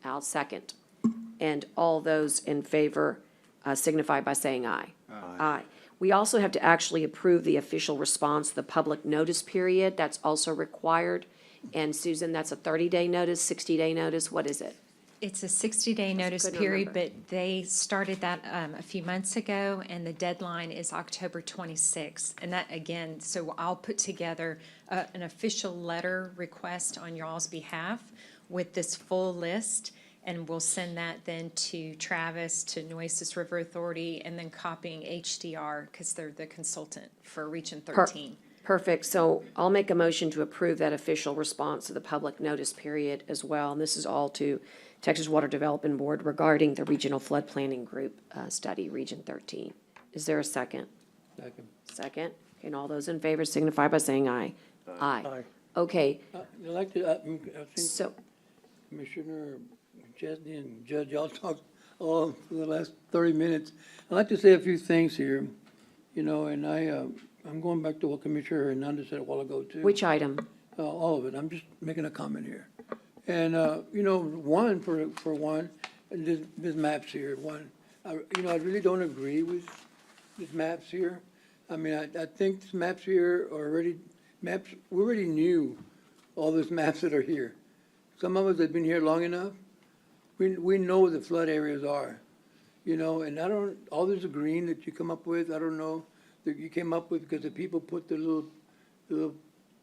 I'll second. And all those in favor signify by saying aye. Aye. We also have to actually approve the official response to the public notice period. That's also required. And Susan, that's a 30-day notice, 60-day notice? What is it? It's a 60-day notice couldn't period, remember. but they started that a few months ago, and the deadline is October 26th. And that, again, so I'll put together an official letter request on y'all's behalf with this full list, and we'll send that then to Travis, to Nueces River Authority, and then copying HDR, because they're the consultant for Region 13. Perfect. So I'll make a motion to approve that official response to the public notice period as well. And this is all to Texas Water Development Board regarding the Regional Flood Planning Group study, Region 13. Is there a second? Second. Second. And all those in favor signify by saying aye. Aye. Aye. Okay, I'd like to, I think so, Commissioner Chesney and Judge, y'all talked all for the last 30 minutes. I'd like to say a few things here, you know, and I'm going back to what Commissioner Hernandez said a while ago, too. which item? All of it. I'm just making a comment here. And, you know, for one, and this maps here, I really don't agree with these maps here. I mean, I think these maps here are already, we already knew all these maps that are here. Some of us have been here long enough. We know where the flood areas are, you know, and all this green that you come up with, I don't know, that you came up with because the people put the little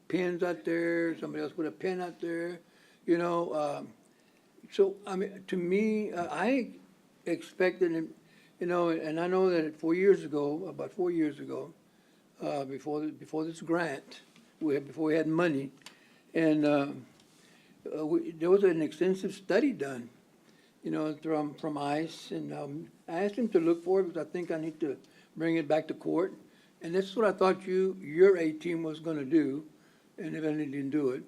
pins out there, somebody else put a pin out there, you know. So, I mean, to me, I expected, you know, and I know that about 4 years ago, before this grant, before we had money, and there was an extensive study done, you know, from ICE, and I asked him to look for it because I think I need to bring it back to court. And this is what I thought your A team was gonna do, and eventually didn't do it.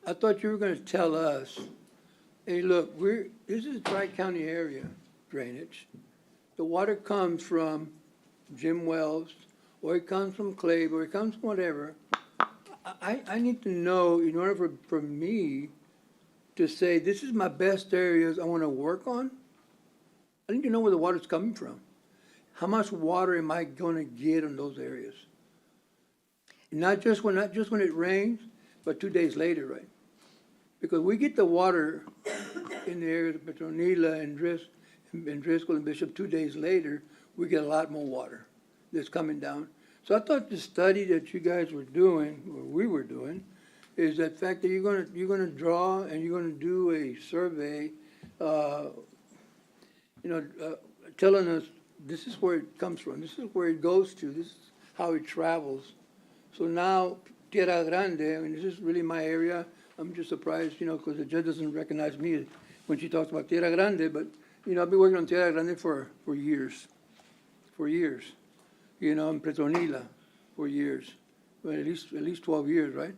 I thought you were gonna tell us, hey, look, this is a Tri-County area drainage. The water comes from Jim Wells, or it comes from Clay, or it comes from whatever. I need to know, in order for me to say, this is my best areas I wanna work on, I need to know where the water's coming from. How much water am I gonna get in those areas? Not just when it rains, but 2 days later, right? Because we get the water in the areas of Petronila and Driscoll and Bishop 2 days later, we get a lot more water that's coming down. So I thought the study that you guys were doing, or we were doing, is that fact that you're gonna draw and you're gonna do a survey, telling us this is where it comes from, this is where it goes to, this is how it travels. So now, Tierra Grande, I mean, this is really my area. I'm just surprised, you know, because the judge doesn't recognize me when she talks about Tierra Grande, but, you know, I've been working on Tierra Grande for years, you know, in Petronila for years, well, at least 12 years, right?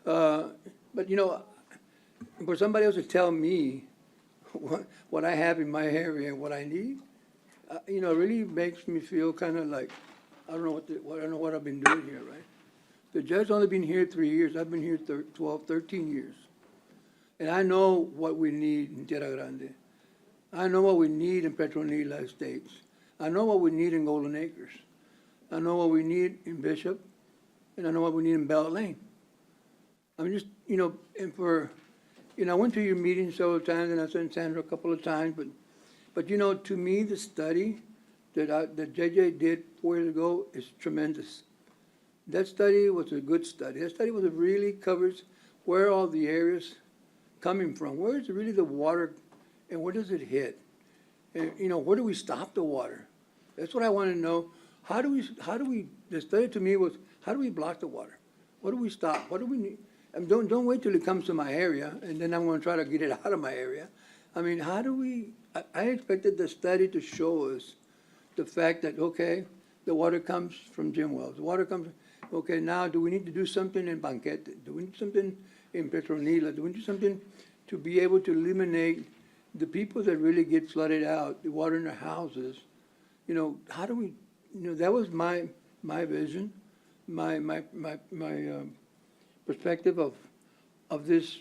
But, you know, for somebody else to tell me what I have in my area and what I need, you know, really makes me feel kind of like, I don't know what I've been doing here, right? The judge's only been here 3 years. I've been here 12, 13 years. And I know what we need in Tierra Grande. I know what we need in Petronila Estates. I know what we need in Golden Acres. I know what we need in Bishop, and I know what we need in Bell Lane. I'm just, you know, I went to your meeting several times, and I sent Sandra a couple of times, but you know, to me, the study that JJ did 4 years ago is tremendous. That study was a good study. That study really covers where all the areas coming from. Where is really the water, and where does it hit? And, you know, where do we stop the water? That's what I want to know. How do we? The study to me was, how do we block the water? What do we stop? What do we need? And don't wait till it comes to my area, and then I'm going to try to get it out of my area. I mean, how do we? I expected the study to show us the fact that, okay, the water comes from Jim Wells. The water comes. Okay, now do we need to do something in Banquete? Do we need something in Petronila? Do we need something to be able to eliminate the people that really get flooded out, the water in their houses? You know, how do we? You know, that was my vision, my perspective of this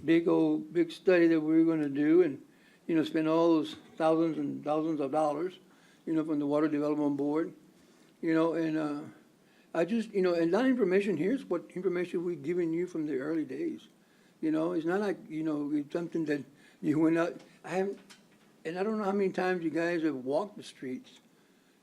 big study that we were gonna do and, you know, spend all those thousands and thousands of dollars, you know, from the Water Development Board, you know, and, I just, you know, and that information, here's what information we've given you from the early days. You know, it's not like, you know, it's something that you went out, I haven't, and I don't know how many times you guys have walked the streets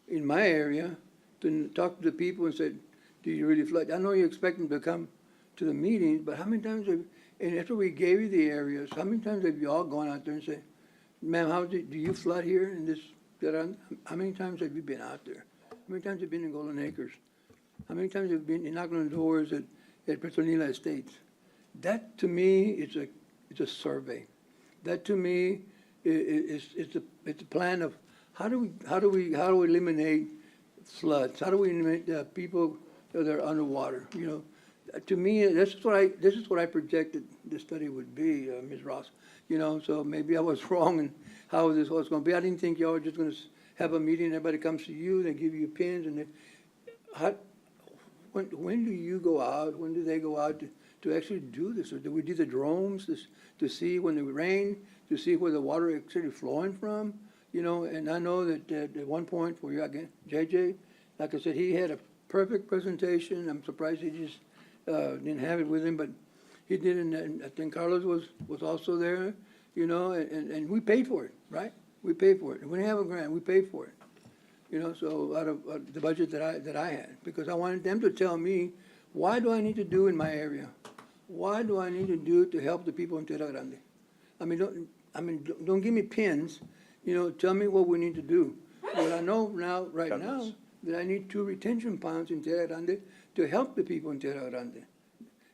in my area to talk to the people and said, do you really flood? I know you expect them to come to the meetings, but how many times have, and after we gave you the areas, how many times have you all gone out there and said, ma'am, do you flood here in this, how many times have you been out there? How many times have you been in Golden Acres? How many times have you been knocking on the doors at Petronila Estates? That, to me, it's a survey. That, to me, it's a plan of how do we eliminate floods? How do we eliminate people that are underwater? You know, to me, this is what I projected the study would be, Ms. Ross. You know, so maybe I was wrong in how this was going to be. I didn't think y'all were just going to have a meeting. Everybody comes to you, they give you pins, and when do you go out? When do they go out to actually do this? Or do we do the drones to see when it rain, to see where the water is actually flowing from? You know, and I know that at one point for you again, JJ, like I said, he had a perfect presentation. I'm surprised he just didn't have it with him, but he did, and I think Carlos was also there, you know, and we paid for it, right? We paid for it. And we didn't have a grant, we paid for it. You know, so out of the budget that I had, because I wanted them to tell me, why do I need to do in my area? Why do I need to do it to help the people in Tierra Grande? Don't give me pins, you know, tell me what we need to do. But I know right now, that I need 2 retention ponds in Tierra Grande to help the people in Tierra Grande.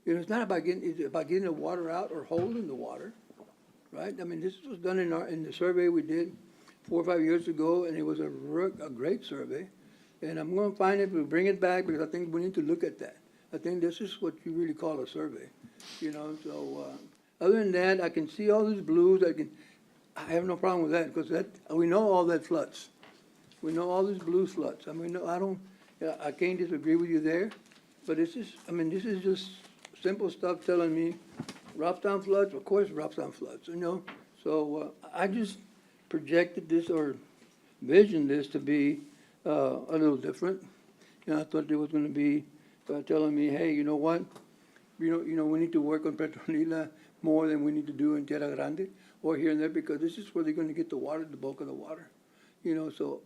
You know, it's not about getting the water out or holding the water, right? I mean, this was done in the survey we did 4 or 5 years ago, and it was a great survey. And I'm gonna find it, we'll bring it back, because I think we need to look at that. I think this is what you really call a survey, you know, so, other than that, I can see all these blues, I have no problem with that, because we know all that floods. We know all these blue floods. I mean, I can't disagree with you there, but this is just simple stuff telling me, Robstown floods, of course Robstown floods, you know? So, I just projected this or visioned this to be a little different. You know, I thought there was going to be telling me, hey, you know what? You know, we need to work on Petronila more than we need to do in Tierra Grande or here and there, because this is where they're going to get the water, the bulk of the water. You know, so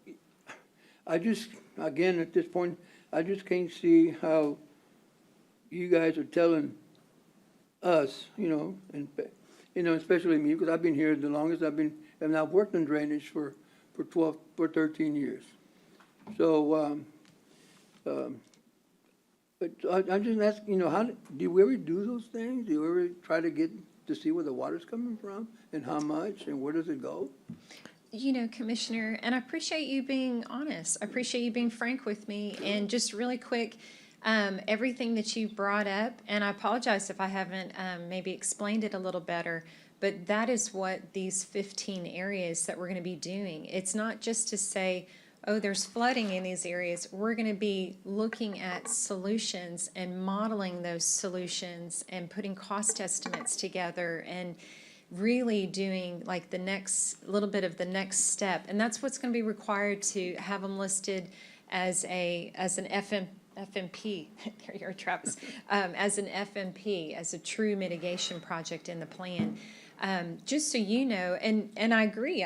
I just, again, at this point, I just can't see how you guys are telling us, you know, and you know, especially me, because I've been here the longest and I've worked in drainage for 13 years. So, but I'm just asking, you know, do we ever do those things? Do we ever try to get to see where the water's coming from and how much and where does it go? You know, Commissioner, and I appreciate you being honest. I appreciate you being frank with me. And just really quick, everything that you brought up, and I apologize if I haven't maybe explained it a little better, but that is what these 15 areas that we're going to be doing. It's not just to say, oh, there's flooding in these areas. We're going to be looking at solutions and modeling those solutions and putting cost estimates together and really doing like the next little bit of the next step. And that's what's going to be required to have them listed as an FMP, there you are, Travis, as an FMP, as a true mitigation project in the plan. Just so you know, and I agree,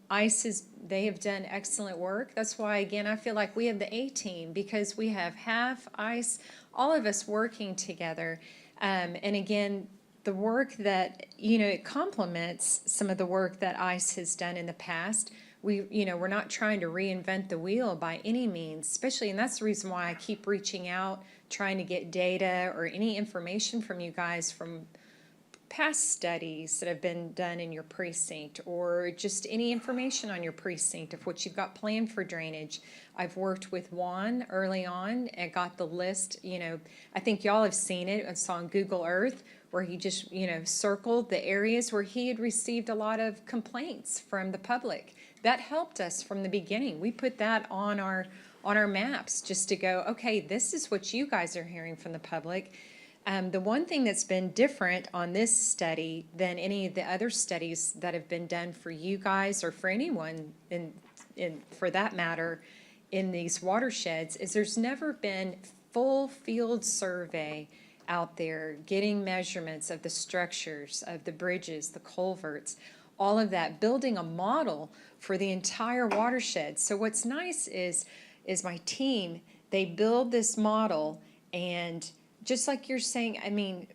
ICE they have done excellent work. That's why, again, I feel like we have the A-team, because we have half ICE, all of us working together. And again, the work that, you know, it complements some of the work that ICE has done in the past. We're not trying to reinvent the wheel by any means, especially, and that's the reason why I keep reaching out, trying to get data or any information from you guys from past studies that have been done in your precinct, or just any information on your precinct of what you've got planned for drainage. I've worked with Juan early on and got the list. You know, I think y'all have seen it. It's on Google Earth, where he just, you know, circled the areas where he had received a lot of complaints from the public. That helped us from the beginning. We put that on our maps just to go, okay, this is what you guys are hearing from the public. The one thing that's been different on this study than any of the other studies that have been done for you guys or for anyone for that matter, in these watersheds, is there's never been full field survey out there getting measurements of the structures, of the bridges, the culverts, all of that, building a model for the entire watershed. So what's nice is my team, they build this model, and just like you're saying, I mean,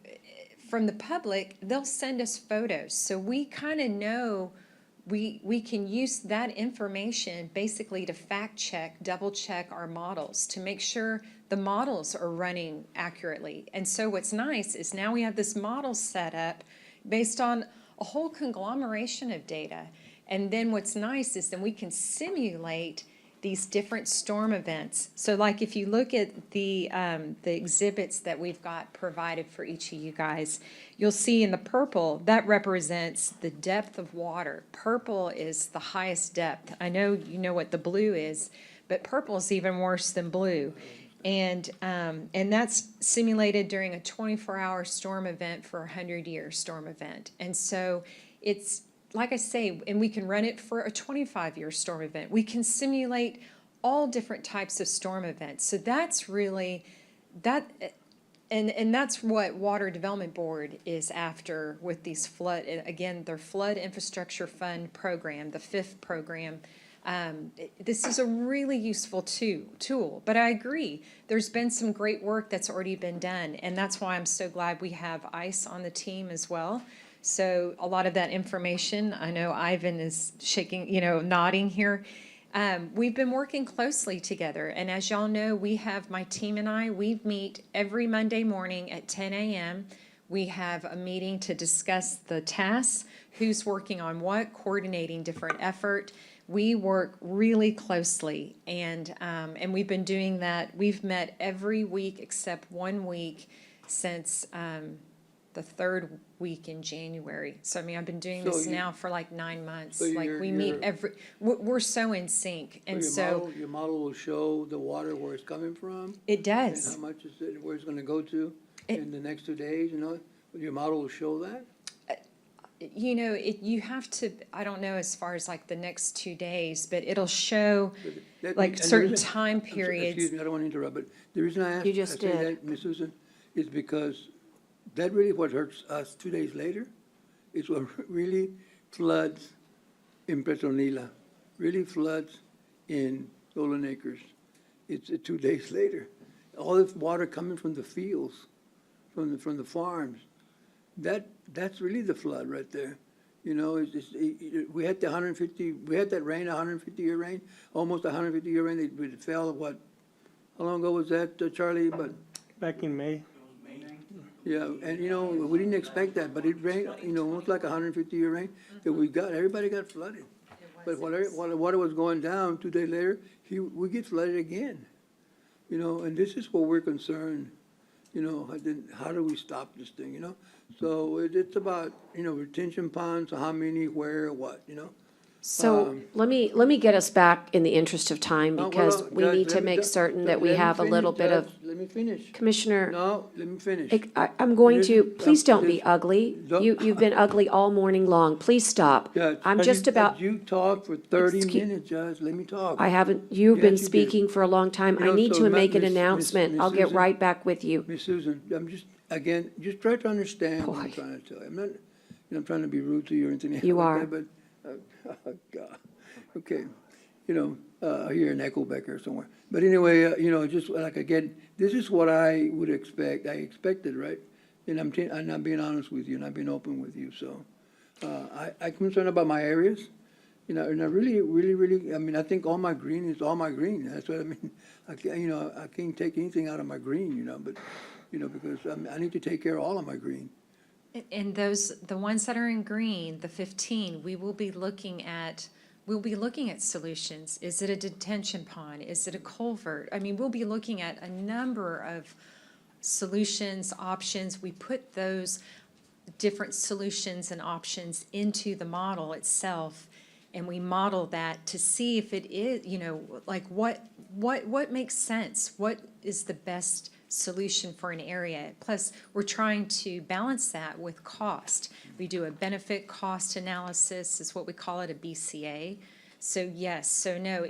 from the public, they'll send us photos. So we kind of know we can use that information basically to fact check, double check our models to make sure the models are running accurately. And so what's nice is now we have this model set up based on a whole conglomeration of data. And then what's nice is then we can simulate these different storm events. So like if you look at the exhibits that we've got provided for each of you guys, you'll see in the purple, that represents the depth of water. Purple is the highest depth. I know you know what the blue is, but purple is even worse than blue. And that's simulated during a 24-hour storm event for a 100-year storm event. And so it's, like I say, and we can run it for a 25-year storm event. We can simulate all different types of storm events. So that's really, and that's what Water Development Board is after with these flood, again, their Flood Infrastructure Fund program, the fifth program. This is a really useful tool, but I agree, there's been some great work that's already been done, and that's why I'm so glad we have ICE on the team as well. So a lot of that information, I know Ivan is shaking, nodding here. We've been working closely together, and as y'all know, we have, my team and I, we meet every Monday morning at 10 a.m. We have a meeting to discuss the tasks, who's working on what, coordinating different effort. We work really closely, and we've been doing that. We've met every week except 1 week since the third week in January. So, I mean, I've been doing this now for like 9 months. So Like, we meet we're so in sync. And so your model will show the water where it's coming from? It does. And how much is it, where it's gonna go to in the next 2 days, Your model will show that? You have to, I don't know as far as like the next 2 days, but it'll show like certain time periods. Excuse me, I don't want to interrupt, but the reason I asked, You just I say did. that, Ms. Susan, is because that really what hurts us 2 days later is what really floods in Petronila, really floods in Golden Acres. It's 2 days later. All this water coming from the fields, from the farms, that's really the flood right there. We had the 150, we had that rain, 150-year rain, almost 150-year rain. It fell, how long ago was that, Charlie? But Back in May. yeah, and we didn't expect that, but it rained, almost like 150-year rain that everybody got flooded. But while the water was going down, 2 days later, we get flooded again. And this is what we're concerned, how do we stop this thing, So it's about, retention ponds, how many, where, what, So let me get us back in the interest of time, because we Judge, need to let me make ju- certain that we let me have a little finish, bit of, Judge. Let me finish. Commissioner, No, let me finish. I'm going This to, is- please don't be this- ugly. Don't- You've been ugly all morning long. Please stop. Judge, I'm but just about, You talked for 30 Excuse- minutes, Judge, let me talk. I haven't, you've been Yes, you did. speaking for a long time. I need so to make an Miss announcement. I'll get Susan- right back with you. Miss Susan, I'm just, again, just try to understand what I'm Boy. trying to tell you. I'm not, I'm trying to be rude to you or anything You like are. that, but, oh, God, okay. I hear an echo back here somewhere. But anyway, just like, again, this is what I would expect. I expected, right? And I'm being honest with you, and I'm being open with you, so. I'm concerned about my areas, and I really, really, really, I mean, I think all my green is all my green. That's what I mean. I can't take anything out of my green, but, because I need to take care of all of my green. And the ones that are in green, the 15, we'll be looking at solutions. Is it a detention pond? Is it a culvert? I mean, we'll be looking at a number of solutions, options. We put those different solutions and options into the model itself, and we model that to see if it is, like what makes sense? What is the best solution for an area. Plus, we're trying to balance that with cost. We do a benefit cost analysis, is what we call it, a BCA. So yes, so no,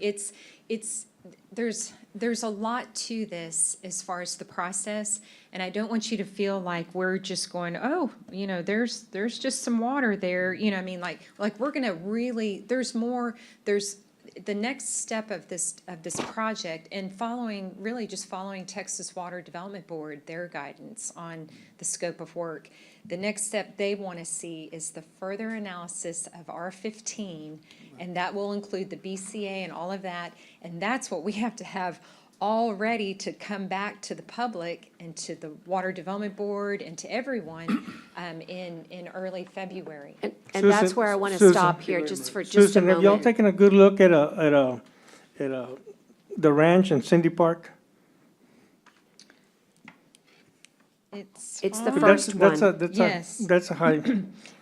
there's a lot to this as far as the process, and I don't want you to feel like we're just going, oh, there's just some water there, I mean, like we're gonna really, there's more, there's the next step of this project, and really just following Texas Water Development Board, their guidance on the scope of work. The next step they want to see is the further analysis of R15, and that will include the BCA and all of that, and that's what we have to have all ready to come back to the public and to the Water Development Board and to everyone in early February. And that's where I want to Susan. stop here, just for just a Susan, have y'all moment. taken a good look at the ranch in Cindy Park? It's the fine. first Yes. That's a high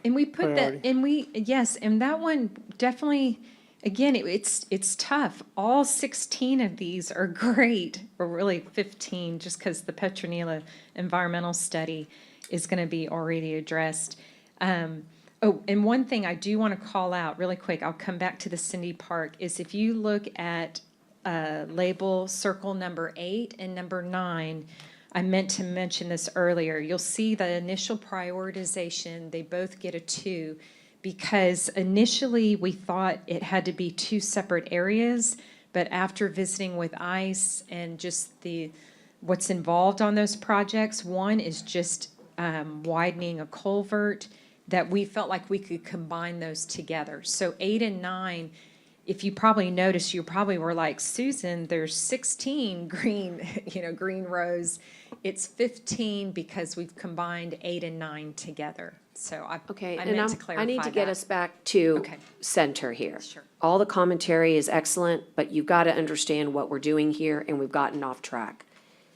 And we put that, priority. yes, and that one definitely, again, it's tough. All 16 of these are great, or really 15, just because the Petronila environmental study is going to be already addressed. Oh, and one thing I do want to call out really quick, I'll come back to the Cindy Park, is if you look at label circle number 8 and number 9, I meant to mention this earlier. You'll see the initial prioritization, they both get a 2, because initially we thought it had to be 2 separate areas, but after visiting with ICE and just what's involved on those projects, one is just widening a culvert, that we felt like we could combine those together. So 8 and 9, if you probably noticed, you probably were like, Susan, there's 16 green rows. It's 15 because we've combined 8 and 9 together. So I meant to clarify I need to get that. us back to Okay. center here. Sure. All the commentary is excellent, but you've got to understand what we're doing here, and we've gotten off track.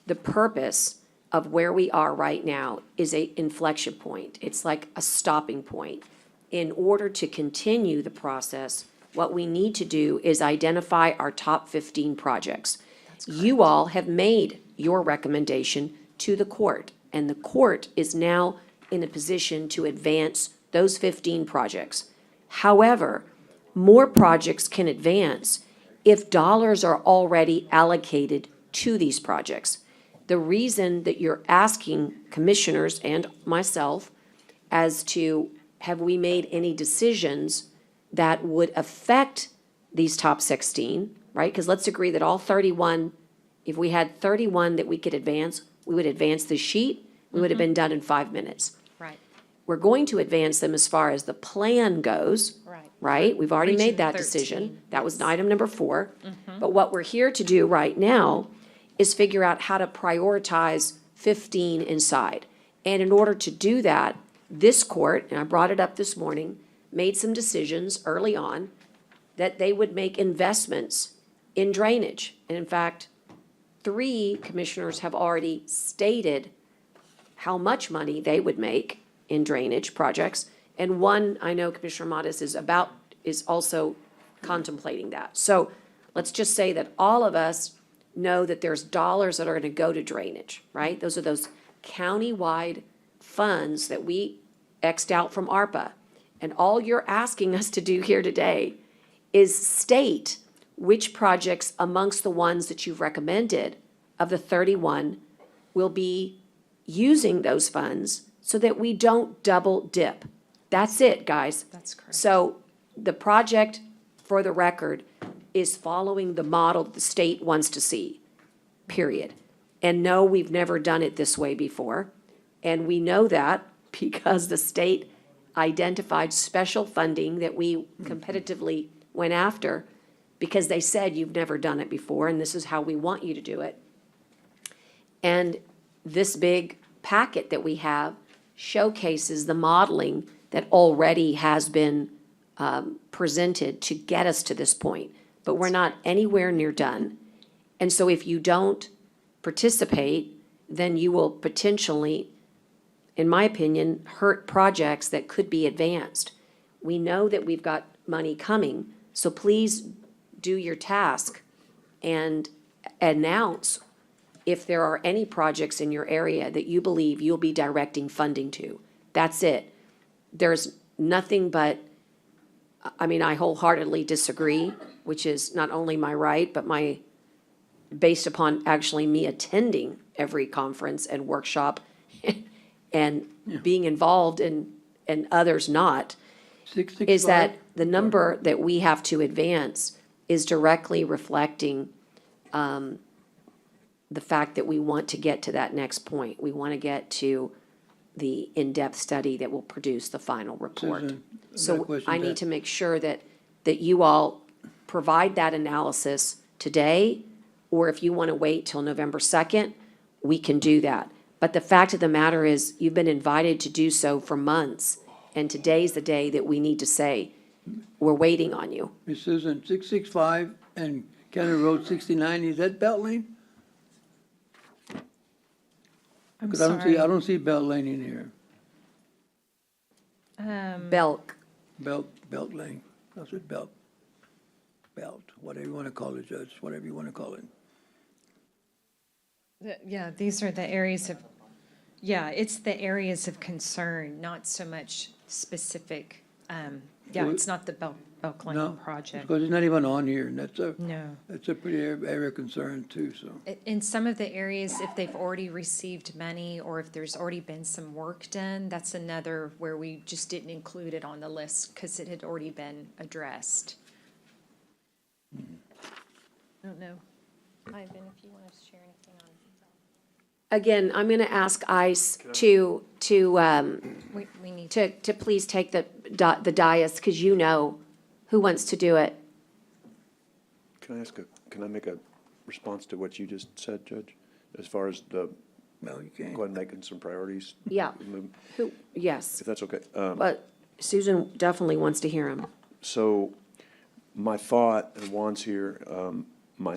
The purpose of where we are right now is a inflection point. It's like a stopping point. In order to continue the process, what we need to do is identify our top 15 projects. You all have made your recommendation to the court, and the court is now in a position to advance those 15 projects. However, more projects can advance if dollars are already allocated to these projects. The reason that you're asking commissioners and myself as to have we made any decisions that would affect these top 16, right? Because let's agree that all 31, if we had 31 that we could advance, we would advance the sheet, we would have been done in 5 minutes. Right. We're going to advance them as far as the plan goes. Right. Right? We've already Region made that 13, decision. That was item number 4. But what we're here to do right now is figure out how to prioritize 15 inside. And in order to do that, this court, and I brought it up this morning, made some decisions early on that they would make investments in drainage. And in fact, 3 commissioners have already stated how much money they would make in drainage projects. And one, I know Commissioner Modis is also contemplating that. So let's just say that all of us know that there's dollars that are gonna go to drainage, right? Those are those county-wide funds that we X'd out from ARPA. And all you're asking us to do here today is state which projects amongst the ones that you've recommended of the 31 will be using those funds so that we don't double dip. That's it, guys. That's correct. So the project, for the record, is following the model the state wants to see, period. And no, we've never done it this way before. And we know that because the state identified special funding that we competitively went after because they said you've never done it before and this is how we want you to do it. And this big packet that we have showcases the modeling that already has been presented to get us to this point. But we're not anywhere near done. And so if you don't participate, then you will potentially, in my opinion, hurt projects that could be advanced. We know that we've got money coming, so please do your task and announce if there are any projects in your area that you believe you'll be directing funding to. That's it. There's nothing but, I mean, I wholeheartedly disagree, which is not only my right, but based upon actually me attending every conference and workshop and being involved and others not, is that the number that we have to advance is directly reflecting the fact that we want to get to that next point. We want to get to the in-depth study that will produce the final report. Susan, I got a So question I to need that. to make sure that you all provide that analysis today, or if you want to wait till November 2nd, we can do that. But the fact of the matter is, you've been invited to do so for months, and today's the day that we need to say, we're waiting on you. Ms. Susan, 665 and County Road 69, is that Belt Lane? I'm Because I sorry. don't see Belt Lane in here. Belk. Belt Lane. I said Belt, whatever you want to call it, Judge, whatever you want to call it. Yeah, these are the areas of, yeah, it's the areas of concern, not so much specific, yeah, it's not the Belk Lane No, project. because it's not even on here, and that's No. that's a pretty area of concern too, so. In some of the areas, if they've already received money or if there's already been some work done, that's another where we just didn't include it on the list because it had already been addressed. I don't know. Ivan, if you want to share anything on. Again, I'm going to ask ICE to We need to please take the dais, because you know who wants to do it. Can I make a response to what you just said, Judge? As far as the, No, you can't. go ahead and make some priorities? Yeah. Yes. If that's okay. But Susan definitely wants to hear him. So my thought, and Juan's here, my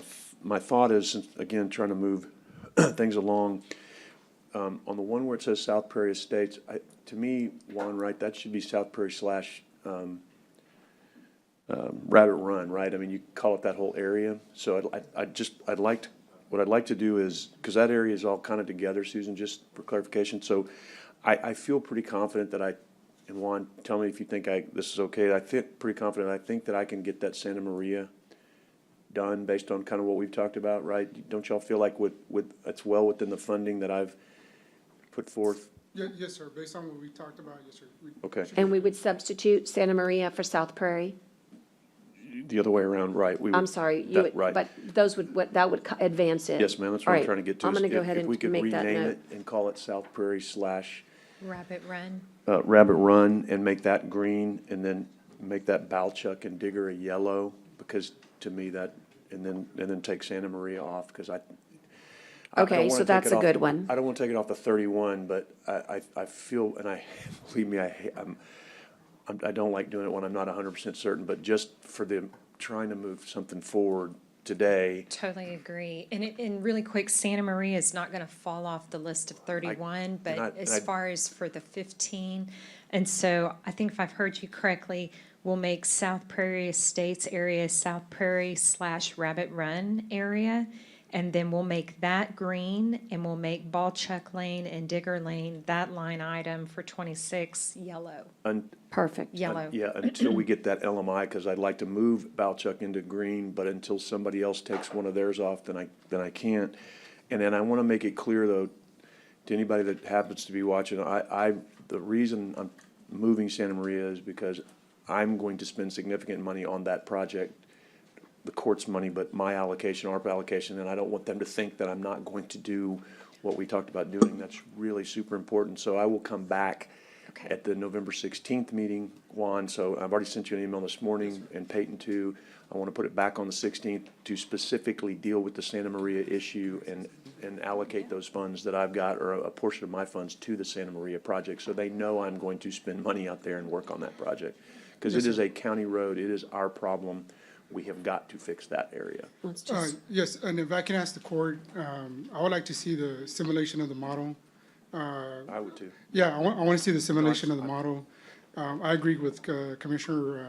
thought is, again, trying to move things along. On the one where it says South Prairie Estates, to me, Juan, right, that should be South Prairie / Rabbit Run, right? I mean, you call it that whole area. So what I'd like to do is, because that area is all kind of together, Susan, just for clarification. So I feel pretty confident that and Juan, tell me if you think this is okay. I feel pretty confident. I think that I can get that Santa Maria done based on kind of what we've talked about, right? Don't y'all feel like it's well within the funding that I've put forth? Yes, sir. Based on what we talked about, yes, sir. Okay. And we would substitute Santa Maria for South Prairie? The other way around, right? We would- I'm sorry, Right. but that would advance it. Yes, ma'am, that's All what I'm right, trying to get to. I'm is going to go if- ahead if we and could make that rename note. it and call it South Prairie / Rabbit Run. Rabbit Run, and make that green, and then make that Balchuck and Digger a yellow, because to me that, and then take Santa Maria off, because I don't Okay, wanna so take that's it a off- good one. I don't want to take it off the 31, but I feel, and believe me, I don't like doing it when I'm not 100% certain, but just for them trying to move something forward today. Totally agree. And really quick, Santa Maria is not going to fall off the list of 31, but as far as for the 15, and so I think if I've heard you correctly, we'll make South Prairie Estates area South Prairie / Rabbit Run area, and then we'll make that green, and we'll make Balchuck Lane and Digger Lane, that line item for 26, yellow. Perfect. Yellow. Yeah, until we get that LMI, because I'd like to move Balchuck into green, but until somebody else takes one of theirs off, then I can't. And then I want to make it clear, though, to anybody that happens to be watching, the reason I'm moving Santa Maria is because I'm going to spend significant money on that project, the court's money, but my allocation, ARPA allocation, and I don't want them to think that I'm not going to do what we talked about doing. That's really super important. So I will come back at the November 16th meeting, Juan. So I've already sent you an email this morning, and Peyton too. I want to put it back on the 16th to specifically deal with the Santa Maria issue and allocate those funds that I've got, or a portion of my funds, to the Santa Maria project. So they know I'm going to spend money out there and work on that project. Because it is a county road. It is our problem. We have got to fix that area. Yes, and if I can ask the court, I would like to see the simulation of the model. I would too. Yeah, I want to see the simulation of the model. I agree with Commissioner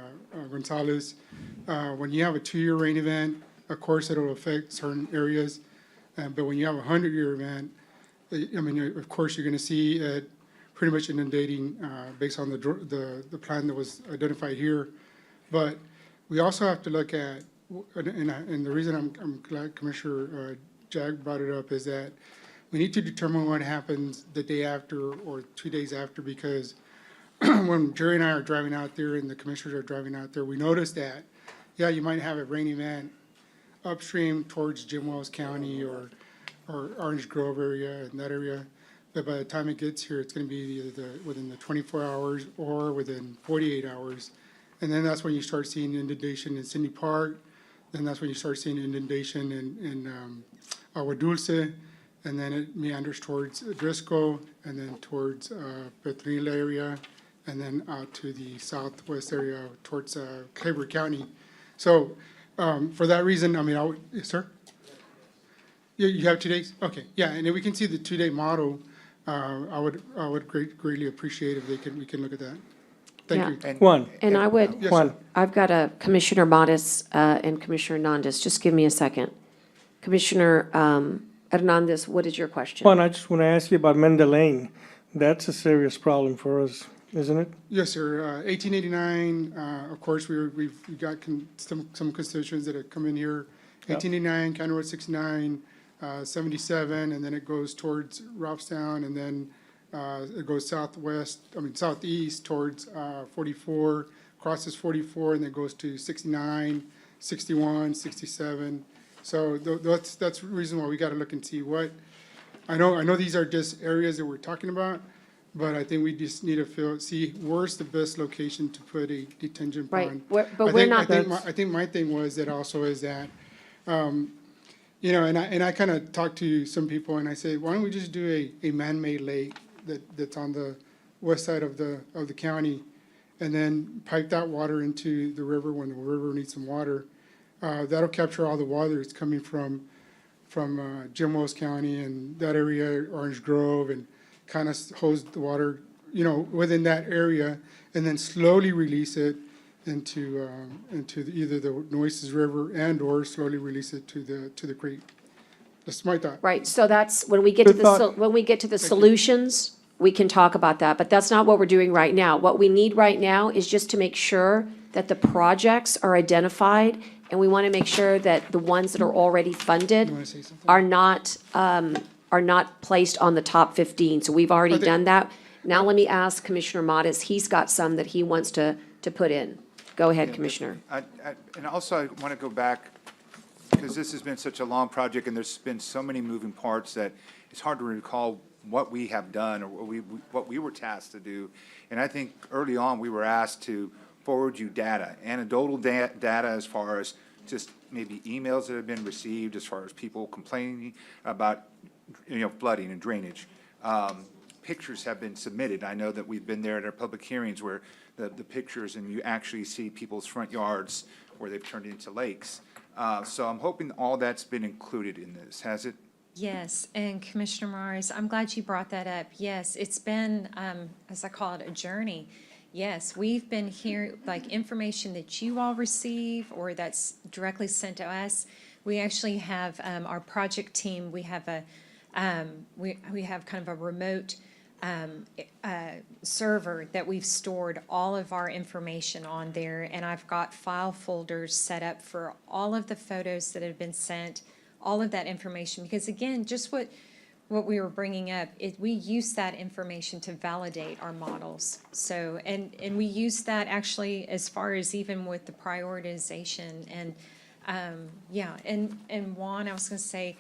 Gonzalez. When you have a 2-year rain event, of course, it'll affect certain areas. But when you have a 100-year event, I mean, of course, you're going to see it pretty much inundating based on the plan that was identified here. But we also have to look at, and the reason I'm glad Commissioner Jag brought it up is that we need to determine what happens the day after or 2 days after, because when Jerry and I are driving out there and the commissioners are driving out there, we noticed that, yeah, you might have a rain event upstream towards Jim Wells County or Orange Grove area and that area. But by the time it gets here, it's going to be either within the 24 hours or within 48 hours. And then that's when you start seeing inundation in Cindy Park. Then that's when you start seeing inundation in Agua Dulce. And then it meanders towards Driscoll and then towards Petronila area and then out to the southwest area towards Claiborne County. So for that reason, I mean, yes, sir? You have 2 days? Okay, yeah, and if we can see the 2-day model, I would greatly appreciate if we can look at that. Thank you. Juan. And I would, Yes, Juan. sir. I've got a Commissioner Modis and Commissioner Hernandez. Just give me a second. Commissioner Hernandez, what is your question? Juan, I just want to ask you about Menda Lane. That's a serious problem for us, isn't it? Yes, sir. 1889, of course, we've got some constituents that have come in here. Yep. 1889, County Road 69, 77, and then it goes towards Robstown, and then it goes southeast towards 44, crosses 44, and then goes to 69, 61, 67. So that's the reason why we got to look and see what, I know these are just areas that we're talking about, but I think we just need to see where's the best location to put a detention Right, pond. but I we're think- not. I think my thing was that also is that, you know, and I kind of talked to some people and I say, why don't we just do a man-made lake that's on the west side of the county, and then pipe that water into the river when the river needs some water. That'll capture all the water that's coming from Jim Wells County and that area, Orange Grove, and kind of hose the water, you know, within that area, and then slowly release it into either the Nueces River and/or slowly release it to the creek. That's my thought. Right, so that's, when we get to Good thought. when we get to the solutions, we can talk about that, but that's not what we're doing right now. What we need right now is just to make sure that the projects are identified, and we want to make sure that the ones that are already funded You want to say something? are not placed on the top 15. So we've already I think- done that. Now let me ask Commissioner Modis, he's got some that he wants to put in. Go ahead, Commissioner. And also, I want to go back, because this has been such a long project, and there's been so many moving parts that it's hard to recall what we have done or what we were tasked to do. And I think early on, we were asked to forward you data, anecdotal data as far as just maybe emails that have been received, as far as people complaining about, you know, flooding and drainage. Pictures have been submitted. I know that we've been there at our public hearings where the pictures, and you actually see people's front yards where they've turned into lakes. So I'm hoping all that's been included in this, has it? Yes, and Commissioner Morris, I'm glad you brought that up. Yes, it's been, as I call it, a journey. Yes, we've been hearing, like, information that you all receive or that's directly sent to us. We actually have, our project team, we have we have kind of a remote server that we've stored all of our information on there, and I've got file folders set up for all of the photos that have been sent, all of that information, because again, just what we were bringing up, we use that information to validate our models. So, and we use that actually as far as even with the prioritization, and, yeah, and Juan, I was gonna say,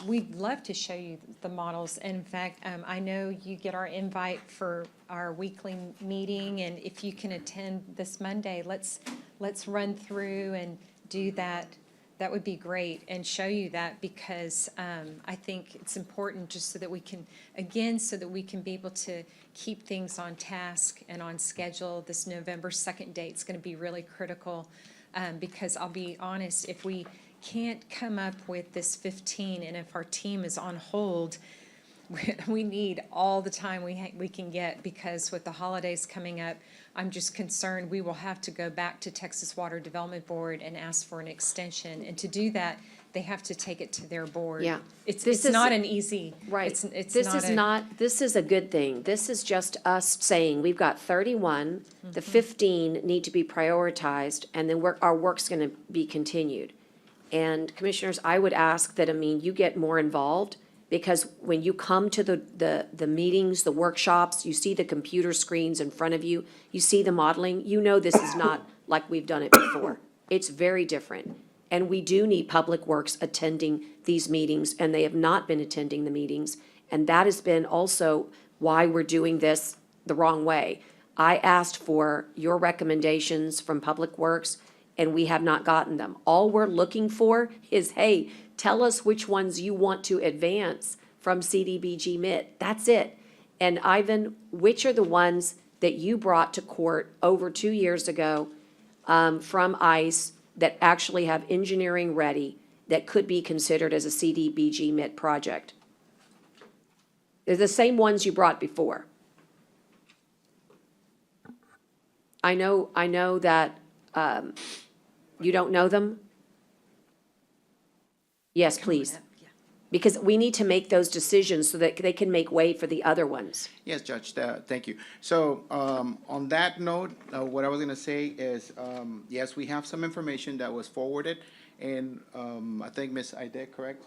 we'd love to show you the models. In fact, I know you get our invite for our weekly meeting, and if you can attend this Monday, let's run through and do that. That would be great, and show you that, because I think it's important just so that we can, again, so that we can be able to keep things on task and on schedule. This November 2nd date is going to be really critical, because I'll be honest, if we can't come up with this 15, and if our team is on hold, we need all the time we can get, because with the holidays coming up, I'm just concerned we will have to go back to Texas Water Development Board and ask for an extension. And to do that, they have to take it to their board. Yeah. It's This is- not an easy. Right. It's This not is a- not, this is a good thing. This is just us saying, we've got 31, the 15 need to be prioritized, and then our work's going to be continued. And commissioners, I would ask that, I mean, you get more involved, because when you come to the meetings, the workshops, you see the computer screens in front of you, you see the modeling, you know this is not like we've done it before. It's very different. And we do need Public Works attending these meetings, and they have not been attending the meetings. And that has been also why we're doing this the wrong way. I asked for your recommendations from Public Works, and we have not gotten them. All we're looking for is, hey, tell us which ones you want to advance from CDBG MIT. That's it. And Ivan, which are the ones that you brought to court over 2 years ago from ICE that actually have engineering ready that could be considered as a CDBG MIT project? They're the same ones you brought before. I know that you don't know them. Yes, please. Because we need to make those decisions so that they can make way for the other ones. Yes, Judge, thank you. So, on that note, what I was gonna say is, yes, we have some information that was forwarded, and, I think Ms. Aide, correct?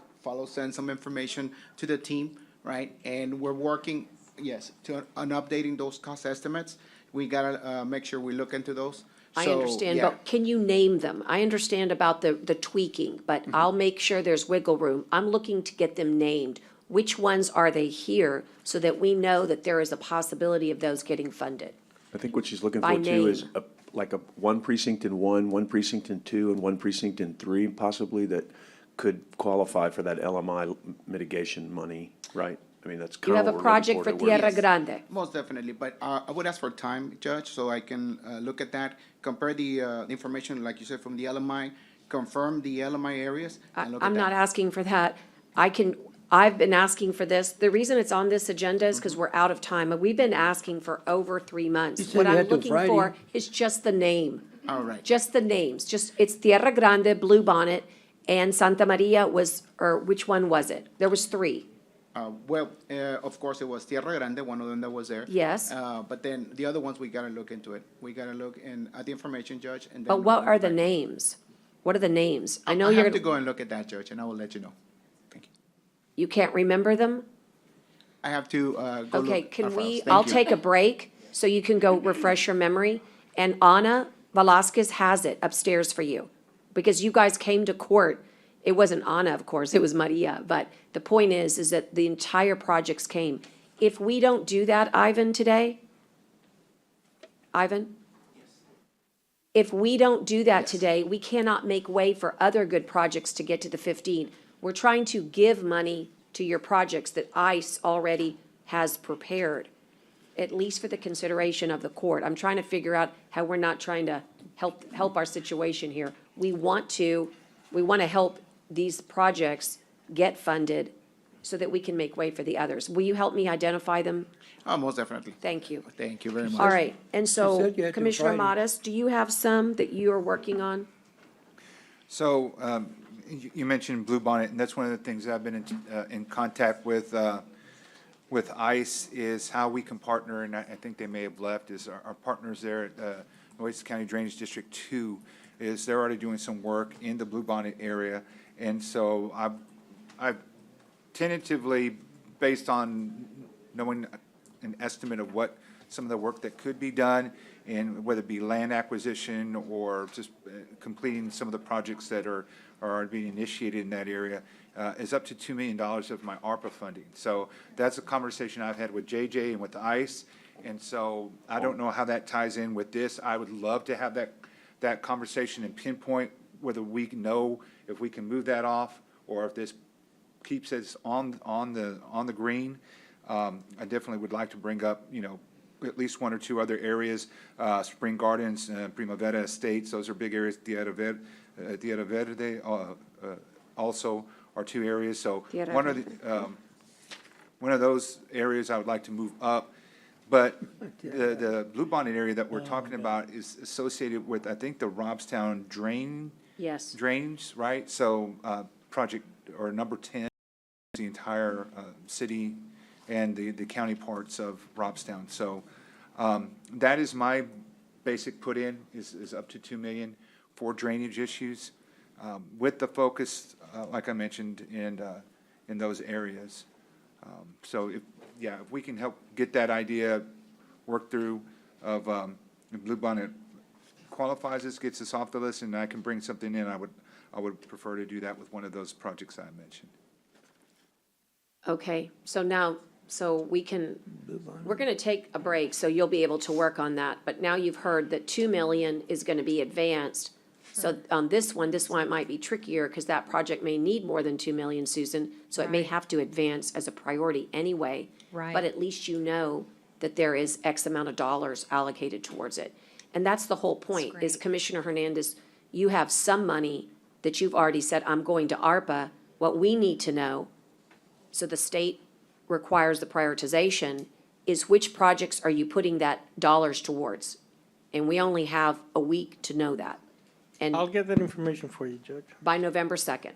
Sent some information to the team, right? And we're working, yes, on updating those cost estimates. We gotta, make sure we look into those. I So, understand, yeah. but can you name them? I understand about the tweaking, but I'll make sure there's wiggle room. I'm looking to get them named. Which ones are they here so that we know that there is a possibility of those getting funded? I think what she's looking By for too is name. like a one precinct in one precinct in two, and one precinct in three possibly that could qualify for that LMI mitigation money, right? I mean, that's You kind have of a what we're looking project for to work- Tierra Grande. Most definitely, but I would ask for time, Judge, so I can look at that, compare the information, like you said, from the LMI, confirm the LMI areas, and look at I'm that. not asking for that. I've been asking for this. The reason it's on this agenda is because we're out of time. And we've been asking for over 3 months. You said What you I'm had till looking Friday. for is just the name. All right. Just the names. It's Tierra Grande, Blue Bonnet, and Santa Maria or which one was it? There was 3. Well, of course, it was Tierra Grande, one of them that was there. Yes. But then the other ones, we gotta look into it. We gotta look at the information, Judge, and then. But what we'll are get the back. names? What are the names? I know I you're, have to go and look at that, Judge, and I will let you know. you can't remember them? I have to go look. Okay, our can files. we, Thank I'll you. take a break so you can go refresh your memory. And Ana Velasquez has it upstairs for you. Because you guys came to court. It wasn't Ana, of course, it was Maria. But the point is that the entire projects came. If we don't do that, Ivan, today? Ivan? If we don't do that today, we cannot make way for other good projects to get to the 15. We're trying to give money to your projects that ICE already has prepared, at least for the consideration of the court. I'm trying to figure out how we're not trying to help our situation here. We want to help these projects get funded so that we can make way for the others. Will you help me identify them? Oh, most definitely. Thank you. Thank you very much. All right, and so said you had till Commissioner Friday. Modis, do you have some that you are working on? So, you mentioned Blue Bonnet, and that's one of the things I've been in contact with ICE, is how we can partner, and I think they may have left, is our partners there at Nueces County Drainage District 2, is they're already doing some work in the Blue Bonnet area. And so I've tentatively, based on knowing an estimate of what some of the work that could be done, and whether it be land acquisition or just completing some of the projects that are being initiated in that area, is up to $2 million of my ARPA funding. So that's a conversation I've had with JJ and with ICE. And so I don't know how that ties in with this. I would love to have that conversation and pinpoint whether we know if we can move that off, or if this keeps us on the green. I definitely would like to bring up, at least 1 or 2 other areas, Spring Gardens, Primavera Estates. Those are big areas. Tierra Verde also are 2 areas. So one of those areas I would like to move up. But the Blue Bonnet area that we're talking about is associated with, I think, the Robstown Yes. drains, right? So project, or number 10, the entire city and the county parts of Robstown. So that is my basic put-in, is up to 2 million for drainage issues, with the focus, like I mentioned, in those areas. So if we can help get that idea worked through of, if Blue Bonnet qualifies us, gets us off the list, and I can bring something in, I would prefer to do that with one of those projects I mentioned. Okay, so now, we're gonna take a break, so you'll be able to work on that. But now you've heard that 2 million is gonna be advanced. So on this one it might be trickier, because that project may need more than 2 million, Susan. So it may Right. have to advance as a priority anyway. Right. But at least you know that there is X amount of dollars allocated towards it. And that's the whole point, is great. Commissioner Hernandez, you have some money that you've already said, I'm going to ARPA. What we need to know, so the state requires the prioritization, is which projects are you putting that dollars towards? And we only have a week to know that. I'll And get that information for you, Judge, by November 2nd.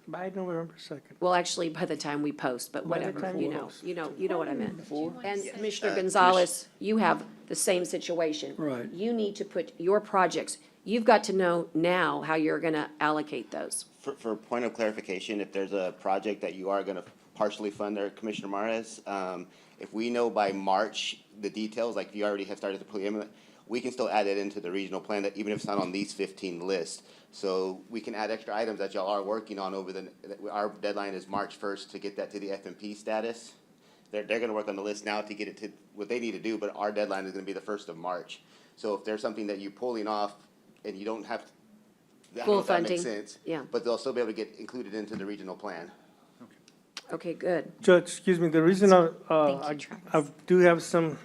by November 2nd. Well, actually, by the time we post, but By the whatever, time you we know, post. you know what I meant. And Uh, Commissioner Gonzalez, you have the same situation. Right. You need to put your projects, you've got to know now how you're gonna allocate those. For point of clarification, if there's a project that you are gonna partially fund there, Commissioner Mares, if we know by March the details, like if you already have started the preliminary, we can still add it into the regional plan, that even if it's not on these 15 lists. So we can add extra items that y'all are working on our deadline is March 1st to get that to the FMP status. They're gonna work on the list now to get it to what they need to do, but our deadline is gonna be the 1st of March. So if there's something that you're pulling off and you don't have, I don't know Full if that makes funding, sense. yeah. But they'll still be able to get included into the regional plan. Okay, good. Judge, excuse me, the reason Thank you, Travis. I do have some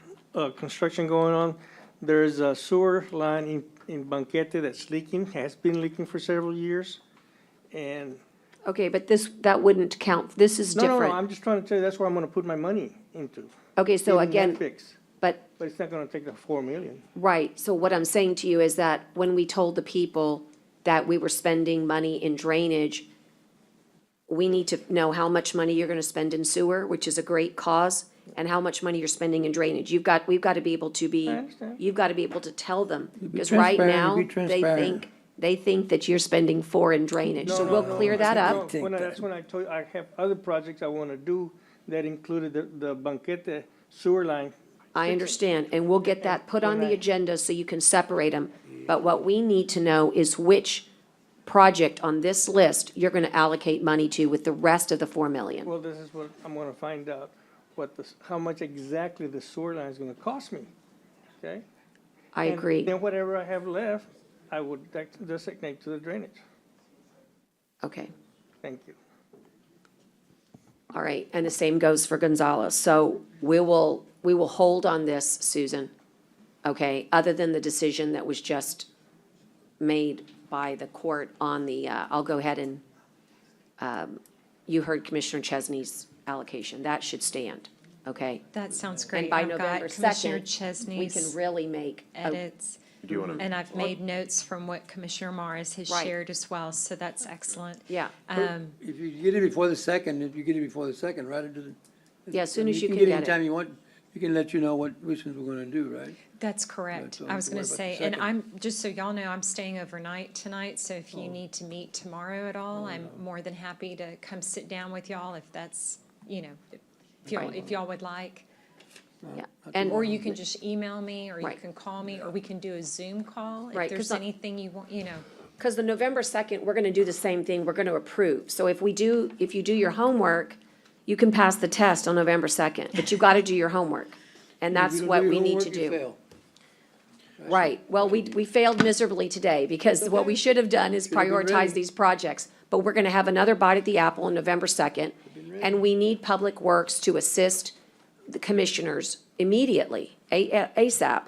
construction going on, there's a sewer line in Banquete that's leaking, has been leaking for several years. And, Okay, but that wouldn't count, this is no, different. I'm just trying to tell you, that's where I'm gonna put my money into. Okay, so getting that again, fixed. but But it's not gonna take the 4 million. right, so what I'm saying to you is that when we told the people that we were spending money in drainage, we need to know how much money you're gonna spend in sewer, which is a great cause, and how much money you're spending in drainage. We've got to be able to be, I understand. you've got to be able to tell them. be Because right transparent, now, be they transparent. think that you're spending 4 in drainage, so we'll clear that up. No, that's when I told you, I have other projects I wanna do that included the Banquete sewer line. I understand, and we'll get that put on the agenda so you can separate them. But what we need to know is which project on this list you're gonna allocate money to with the rest of the 4 million. Well, this is what I'm gonna find out, how much exactly the sewer line is gonna cost me, okay? I And agree. then whatever I have left, I would designate to the drainage. Okay, Thank you. all right, and the same goes for Gonzalez. So we will hold on this, Susan, okay? Other than the decision that was just made by the court on the, I'll go ahead and, you heard Commissioner Chesney's allocation. That should stand, okay? That sounds great. And by I've got November Commissioner 2nd, we Chesney's can really make a edits. Do you wanna? And I've made notes from what Commissioner Morris has Right. shared as well, so that's excellent. Yeah. If you get it before the 2nd, right into the. Yeah, as soon as you can get it get it. anytime you want, you can let you know which ones we're gonna do, right? That's correct. so I was don't gonna worry about say, the and second. I'm, just so y'all know, I'm staying overnight tonight, so if you need to meet tomorrow at all, I'm more than happy to come sit down with y'all if that's, if y'all would like. Yeah, and, Or you can just email me, or you Right. can call me, or we can do a Zoom call Right, if 'cause there's I- anything you want, because the November 2nd, we're gonna do the same thing, we're gonna approve. So if you do your homework, you can pass the test on November 2nd, but you gotta do your homework. And If that's you don't what do your we need to homework, you do. fail. Right, well, we failed miserably today, because what we should have done is Should've been ready. prioritize these projects. But we're gonna have another bite at the apple on November 2nd, and we need Public Works to assist the commissioners immediately, ASAP,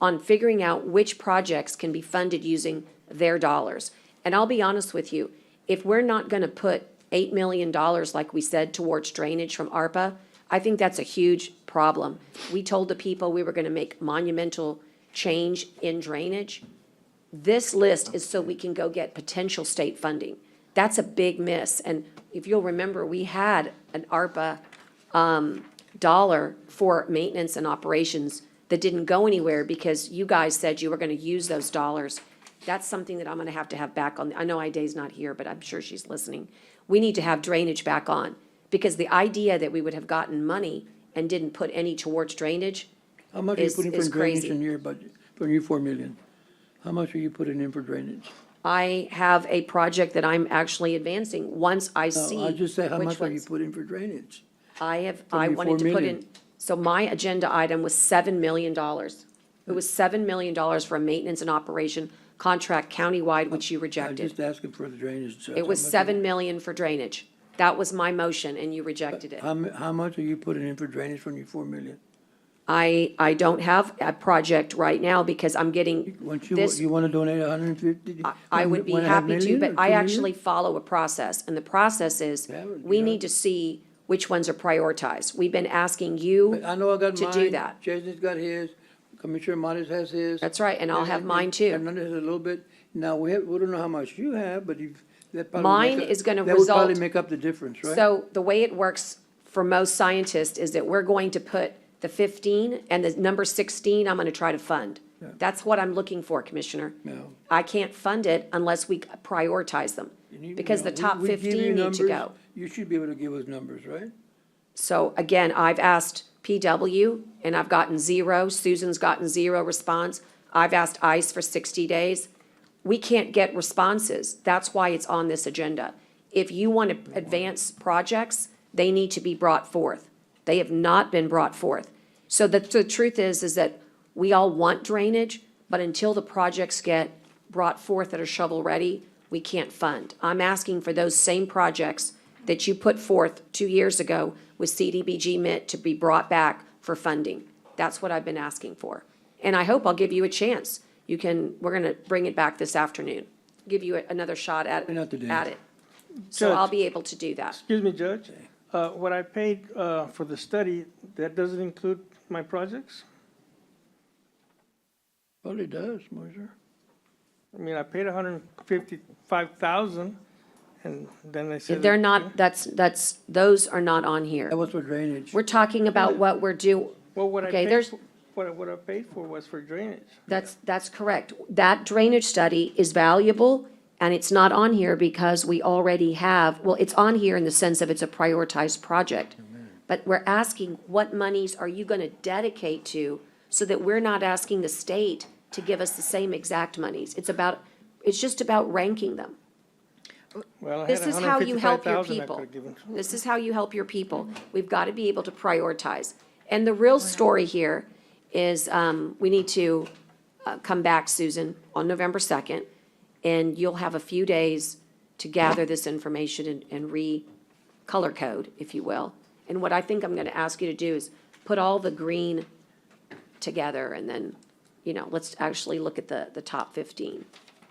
on figuring out which projects can be funded using their dollars. And I'll be honest with you, if we're not gonna put $8 million, like we said, towards drainage from ARPA, I think that's a huge problem. We told the people we were gonna make monumental change in drainage. This list is so we can go get potential state funding. That's a big miss. And if you'll remember, we had an ARPA dollar for maintenance and operations that didn't go anywhere because you guys said you were gonna use those dollars. That's something that I'm gonna have to have back on. I know Ide's not here, but I'm sure she's listening. We need to have drainage back on, because the idea that we would have gotten money and didn't put any towards drainage How much are you is putting for drainage crazy. in your budget, for your 4 million? How much are you putting in for drainage? I have a project that I'm actually advancing, once I see No, I just say, how which much are you ones. putting for drainage? I your wanted to 4 put million? in, so my agenda item was $7 million. It was $7 million for a maintenance and operation contract countywide, which you I'm rejected. just asking for the drainage, Judge. It was How much- 7 million for drainage. That was my motion, and you rejected it. How much are you putting in for drainage from your 4 million? I don't have a project right now because I'm getting Once you, this. you wanna donate 150? I would be 1.5 happy to, million but or I 2 actually million? follow a process, and the process is, Yeah, but we you need know- to see which ones are prioritized. We've been asking you I know I got to mine. do that. Chesney's got his, Commissioner Morales has his. That's right, and I'll have mine too. Hernandez has a little bit. Now, we don't know how much you have, but if, that probably. Mine make up- is gonna That would probably result- make up the difference, right? So the way it works for most scientists is that we're going to put the 15 and the number 16, I'm gonna try to fund. Yeah. That's what I'm looking for, Commissioner. No. I can't fund it unless we prioritize them, You need- because you the know, top we give you 15 need to numbers. go. You should be able to give us numbers, right? So again, I've asked PW and I've gotten 0. Susan's gotten 0 response. I've asked ICE for 60 days. We can't get responses. That's why it's on this agenda. If you want to advance projects, they need to be brought forth. They have not been brought forth. So the truth is that we all want drainage, but until the projects get brought forth that are shovel-ready, we can't fund. I'm asking for those same projects that you put forth 2 years ago with CDBG MIT to be brought back for funding. That's what I've been asking for. And I hope I'll give you a chance. We're gonna bring it back this afternoon, give you another shot at Not today. it. So Judge. I'll be able to do that. Excuse me, Judge. What I paid for the study, that doesn't include my projects? Well, it does, Moiser. I mean, I paid $155,000, and then they said. They're not, those are not on here. That was for drainage. We're talking about what we're doing. Well, what I Okay, paid, there's, what I paid for was for drainage. that's correct. That drainage study is valuable, and it's not on here because we already have, well, it's on here in the sense of it's a prioritized project. But we're asking, what monies are you gonna dedicate to, so that we're not asking the state to give us the same exact monies? It's just about ranking them. Well, I This had is how you help your 155,000 I people. could've given. This is how you help your people. We've got to be able to prioritize. And the real story here is, we need to come back, Susan, on November 2nd, and you'll have a few days to gather this information and re-color code, if you will. And what I think I'm going to ask you to do is put all the green together, and then, let's actually look at the top 15,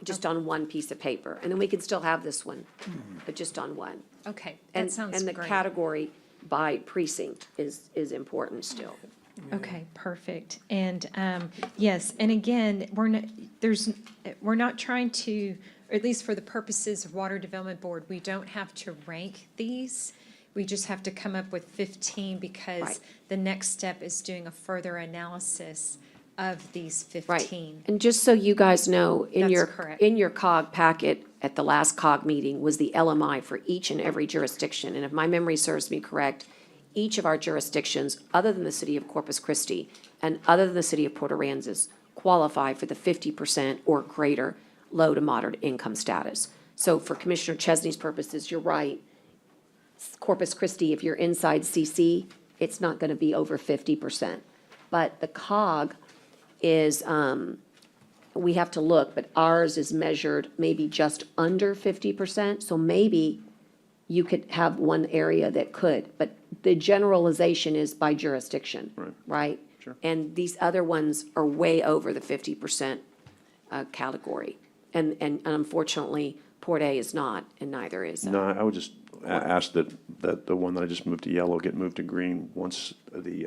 just on one piece of paper. And then we can still have this one, but just on one. Okay, And, that sounds and the great. category by precinct is important still. Okay, perfect. And, yes, and again, we're not trying to, or at least for the purposes of Water Development Board, we don't have to rank these. We just have to come up with 15 because Right. the next step is doing a further analysis of these Right. 15. And just so you guys know, That's correct. in your COG packet at the last COG meeting was the LMI for each and every jurisdiction. And if my memory serves me correct, each of our jurisdictions, other than the city of Corpus Christi and other than the city of Port Aransas, qualify for the 50% or greater low to moderate income status. So for Commissioner Chesney's purposes, you're right. Corpus Christi, if you're inside CC, it's not gonna be over 50%. But the COG is, we have to look, but ours is measured maybe just under 50%. So maybe you could have one area that could, but the generalization is by jurisdiction. Right? Sure. And these other ones are way over the 50% category. And unfortunately, Port A is not, and neither is. No, I would just ask that the one that I just moved to yellow get moved to green once the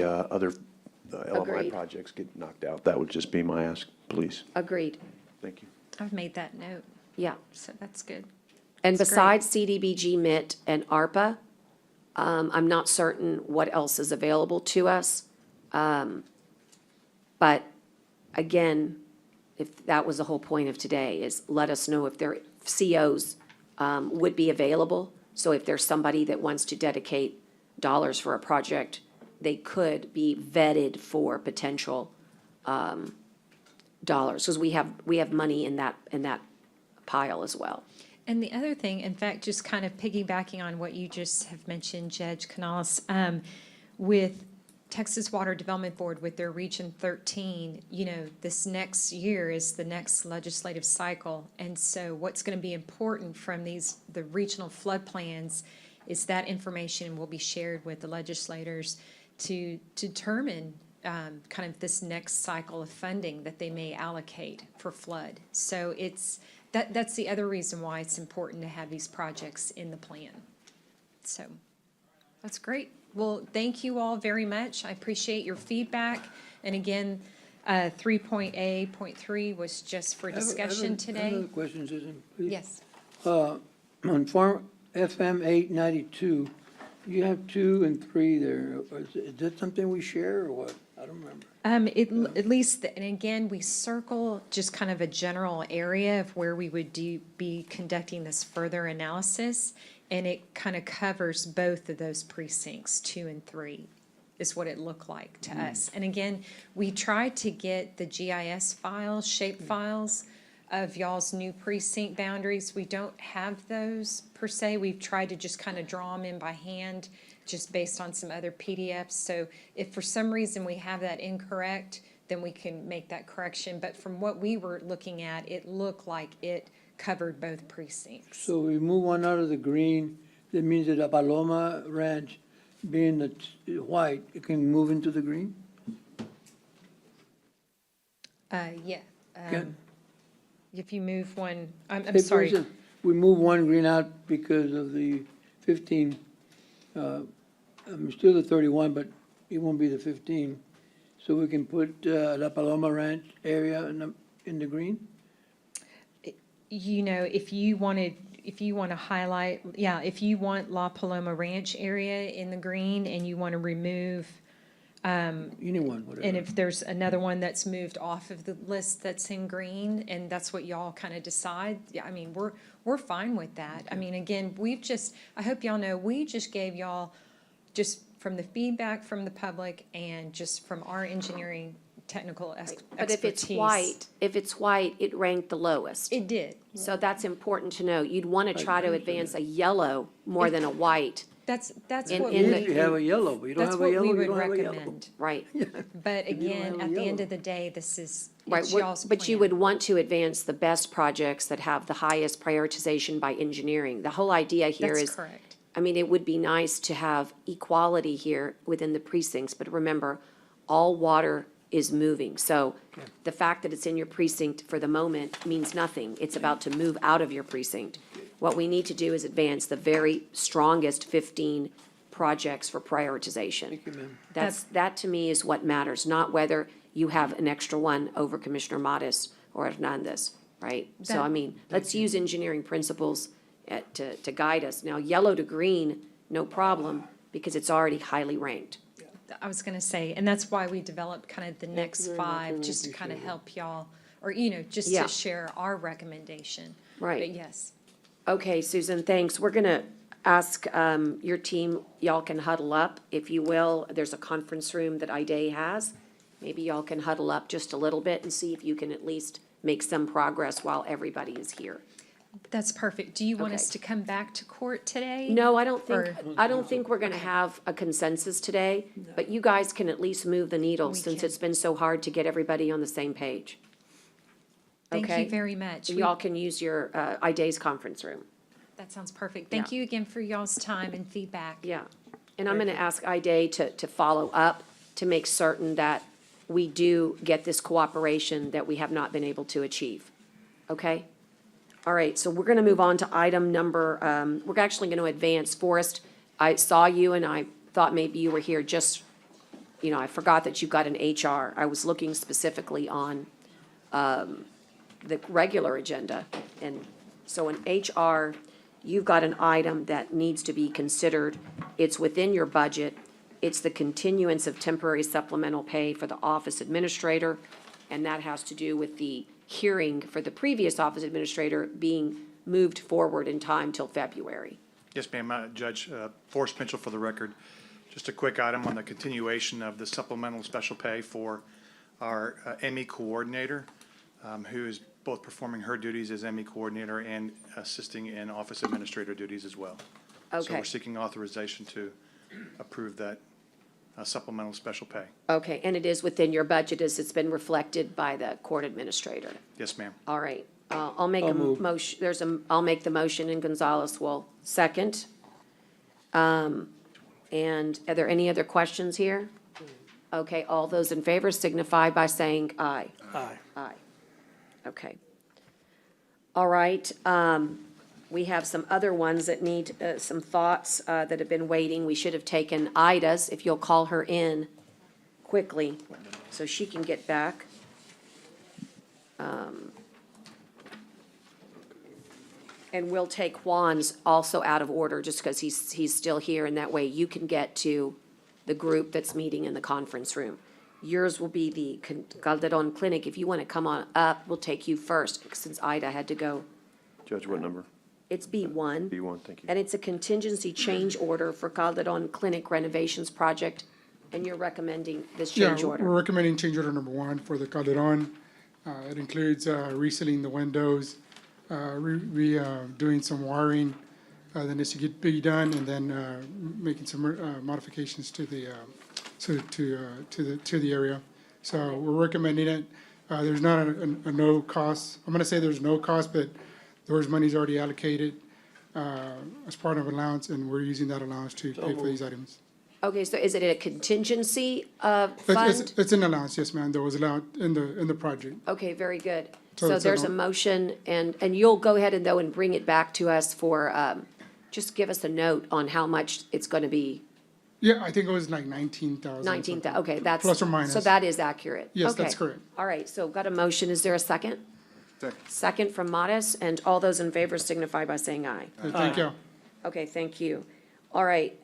other LMI Agreed. projects get knocked out. That would just be my ask, please. Agreed. Thank you. I've made that note. Yeah. So that's good. And That's great. besides CDBG, MIT, and ARPA, I'm not certain what else is available to us. But again, if that was the whole point of today, is let us know if their COs would be available. So if there's somebody that wants to dedicate dollars for a project, they could be vetted for potential dollars, because we have money in that pile as well. And the other thing, in fact, just kind of piggybacking on what you just have mentioned, Judge Canales, with Texas Water Development Board, with their Region 13, this next year is the next legislative cycle. And so what's going to be important from the regional flood plans is that information will be shared with the legislators to determine kind of this next cycle of funding that they may allocate for flood. So that's the other reason why it's important to have these projects in the plan. So that's great. Well, thank you all very much. I appreciate your feedback. And again, 3.A.3 was just for discussion I have today. another question, Susan, please. Yes. On Farm FM 892, you have 2 and 3 there. Is that something we share or what? I don't remember. At least, and again, we circle just kind of a general area of where we would be conducting this further analysis, and it kind of covers both of those precincts, 2 and 3, is what it looked like to us. And again, we tried to get the GIS files, shape files of y'all's new precinct boundaries. We don't have those per se. We've tried to just kind of draw them in by hand, just based on some other PDFs. So if for some reason we have that incorrect, then we can make that correction. But from what we were looking at, it looked like it covered both precincts. So we move one out of the green, that means that a Paloma Ranch, being the white, it can move into the green? Yeah. Can- If you move one, I'm Say, for sorry. instance, we move one green out because of the 15, still the 31, but it won't be the 15. So we can put La Paloma Ranch area in the green? If you want to highlight, if you want La Paloma Ranch area in the green and you want to remove, Anyone, whatever. and if there's another one that's moved off of the list that's in green, and that's what y'all kind of decide, I mean, we're fine with that. I mean, again, I hope y'all know, we just gave y'all, just from the feedback from the public and just from our engineering technical expertise. But if it's white, it ranked the lowest. It did. So that's important to know. You'd want to try to advance a yellow more than a white. That's In- what in we. the- If you have a yellow, but you don't That's have a what yellow, we you would don't have a yellow. recommend. Right. But You don't again, have a at the end yellow. of the day, it's Right, y'all's but you plan. would want to advance the best projects that have the highest prioritization by engineering. The whole idea here That's is, correct. I mean, it would be nice to have equality here within the precincts, but remember, all water is moving. So the fact that it's in your precinct for the moment means nothing. It's about to move out of your precinct. What we need to do is advance the very strongest 15 projects for prioritization. Thank you, ma'am. That to me is what matters, not whether you have an extra one over Commissioner Modis or Hernandez, right? So I mean, let's use engineering principles to guide us. Now, yellow to green, no problem, because it's already highly ranked. I was gonna say, and that's why we developed kind of the next very much. I 5, really just to kind of appreciate it. help y'all, or, just Yeah. to share our recommendation. Right. But yes. Okay, Susan, thanks. We're gonna ask your team, y'all can huddle up, if you will. There's a conference room that IDA has. Maybe y'all can huddle up just a little bit and see if you can at least make some progress while everybody is here. That's perfect. Do you want us Okay. to come back to court today? No, I don't Or- think we're gonna have a consensus today, but you guys can at least move the needle We since can. it's been so hard to get everybody on the same page. Thank Okay? you very much. And y'all can use your IDA's conference room. That sounds perfect. Thank Yeah. you again for y'all's time and feedback. Yeah, and I'm gonna ask IDA to follow up to make certain that we do get this cooperation that we have not been able to achieve. Okay? All right, so we're gonna move on to item number, we're actually gonna advance. Forrest, I saw you and I thought maybe you were here just, I forgot that you've got an HR. I was looking specifically on, the regular agenda, and So in HR, you've got an item that needs to be considered. It's within your budget. It's the continuance of temporary supplemental pay for the office administrator, and that has to do with the hearing for the previous office administrator being moved forward in time till February. Yes, ma'am. Judge Forrest Mitchell for the record. Just a quick item on the continuation of the supplemental special pay for our ME coordinator, who is both performing her duties as ME coordinator and assisting in office administrator duties as well. So Okay. we're seeking authorization to approve that supplemental special pay. Okay, and it is within your budget as it's been reflected by the court administrator. Yes, ma'am. All right, I'll make a I'll move. motion, I'll make the motion and Gonzalez will second. And are there any other questions here? Okay, all those in favor signify by saying aye. Aye. Aye. Okay. All right, we have some other ones that need some thoughts that have been waiting. We should have taken Ida's, if you'll call her in quickly, so she can get back. And we'll take Juan's also out of order, just because he's still here, and that way you can get to the group that's meeting in the conference room. Yours will be the Calderon Clinic. If you want to come on up, we'll take you first, since Ida had to go. Judge, what number? It's B1. B1, thank you. And it's a contingency change order for Calderon Clinic renovations project, and you're recommending this change Yeah, order. we're recommending change order number 1 for the Calderon. It includes resealing the windows, doing some wiring that needs to be done, and then making some modifications to the to the area. So we're recommending it. There's not a no cost. I'm gonna say there's no cost, but there's money's already allocated as part of allowance, and we're using that allowance to pay for these items. Okay, so is it a contingency fund? It's an allowance, yes, ma'am. That was allowed in the project. Okay, very good. So So it's there's a an- motion, and you'll go ahead and though and bring it back to us for, just give us a note on how much it's gonna be. Yeah, I think it was like 19,000. 19,000, okay, that's. Plus or minus. So that is accurate. Yes, that's Okay. correct. All right, so got a motion. Is there a second? Second. Second from Modis, and all those in favor signify by saying aye. Thank you. Okay, thank you. All right,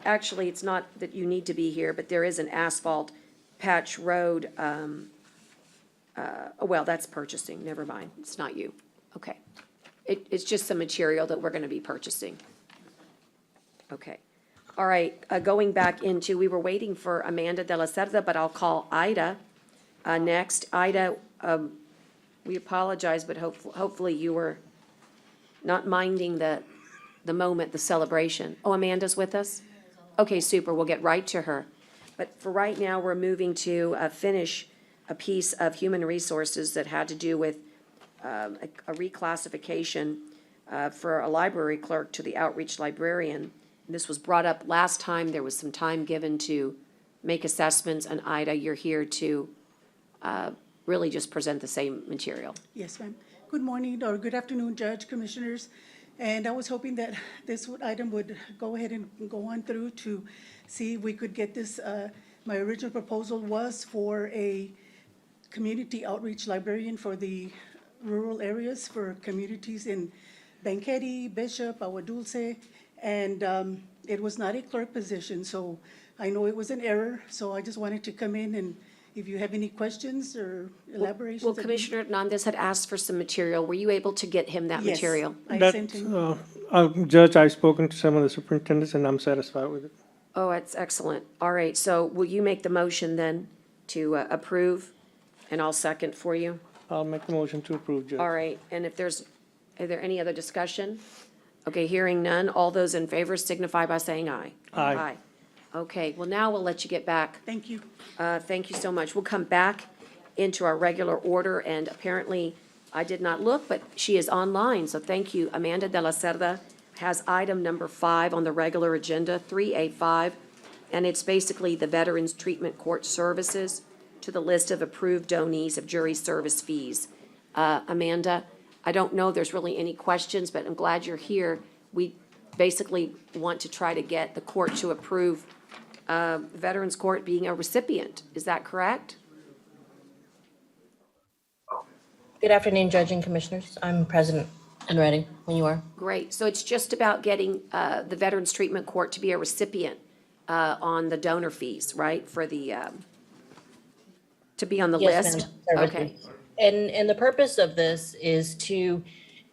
actually, it's not that you need to be here, but there is an asphalt patch road, well, that's purchasing, never mind, it's not you. Okay. It's just some material that we're gonna be purchasing. Okay. All right, going back into, we were waiting for Amanda de la Cerda, but I'll call Ida next. Ida, we apologize, but hopefully you were not minding the moment, the celebration. Oh, Amanda's with us? Okay, super, we'll get right to her. But for right now, we're moving to finish a piece of human resources that had to do with a reclassification for a library clerk to the outreach librarian. This was brought up last time. There was some time given to make assessments, and Ida, you're here to really just present the same material. Yes, ma'am. Good morning, or good afternoon, Judge, Commissioners. And I was hoping that this item would go ahead and go on through to see if we could get this. My original proposal was for a community outreach librarian for the rural areas, for communities in Banquetti, Bishop, Agua Dulce, and it was not a clerk position, so I know it was an error, so I just wanted to come in and if you have any questions or elaborations. Well, Commissioner Hernandez had asked for some material. Were you able to get him that Yes. material? I That, sent him. Judge, I've spoken to some of the superintendents, and I'm satisfied with it. Oh, that's excellent. All right, so will you make the motion then to approve? And I'll second for you. I'll make the motion to approve, Judge. All right, and if there's, are there any other discussion? Okay, hearing none, all those in favor signify by saying aye. Aye. Okay, well, now we'll let you get back. Thank you. Thank you so much. We'll come back into our regular order, and apparently, I did not look, but she is online, so thank you. Amanda de la Cerda has item number 5 on the regular agenda, 3A5, and it's basically the Veterans Treatment Court Services to the list of approved donees of jury service fees. Amanda, I don't know if there's really any questions, but I'm glad you're here. We basically want to try to get the court to approve Veterans Court being a recipient. Is that correct? Good afternoon, Judge and Commissioners. I'm President I'm ready, when you are. Great. So it's just about getting the Veterans Treatment Court to be a recipient on the donor fees, right? For the, to be on the Yes, list? ma'am. Okay. Services. And the purpose of this is to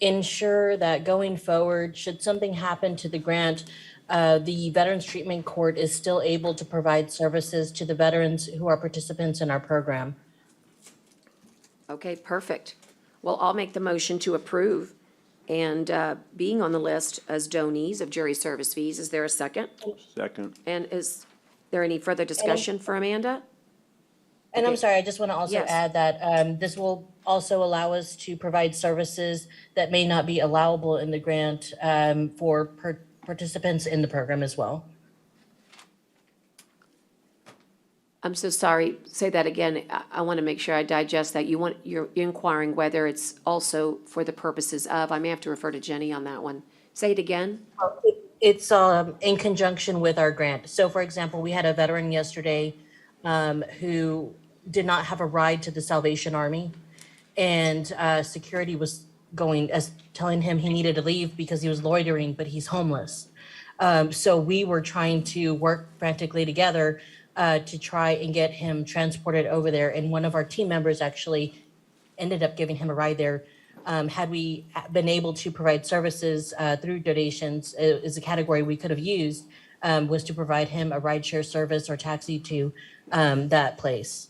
ensure that going forward, should something happen to the grant, the Veterans Treatment Court is still able to provide services to the veterans who are participants in our program. Okay, perfect. Well, I'll make the motion to approve and being on the list as donees of jury service fees. Is there a second? Second. And is there any further discussion for Amanda? And I'm Okay. sorry, I just want to also Yes. add that this will also allow us to provide services that may not be allowable in the grant for participants in the program as well. I'm so sorry. Say that again. I want to make sure I digest that. You're inquiring whether it's also for the purposes of, I may have to refer to Jenny on that one. Say it again. It's in conjunction with our grant. So for example, we had a veteran yesterday who did not have a ride to the Salvation Army. And security was telling him he needed to leave because he was loitering, but he's homeless. So we were trying to work frantically together to try and get him transported over there. And one of our team members actually ended up giving him a ride there. Had we been able to provide services through donations, is a category we could have used, was to provide him a rideshare service or taxi to that place.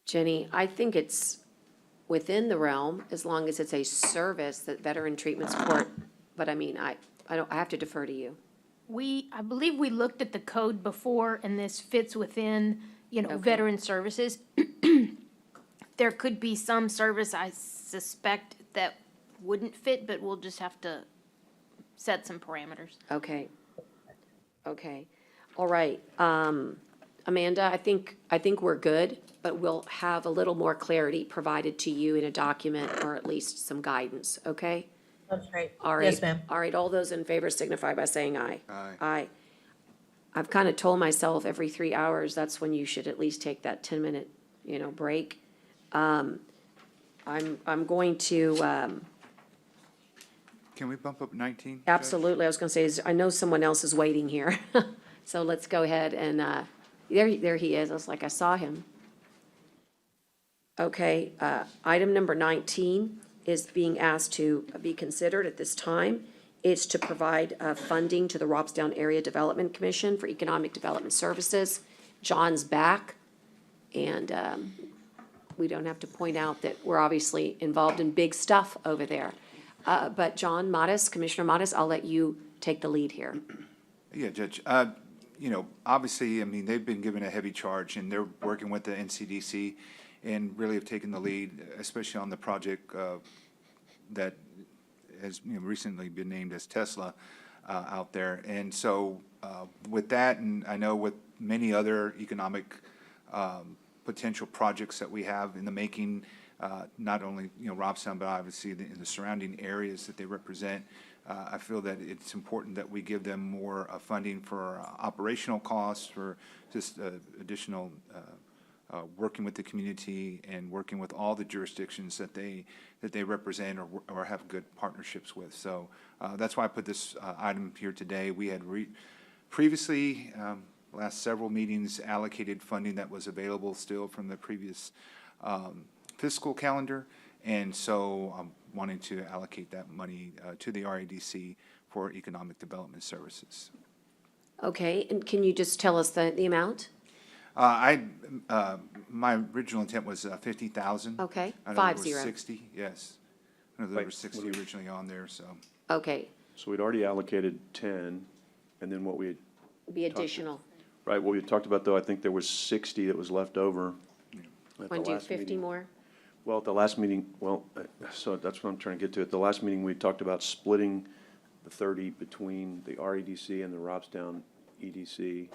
Jenny, I think it's within the realm as long as it's a service that Veteran Treatment Court, but I mean, I have to defer to you. I believe we looked at the code before, and this fits within, veteran services. There could be some service, I suspect, that wouldn't fit, but we'll just have to set some parameters. Okay. Okay. All right. Amanda, I think we're good, but we'll have a little more clarity provided to you in a document or at least some guidance, okay? That's great. All right. Yes, ma'am. All right, all those in favor signify by saying aye. Aye. Aye. I've kind of told myself every 3 hours, that's when you should at least take that 10-minute, break. I'm going to, Can we bump up 19? Judge? absolutely, I was gonna say, I know someone else is waiting here. So let's go ahead and, there he is. I was like, I saw him. Okay, item number 19 is being asked to be considered at this time. It's to provide funding to the Robstown Area Development Commission for Economic Development Services. John's back, and we don't have to point out that we're obviously involved in big stuff over there. But John Modis, Commissioner Modis, I'll let you take the lead here. Yeah, Judge. Obviously, I mean, they've been given a heavy charge, and they're working with the NCDC and really have taken the lead, especially on the project that has recently been named as Tesla out there. And so with that, and I know with many other economic potential projects that we have in the making, not only, Robstown, but obviously in the surrounding areas that they represent, I feel that it's important that we give them more funding for operational costs, for just additional working with the community and working with all the jurisdictions that they represent or have good partnerships with. So that's why I put this item here today. We had previously, last several meetings, allocated funding that was available still from the previous fiscal calendar. And so I'm wanting to allocate that money to the RADC for economic development services. Okay, and can you just tell us the amount? My original intent was 50,000. Okay, I know 50. there was 60, yes. I know there were 60 originally on there, so. Okay, So we'd already allocated 10, and then what we had, be additional. right, what we had talked about, though, I think there was 60 that was left over. at the Want to do last 50 meeting. more? Well, at the last meeting, so that's what I'm trying to get to. At the last meeting, we talked about splitting the 30 between the REDC and the Robstown EDC.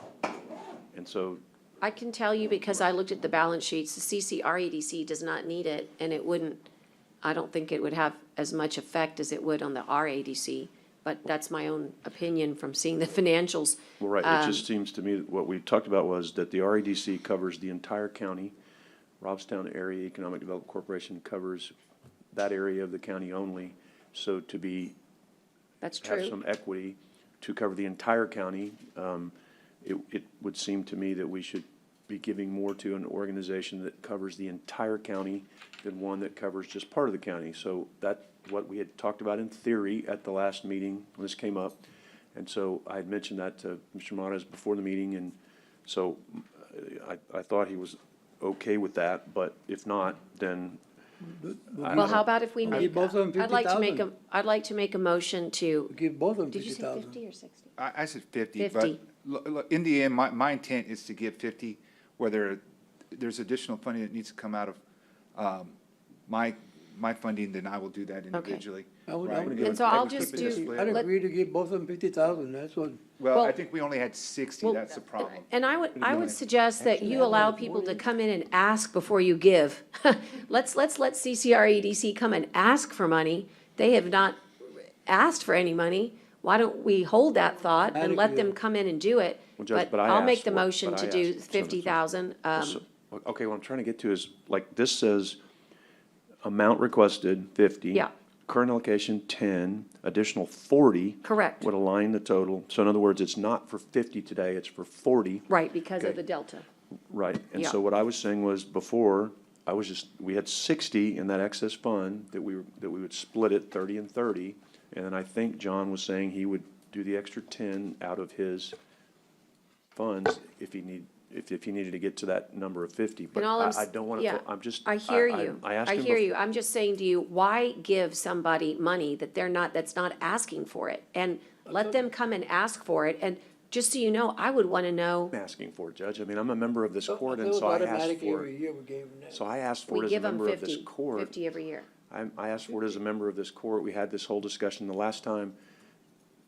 And so, I can tell you because I looked at the balance sheets, the CCREDC does not need it, and it wouldn't, I don't think it would have as much effect as it would on the RADC, but that's my own opinion from seeing the financials. well, right, it just seems to me that what we talked about was that the REDC covers the entire county. Robstown Area Economic Development Corporation covers that area of the county only. So to be, That's have true. some equity to cover the entire county, it would seem to me that we should be giving more to an organization that covers the entire county than one that covers just part of the county. So that's what we had talked about in theory at the last meeting when this came up. And so I had mentioned that to Mr. Montes before the meeting, and so I thought he was okay with that, but if not, then Well, how about if we make, both of them I'd like to make a, 50,000. I'd like to make a motion to, Give both of them did you say 50,000. 50 or 60? I said 50, 50. but look, in the end, my intent is to get 50, whether there's additional funding that needs to come out of my funding, then I will do that individually. I would- I right? would- And so I I'll would keep just it do- split. I'd Let- agree to give both of them 50,000, that's what. Well, I Well- think we only had 60, Well, that's the problem. And I would suggest that you Actually, I allow wanted people to 40. come in and ask before you give. Let's let CCREDC come and ask for money. They have not asked for any money. Why don't we hold that thought and let them come in and do it? Well, Judge, but I I'll make asked the for it, motion but to I do asked for 50,000. So, okay, what I'm trying to get to is, like, this says amount requested, 50. Yeah. Current allocation, 10, additional 40. Correct. Would align the total. So in other words, it's not for 50 today, it's for 40. Right, because of Okay. the delta. Right, and Yeah. so what I was saying was before, we had 60 in that excess fund that we would split it 30 and 30. And then I think John was saying he would do the extra 10 out of his funds if he needed to get to that number of 50. But And all I don't want to, yeah, I'm just. I hear you. I asked I him hear bef- you. I'm just saying to you, why give somebody money that that's not asking for it? And let them come and ask for it. And just so you know, I would want to know, I'm asking for it, Judge. I mean, I'm a member of this court, It and was so I asked automatically for every it. year we gave them that. So I asked for we it as a give them member of this 50, court. 50 every year. I asked for it as a member of this court. We had this whole discussion the last time.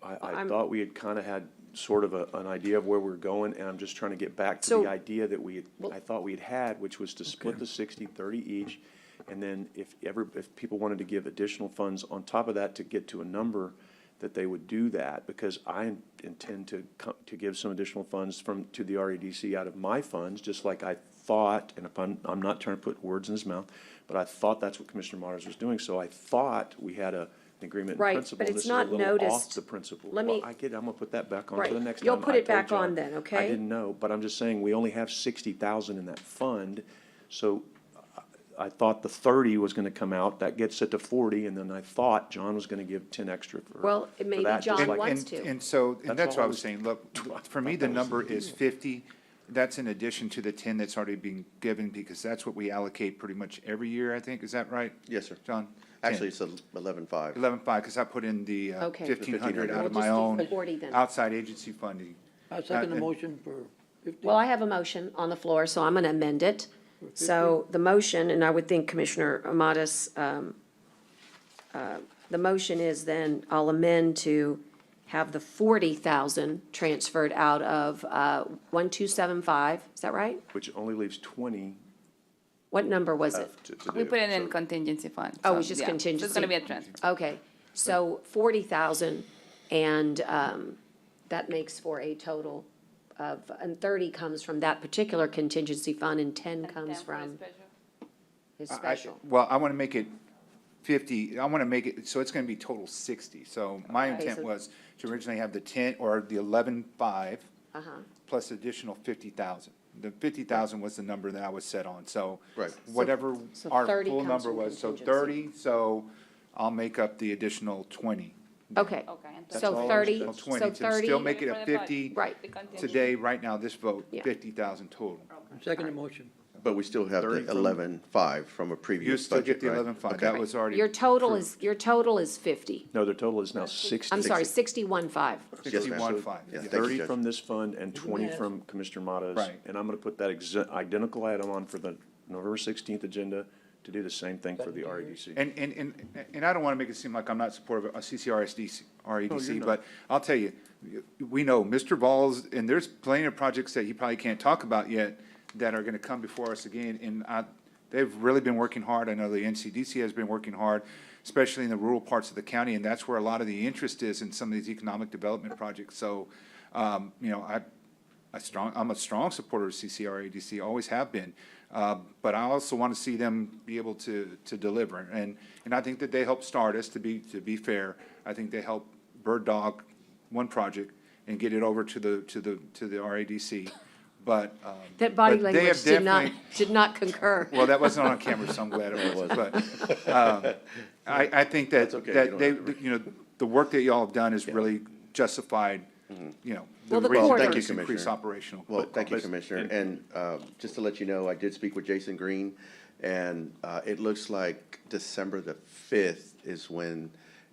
I I'm- thought we had kind of had sort of an idea of where we were going, and I'm just trying to get back to So- the idea that Well- I thought we'd had, which was to split the 60, 30 each. And then if people wanted to give additional funds on top of that to get to a number, that they would do that, because I intend to give some additional funds to the REDC out of my funds, just like I thought, and if I'm not trying to put words in his mouth, but I thought that's what Commissioner Montes was doing, so I thought we had an agreement in Right, principle. but it's This is a not little off noticed. the principle. Let me- Well, I get it, I'm gonna put that back on Right. for the next time. You'll put I it back told on John. then, I okay? didn't know, but I'm just saying, we only have 60,000 in that fund, so I thought the 30 was gonna come out, that gets it to 40, and then I thought John was gonna give 10 extra for. Well, for maybe that, just John like- wants to. And so, That's and that's all what I I was was- saying, look, for me, the number is 50. That's in addition to the 10 that's already being given, because that's what we allocate pretty much every year, I think. Is that right? Yes, sir. John? Actually, it's 11.5. 11.5, because I put in the Okay. 1,500 out of We'll my just do own 40 then. outside agency funding. I second the and- motion for 50. Well, I have a motion on the floor, so I'm going to amend it. So the motion, and I would think Commissioner Amatis, the motion is then, I'll amend to have the 40,000 transferred out of 1275, is that right? Which only leaves 20 What number was it? to We do. put it in So- contingency fund. Oh, it so, was just yeah. So contingency? it's gonna be a transfer. Okay, so 40,000, and that makes for a total of, and 30 comes from that particular contingency fund, and 10 comes from his special. Well, I want to make it 50, I want to make it, so it's going to be total 60. So my Okay, intent so- was to originally have the 10, or the 11.5, Uh-huh. plus additional 50,000. The 50,000 was the number that I was set on, so. Right. Whatever So our 30 full comes number from was, so contingency. 30, so I'll make up the additional 20. Okay, Okay. and That's so all, 30, additional so 20, to 30. still make it a For the budget. 50 Right. The contingency. today, right now, this vote, Yeah. 50,000 total. Second the motion. But we still have 30 the from- 11.5 from a You previous still budget, get the right? 11.5, Okay. that was already. Your total is 50. No, their total is now 60. I'm sorry, 61.5. Yes, ma'am. 61.5. Yeah, thank you, 30 Judge. from this fund and 20 from Commissioner Mata's. Right. And I'm gonna put that identical item on for the November 16th agenda to do the same thing for the REDC. And I don't want to make it seem like I'm not supportive of CCRSD, REDC, not. but I'll tell you, we know Mr. Valls, and there's plenty of projects that he probably can't talk about yet that are going to come before us again, and they've really been working hard. I know the NCDC has been working hard, especially in the rural parts of the county, and that's where a lot of the interest is in some of these economic development projects. So, you know, I'm a strong supporter of CCRADC, always have been. But I also want to see them be able to deliver. And I think that they helped start us, to be fair. I think they helped bird dog one project and get it over to the RADC. But That body but they have language definitely. did not concur. Well, that wasn't on camera, so I'm glad it wasn't. But I think that, that they, the work that y'all have done is really justified, Well, the reason quarter- for Thank you, this increased Commissioner. operational. Well, thank you, Commissioner. And just to let you know, I did speak with Jason Green, and it looks like December the 5th is when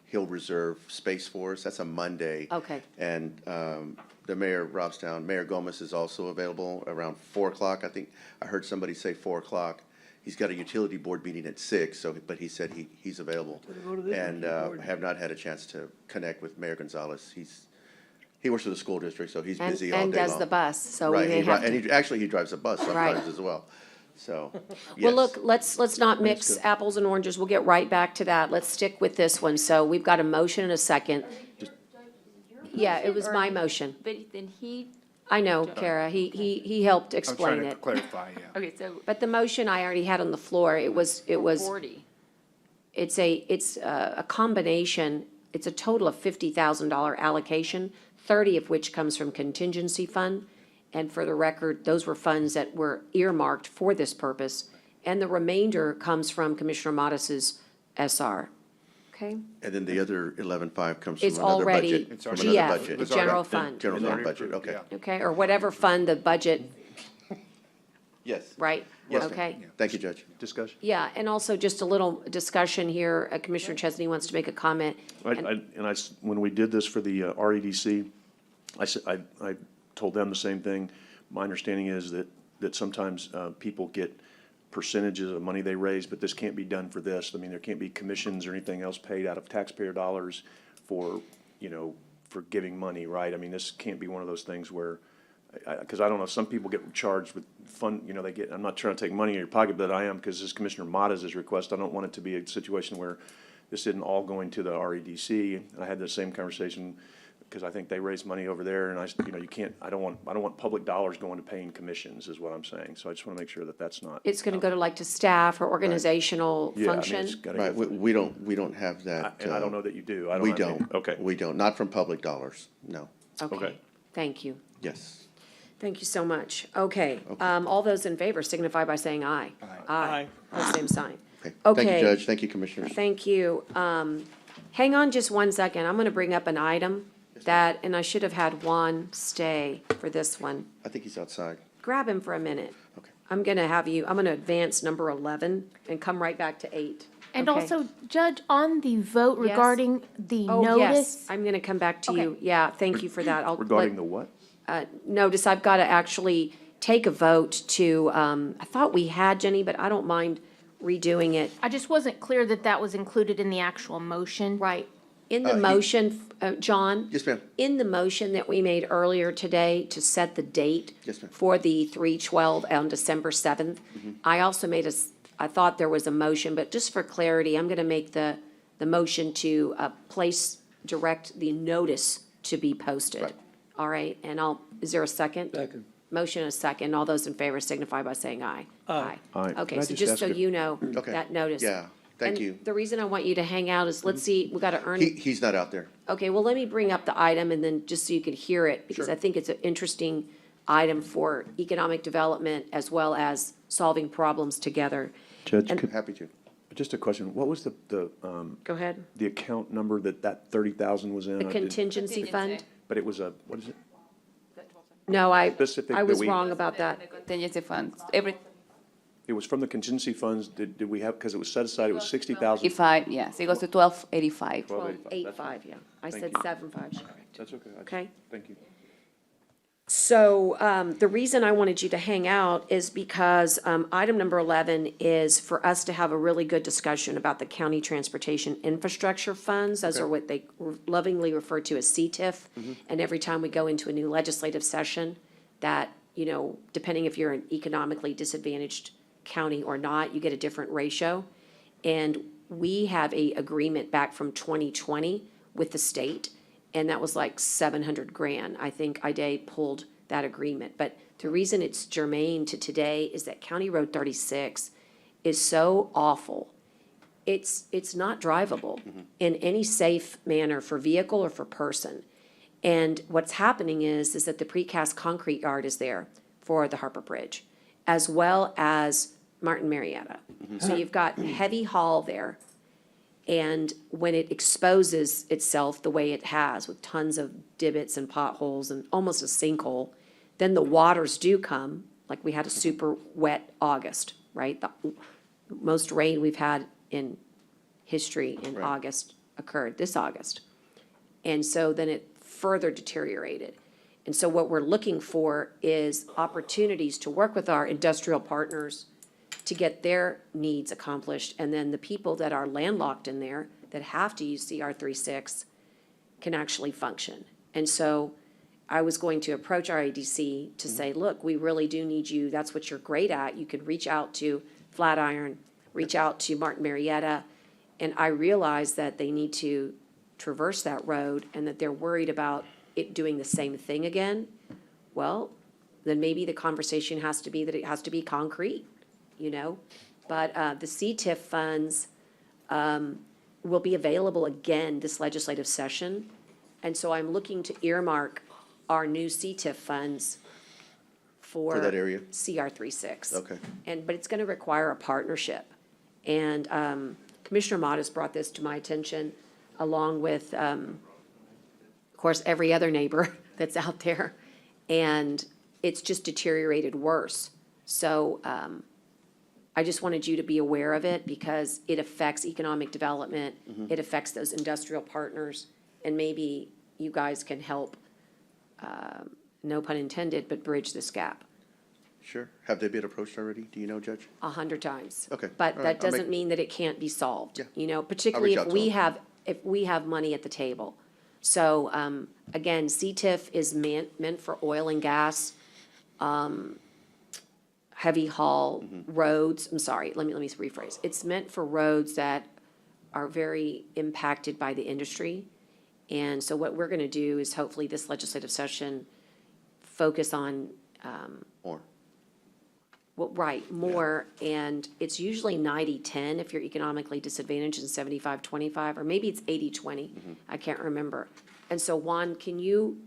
he'll reserve space for us. That's a Monday. Okay. And the mayor of Robstown, Mayor Gomez, is also available around 4 o'clock. I think I heard somebody say 4 o'clock. He's got a utility board meeting at 6, but he said he's available. And I have not had a chance to connect with Mayor Gonzalez. He works for the school district, so he's busy all day long. And does the bus, so we Right, may have to. and actually, he drives a bus sometimes as well, so, yes. Well, look, let's not mix apples and oranges. We'll get right back to that. Let's stick with this one. So we've got a motion and a second. Yeah, it was my motion. But then he, I know, Kara. He helped I'm explain trying to it. clarify, yeah. okay, so But the motion I already had on the floor, it was, 40. it's a combination, it's a total of $50,000 allocation, 30 of which comes from contingency fund. And for the record, those were funds that were earmarked for this purpose. And the remainder comes from Commissioner Modis's SR. Okay? And then the other 11.5 comes It's from another already budget, from GF, another budget. the general fund. General fund budget, okay. Okay, or whatever fund the budget, Yes. right? Yes, ma'am. Okay. Thank you, Judge. Discussion? Yeah, and also just a little discussion here. Commissioner Chesney wants to make a comment. When we did this for the REDC, I told them the same thing. My understanding is that sometimes people get percentages of money they raise, but this can't be done for this. I mean, there can't be commissions or anything else paid out of taxpayer dollars for, for giving money, right? I mean, this can't be one of those things where, because I don't know, some people get charged with fun, they get, I'm not trying to take money out of your pocket, but I am, because this Commissioner Mata's request, I don't want it to be a situation where this isn't all going to the REDC. I had the same conversation, because I think they raise money over there, and you can't, I don't want public dollars going to paying commissions, is what I'm saying. So I just want to make sure that that's not. It's gonna go to like to staff or organizational Yeah, I mean, function? it's gotta Right, go we don't have that. And I don't know that you do. I We I mean, don't. Okay. We don't, not from public dollars, no. Okay, thank you. Yes. Thank you so much. Okay, all those in favor signify by saying aye. Aye. Pose same sign. Okay. Okay. Thank you, Judge. Thank you, Commissioners. Thank you. Hang on just one second. I'm gonna bring up an item that, and I should have had Juan stay for this one. I think he's outside. Grab him for a minute. Okay. I'm gonna advance number 11 and come right back to 8. And Okay? also, Judge, on the vote Yes. regarding the Oh, yes, notice. I'm gonna come back to you. Yeah, thank you for that. I'll Regarding let- the what? Notice I've got to actually take a vote to, I thought we had, Jenny, but I don't mind redoing it. I just wasn't clear that that was included in the actual motion. Right. In the motion, John? Yes, ma'am. In the motion that we made earlier today to set the date Yes, ma'am. for the 3/12 on December 7th, I also made I thought there was a motion, but just for clarity, I'm going to make the motion to direct the notice to be posted. Right. All right, and is there a second? Second. Motion and a second. All those in favor signify by saying aye. Aye. Aye. Okay, Can I so just just ask so a- you know, Okay. that notice. Yeah, thank And you. the reason I want you to hang out is, let's see, we got to earn. He's not out there. Okay, well, let me bring up the item and then just so you can hear it, because I think it's an interesting item for economic development as well as solving problems together. Judge, Happy to. just a question. What was the Go ahead. the account number that 30,000 was in? The I didn't- contingency fund? But it was what is it? No, I Specific was that we- wrong about that. contingency funds, It was from the contingency funds. Did we have, because it was set aside, it was 60,000? 85, yes, it goes to 1285. 1285, yeah. I Thank said you. 75. That's okay. Okay. Thank you. So the reason I wanted you to hang out is because item number 11 is for us to have a really good discussion about the county transportation infrastructure funds. Those are what they lovingly refer to as CTIF. And every time we go into a new legislative session, that, depending if you're an economically disadvantaged county or not, you get a different ratio. And we have a agreement back from 2020 with the state, and that was like 700 grand. I think IDA pulled that agreement. But the reason it's germane to today is that County Road 36 is so awful. It's not drivable in any safe manner for vehicle or for person. And what's happening is that the precast concrete yard is there for the Harper Bridge, as well as Martin Marietta. So you've got heavy haul there. And when it exposes itself the way it has, with tons of divots and potholes and almost a sinkhole, then the waters do come, like we had a super wet August, right? The most rain we've had in history in August occurred this August. And so then it further deteriorated. And so what we're looking for is opportunities to work with our industrial partners to get their needs accomplished. And then the people that are landlocked in there that have to use CR36 can actually function. And so I was going to approach our ADC to say, look, we really do need you. That's what you're great at. You could reach out to Flatiron, reach out to Martin Marietta. And I realized that they need to traverse that road and that they're worried about it doing the same thing again. Well, then maybe the conversation has to be that it has to be concrete, you know? But the CTIF funds will be available again this legislative session. And so I'm looking to earmark our new CTIF funds for that area? CR36. Okay. But it's gonna require a partnership. And Commissioner Mott has brought this to my attention, along with, of course, every other neighbor that's out there. And it's just deteriorated worse. So I just wanted you to be aware of it because it affects economic development. It affects those industrial partners. And maybe you guys can help, no pun intended, but bridge this gap. Sure. Have they been approached already? Do you know, Judge? 100 times. Okay. But All right. that I'll doesn't mean that it can't be solved. Yeah. You know, particularly out if to we them. have money at the table. So, again, CTIF is meant for oil and gas, heavy haul roads. I'm sorry, let me rephrase. It's meant for roads that are very impacted by the industry. And so what we're gonna do is hopefully this legislative session focus on, More. well, right, more, and it's usually 90-10 if you're economically disadvantaged and 75-25, or maybe it's 80-20. I can't remember. And so Juan, can you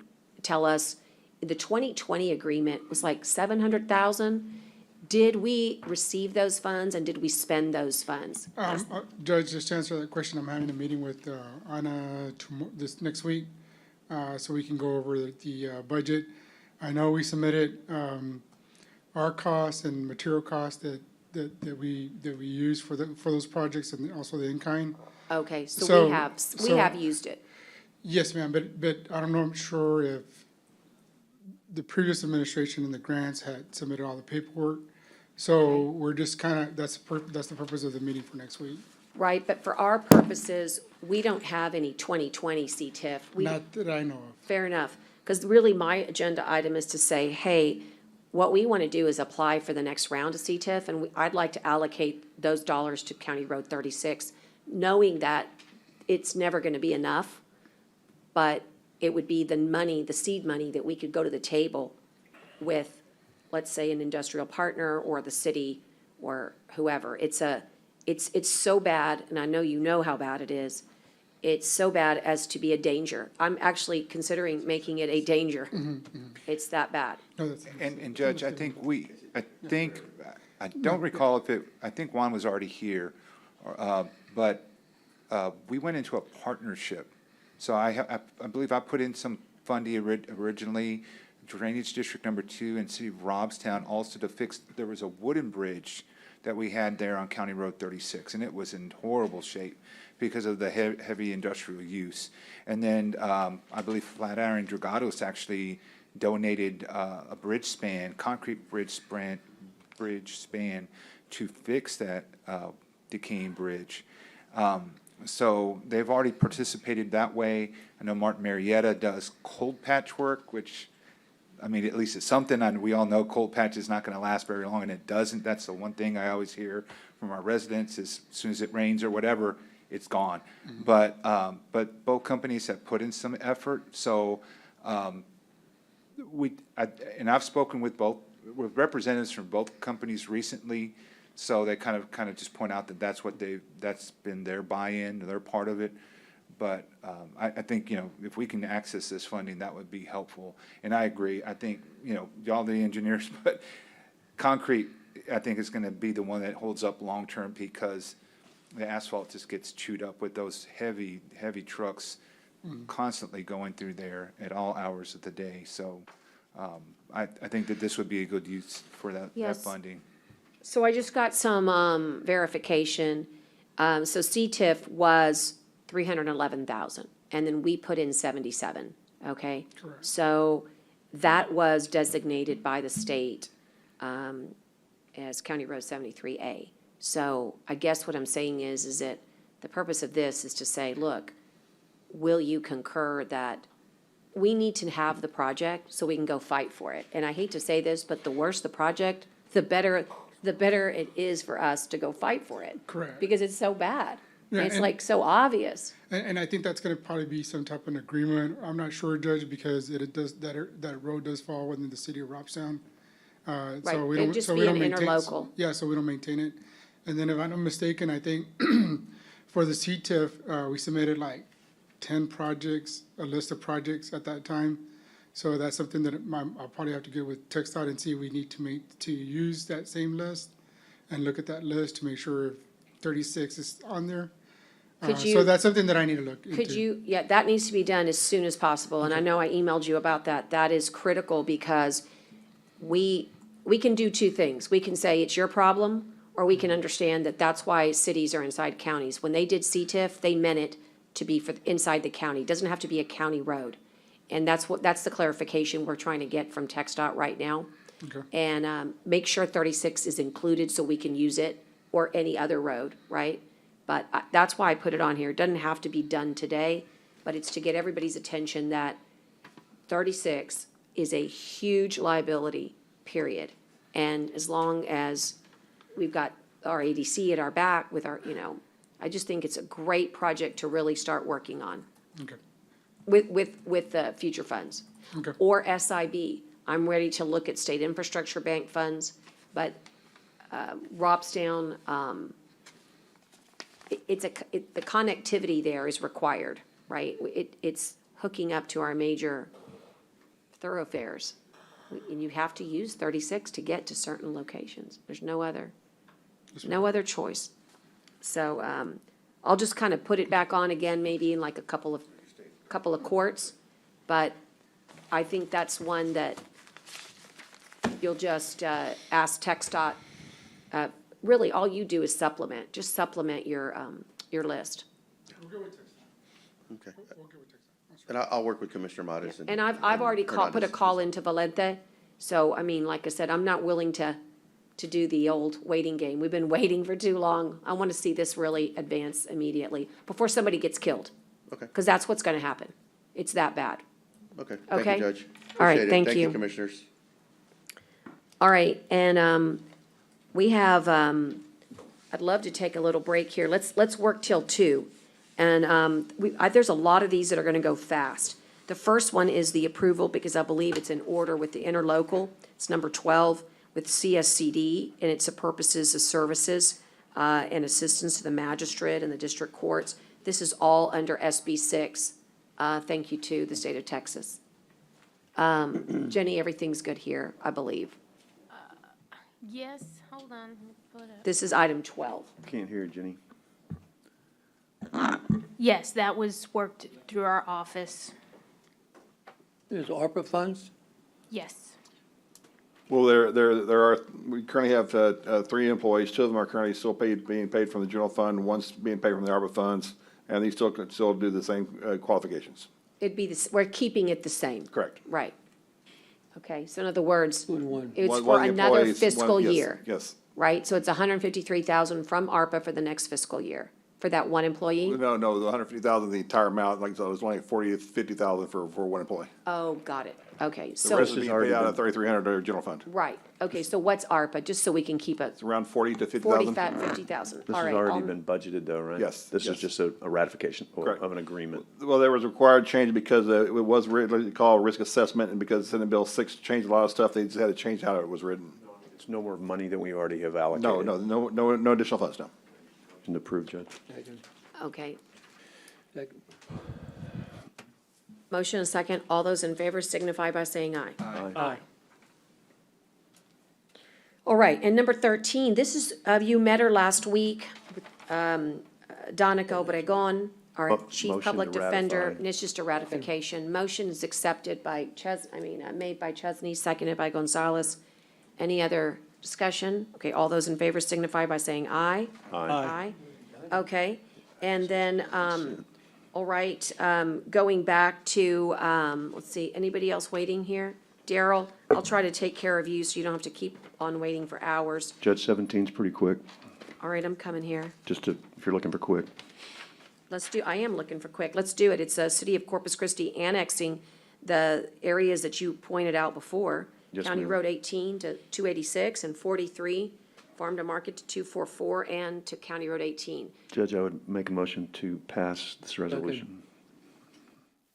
tell us, the 2020 agreement was like 700,000? Did we receive those funds and did we spend those funds? Judge, just to answer that question, I'm having a meeting with Anna this next week, so we can go over the budget. I know we submitted our costs and material costs that we use for those projects and also the in-kind. Okay, so we have used it. Yes, ma'am, but I don't know, I'm sure if the previous administration and the grants had submitted all the paperwork. So we're just kind of, that's the purpose of the meeting for next week. Right, but for our purposes, we don't have any 2020 CTIF. Not that I know of. Fair enough, because really my agenda item is to say, hey, what we want to do is apply for the next round of CTIF, and I'd like to allocate those dollars to County Road 36, knowing that it's never going to be enough, but it would be the money, the seed money that we could go to the table with, let's say, an industrial partner or the city or whoever. It's so bad, and I know you know how bad it is. It's so bad as to be a danger. I'm actually considering making it a danger. It's that bad. And Judge, I don't recall if I think Juan was already here, but we went into a partnership. So I believe I put in some funding originally, Drainage District Number 2 and City of Robstown also to fix, there was a wooden bridge that we had there on County Road 36, and it was in horrible shape because of the heavy industrial use. And then I believe Flatiron Dragados actually donated a bridge span, concrete bridge span to fix that decaying bridge. So they've already participated that way. I know Martin Marietta does cold patch work, which, I mean, at least it's something, and we all know cold patch is not going to last very long, and it doesn't. That's the one thing I always hear from our residents is as soon as it rains or whatever, it's gone. But both companies have put in some effort, so and I've spoken with representatives from both companies recently, so they kind of just point out that that's been their buy-in, their part of it. But I think, if we can access this funding, that would be helpful. And I agree, I think, y'all the engineers, but concrete, I think is gonna be the one that holds up long-term because the asphalt just gets chewed up with those heavy, heavy trucks constantly going through there at all hours of the day. So I think that this would be a good use for that Yes. funding. So I just got some verification. So CTIF was 311,000, and then we put in 77, okay? Correct. So that was designated by the state as County Road 73A. So I guess what I'm saying is that the purpose of this is to say, look, will you concur that we need to have the project so we can go fight for it? And I hate to say this, but the worse the project, the better it is for us to go fight for it. Correct. Because it's so bad. Yeah, It's and- like so obvious. And I think that's gonna probably be some type of an agreement. I'm not sure, Judge, because it does, that road does fall within the city of Robstown. Right, So we it'd don't, just so be we don't an maintain. interlocal. Yeah, so we don't maintain it. And then if I'm not mistaken, I think for the CTIF, we submitted like 10 projects, a list of projects at that time. So that's something that I'll probably have to get with TxDOT and see if we need to use that same list and look at that list to make sure 36 is on there. Could So you- that's something that I need to look into. Could you, yeah, that needs to be done as soon as possible, and I know I emailed you about that. That is critical because we can do two things. We can say it's your problem, or we can understand that that's why cities are inside counties. When they did CTIF, they meant it to be for inside the county. It doesn't have to be a county road. And that's the clarification we're trying to get from TxDOT right now. Okay. And make sure 36 is included so we can use it, or any other road, right? But that's why I put it on here. It doesn't have to be done today, but it's to get everybody's attention that 36 is a huge liability, period. And as long as we've got our ADC at our back with our, I just think it's a great project to really start working on Okay, with the future funds. okay. Or SIB. I'm ready to look at state infrastructure bank funds, but Robstown, the connectivity there is required, right? It's hooking up to our major thoroughfares. And you have to use 36 to get to certain locations. There's no other choice. So I'll just kind of put it back on again, maybe in like a couple of courts. But I think that's one that you'll just ask TxDOT. Really, all you do is just supplement your list. Okay. And I'll work with Commissioner Modis. And I've already put a Hernandez. call into Valente, so, I mean, like I said, I'm not willing to do the old waiting game. We've been waiting for too long. I want to see this really advance immediately, before somebody gets killed. Okay. Because that's what's gonna happen. It's that bad. Okay, thank Okay. you, Judge. All right, Appreciate it. thank Thank you. you, Commissioners. All right, and we have, I'd love to take a little break here. Let's work till 2. And there's a lot of these that are gonna go fast. The first one is the approval, because I believe it's in order with the interlocal. It's number 12 with CSCD, and it's the purposes of services and assistance to the magistrate and the district courts. This is all under SB 6. Thank you to the state of Texas. Jenny, everything's good here, I believe. Yes, hold on, let me pull it up. This is item 12. Can't hear, Jenny. Yes, that was worked through our office. There's ARPA funds? Yes. Well, we currently have 3 employees. 2 of them are currently still being paid from the general fund. One's being paid from the ARPA funds, and these still do the same qualifications. We're keeping it the same. Correct. Right. Okay, so in other words, it's One for of the another employees- fiscal yes, year, Yes. right? So it's 153,000 from ARPA for the next fiscal year. for that one employee? No, the 150,000, the entire amount, like, so it was only 40 to 50,000 for one employee. Oh, got it. Okay, The so, rest would be paid out of 3,300 general fund. right, okay, so what's ARPA, just so we can keep it? It's around 40 to 50,000. 50,000, This all has right. already been budgeted though, right? Yes, This is yes. just a ratification Correct. of an agreement. Well, there was a required change because it was written, called risk assessment, and because Senate Bill 6 changed a lot of stuff, they just had to change how it was written. It's no more money than we already have allocated. No additional funds, no. Motion to approve, Judge. Okay, Second. motion and second, all those in favor signify by saying aye. Aye. All right, and number 13, this is, you met her last week, Donica Obregon, our Chief Motion Public to Defender, ratify. and it's just a ratification. Motion is accepted by made by Chesney, seconded by Gonzalez. Any other discussion? Okay, all those in favor signify by saying aye. Aye. Okay, and then, all right, going back to, let's see, anybody else waiting here? Daryl, I'll try to take care of you so you don't have to keep on waiting for hours. Judge, 17's pretty quick, All right, I'm coming here. if you're looking for quick. I am looking for quick. Let's do it. It's a City of Corpus Christi annexing the areas that you pointed out before. Yes, County ma'am. Road 18 to 286 and 43, Farm to Market to 244, and to County Road 18. Judge, I would make a motion to pass this resolution.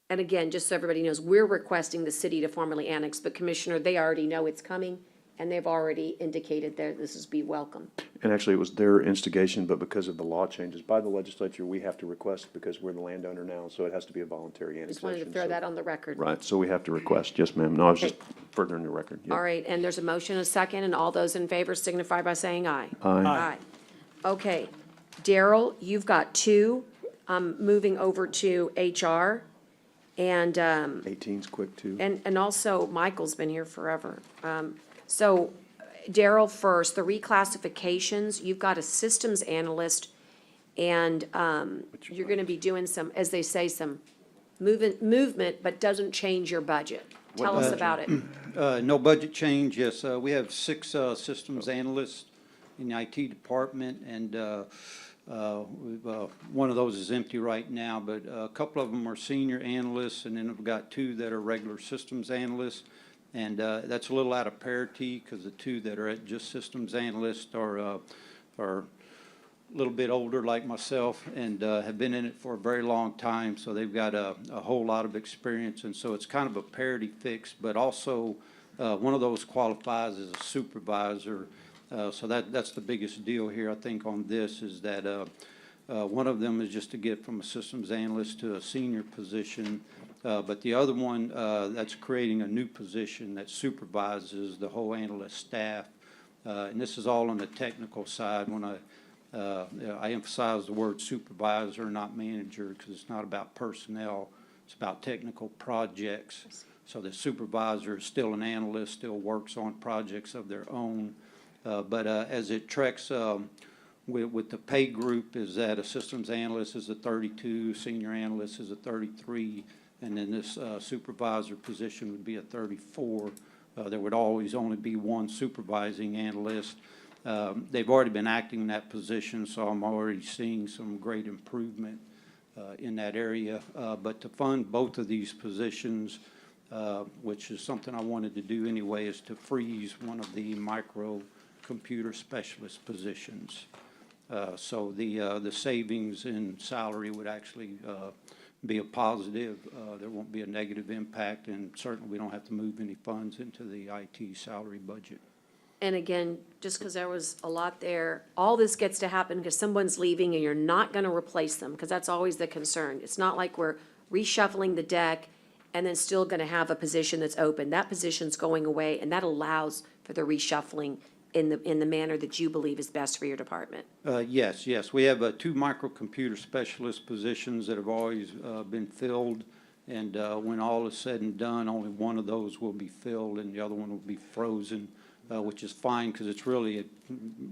And again, just so everybody knows, we're requesting the city to formally annex, but Commissioner, they already know it's coming, and they've already indicated that this is be welcome. And actually, it was their instigation, but because of the law changes by the legislature, we have to request because we're the landowner now, so it has to be a voluntary annexation. Just wanted to throw so- that on the record. Right, so we have to request. Yes, ma'am. No, I was just furthering the record. Yeah. All right, and there's a motion, a second, and all those in favor signify by saying aye. Aye. Okay, Daryl, you've got two, moving over to HR, and, 18's quick, too. and also Michael's been here forever. So Daryl first, the reclassifications, you've got a systems analyst, and, you're gonna be doing some, as they say, some movement, but doesn't change your budget. Tell us about it. No budget change, yes. We have 6 systems analysts in the IT department, and one of those is empty right now, but a couple of them are senior analysts, and then we've got 2 that are regular systems analysts. And that's a little out of parity, because the 2 that are at just systems analysts are a little bit older like myself and have been in it for a very long time, so they've got a whole lot of experience, and so it's kind of a parity fix, but also one of those qualifies as a supervisor, so that's the biggest deal here, I think, on this, is that one of them is just to get from a systems analyst to a senior position, but the other one, that's creating a new position that supervises the whole analyst staff, and this is all on the technical side. When I emphasize the word supervisor, not manager, because it's not about personnel, it's about technical projects. So the supervisor is still an analyst, still works on projects of their own. But as it treks with the pay group, is that a systems analyst is a 32, senior analyst is a 33, and then this supervisor position would be a 34. There would always only be one supervising analyst. They've already been acting in that position, so I'm already seeing some great improvement in that area. But to fund both of these positions, which is something I wanted to do anyway, is to freeze one of the microcomputer specialist positions. So the savings in salary would actually be a positive. There won't be a negative impact, and certainly we don't have to move any funds into the IT salary budget. And again, just because there was a lot there, all this gets to happen because someone's leaving and you're not going to replace them, because that's always the concern. It's not like we're reshuffling the deck and then still going to have a position that's open. That position's going away, and that allows for the reshuffling in the manner that you believe is best for your department. Yes. We have 2 microcomputer specialist positions that have always been filled, and when all is said and done, only one of those will be filled and the other one will be frozen, which is fine because it's really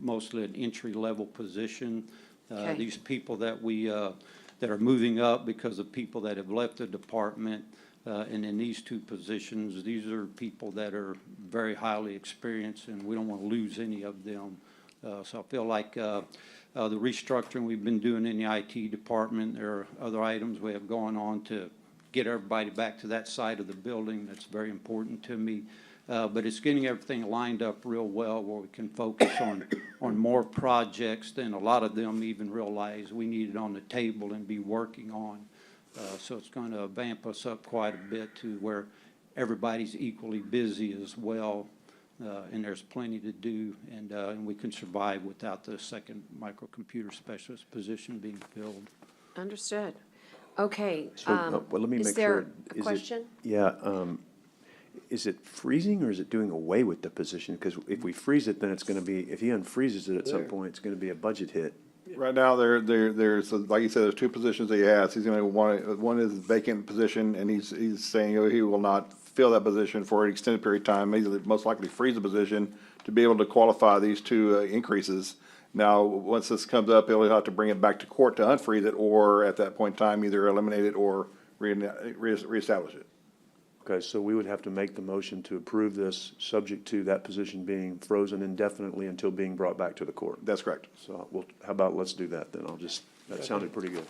mostly an entry-level position. Okay. These people that that are moving up because of people that have left the department, and in these 2 positions, these are people that are very highly experienced, and we don't want to lose any of them. So I feel like the restructuring we've been doing in the IT department, there are other items we have going on to get everybody back to that side of the building. That's very important to me. But it's getting everything lined up real well where we can focus on more projects than a lot of them even realize we need it on the table and be working on. So it's going to vamp us up quite a bit to where everybody's equally busy as well. And there's plenty to do, and we can survive without the second microcomputer specialist position being filled. Understood. Okay. So, well, let me is make there sure. a Is question? Is it freezing or is it doing away with the position? Because if we freeze it, then it's going to be, if he unfreezes it at some point, it's going to be a budget hit. Right now, there's, like you said, there's two positions that he has. He's gonna one is vacant position, and he's saying he will not fill that position for an extended period of time. He's most likely freeze the position to be able to qualify these two increases. Now, once this comes up, he'll have to bring it back to court to unfreeze it, or at that point in time, either eliminate it or reestablish it. Okay, so we would have to make the motion to approve this, subject to that position being frozen indefinitely until being brought back to the court. That's correct. So how about let's do that then? That sounded pretty good.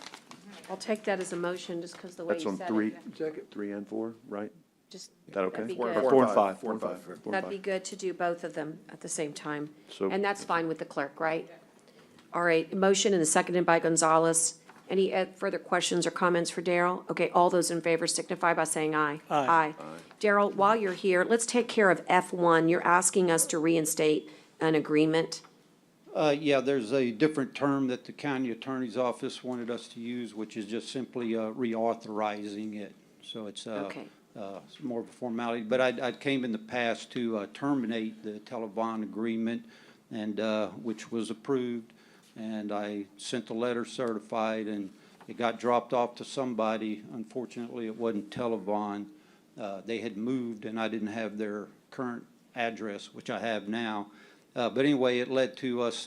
I'll take that as a motion just because the way That's you on said three, it. 3 and 4, right? Just, Is that okay? that'd be Four- good. four- 4 and 5. Four and five. That'd be good to do both of them at the same time. So- And that's fine with the clerk, right? All right, motion and seconded by Gonzalez. Any further questions or comments for Daryl? Okay, all those in favor signify by saying aye. Aye. Daryl, while you're here, let's take care of F1. You're asking us to reinstate an agreement. Yeah, there's a different term that the county attorney's office wanted us to use, which is just simply reauthorizing it. So it's Okay. it's more of a formality. But I came in the past to terminate the Televon agreement, and which was approved. And I sent the letter certified, and it got dropped off to somebody. Unfortunately, it wasn't Televon. They had moved, and I didn't have their current address, which I have now. But anyway, it led to us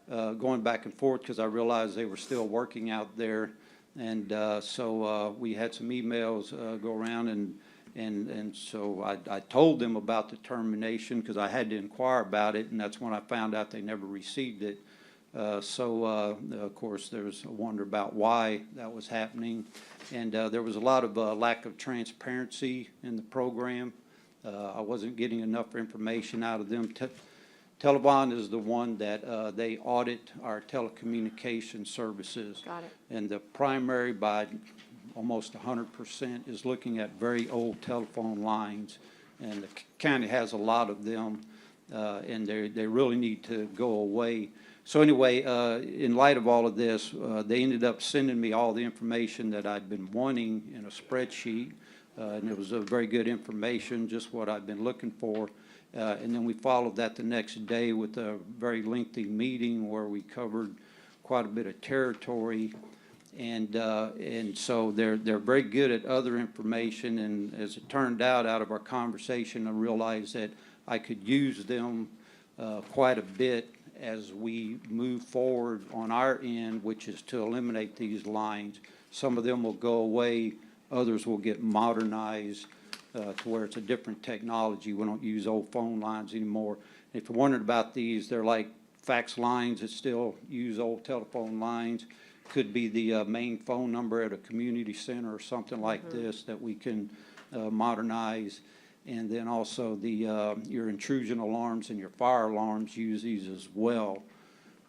going back and forth because I realized they were still working out there. And so we had some emails go around, and so I told them about the termination because I had to inquire about it, and that's when I found out they never received it. Of course, there's a wonder about why that was happening. And there was a lot of lack of transparency in the program. I wasn't getting enough information out of them. Televon is the one that they audit our telecommunication services. Got it. And the primary, by almost 100%, is looking at very old telephone lines. And the county has a lot of them, and they really need to go away. So anyway, in light of all of this, they ended up sending me all the information that I'd been wanting in a spreadsheet. And it was a very good information, just what I'd been looking for. And then we followed that the next day with a very lengthy meeting where we covered quite a bit of territory. And so they're very good at other information. And as it turned out of our conversation, I realized that I could use them quite a bit as we move forward on our end, which is to eliminate these lines. Some of them will go away, others will get modernized to where it's a different technology. We don't use old phone lines anymore. If you're wondering about these, they're like fax lines that still use old telephone lines. Could be the main phone number at a community center or something like this that we can modernize. And then also your intrusion alarms and your fire alarms use these as well.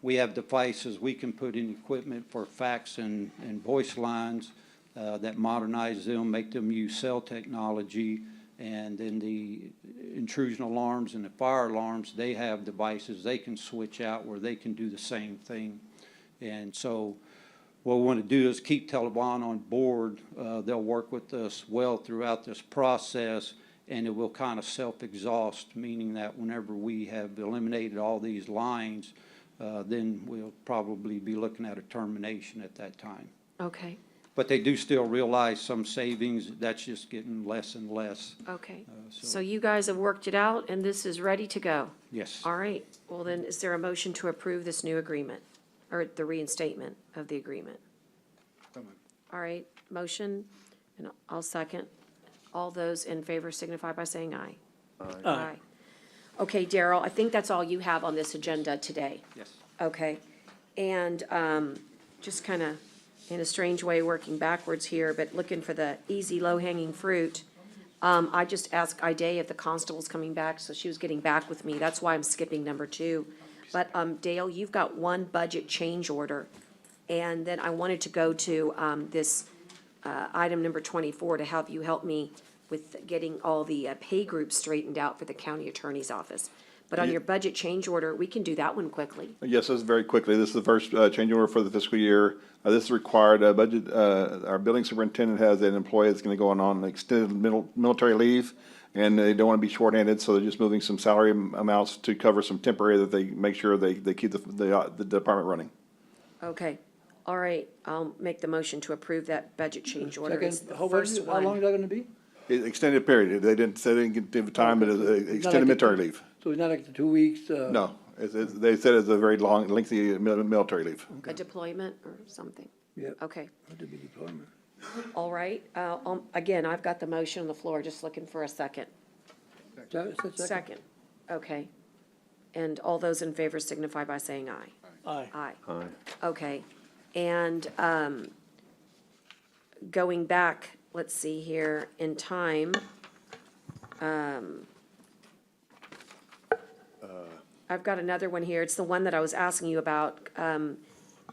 We have devices we can put in equipment for fax and voice lines that modernize them, make them use cell technology. And then the intrusion alarms and the fire alarms, they have devices they can switch out where they can do the same thing. And so what we want to do is keep Televon on board. They'll work with us well throughout this process. And it will kind of self-exhaust, meaning that whenever we have eliminated all these lines, then we'll probably be looking at a termination at that time. Okay, But they do still realize some savings. That's just getting less and less. okay. So you guys have worked it out, and this is ready to go? Yes. All right, well then, is there a motion to approve this new agreement, or the reinstatement of the agreement? All right, motion, and I'll second. All those in favor signify by saying aye. Aye. Okay, Daryl, I think that's all you have on this agenda today. Yes. Okay, and just kind of in a strange way, working backwards here, but looking for the easy, low-hanging fruit. I just asked Ida if the constable's coming back, so she was getting back with me. That's why I'm skipping number 2. But Dale, you've got one budget change order, and then I wanted to go to this item number 24 to have you help me with getting all the pay groups straightened out for the county attorney's office. But on your budget change order, we can do that one quickly. Yes, this is very quickly. This is the first change order for the fiscal year. This is required budget. Our building superintendent has an employee that's going to go on extended military leave, and they don't want to be shorthanded, so they're just moving some salary amounts to cover some temporary that they make sure they keep the department running. Okay, all right, I'll make the motion to approve that budget change order. It's the How first long one. is that gonna be? Extended period. They didn't say they didn't give time, but it's extended military leave. So it's not like the 2 weeks? No, they said it's a very long, lengthy military leave. A deployment or something? Yeah. Okay, Had to be deployment. all right. Again, I've got the motion on the floor, just looking for a second. Second, okay. And all those in favor signify by saying aye. Aye. Aye. Aye. Okay, and going back, let's see here, in time, I've got another one here. It's the one that I was asking you about.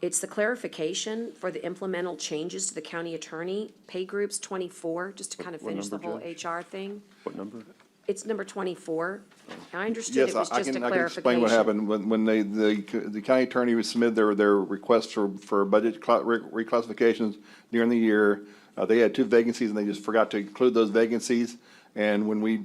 It's the clarification for the implemental changes to the county attorney pay groups 24, just to kind of What finish the number, whole Judge? HR thing. What number? It's number 24. I understood Yes, it was I just a can clarification. explain what happened. When the county attorney submitted their request for budget reclassifications during the year, they had 2 vacancies and they just forgot to include those vacancies. And when we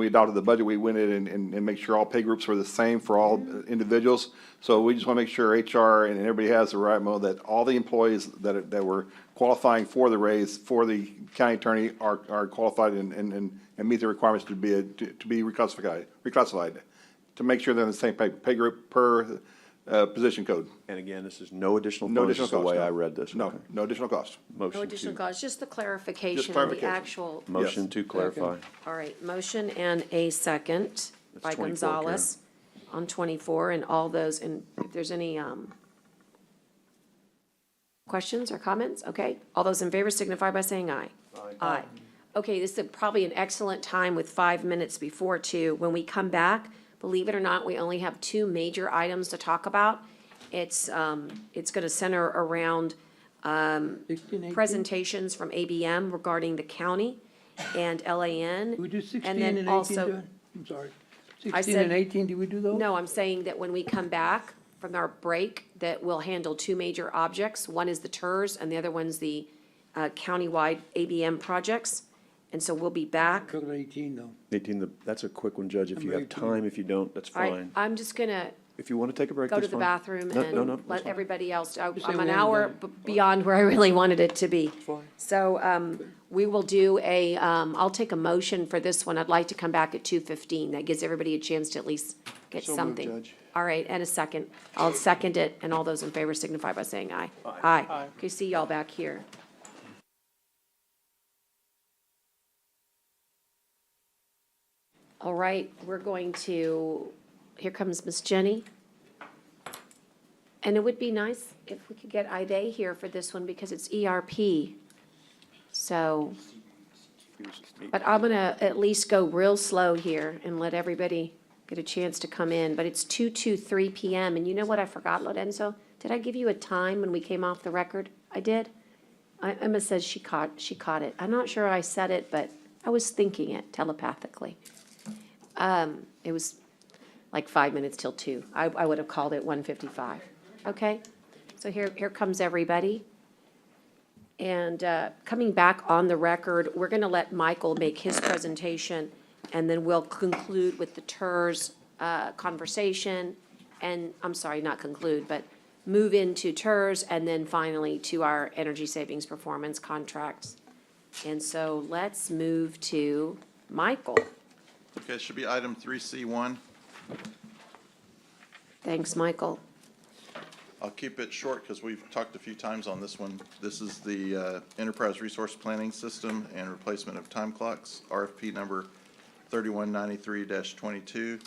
adopted the budget, we went in and make sure all pay groups were the same for all individuals. So we just want to make sure HR and everybody has the right mode, that all the employees that were qualifying for the raise for the county attorney are qualified and meet the requirements to be reclassified, to make sure they're in the same pay group per position code. And again, this is no additional No funds, additional is the cost. way no. I read this. No, Okay. no additional cost. No Motion additional to, cost, just the clarification of the clarification. actual. motion to clarify. All right, motion and a second That's by 24, Gonzalez on 24, and all those, and if there's any questions or comments, okay? All those in favor signify by saying aye. Aye. Okay, this is probably an excellent time with 5 minutes before 2. When we come back, believe it or not, we only have 2 major items to talk about. It's gonna center around 16, 18? presentations from ABM regarding the county and LAN. We do 16 And and then 18, also, John? I'm sorry. I 16 said- and 18, did we do those? no, I'm saying that when we come back from our break, that we'll handle 2 major objects. One is the TERS and the other one's the countywide ABM projects. And so we'll be back. Talking about 18 though. 18, that's a quick one, Judge. If you Number have 18. time, if you don't, that's fine. I'm just gonna If you want to take a break, go to that's the fine. bathroom No, no, no, and that's let fine. everybody else, I'm Just say an we haven't hour done it. beyond where I really wanted it to be. Fine. So, we will do I'll take a motion for this one. I'd like to come back at 2:15. That gives everybody a chance to at least get So moved, something. Judge. All right, and a second. I'll second it, and all those in favor signify by saying aye. Aye. Okay, see y'all back here. All right, we're going to, here comes Miss Jenny. And it would be nice if we could get Ida here for this one because it's ERP. So, but I'm gonna at least go real slow here and let everybody get a chance to come in. But it's 2:03 PM, and you know what I forgot, Lorenzo? Did I give you a time when we came off the record? I did? Emma says she caught it. I'm not sure I said it, but I was thinking it telepathically. It was like 5 minutes till 2. I would have called it 1:55. Okay? So here comes everybody. And coming back on the record, we're going to let Michael make his presentation, and then we'll conclude with the TERS conversation. And, I'm sorry, not conclude, but move into TERS, and then finally to our energy savings performance contracts. And so let's move to Michael. Okay, it should be item 3C1. Thanks, Michael. I'll keep it short because we've talked a few times on this one. This is the Enterprise Resource Planning System and replacement of time clocks, RFP number 3193-22.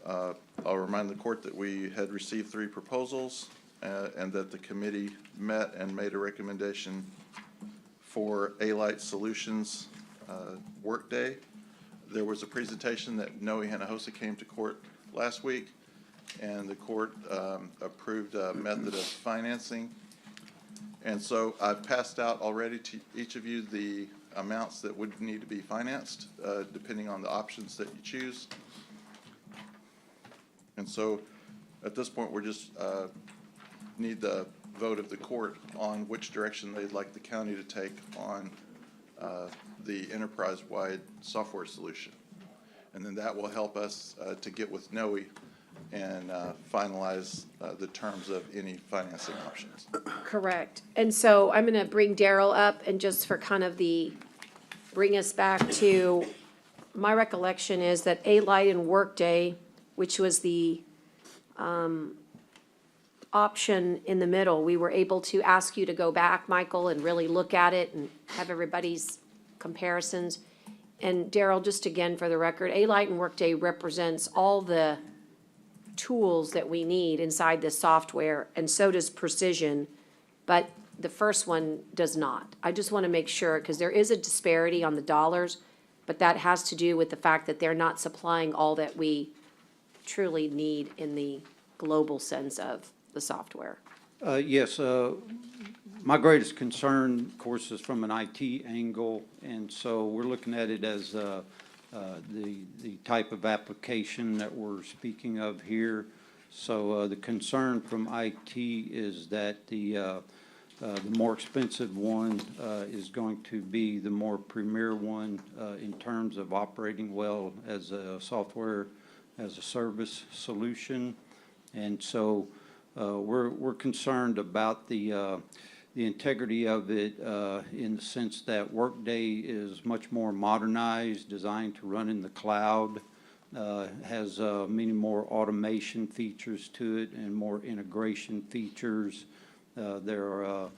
I'll remind the court that we had received 3 proposals and that the committee met and made a recommendation for A-Light Solutions Workday. There was a presentation that Noe Hinojosa came to court last week, and the court approved a method of financing. And so I've passed out already to each of you the amounts that would need to be financed, depending on the options that you choose. And so at this point, we're just need the vote of the court on which direction they'd like the county to take on the enterprise-wide software solution. And then that will help us to get with Noe and finalize the terms of any financing options. Correct. And so I'm going to bring Daryl up, and just for kind of bring us back to, my recollection is that A-Light and Workday, which was the option in the middle, we were able to ask you to go back, Michael, and really look at it and have everybody's comparisons. And Daryl, just again for the record, A-Light and Workday represents all the tools that we need inside the software, and so does Precision, but the first one does not. I just want to make sure, because there is a disparity on the dollars, but that has to do with the fact that they're not supplying all that we truly need in the global sense of the software. Yes, my greatest concern, of course, is from an IT angle, and so we're looking at it as the type of application that we're speaking of here. So the concern from IT is that the more expensive one is going to be the more premier one in terms of operating well as a software as a service solution. And so we're concerned about the integrity of it in the sense that Workday is much more modernized, designed to run in the cloud, has many more automation features to it and more integration features. There are,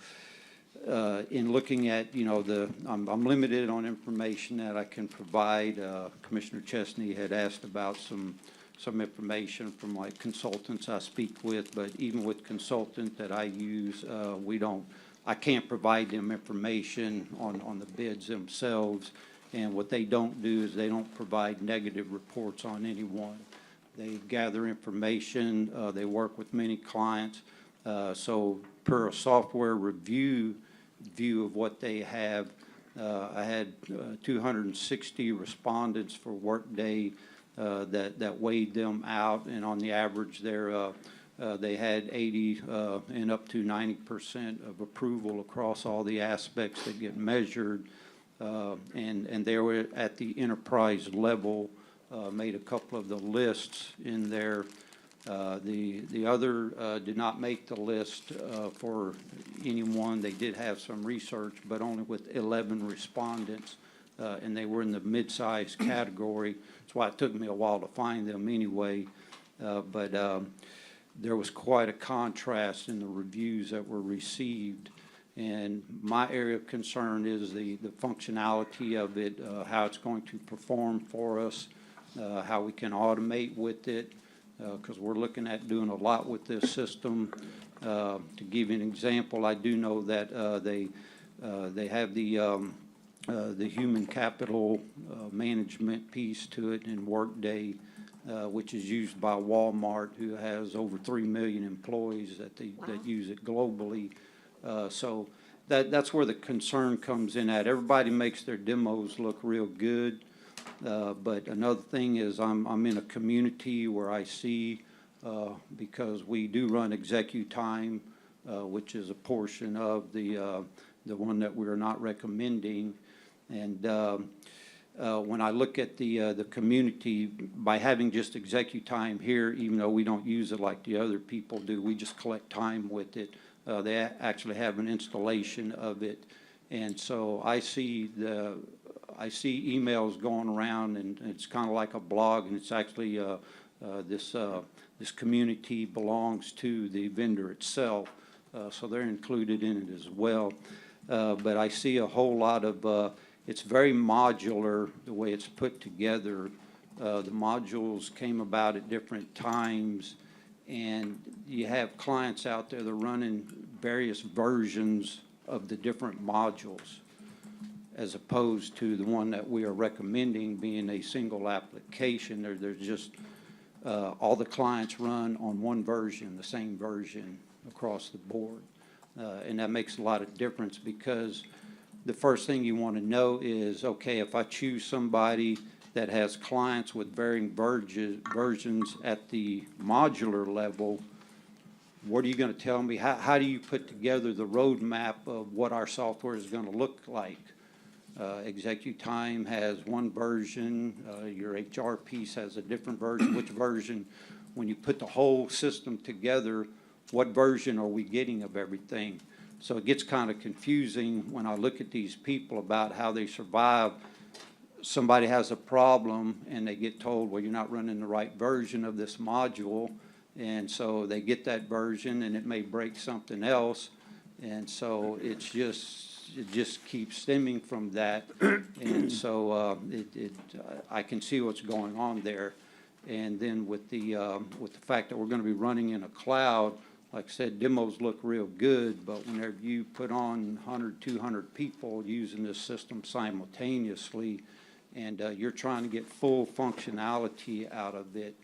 in looking at, I'm limited on information that I can provide. Commissioner Chesney had asked about some information from like consultants I speak with, but even with consultant that I use, I can't provide them information on the bids themselves. And what they don't do is they don't provide negative reports on anyone. They gather information, they work with many clients. So per a software review of what they have, I had 260 respondents for Workday that weighed them out, and on the average they had 80 and up to 90% of approval across all the aspects that get measured, and they were at the enterprise level, made a couple of the lists in there. The other did not make the list for anyone. They did have some research, but only with 11 respondents, and they were in the mid-size category. That's why it took me a while to find them anyway. But there was quite a contrast in the reviews that were received. And my area of concern is the functionality of it, how it's going to perform for us, how we can automate with it, because we're looking at doing a lot with this system. To give you an example, I do know that they have the human capital management piece to it in Workday, which is used by Walmart, who has over 3 million employees that use it globally. So that's where the concern comes in at. Everybody makes their demos look real good. But another thing is I'm in a community where I see, because we do run ExecuTime, which is a portion of the one that we're not recommending. And when I look at the community, by having just ExecuTime here, even though we don't use it like the other people do, we just collect time with it. They actually have an installation of it. And so I see emails going around, and it's kind of like a blog, and it's actually this community belongs to the vendor itself, so they're included in it as well. But I see a whole lot of it's very modular the way it's put together, The modules came about at different times, and you have clients out there that are running various versions of the different modules, as opposed to the one that we are recommending being a single application. There's just, all the clients run on one version, the same version across the board. And that makes a lot of difference, because the first thing you want to know is, okay, if I choose somebody that has clients with varying versions at the modular level, what are you going to tell me? How do you put together the roadmap of what our software is going to look like? Executive Time has one version, your HR piece has a different version. Which version, when you put the whole system together, what version are we getting of everything? So it gets kind of confusing when I look at these people about how they survive. Somebody has a problem and they get told, well, you're not running the right version of this module. And so they get that version and it may break something else. And so it just keeps stemming from that. And so I can see what's going on there. And then with the fact that we're going to be running in a cloud, like I said, demos look real good, but whenever you put on 100, 200 people using this system simultaneously, and you're trying to get full functionality out of it,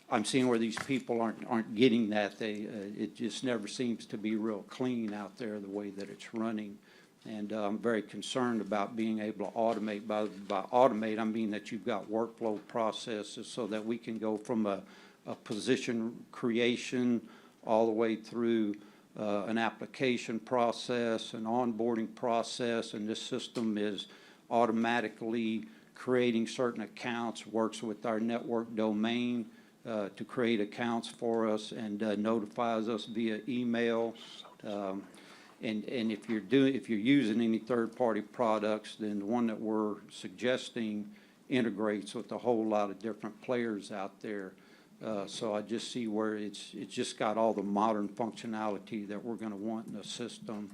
I'm seeing where these people aren't getting that. It just never seems to be real clean out there the way that it's running. And I'm very concerned about being able to automate. By automate, I mean that you've got workflow processes so that we can go from a position creation all the way through an application process, an onboarding process, and this system is automatically creating certain accounts, works with our network domain to create accounts for us, and notifies us via email. And if you're using any third-party products, then the one that we're suggesting integrates with a whole lot of different players out there. So I just see where it's just got all the modern functionality that we're going to want in the system.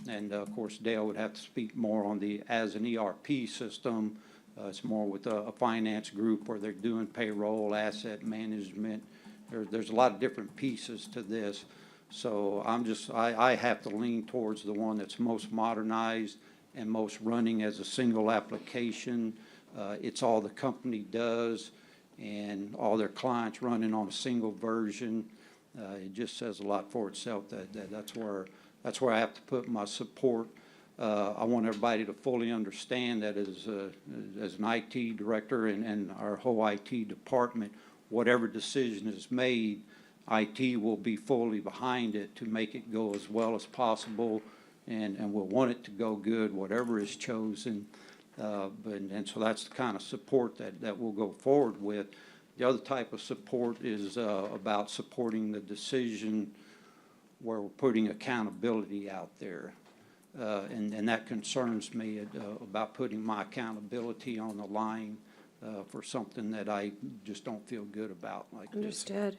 And of course, Dale would have to speak more on the as an ERP system. It's more with a finance group where they're doing payroll, asset management. There's a lot of different pieces to this. So I have to lean towards the one that's most modernized and most running as a single application. It's all the company does, and all their clients running on a single version. It just says a lot for itself. That's where I have to put my support. I want everybody to fully understand that as an IT director and our whole IT department, whatever decision is made, IT will be fully behind it to make it go as well as possible, and we'll want it to go good, whatever is chosen. And so that's the kind of support that we'll go forward with. The other type of support is about supporting the decision where we're putting accountability out there. And that concerns me about putting my accountability on the line for something that I just don't feel good about like this. Understood.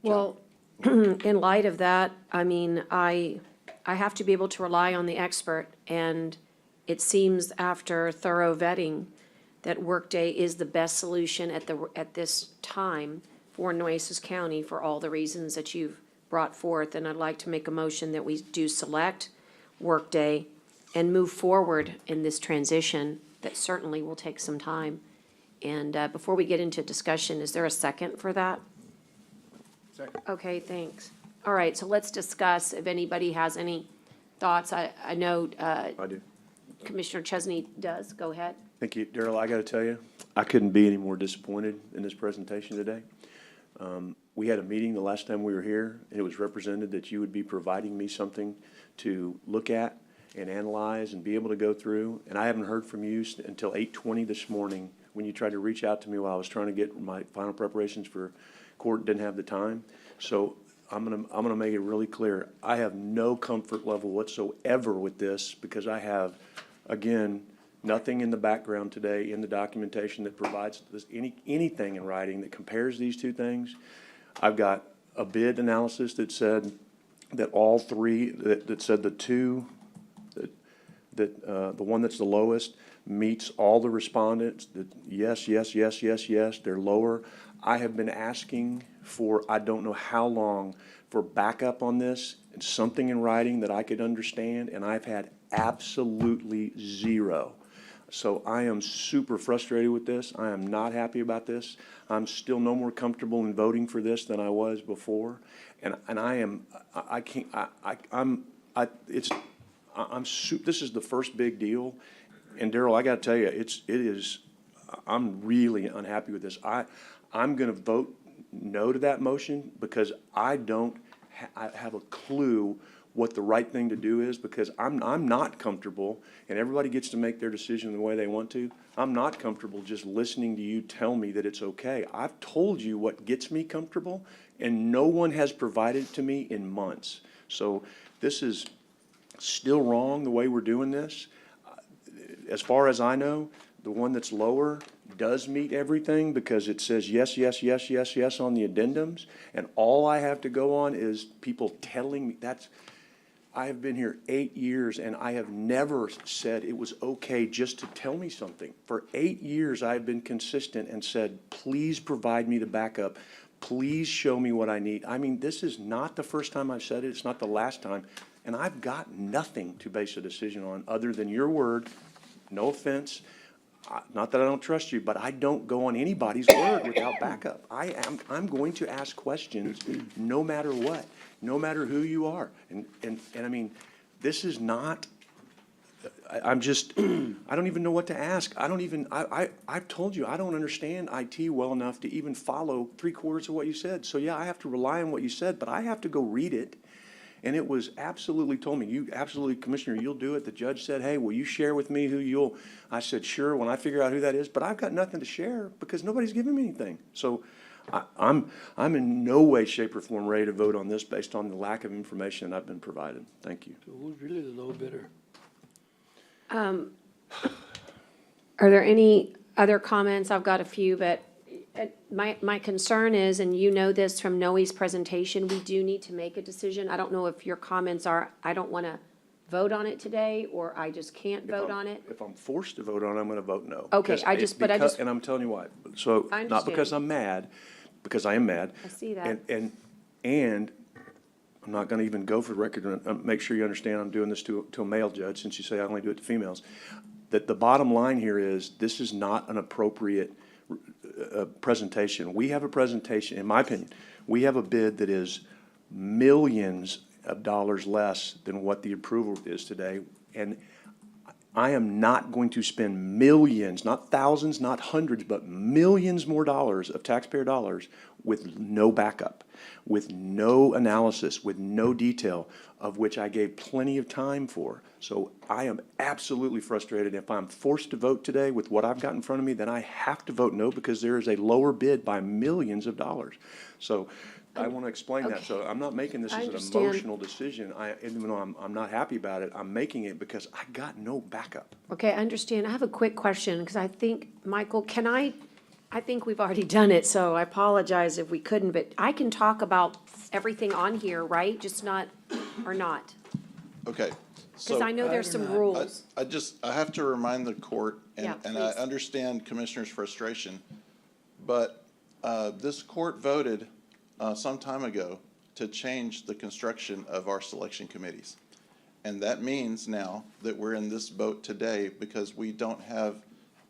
Well, in light of that, I mean, I have to be able to rely on the expert, and it seems after thorough vetting that Workday is the best solution at this time for Nueces County for all the reasons that you've brought forth. And I'd like to make a motion that we do select Workday and move forward in this transition that certainly will take some time. And before we get into discussion, is there a second for that? Second. Okay, thanks. All right, so let's discuss if anybody has any thoughts. I know I do. Commissioner Chesney does. Go ahead. Thank you, Darrell. I got to tell you, I couldn't be any more disappointed in this presentation today. We had a meeting the last time we were here, and it was represented that you would be providing me something to look at and analyze and be able to go through. And I haven't heard from you until 8:20 this morning when you tried to reach out to me while I was trying to get my final preparations for court, didn't have the time. So I'm gonna make it really clear. I have no comfort level whatsoever with this because I have, again, nothing in the background today in the documentation that provides this, anything in writing that compares these two things. I've got a bid analysis that said that all three, that said the that, the one that's the lowest meets all the respondents, that yes, yes, yes, yes, yes, they're lower. I have been asking for, I don't know how long, for backup on this and something in writing that I could understand, and I've had absolutely zero. So I am super frustrated with this. I am not happy about this. I'm still no more comfortable in voting for this than I was before. And I am, I can't, this is the first big deal. And Darrell, I gotta tell you, I'm really unhappy with this. I'm gonna vote no to that motion because I don't have a clue what the right thing to do is, because I'm not comfortable, and everybody gets to make their decision the way they want to. I'm not comfortable just listening to you tell me that it's okay. I've told you what gets me comfortable, and no one has provided it to me in months. So this is still wrong, the way we're doing this. As far as I know, the one that's lower does meet everything because it says yes, yes, yes, yes, yes on the addendums. And all I have to go on is people telling me I have been here 8 years and I have never said it was okay just to tell me something. For 8 years, I have been consistent and said, please provide me the backup. Please show me what I need. I mean, this is not the first time I've said it. It's not the last time. And I've got nothing to base a decision on other than your word. No offense. Not that I don't trust you, but I don't go on anybody's word without backup. I'm going to ask questions no matter what, no matter who you are. And I mean, this is not, I'm just, I don't even know what to ask. I've told you, I don't understand IT well enough to even follow 3/4 of what you said. So yeah, I have to rely on what you said, but I have to go read it. And it was absolutely told me, you absolutely, Commissioner, you'll do it. The judge said, hey, will you share with me who you'll, I said, sure, when I figure out who that is, but I've got nothing to share because nobody's giving me anything. So I'm in no way, shape, or form ready to vote on this based on the lack of information I've been provided. Thank you. So who's really the low bidder? Are there any other comments? I've got a few, but my concern is, and you know this from Noe's presentation, we do need to make a decision. I don't know if your comments are, I don't want to vote on it today, or I just can't vote on it. If I'm forced to vote on it, I'm going to vote no. Okay, Because and I'm telling you why. So, I not because understand. I'm mad, because I am mad. I see that. And I'm not going to even go for the record, and make sure you understand I'm doing this to a male judge, since you say I only do it to females. That the bottom line here is, this is not an appropriate presentation. We have a presentation, in my opinion, we have a bid that is millions of dollars less than what the approval is today. And I am not going to spend millions, not thousands, not hundreds, but millions more dollars of taxpayer dollars with no backup, with no analysis, with no detail, of which I gave plenty of time for. So I am absolutely frustrated. If I'm forced to vote today with what I've got in front of me, then I have to vote no, because there is a lower bid by millions of dollars. So I want to explain that. So I'm not making this I as an understand. emotional decision. Even though I'm not happy about it, I'm making it because I got no backup. Okay, I understand. I have a quick question, because I think, Michael, I think we've already done it, so I apologize if we couldn't, but I can talk about everything on here, right? Just not, or not? Okay. Because I know there's some rules. I have to remind the court, Yeah, and I please. understand Commissioner's frustration, but this court voted some time ago to change the construction of our selection committees. And that means now that we're in this boat today because we don't have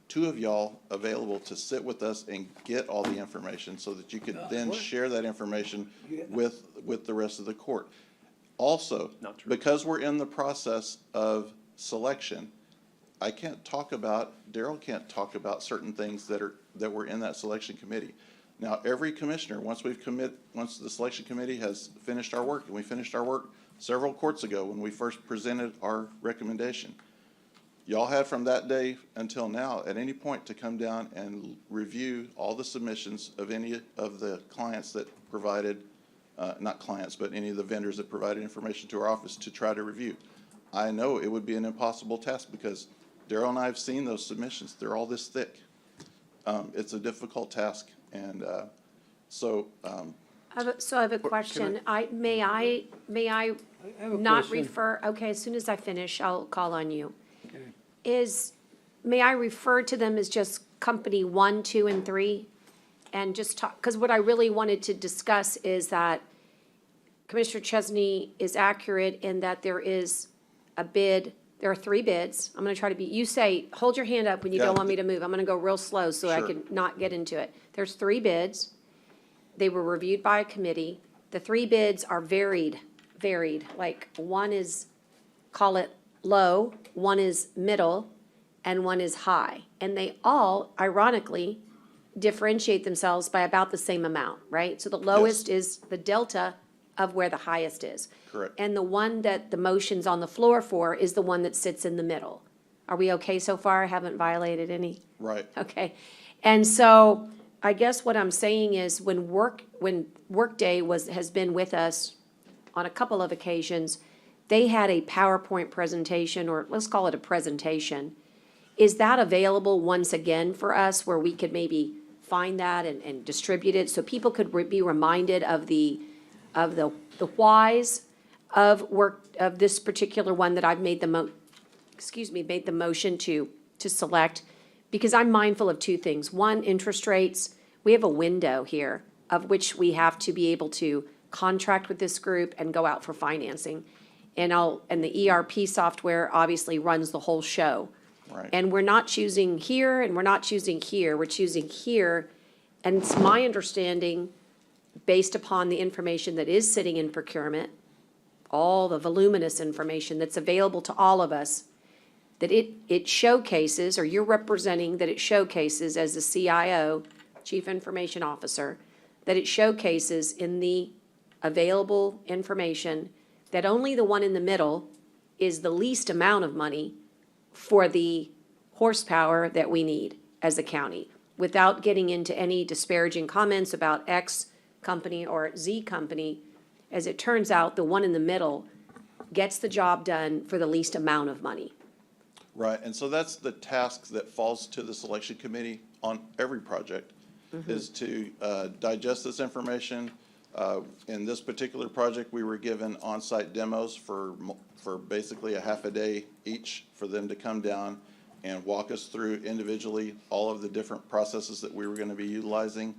two of y'all available to sit with us and get all the information so that you could then share that information with the rest of the court. Also, because we're in the process of selection, I can't talk about, Darrell can't talk about certain things that were in that selection committee. Now, every commissioner, once the selection committee has finished our work, and we finished our work several courts ago when we first presented our recommendation, y'all had from that day until now, at any point, to come down and review all the submissions of any of the clients that provided, not clients, but any of the vendors that provided information to our office to try to review. I know it would be an impossible task because Darrell and I have seen those submissions. They're all this thick. It's a difficult task. And so I have a question. May I have a not question. refer, okay, as soon as I finish, I'll call on you. may I refer to them as just company 1, 2, and 3? And just talk, because what I really wanted to discuss is that Commissioner Chesney is accurate in that there is a bid, there are 3 bids. I'm gonna try to be, you say, hold your hand up when you Yeah. don't want me to move. I'm gonna go real slow so I Sure. can not get into it. There's 3 bids. They were reviewed by a committee. The 3 bids are varied, like one is, call it low, one is middle, and one is high. And they all ironically differentiate themselves by about the same amount, right? So the lowest is the delta of where the highest is. Correct. And the one that the motion's on the floor for is the one that sits in the middle. Are we okay so far? I haven't violated any? Right. Okay. And so I guess what I'm saying is when Workday has been with us on a couple of occasions, they had a PowerPoint presentation, or let's call it a presentation. Is that available once again for us where we could maybe find that and distribute it so people could be reminded of the whys of this particular one that I've made made the motion to select? Because I'm mindful of 2 things. One, interest rates. We have a window here of which we have to be able to contract with this group and go out for financing. And the ERP software obviously runs the whole show. Right. And we're not choosing here and we're not choosing here. We're choosing here. And it's my understanding, based upon the information that is sitting in procurement, all the voluminous information that's available to all of us, that it showcases, or you're representing that it showcases as the CIO, Chief Information Officer, that it showcases in the available information that only the one in the middle is the least amount of money for the horsepower that we need as a county, without getting into any disparaging comments about X company or Z company. As it turns out, the one in the middle gets the job done for the least amount of money. Right, and so that's the task that falls to the selection committee on every project, is to digest this information. In this particular project, we were given on-site demos for basically a half a day each for them to come down and walk us through individually all of the different processes that we were going to be utilizing,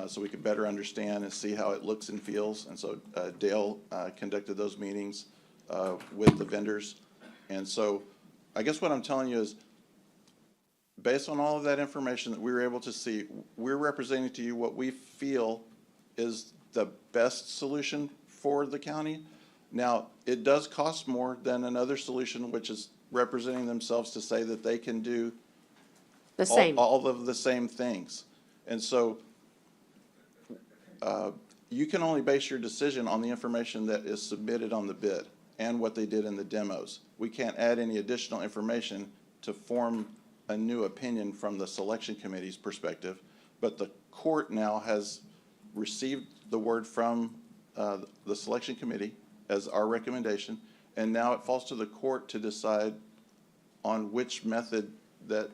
so we could better understand and see how it looks and feels. And so Dale conducted those meetings with the vendors. And so I guess what I'm telling you is, based on all of that information that we were able to see, we're representing to you what we feel is the best solution for the county. Now, it does cost more than another solution, which is representing themselves to say that they can do The same. all of the same things. And so you can only base your decision on the information that is submitted on the bid and what they did in the demos. We can't add any additional information to form a new opinion from the selection committee's perspective, but the court now has received the word from the selection committee as our recommendation, and now it falls to the court to decide on which method that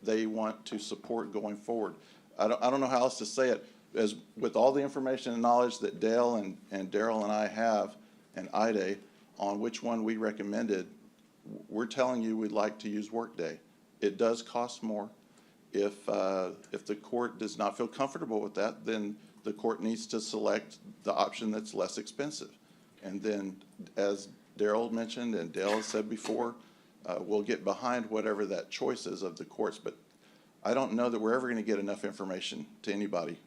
they want to support going forward. I don't know how else to say it. As with all the information and knowledge that Dale and Daryl and I have, and Ida, on which one we recommended, we're telling you we'd like to use Workday. It does cost more. If the court does not feel comfortable with that, then the court needs to select the option that's less expensive. And then, as Daryl mentioned and Dale has said before, we'll get behind whatever that choice is of the courts. But I don't know that we're ever going to get enough information to anybody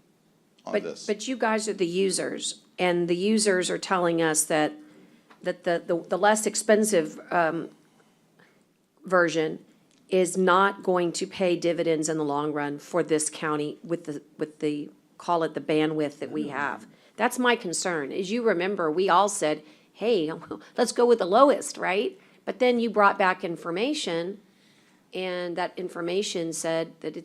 on this. But you guys are the users, and the users are telling us that the less expensive version is not going to pay dividends in the long run for this county with the call it the bandwidth that we have. That's my concern. As you remember, we all said, hey, let's go with the lowest, right? But then you brought back information, and that information said that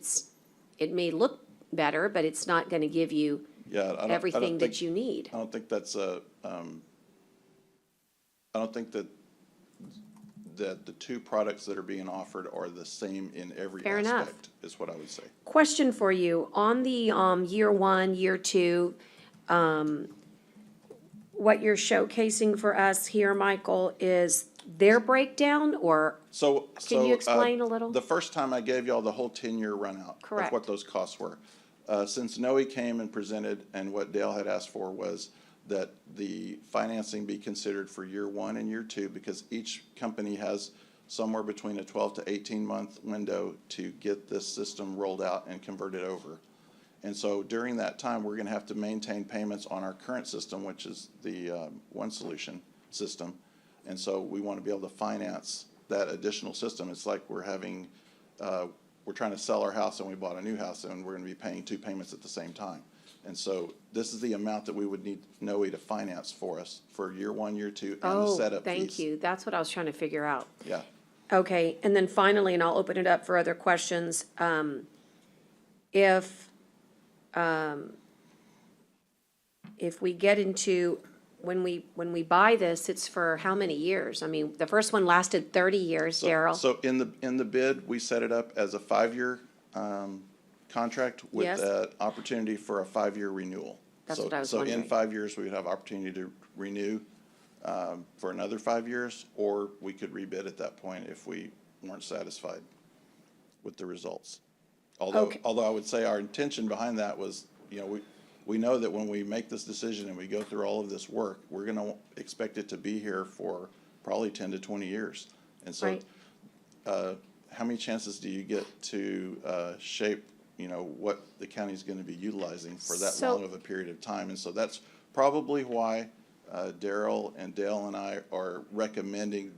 it may look better, but it's not going to give you everything that you need. I don't think that's I don't think that the two products that are being offered are the same in every Fair enough. aspect, is what I would say. Question for you, on the year 1, year 2, what you're showcasing for us here, Michael, is their breakdown, or So, can you explain a little? The first time I gave y'all the whole 10-year runout Correct. of what those costs were. Since Noe came and presented, and what Dale had asked for was that the financing be considered for year 1 and year 2, because each company has somewhere between a 12 to 18-month window to get this system rolled out and converted over. And so during that time, we're going to have to maintain payments on our current system, which is the One Solution system. And so we want to be able to finance that additional system. It's like we're having, we're trying to sell our house and we bought a new house, and we're going to be paying 2 payments at the same time. And so this is the amount that we would need Noe to finance for us for year 1, year 2, and the setup fees. Thank you. That's what I was trying to figure out. Yeah. Okay, and then finally, and I'll open it up for other questions, if we get into, when we buy this, it's for how many years? I mean, the first one lasted 30 years, Daryl. So in the bid, we set it up as a 5-year contract with Yes. an opportunity for a 5-year renewal. That's So- what I was So wondering. in 5 years, we would have opportunity to renew for another 5 years, or we could rebid at that point if we weren't satisfied with the results. Okay. Although I would say our intention behind that was, you know, we know that when we make this decision and we go through all of this work, we're going to expect it to be here for probably 10 to 20 years. And so Right. how many chances do you get to shape, you know, what the county's going to be utilizing for that So- long of a period of time? And so that's probably why Daryl and Dale and I are recommending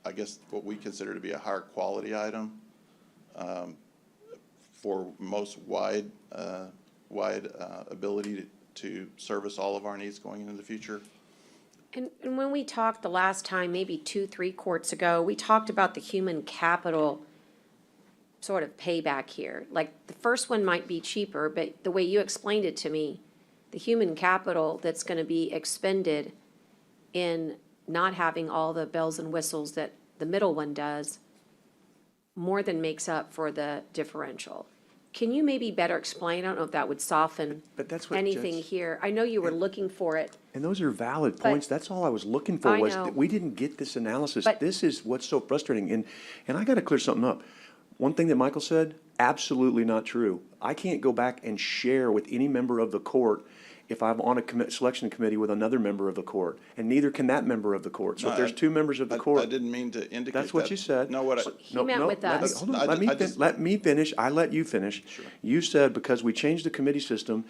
I guess, what we consider to be a higher quality item for most wide ability to service all of our needs going into the future. And when we talked the last time, maybe 2, 3 courts ago, we talked about the human capital sort of payback here. Like, the first one might be cheaper, but the way you explained it to me, the human capital that's gonna be expended in not having all the bells and whistles that the middle one does, more than makes up for the differential. Can you maybe better explain? I don't know if that would soften But that's what anything Judge- here. I know you were looking for it. And those are valid But- points. That's all I was looking for, I was know. that we didn't get this analysis. But- This is what's so frustrating. And I got to clear something up. One thing that Michael said, absolutely not true. I can't go back and share with any member of the court if I'm on a selection committee with another member of the court, and neither can that member of the court. So if there's 2 members of the court. I didn't mean to indicate That's what that. you said. No, what I, He meant with let me- us. Hold on, I let me, just- let me finish. I let you finish. Sure. You said because we changed the committee system,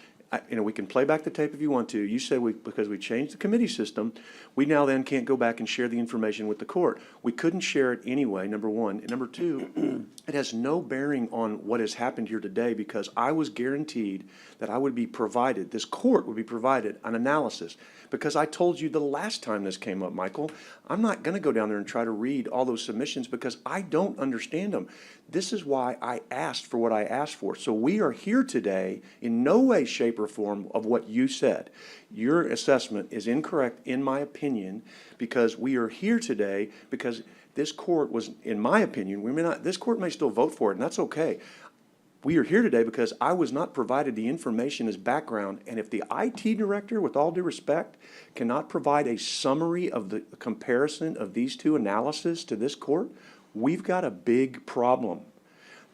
you know, we can play back the tape if you want to. You said because we changed the committee system, we now then can't go back and share the information with the court. We couldn't share it anyway, number one. And number two, it has no bearing on what has happened here today, because I was guaranteed that I would be provided, this court would be provided an analysis. Because I told you the last time this came up, Michael, I'm not gonna go down there and try to read all those submissions because I don't understand them. This is why I asked for what I asked for. So we are here today in no way, shape, or form of what you said. Your assessment is incorrect, in my opinion, because we are here today because this court was, in my opinion, this court may still vote for it, and that's okay. We are here today because I was not provided the information as background, and if the IT director, with all due respect, cannot provide a summary of the comparison of these 2 analyses to this court, we've got a big problem.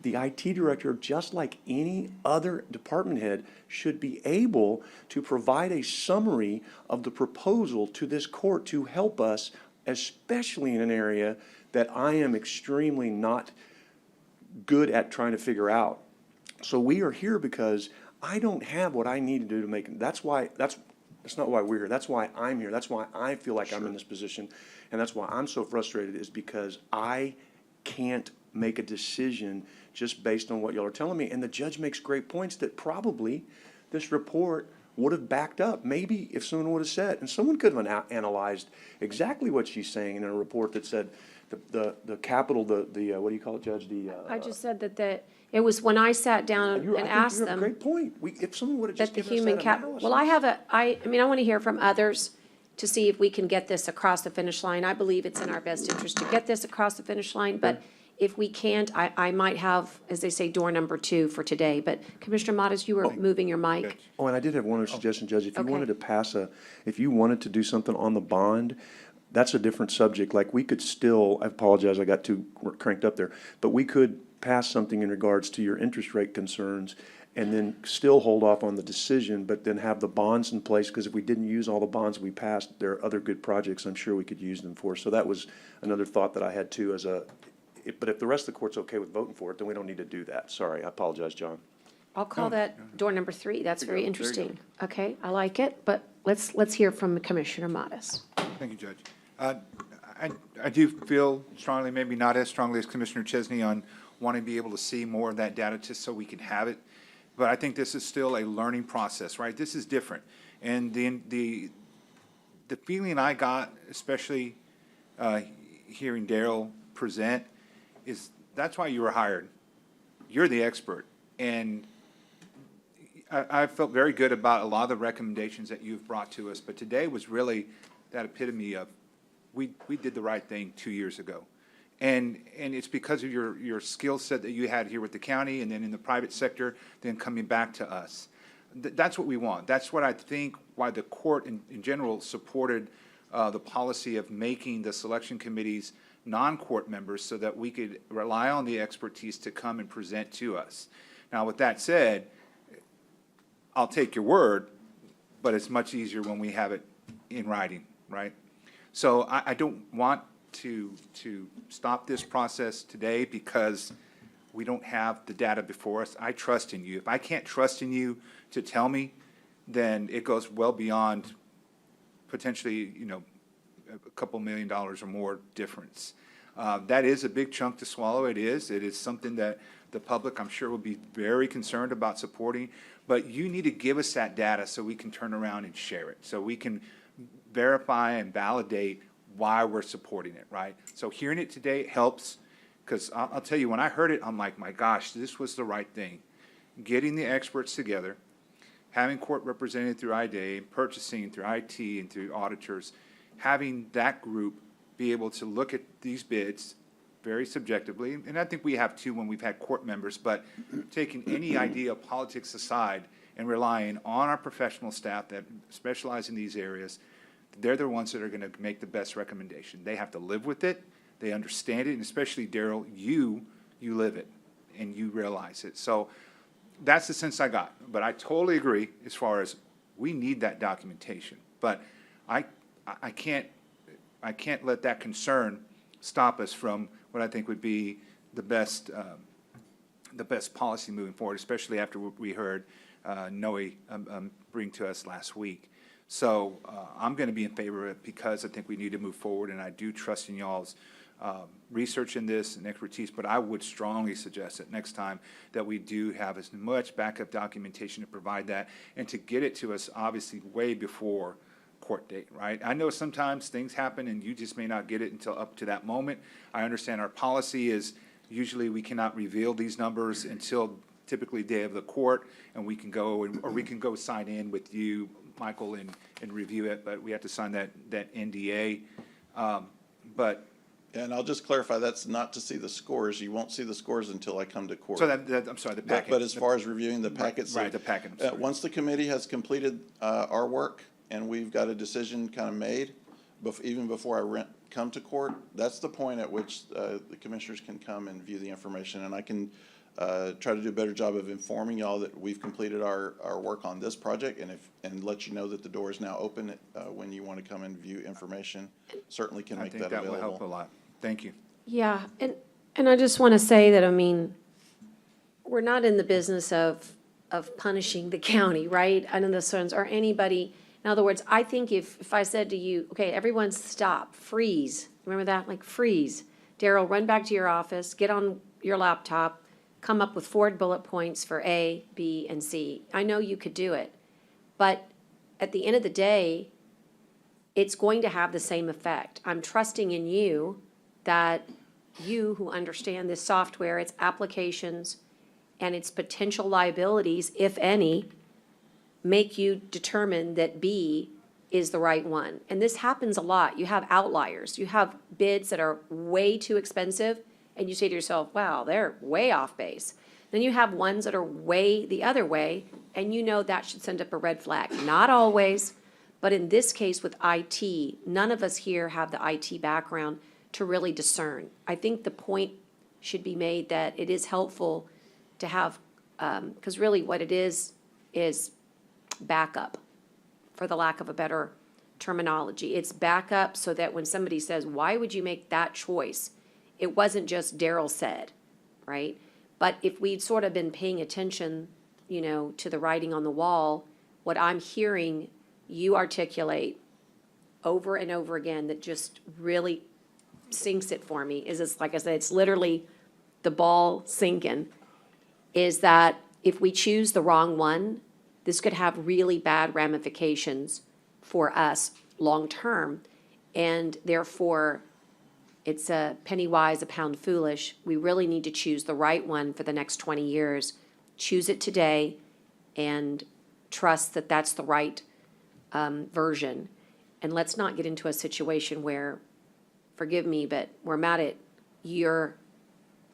The IT director, just like any other department head, should be able to provide a summary of the proposal to this court to help us, especially in an area that I am extremely not good at trying to figure out. So we are here because I don't have what I need to do to make, that's not why we're here. That's why I'm here. That's why I feel like I'm in this position. And that's why I'm so frustrated, is because I can't make a decision just based on what y'all are telling me. And the judge makes great points that probably this report would have backed up. Maybe if someone would have said, and someone could have analyzed exactly what she's saying in a report that said the capital, what do you call it, Judge? I just said that it was when I sat down I and think asked you have a them great point. If someone would have just that the given us human that cap, analysis. well, I mean, I want to hear from others to see if we can get this across the finish line. I believe it's in our best interest to get this across the finish line, but if we can't, I might have, as they say, door number 2 for today. But Commissioner Modis, you were moving your mic. Oh, and I did have one other suggestion, Judge. If you Okay. wanted to if you wanted to do something on the bond, that's a different subject. Like, we could still, I apologize, I got too cranked up there, but we could pass something in regards to your interest rate concerns and then still hold off on the decision, but then have the bonds in place, because if we didn't use all the bonds we passed, there are other good projects I'm sure we could use them for. So that was another thought that I had too but if the rest of the court's okay with voting for it, then we don't need to do that. Sorry, I apologize, John. I'll call that door number 3. That's very interesting. Okay, I like it, but let's hear from Commissioner Modis. Thank you, Judge. I do feel strongly, maybe not as strongly as Commissioner Chesney, on wanting to be able to see more of that data just so we can have it. But I think this is still a learning process, right? This is different. And the feeling I got, especially hearing Daryl present, is that's why you were hired. You're the expert. And I felt very good about a lot of the recommendations that you've brought to us. But today was really that epitome of we did the right thing 2 years ago. And it's because of your skill set that you had here with the county and then in the private sector, then coming back to us. That's what we want. That's what I think why the court in general supported the policy of making the selection committees non-court members so that we could rely on the expertise to come and present to us. Now, with that said, I'll take your word, but it's much easier when we have it in writing, right? So I don't want to stop this process today because we don't have the data before us. I trust in you. If I can't trust in you to tell me, then it goes well beyond potentially, a couple $1 million or more difference. That is a big chunk to swallow. It is. It is something that the public, I'm sure, will be very concerned about supporting. But you need to give us that data so we can turn around and share it, so we can verify and validate why we're supporting it, right? So hearing it today helps, because I'll tell you, when I heard it, I'm like, my gosh, this was the right thing. Getting the experts together, having court represented through IDA, purchasing through IT and through auditors, having that group be able to look at these bids very subjectively, and I think we have too when we've had court members, but taking any idea of politics aside and relying on our professional staff that specialize in these areas, they're the ones that are going to make the best recommendation. They have to live with it, they understand it, and especially, Daryl, you live it, and you realize it. So that's the sense I got. But I totally agree as far as we need that documentation. But I can't let that concern stop us from what I think would be the best policy moving forward, especially after what we heard Noe bring to us last week. So I'm going to be in favor of it because I think we need to move forward, and I do trust in y'all's research in this and expertise, but I would strongly suggest that next time that we do have as much backup documentation to provide that and to get it to us, obviously, way before court date, right? I know sometimes things happen and you just may not get it until up to that moment. I understand our policy is usually we cannot reveal these numbers until typically day of the court, and we can go or we can go sign in with you, Michael, and review it, but we have to sign that NDA. But And I'll just clarify, that's not to see the scores. You won't see the scores until I come to court. so I'm sorry, the packet. But as far as reviewing the packets. Right, the packet, I'm sorry. Once the committee has completed our work and we've got a decision kind of made, even before I come to court, that's the point at which the commissioners can come and view the information. And I can try to do a better job of informing y'all that we've completed our work on this project, and let you know that the door is now open when you want to come and view information. Certainly can make that available. I think that will help a lot. Thank you. Yeah, and I just want to say that, I mean, we're not in the business of punishing the county, right? I know the Suns or anybody. In other words, I think if I said to you, okay, everyone stop, freeze, remember that? Like freeze. Daryl, run back to your office, get on your laptop, come up with 4 bullet points for A, B, and C. I know you could do it, but at the end of the day, it's going to have the same effect. I'm trusting in you that you who understand this software, its applications, and its potential liabilities, if any, make you determine that B is the right one. And this happens a lot. You have outliers. You have bids that are way too expensive, and you say to yourself, wow, they're way off base. Then you have ones that are way the other way, and you know that should send up a red flag. Not always, But in this case with IT, none of us here have the IT background to really discern. I think the point should be made that it is helpful to have, because really what it is backup, for the lack of a better terminology. It's backup so that when somebody says, why would you make that choice? It wasn't just Daryl said, right? But if we'd sort of been paying attention, to the writing on the wall, what I'm hearing you articulate over and over again that just really sinks it for me is, it's like I said, it's literally the ball sinking, is that if we choose the wrong one, this could have really bad ramifications for us long-term. And therefore, it's a penny wise, a pound foolish. We really need to choose the right one for the next 20 years. Choose it today and trust that that's the right version. And let's not get into a situation where, forgive me, but we're mad at your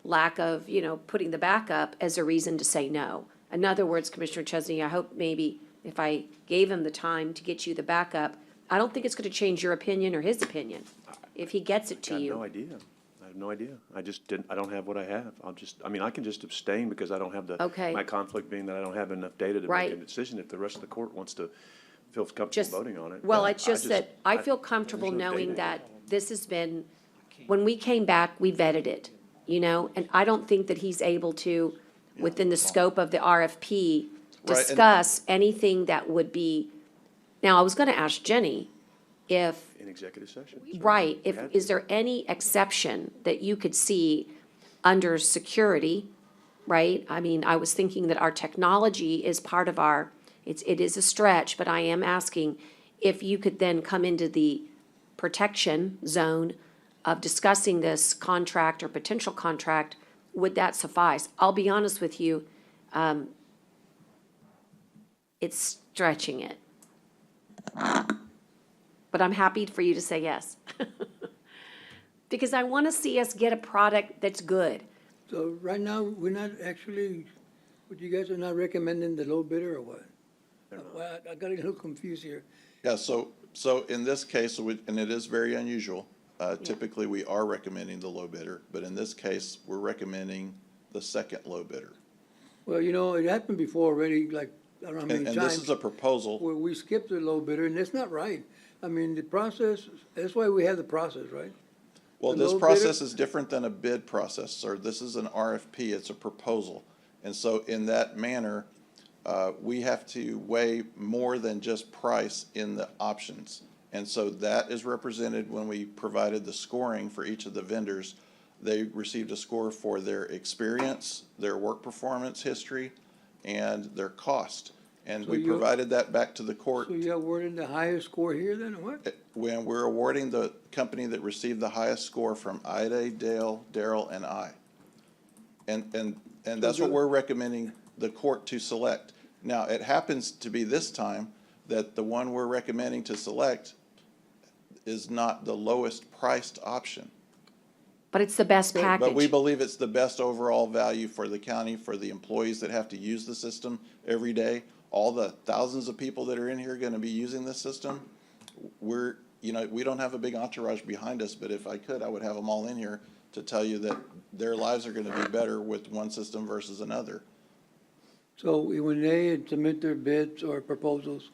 lack of, putting the backup as a reason to say no. In other words, Commissioner Chesney, I hope maybe if I gave him the time to get you the backup, I don't think it's going to change your opinion or his opinion if he gets it to I you. have no idea. I have no idea. I don't have what I have. I can just abstain because I don't have Okay. my conflict being that I don't have enough data to Right. make a decision if the rest of the court wants to, feels comfortable Just- voting on it. Well, Yeah, it's just that I feel comfortable there's no knowing data. that this has been, when we came back, we vetted it, and I don't think that he's able to, within the scope of the RFP, Right, and- discuss anything that would be, now, I was gonna ask Jenny if, In executive session. so right, we if, had is to. there any exception that you could see under security, right? I mean, I was thinking that our technology is part of our, it is a stretch, but I am asking if you could then come into the protection zone of discussing this contract or potential contract, would that suffice? I'll be honest with you, it's stretching it. But I'm happy for you to say yes. Because I want to see us get a product that's good. So right now, we're not actually, what you guys are not recommending the low bidder or what? Well, I got a little confused here. Yeah, so in this case, and it is very unusual, typically we are recommending the low bidder, but in this case, we're recommending the second low bidder. Well, it happened before already, like, I don't know how many And times. this is a proposal. Where we skipped the low bidder, and that's not right. I mean, the process, that's why we have the process, right? Well, The this low process bidder- is different than a bid process, sir. This is an RFP, it's a proposal. And so in that manner, we have to weigh more than just price in the options. And so that is represented when we provided the scoring for each of the vendors. They received a score for their experience, their work performance history, and their cost. And So we you- provided that back to the court. So you're awarding the highest score here then, or what? When we're awarding the company that received the highest score from Ida, Dale, Daryl, and I. And that's what we're recommending the court to select. Now, it happens to be this time that the one we're recommending to select is not the lowest priced option. But it's the best package. But we believe it's the best overall value for the county, for the employees that have to use the system every day. All the thousands of people that are in here are gonna be using this system. We don't have a big entourage behind us, but if I could, I would have them all in here to tell you that their lives are gonna be better with one system versus another. So when they submit their bids or proposals,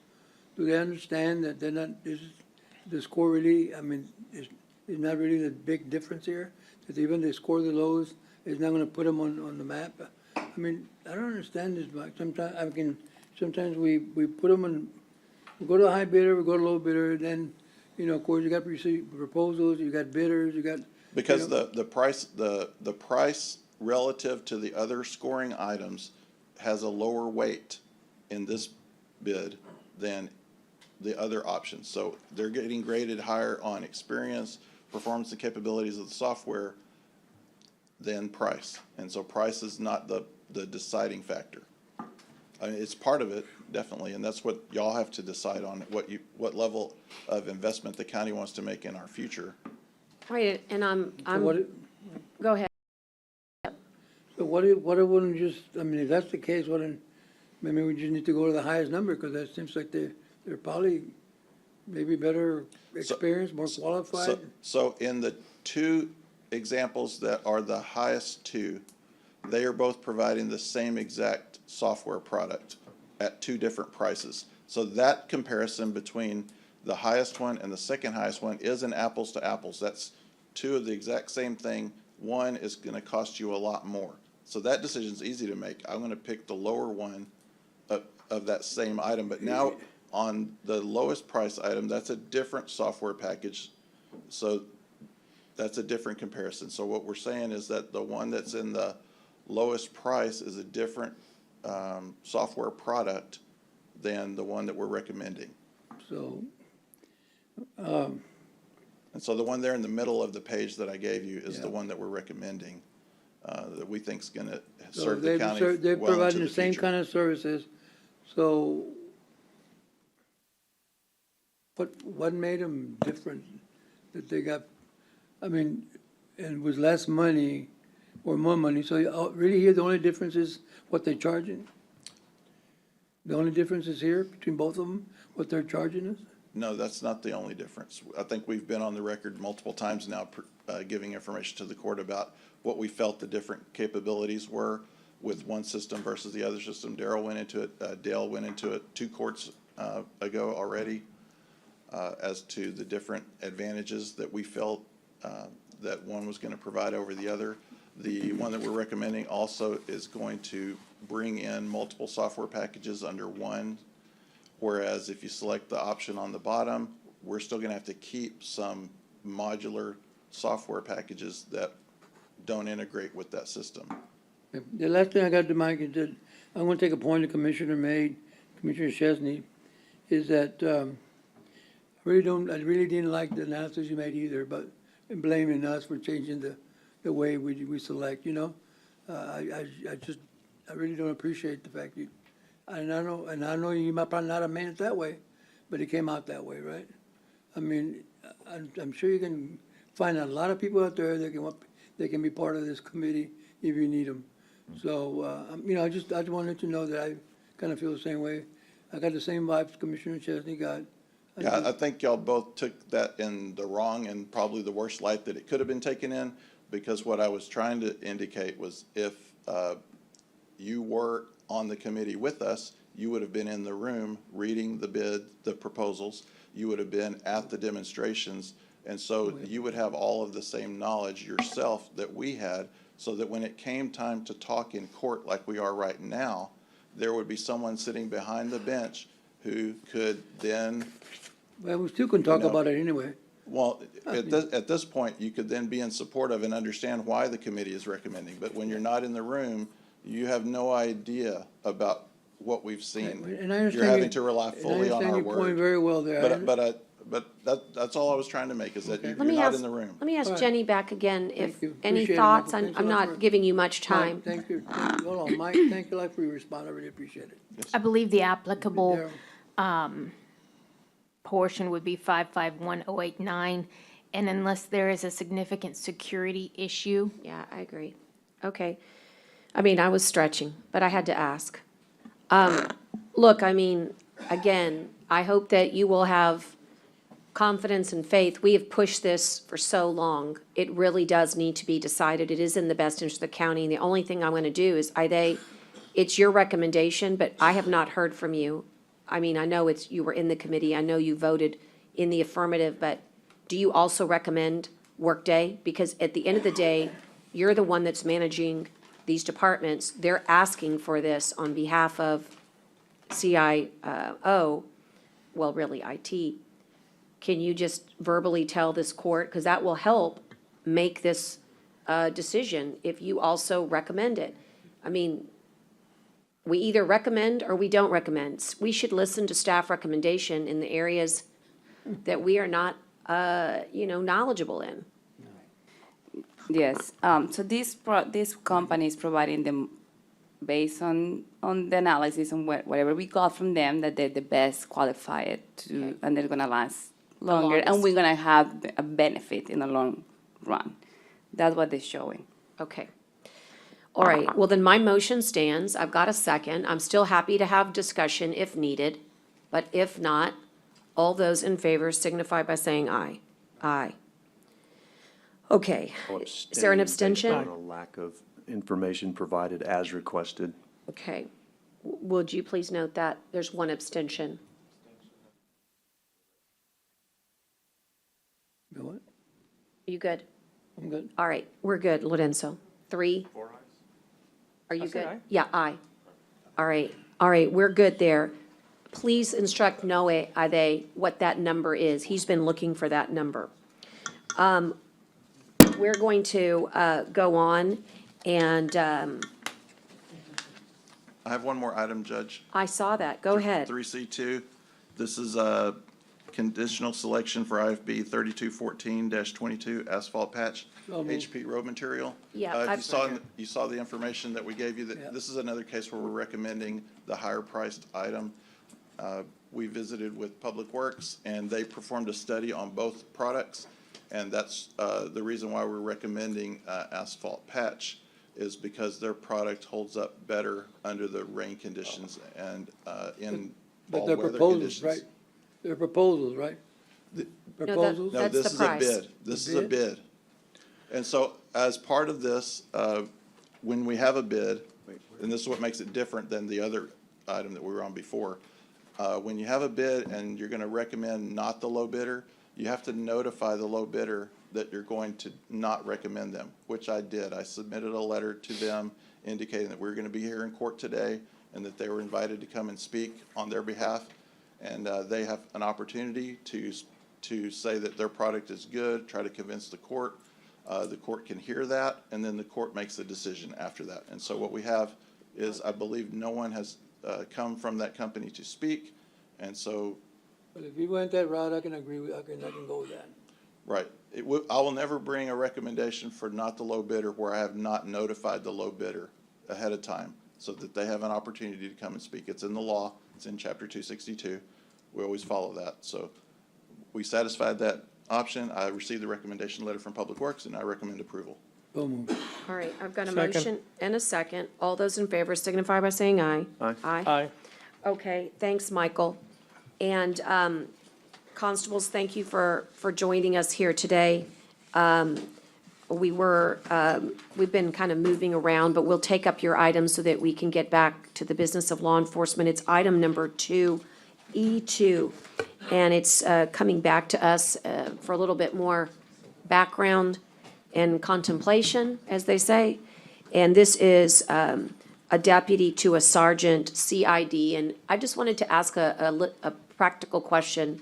do they understand that they're not, the score really, I mean, is not really the big difference here? That even they score the lows, is not gonna put them on the map? I mean, I don't understand this, Mike. Sometimes we put them on, we go to a high bidder, we go to low bidder, then, of course, you got proposals, you got bidders, you got. Because the price relative to the other scoring items has a lower weight in this bid than the other options. So they're getting graded higher on experience, performance and capabilities of the software than price. And so price is not the deciding factor. I mean, it's part of it, definitely, and that's what y'all have to decide on, what level of investment the county wants to make in our future. Right, and go ahead. So what it wouldn't just, I mean, if that's the case, maybe we just need to go to the highest number, because that seems like they're probably maybe better experience, more qualified? So in the two examples that are the highest two, they are both providing the same exact software product at two different prices. So that comparison between the highest one and the second highest one is an apples to apples. That's two of the exact same thing. One is going to cost you a lot more. So that decision is easy to make. I'm going to pick the lower one of that same item. But now on the lowest price item, that's a different software package. So that's a different comparison. So what we're saying is that the one that's in the lowest price is a different software product than the one that we're recommending. So, And so the one there in the middle of the page that I gave you is the one that we're recommending, that we think is going to so serve the county they're well into providing the the same future. kind of services, so what made them different? That they got, I mean, and with less money or more money, so really here, the only difference is what they're charging? The only difference is here between both of them, what they're charging us? No, that's not the only difference. I think we've been on the record multiple times now, giving information to the court about what we felt the different capabilities were with one system versus the other system. Darrell went into it, Dale went into it 2 courts ago already, as to the different advantages that we felt that one was going to provide over the other. The one that we're recommending also is going to bring in multiple software packages under one, whereas if you select the option on the bottom, we're still going to have to keep some modular software packages that don't integrate with that system. The last thing I got to Mike is that I'm gonna take a point the commissioner made, Commissioner Chesney, is that, I really didn't like the analysis you made either, but blaming us for changing the way we select, you know? I really don't appreciate the fact I know you might probably not have made it that way, but it came out that way, right? I mean, I'm sure you can find a lot of people out there that can be part of this committee if you need them. So, you know, I just wanted to know that I kind of feel the same way. I got the same vibes Commissioner Chesney got. Yeah, I think y'all both took that in the wrong and probably the worst light that it could have been taken in, because what I was trying to indicate was if you were on the committee with us, you would have been in the room reading the proposals, you would have been at the demonstrations, and so you would have all of the same knowledge yourself that we had, so that when it came time to talk in court like we are right now, there would be someone sitting behind the bench who could then. Well, we still can talk about it anyway. Well, at this point, you could then be in support of and understand why the committee is recommending, but when you're not in the room, you have no idea about what we've seen. And I understand You're having to rely fully on our I understand your point word. very well there. But that's all I was trying to make, is that you're Let me not ask- in the room. Let me ask Jenny back again if you. any Appreciate it, thoughts. Michael. Thanks a I'm lot not for- giving you much time. Mike, thank you. Hold on, Mike, thank you a lot for your response. I really appreciate it. I believe the applicable Darryl. portion would be 551089, and unless there is a significant security issue. Yeah, I agree. Okay. I mean, I was stretching, but I had to ask. Look, I mean, again, I hope that you will have confidence and faith. We have pushed this for so long. It really does need to be decided. It is in the best interest of the county. And the only thing I'm going to do is, it's your recommendation, but I have not heard from you. I mean, I know you were in the committee. I know you voted in the affirmative, but do you also recommend Workday? Because at the end of the day, you're the one that's managing these departments. They're asking for this on behalf of CIO, well, really IT. Can you just verbally tell this court, because that will help make this decision if you also recommend it? I mean, we either recommend or we don't recommend. We should listen to staff recommendation in the areas that we are not, knowledgeable in. Yes, so this company is providing them based on the analysis and whatever we got from them, that they're the best qualified to, and they're gonna last longer, and we're gonna have a benefit in the long run. That's what they're showing. Okay. All right, well, then my motion stands. I've got a second. I'm still happy to have discussion if needed, but if not, All those in favor signify by saying aye. Aye. Okay. I'll Is there an abstain based abstention? on a lack of information provided as requested. Okay. Would you please note that? There's one abstention. You know what? Are you good? I'm good. All right, we're good, Lorenzo. 3? Are you I said good? aye. Yeah, aye. All right, we're good there. Please instruct Noe Ade what that number is. He's been looking for that number. We're going to go on, and I have one more item, Judge. I saw that. Go ahead. 3C2, this is a conditional selection for IFB 3214-22 asphalt patch, So moved. HP road material. Yeah, If I've- you saw the information that we gave you, Yeah. that this is another case where we're recommending the higher priced item. We visited with Public Works, and they performed a study on both products, and that's the reason why we're recommending asphalt patch, is because their product holds up better under the rain conditions and in But all they're weather proposals, conditions. right? They're proposals, right? Proposals? No, That's this the is a price. bid. This is a bid. And so as part of this, when we have a bid, and this is what makes it different than the other item that we were on before, when you have a bid and you're gonna recommend not the low bidder, you have to notify the low bidder that you're going to not recommend them, which I did. I submitted a letter to them indicating that we were gonna be here in court today and that they were invited to come and speak on their behalf. And they have an opportunity to say that their product is good, try to convince the court. The court can hear that, and then the court makes the decision after that. And so what we have is, I believe no one has come from that company to speak, and so, But if you went that route, I can agree with, I can go with that. right. I will never bring a recommendation for not the low bidder where I have not notified the low bidder ahead of time, so that they have an opportunity to come and speak. It's in the law, it's in chapter 262. We always follow that. So we satisfied that option. I received the recommendation letter from Public Works, and I recommend approval. So moved. All right, I've got a Second. motion and a second. All those in favor signify by saying aye. Aye. Aye. Okay, thanks, Michael. And constables, thank you for joining us here today. We've been kind of moving around, but we'll take up your items so that we can get back to the business of law enforcement. It's item number 2E2, and it's coming back to us for a little bit more background and contemplation, as they say. And this is a deputy to a sergeant CID, and I just wanted to ask a practical question.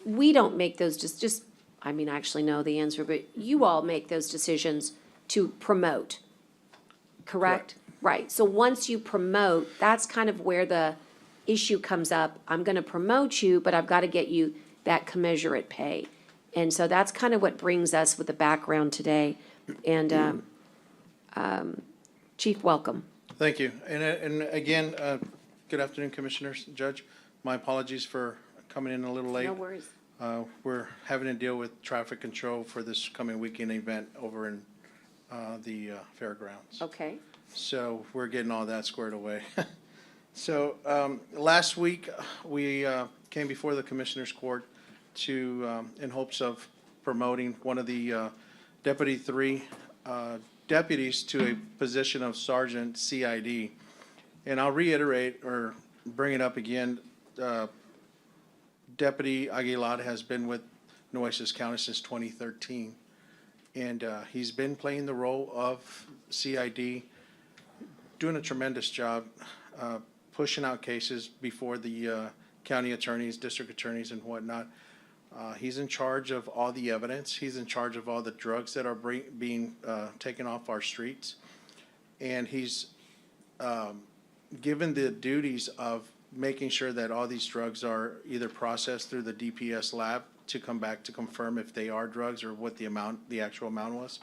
We don't make those I mean, I actually know the answer, but you all make those decisions to promote, correct? Right, so once you promote, that's kind of where the issue comes up. I'm gonna promote you, but I've gotta get you that commensurate pay. And so that's kind of what brings us with the background today. And, Chief, welcome. Thank you. And again, good afternoon, Commissioners, Judge. My apologies for coming in a little late. No worries. We're having to deal with traffic control for this coming weekend event over in the fairgrounds. Okay. So we're getting all that squared away. So last week, we came before the Commissioners Court in hopes of promoting one of the Deputy 3 deputies to a position of Sergeant CID. And I'll reiterate or bring it up again. Deputy Aguilar has been with Nueces County since 2013. And he's been playing the role of CID, doing a tremendous job, pushing out cases before the county attorneys, district attorneys, and whatnot. He's in charge of all the evidence. He's in charge of all the drugs that are being taken off our streets. And he's given the duties of making sure that all these drugs are either processed through the DPS lab to come back to confirm if they are drugs or what the actual amount was.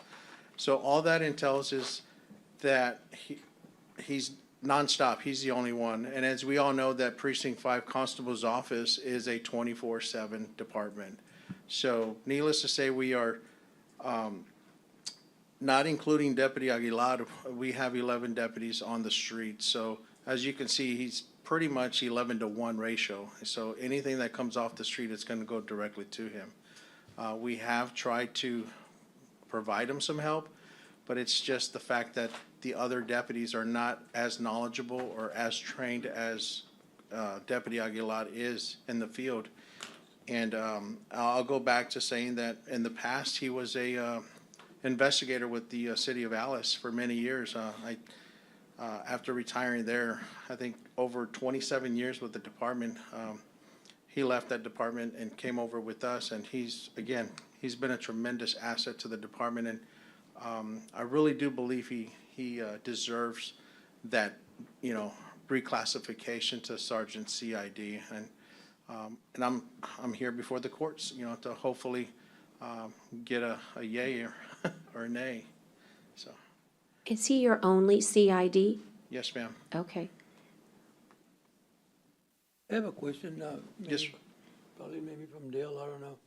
So all that entails is that he's nonstop. He's the only one. And as we all know, that Precinct 5 Constable's office is a 24/7 department. So needless to say, we are, not including Deputy Aguilar, we have 11 deputies on the street. So as you can see, he's pretty much 11-to-1 ratio. So anything that comes off the street is going to go directly to him. We have tried to provide him some help, but it's just the fact that the other deputies are not as knowledgeable or as trained as Deputy Aguilar is in the field. And I'll go back to saying that in the past, he was a investigator with the city of Alice for many years. After retiring there, I think over 27 years with the department, he left that department and came over with us. And he's been a tremendous asset to the department. And I really do believe he deserves that, reclassification to Sergeant CID. And I'm here before the courts, to hopefully get a yay or a nay. So, Is he your only CID? yes, ma'am. Okay. I have a question, Yes, sir. probably maybe from Dale, I don't know.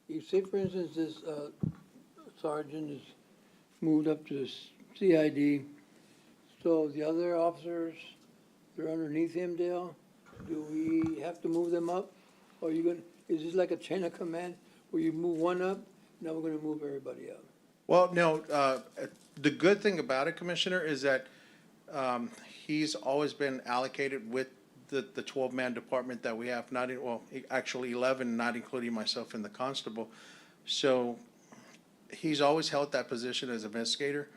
You say, for instance, this sergeant is moved up to CID, so the other officers, they're underneath him, Dale? Do we have to move them up? Or is this like a chain of command where you move one up, now we're gonna move everybody up? Well, no, the good thing about it, Commissioner, is that he's always been allocated with the 12-man department that we have, actually 11, not including myself and the constable. So he's always held that position as investigator.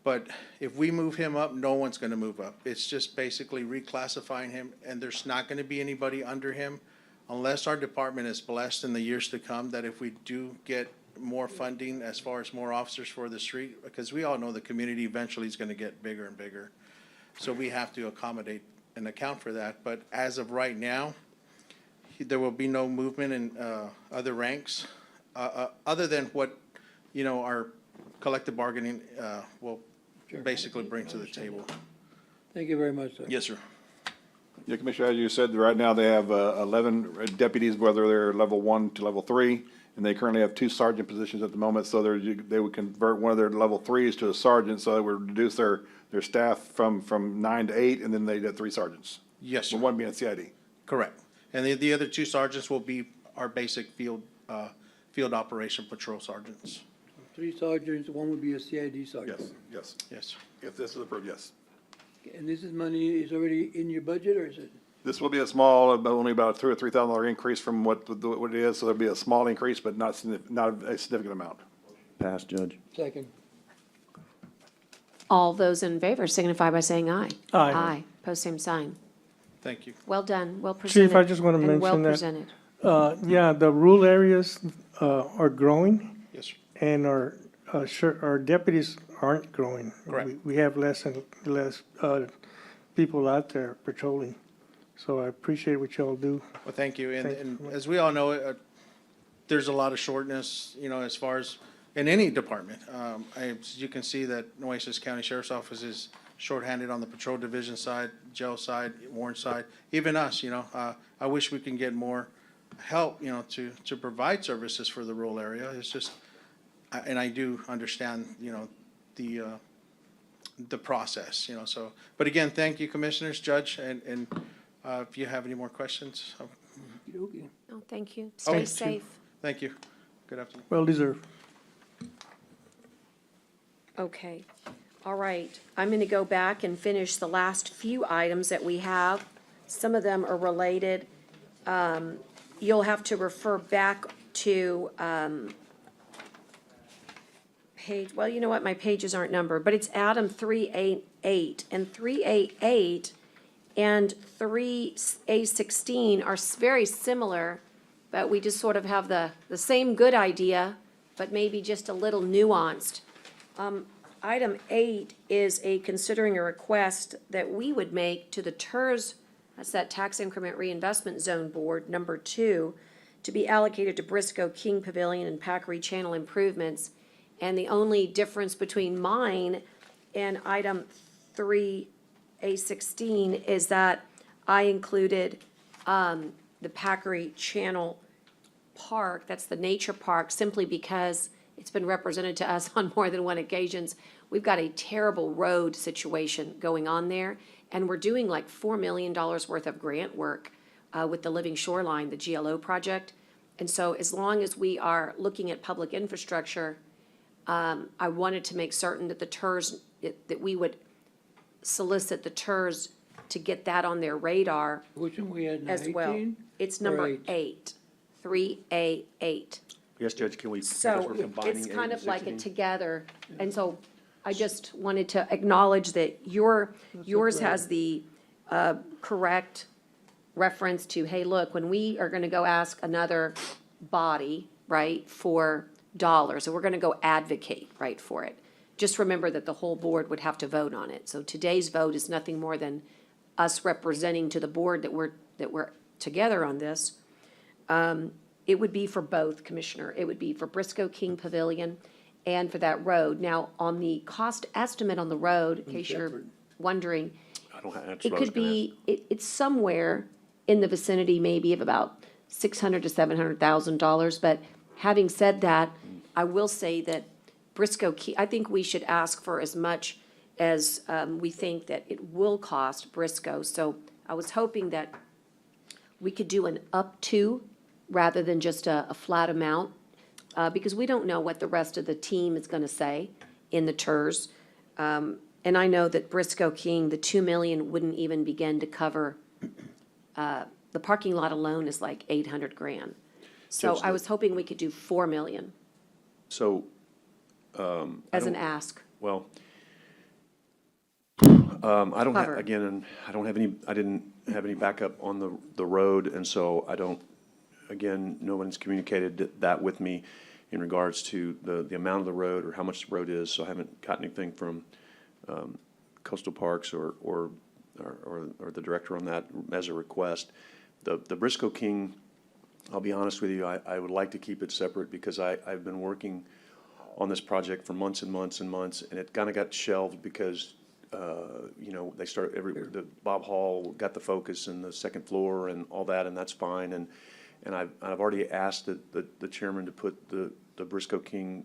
But if we move him up, no one's going to move up. It's just basically reclassifying him, and there's not going to be anybody under him unless our department is blessed in the years to come that if we do get more funding as far as more officers for the street, because we all know the community eventually is going to get bigger and bigger. So we have to accommodate and account for that. But as of right now, there will be no movement in other ranks other than what, our collective bargaining will basically bring to the table. Thank you very much, sir. Yes, sir. Yeah, Commissioner, as you said, right now they have 11 deputies, whether they're level 1 to level 3, and they currently have 2 sergeant positions at the moment, so they would convert one of their level 3s to a sergeant, so it would reduce their staff from 9 to 8, and then they get 3 sergeants. Yes, sir. With one being a CID. Correct. And the other 2 sergeants will be our basic field operation patrol sergeants. 3 sergeants, one would be a CID sergeant. Yes. Yes. If this is approved, yes. And this is money is already in your budget, or is it? This will be a small, only about $2,000 or $3,000 increase from what it is, so there'll be a small increase, but not a significant amount. Pass, Judge. Second. All those in favor signify by saying aye. Aye. Aye. Post same sign. Thank you. Well done, well presented. Chief, I just want to and well mention that, presented. yeah, the rural areas are growing, Yes, sir. and our deputies aren't growing. Correct. We have less and less people out there patrolling. So I appreciate what y'all do. Well, thank you. Thank And you. as we all know, there's a lot of shortness, as far as in any department. As you can see that Nueces County Sheriff's Office is shorthanded on the patrol division side, jail side, warrant side, even us, I wish we can get more help, to provide services for the rural area. It's just, and I do understand, the process, so. But again, thank you, Commissioners, Judge, and if you have any more questions. Okey-dokey. No, thank you. Oh, Stay safe. Thank you. Good afternoon. Well deserved. Okay, all right. I'm going to go back and finish the last few items that we have. Some of them are related. You'll have to refer back to page, well, you know what, my pages aren't numbered, but it's Adam 388. And 388 and 3A16 are very similar, but we just sort of have the same good idea, but maybe just a little nuanced. Item 8 is considering a request that we would make to the TERS, that's that Tax Increment Reinvestment Zone Board, number 2, to be allocated to Briscoe King Pavilion and Packery Channel improvements. And the only difference between mine and item 3A16 is that I included the Packery Channel Park, that's the nature park, simply because it's been represented to us on more than one occasions. We've got a terrible road situation going on there, And we're doing like $4 million worth of grant work with the Living Shoreline, the GLO project. And so as long as we are looking at public infrastructure, I wanted to make certain that the TERS, that we would solicit the TERS to get that on their radar Which one we had now, as well. 18? It's or number 8? 3A8. Yes, Judge, can we, because So we're combining it's 8 kind and of like a 16? together, and so I just wanted to acknowledge that yours has the correct reference to, hey, look, when we are gonna go ask another body, right, for dollars, and we're gonna go advocate, right, for it, just remember that the whole board would have to vote on it. So today's vote is nothing more than us representing to the board that we're together on this. It would be for both, Commissioner. It would be for Briscoe King Pavilion and for that road. Now, on the cost estimate on the road, in case you're wondering, I don't have, that's it what I was could gonna ask. be, it's somewhere in the vicinity maybe of about $600,000 to $700,000. But having said that, I will say that Briscoe Key, I think we should ask for as much as we think that it will cost Briscoe. So I was hoping that we could do an up to rather than just a flat amount, because we don't know what the rest of the team is gonna say in the TERS. And I know that Briscoe King, the 2 million wouldn't even begin to cover, the parking lot alone is like 800 grand. So Judge, I was hoping we could do 4 million So, as an ask. well, I don't have, Cover. again, and I didn't have any backup on the road, and so I don't, again, no one's communicated that with me in regards to the amount of the road or how much the road is, so I haven't got anything from Coastal Parks or the director on that as a request. The Briscoe King, I'll be honest with you, I would like to keep it separate because I've been working on this project for months and months and months, and it kind of got shelved because, they started, the Bob Hall got the focus and the second floor and all that, and that's fine, and I've already asked the chairman to put the Briscoe King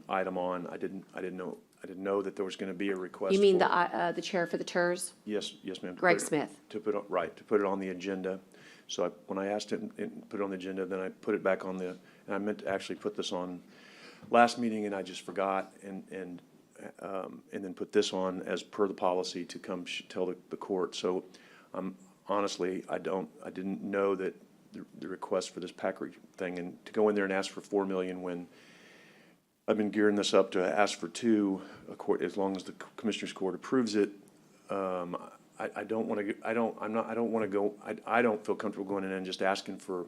item on. I didn't know that there was gonna be a request. You mean for- the chair for the TERS? Yes, ma'am. to Greg put it- Smith. To put, right, to put it on the agenda. So when I asked him, and put it on the agenda, then I put it back on and I meant to actually put this on last meeting and I just forgot and then put this on as per the policy to come tell the court. So, honestly, I didn't know that the request for this Packard thing and to go in there and ask for 4 million when I've been gearing this up to ask for 2, as long as the Commissioners Court approves it. I don't want to, I don't want to go, I don't feel comfortable going in and just asking for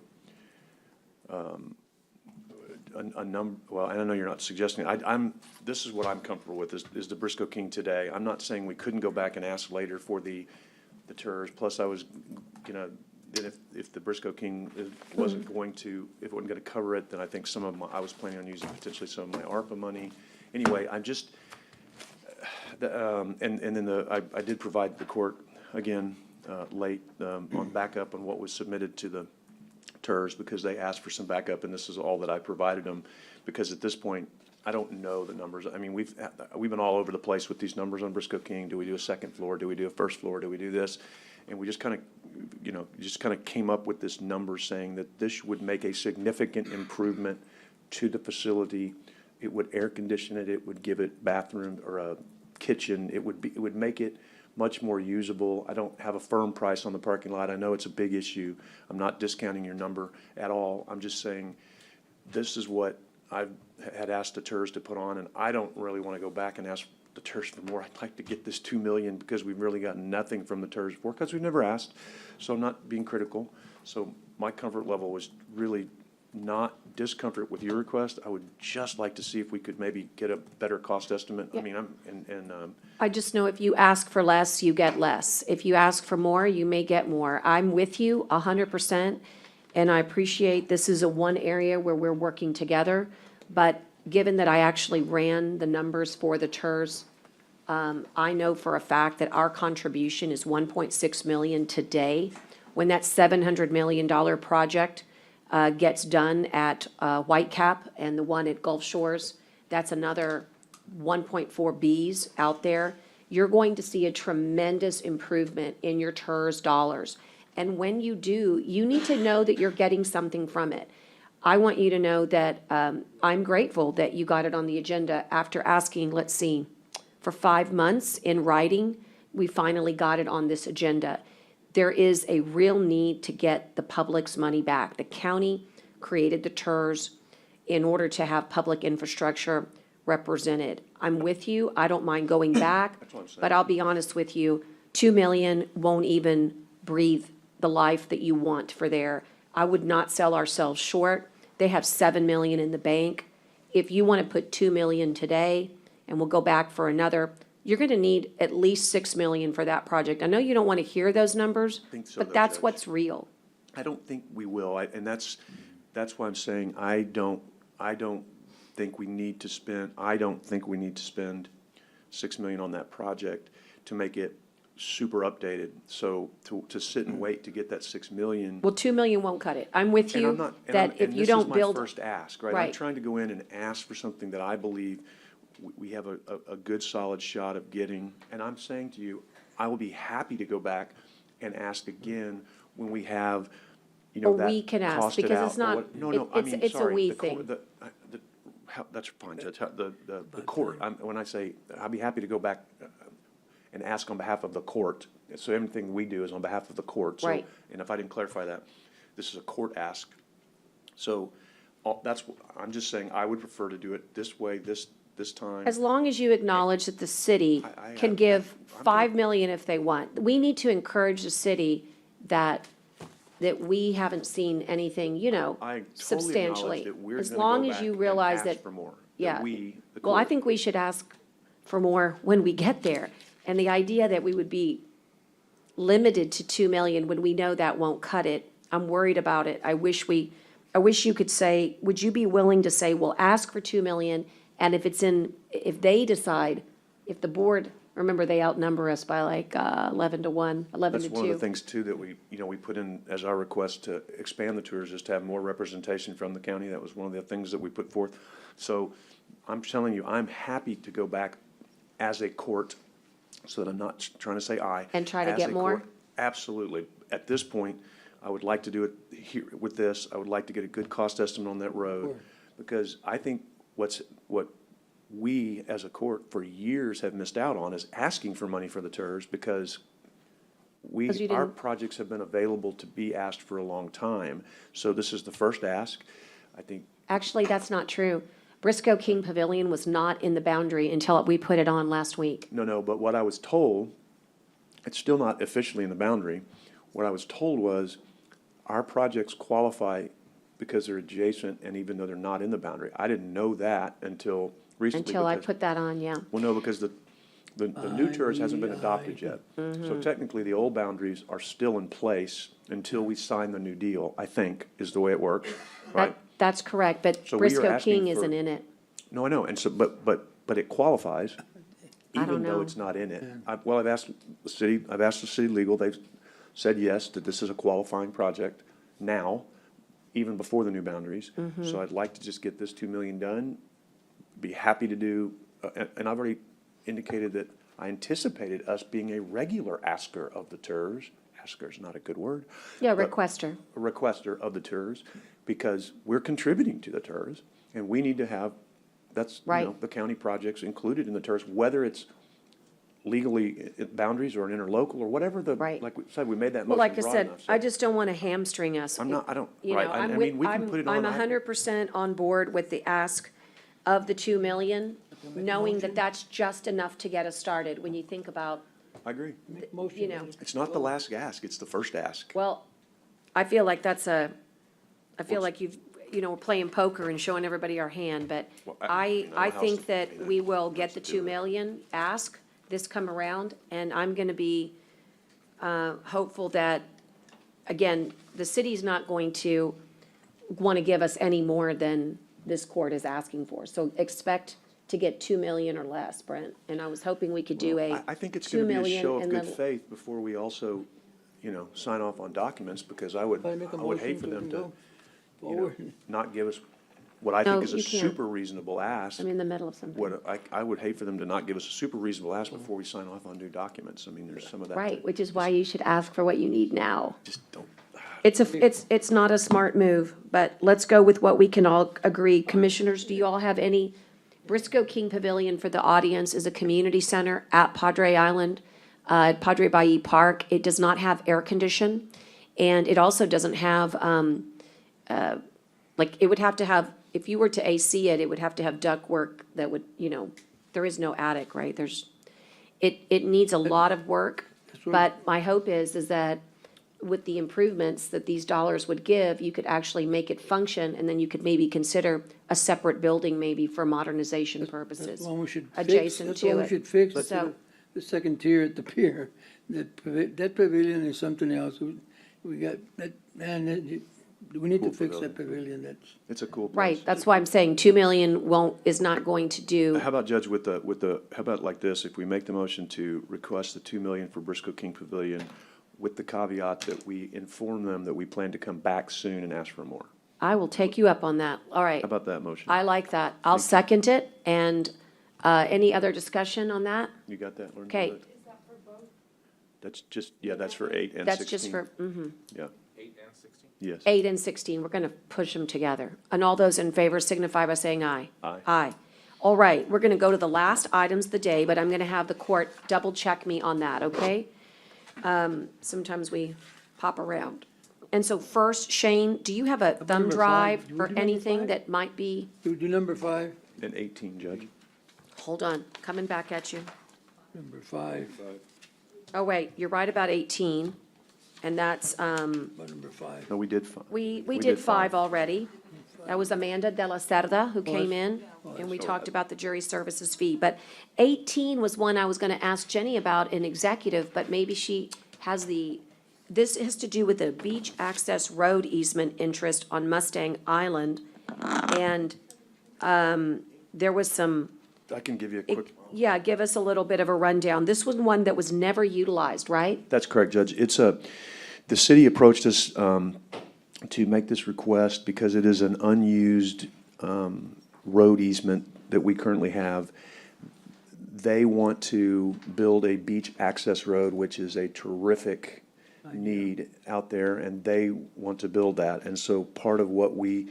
a number, well, I know you're not suggesting, this is what I'm comfortable with, is the Briscoe King today. I'm not saying we couldn't go back and ask later for the TERS, plus I was, then if the Briscoe King wasn't going to, if it wasn't going to cover it, then I think I was planning on using potentially some of my ARPA money. Anyway, I'm just, and then I did provide the court, again, late, on backup on what was submitted to the TERS because they asked for some backup, and this is all that I provided them, because at this point, I don't know the numbers. I mean, we've been all over the place with these numbers on Briscoe King. Do we do a second floor? Do we do a first floor? Do we do this? And we just kind of, came up with this number saying that this would make a significant improvement to the facility. It would air condition it. It would give it bathroom or a kitchen. It would make it much more usable. I don't have a firm price on the parking lot. I know it's a big issue. I'm not discounting your number at all. I'm just saying this is what I had asked the TERS to put on, and I don't really want to go back and ask the TERS for more. I'd like to get this 2 million because we've really got nothing from the TERS before, because we've never asked. So I'm not being critical. So my comfort level was really not discomfort with your request. I would just like to see if we could maybe get a better cost estimate. I mean, I just know if you ask for less, you get less. If you ask for more, you may get more. I'm with you 100%, and I appreciate this is one area where we're working together. But given that I actually ran the numbers for the TERS, I know for a fact that our contribution is 1.6 million today. When that $700 million project gets done at Whitecap and the one at Gulf Shores, that's another 1.4 Bs out there. you're going to see a tremendous improvement in your TERS dollars. And when you do, you need to know that you're getting something from it. I want you to know that I'm grateful that you got it on the agenda after asking, let's see, for 5 months in writing, we finally got it on this agenda. There is a real need to get the public's money back. The county created the TERS in order to have public infrastructure represented. I'm with you. I don't mind going back, but I'll be honest with you, 2 million won't even breathe the life that you want for there. I would not sell ourselves short. They have 7 million in the bank. If you want to put 2 million today, and we'll go back for another, you're going to need at least 6 million for that project. I know you don't want to hear those numbers, think so, but though, that's Judge. what's real. I don't think we will, and that's why I'm saying I don't think we need to spend 6 million on that project to make it super updated. So to sit and wait to get that 6 million. Well, 2 million won't cut it. I'm with And you I'm not, that if you don't build. This is my first ask, right? I'm Right. trying to go in and ask for something that I believe we have a good solid shot of getting. And I'm saying to you, I will be happy to go back and ask again when we have, Or that we can ask, costed because out it's or not- what- No, it's a sorry, we the thing. That's fine, Judge. The court, when I say, I'll be happy to go back and ask on behalf of the court. So everything we do is on behalf of the court. So- Right. And if I didn't clarify that, this is a court ask. So I'm just saying, I would prefer to do it this way, this time. As long as you acknowledge that the city can give 5 million if they want. We need to encourage the city that we haven't seen anything, I totally substantially. acknowledge that we're As gonna long go as you back realize and ask that. for more. Yeah. That we, the Well, I court. think we should ask for more when we get there. And the idea that we would be limited to 2 million when we know that won't cut it, I'm worried about it. I wish you could say, would you be willing to say, we'll ask for 2 million, and if they decide, if the board, remember, they outnumber us by like 11 to 1, 11 to 2. That's one of the things too that we put in as our request to expand the tours, is to have more representation from the county. That was one of the things that we put forth. So I'm telling you, I'm happy to go back as a court, so that I'm not trying to say I. And try to as get a more? court. Absolutely. At this point, I would like to do it here with this. I would like to get a good cost estimate on that road. Because I think what we as a court for years have missed out on is asking for money for the TERS, because 'Cause you our didn't- projects have been available to be asked for a long time. So this is the first ask. I think Actually, that's not true. Briscoe King Pavilion was not in the boundary until we put it on last week. No, but what I was told, it's still not officially in the boundary. What I was told was, our projects qualify because they're adjacent, and even though they're not in the boundary. I didn't know that until recently. Until I because- put that on, yeah. Well, no, because the new TERS hasn't been adopted yet. Mm-hmm. So technically, the old boundaries are still in place until we sign the new deal, I think, is the way it works, right? That's correct, but So we are Briscoe asking King for- isn't in it. No, I know, and so, but it qualifies, I don't even though know. it's not in it. I've asked the city legal, they've said yes, that this is a qualifying project now, even before the new boundaries. Mm-hmm. So I'd like to just get this 2 million done, be happy to do, and I've already indicated that I anticipated us being a regular asker of the TERS. Asker is not a good word. Yeah, but requester. a requester of the TERS, because we're contributing to the TERS, and we need to have, Right. the county projects included in the TERS, whether it's legally boundaries or an interlocal or whatever Right. like we said, we made that Well, motion like I broad said, enough. So I just don't want to hamstring us. I'm not, I don't, You right, know, I I'm mean, we with, can put it on. I'm I- 100% on board with the ask of the 2 million, knowing that that's just enough to get us started, when you think about, I agree. you know. It's not the last ask, it's the first ask. Well, I feel like I feel like we're playing poker and showing everybody our hand, but Well, I how think else that to do we that? will How get else the to 2 do it? million ask this come around, and I'm gonna be, hopeful that, again, the city's not going to wanna give us any more than this court is asking for. So expect to get 2 million or less, Brent, and I was hoping we could do I think it's 2 gonna be a million show of and good then- faith before we also, sign off on documents, because I would I make a hate for motion them to, go forward. not give us what I No, think is a you can't. super reasonable ask. I'm in the middle of something. What, I would hate for them to not give us a super reasonable ask before we sign off on new documents. I mean, there's some of that. Right, which is why you should ask for what you need now. Just don't. It's not a smart move, but let's go with what we can all agree. Commissioners, do you all have any? Briscoe King Pavilion for the audience is a community center at Padre Island, at Padre Bayou Park. It does not have air condition, and it also doesn't have, it would have to have, if you were to AC it, it would have to have ductwork that would, there is no attic, right? It needs a lot of work, but my hope is that with the improvements that these dollars would give, you could actually make it function, and then you could maybe consider a separate building maybe for modernization purposes. That's one we should fix. Adjacent That's to one it. we should fix. So- The second tier at the pier, that pavilion is something else. We got, that, man, we need to Cool fix that pavilion, that's. It's a cool place. Right, that's why I'm saying 2 million is not going to do, How about, Judge, how about like this, if we make the motion to request the 2 million for Briscoe King Pavilion with the caveat that we inform them that we plan to come back soon and ask for more? I will take you up on that. All right. How about that motion? I like that. I'll second it, and any other discussion on that? You got that, Lauren? Okay. That's just, yeah, that's for 8 and 16. That's just for, Yeah. 8 and 16? Yes. 8 and 16, we're going to push them together. And all those in favor signify by saying aye. Aye. Aye. All right, we're going to go to the last items of the day, but I'm going to have the court double-check me on that, okay? Sometimes we pop around. And so first, Shane, do you have a thumb number drive five. Do we or do number anything five? that might be, Do number 5, And 18, Judge. hold on, coming back at you. number 5, Oh, wait, you're right about 18, and that's, about number 5. No, we did. we did 5 already. That was Amanda De La Cerda who came in, and we talked about the jury services fee. But 18 was one I was gonna ask Jenny about in executive, but maybe she has this has to do with the beach access road easement interest on Mustang Island. And, there was some, I can give you a quick. yeah, give us a little bit of a rundown. This was one that was never utilized, right? That's correct, Judge. The city approached us to make this request because it is an unused road easement that we currently have. They want to build a beach access road, which is a terrific need out there, and they want to build that. And so part of what we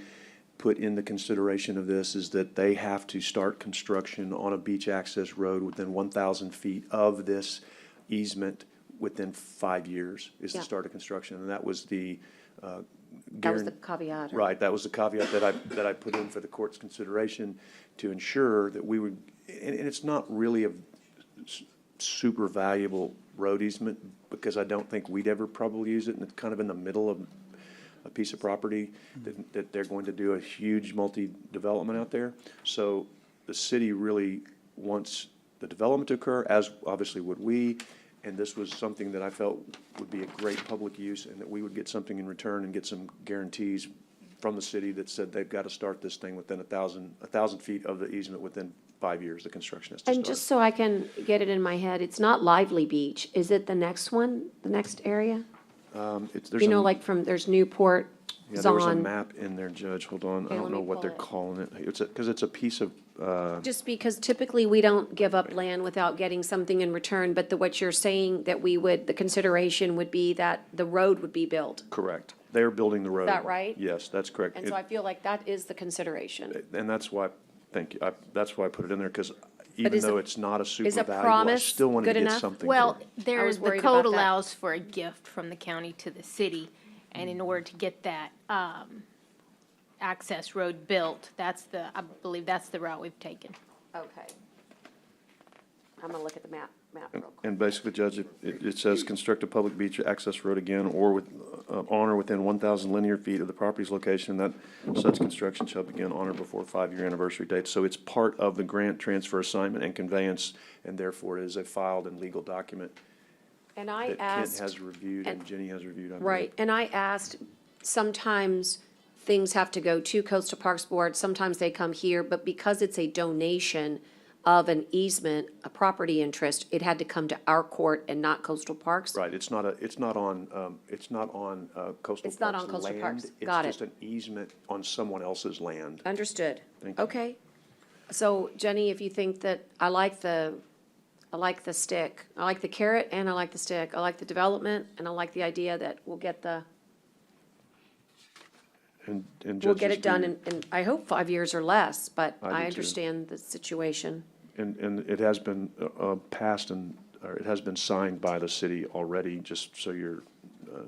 put in the consideration of this is that they have to start construction on a beach access road within 1,000 feet of this easement within 5 years is the Yeah. start of construction. And that was the That was the caveat. Right, that was the caveat that I put in for the court's consideration to ensure that we would, and it's not really a super valuable road easement because I don't think we'd ever probably use it, and it's kind of in the middle of a piece of property that they're going to do a huge multi-development out there. So the city really wants the development to occur, as obviously would we, and this was something that I felt would be a great public use and that we would get something in return and get some guarantees from the city that said they've got to start this thing within 1,000 feet of the easement within 5 years, the construction has to And start. just so I can get it in my head, it's not Lively Beach. Is it the next one, the next area? There's You know, a- like there's Newport, Yeah, there was a Zon. map in there, Judge, hold on, I Okay, don't let know me what pull they're it. calling it. Because it's a piece of, Just because typically we don't give up land without getting something in return, but what you're saying that the consideration would be that the road would be built. correct. They're building the road. that right? Yes, that's correct. And so I feel like that is the consideration. And that's why, thank you, that's why I put it in there, because even is though a- it's not a super is a valuable, I promise still wanted good to get enough? something. Well, for it. there, was the worried code about that. allows for a gift from the county to the city, and in order to get that, access road built, I believe that's the route we've taken. Okay. I'm gonna look at the map real quick. And basically, Judge, it says construct a public beach access road again or on or within 1,000 linear feet of the property's location, that such construction shall begin on or before 5-year anniversary date. So it's part of the grant transfer assignment and conveyance, and therefore it is a filed and legal document And I that Kent asked. has reviewed and Jenny has reviewed. I believe. Right, and I asked, sometimes things have to go to Coastal Parks Board, sometimes they come here, but because it's a donation, of an easement, a property interest, it had to come to our court and not Coastal Parks? Right, it's not on Coastal It's not on Parks Coastal land. Parks. Got it. It's just an easement on someone else's land. Understood. Thank you. Okay. So Jenny, if you think that, I like the stick. I like the carrot and I like the stick. I like the development and I like the idea that we'll get And we'll Judge, get just it done be- in, I hope 5 years or less, but I do I too. understand the situation. And it has been passed or it has been signed by the city already, just so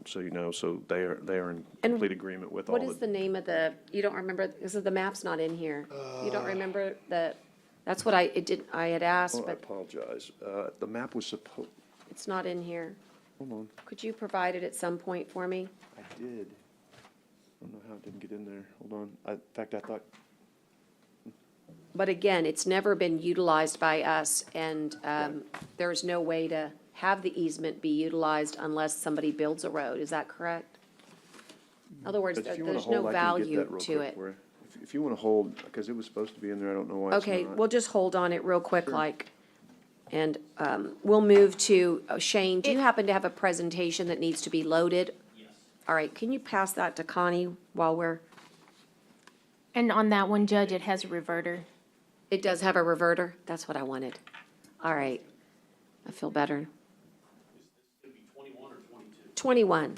so you know, so they are in And complete agreement with all What is the name of you don't remember, because the map's not in here. You don't remember that's what I had asked, Oh, I but apologize. The map was supposed, it's not in here. hold on, Could you provide it at some point for me? I did. I don't know how it didn't get in there. Hold on. In fact, I thought, But again, it's never been utilized by us, and there's no way to have the easement be utilized unless somebody builds a road. Is that correct? In other words, but if you want to there's no hold, I can get value that real to quick it. for you. If you want to hold, because it was supposed to be in there, I don't know why it's not. Okay, we'll just hold on it real quick, and we'll move to, Shane, do you happen to have a presentation that needs to be loaded? Yes. All right, can you pass that to Connie while we're, And on that one, Judge, it has a reverter. it does have a reverter? That's what I wanted. All right, I feel better. 21.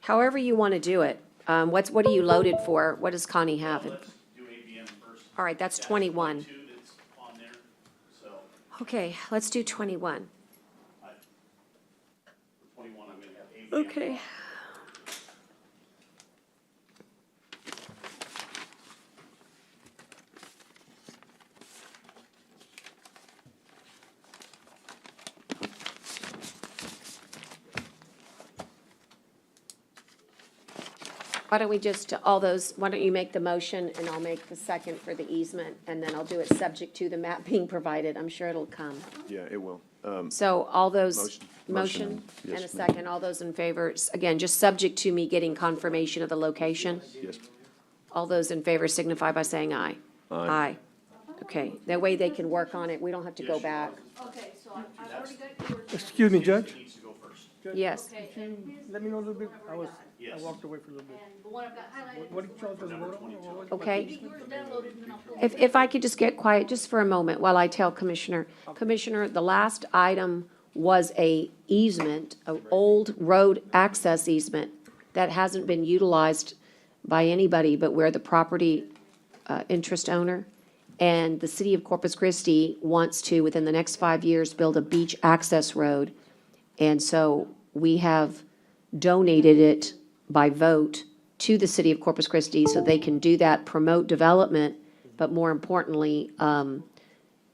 However you want to do it. What are you loaded for? What does Connie have? All right, that's 21. Okay, let's do 21. Okay. Why don't we just, why don't you make the motion and I'll make the second for the easement, and then I'll do it subject to the map being provided. I'm sure it'll come. Yeah, it will. So all those, Motion. motion Yes, and a ma'am. second, all those in favor, again, just subject to me getting confirmation of the location. Yes. All those in favor signify by saying aye. Aye. Okay, that way they can work on it. We don't have to go back. Okay, so I've already got yours. Excuse me, Judge? Yes. Let me know a little bit. I walked away for a little bit. And the one I've got highlighted. What did y'all just vote on? Or what? Okay. Get yours downloaded and then I'll pull it. If I could just get quiet just for a moment while I tell Commissioner. Commissioner, the last item was a easement, an old road access easement that hasn't been utilized by anybody, but we're the property interest owner. And the city of Corpus Christi wants to, within the next 5 years, build a beach access road. And so we have donated it by vote to the city of Corpus Christi so they can do that, promote development, but more importantly,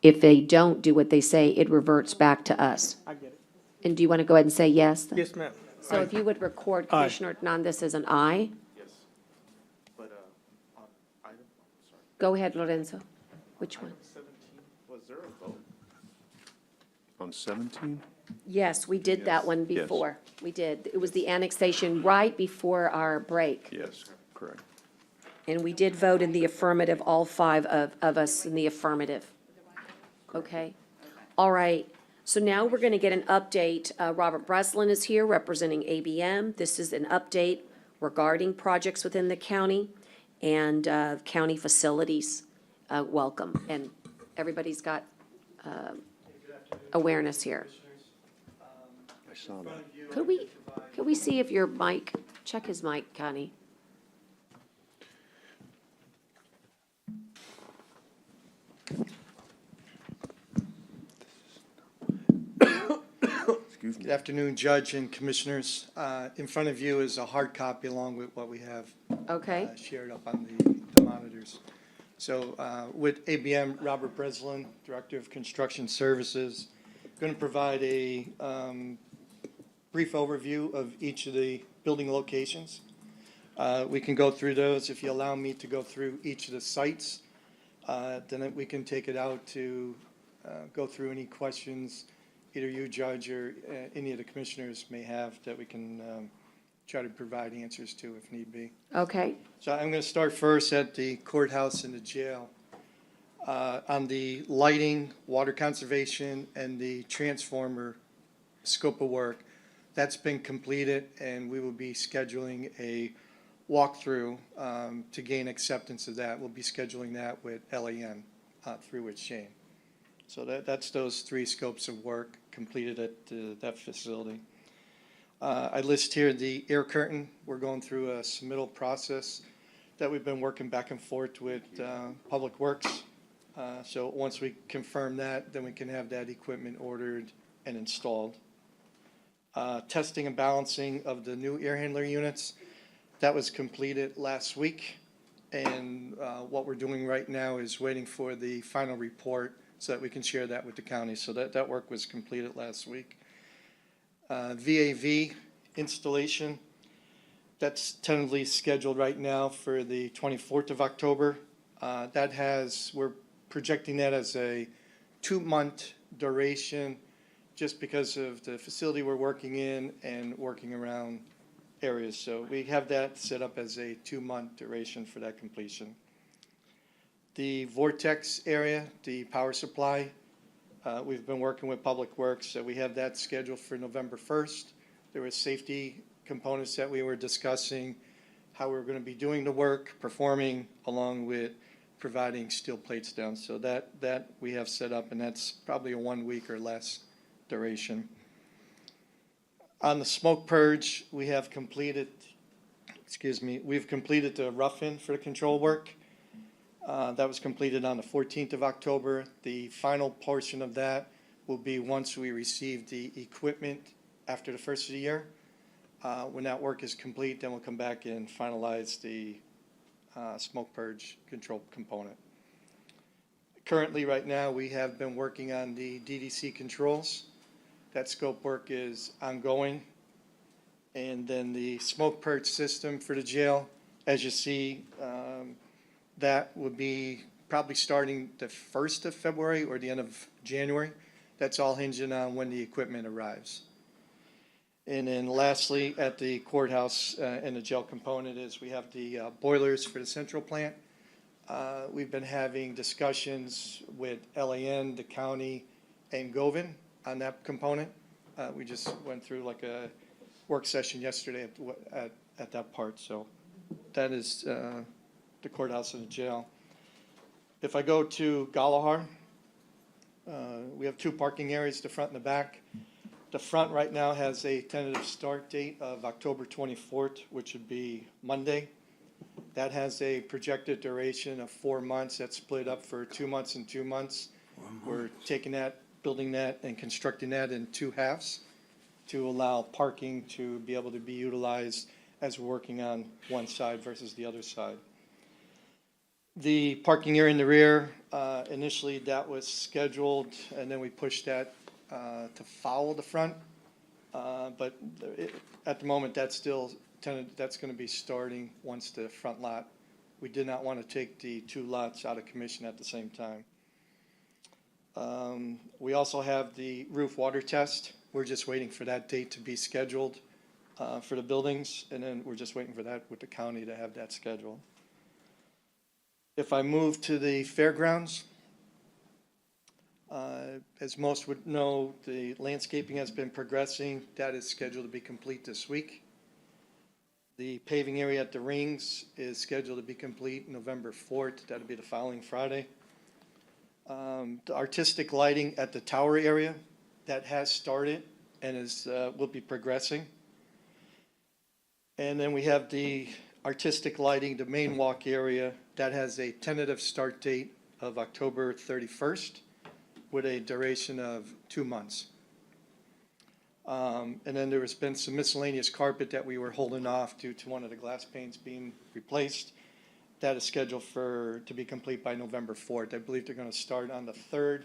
if they don't do what they say, it reverts back to us. I get it. And do you want to go ahead and say yes? then? Yes, ma'am. So if you would record Aye. Commissioner Hernandez as an aye, Yes. But, on item, sorry. go ahead, Lorenzo. Which one? 17, was there a vote? On 17? Yes, we did that one Yes. before. We did. It was the annexation right before our break. Yes, correct. And we did vote in the affirmative, all five of us in the affirmative. Okay? All right. So now we're going to get an update. Robert Breslin is here representing ABM. This is an update regarding projects within the county and county facilities. Welcome. And everybody's got awareness here. I saw that. Could we see if your mic, check his mic, Connie. Excuse me. Good afternoon, Judge and Commissioners. In front of you is a hard copy along with what we have Okay? shared up on the monitors. So with ABM, Robert Breslin, Director of Construction Services, going to provide a brief overview of each of the building locations. We can go through those. If you allow me to go through each of the sites, then we can take it out to go through any questions either you, Judge, or any of the commissioners may have that we can try to provide answers to if need be. Okay. So I'm going to start first at the courthouse and the jail. On the lighting, water conservation, and the transformer scope of work, that's been completed, and we will be scheduling a walkthrough to gain acceptance of that. We'll be scheduling that with LAN through its chain. So that's those three scopes of work completed at that facility. I list here the air curtain. We're going through a submittal process that we've been working back and forth with Public Works. So once we confirm that, then we can have that equipment ordered and installed. Testing and balancing of the new air handler units, that was completed last week. And what we're doing right now is waiting for the final report so that we can share that with the county. So that work was completed last week. VAV installation, that's tentatively scheduled right now for the 24th of October. We're projecting that as a 2-month duration just because of the facility we're working in and working around areas. So we have that set up as a 2-month duration for that completion. The Vortex area, the power supply, we've been working with Public Works, so we have that scheduled for November 1st. There were safety components that we were discussing, how we were going to be doing the work, performing, along with providing steel plates down. So that we have set up, and that's probably a 1 week or less duration. On the smoke purge, we've completed the rough-in for the control work. That was completed on the 14th of October. The final portion of that will be once we receive the equipment after the first of the year. When that work is complete, then we'll come back and finalize the smoke purge control component. Currently, right now, we have been working on the DDC controls. That scope work is ongoing. And then the smoke purge system for the jail, as you see, that would be probably starting the 1st of February or the end of January. That's all hinging on when the equipment arrives. And then lastly, at the courthouse and the jail component is we have the boilers for the central plant. We've been having discussions with LAN, the county, and Govan on that component. We just went through like a work session yesterday at that part. So that is the courthouse and the jail. If I go to Galahar, we have 2 parking areas, the front and the back. The front right now has a tentative start date of October 24th, which would be Monday. That has a projected duration of 4 months. That's split up for 2 months and 2 months. We're taking that, building that, and constructing that in 2 halves to allow parking to be able to be utilized as we're working on one side versus the other side. The parking area in the rear, initially that was scheduled, and then we pushed that to follow the front. But at the moment, that's still that's going to be starting once the front lot. We did not want to take the 2 lots out of commission at the same time. We also have the roof water test. We're just waiting for that date to be scheduled for the buildings, and then we're just waiting for that with the county to have that scheduled. If I move to the fairgrounds, as most would know, the landscaping has been progressing. That is scheduled to be complete this week. The paving area at the rings is scheduled to be complete November 4th. That'll be the following Friday. The artistic lighting at the tower area, that has started and will be progressing. And then we have the artistic lighting, the main walk area, that has a tentative start date of October 31st with a duration of 2 months. And then there has been some miscellaneous carpet that we were holding off due to one of the glass panes being replaced. That is scheduled to be complete by November 4th. I believe they're going to start on the 3rd,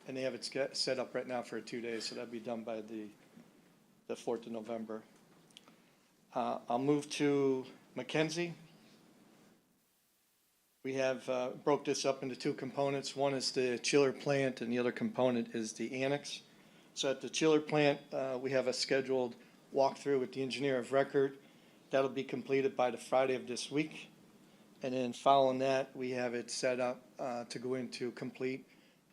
and they have it set up right now for 2 days, so that'll be done by the 4th of November. I'll move to Mackenzie. We have broke this up into 2 components. One is the chiller plant, and the other component is the annex. So at the chiller plant, we have a scheduled walkthrough with the engineer of record. That'll be completed by the Friday of this week. And then following that, we have it set up to go into complete,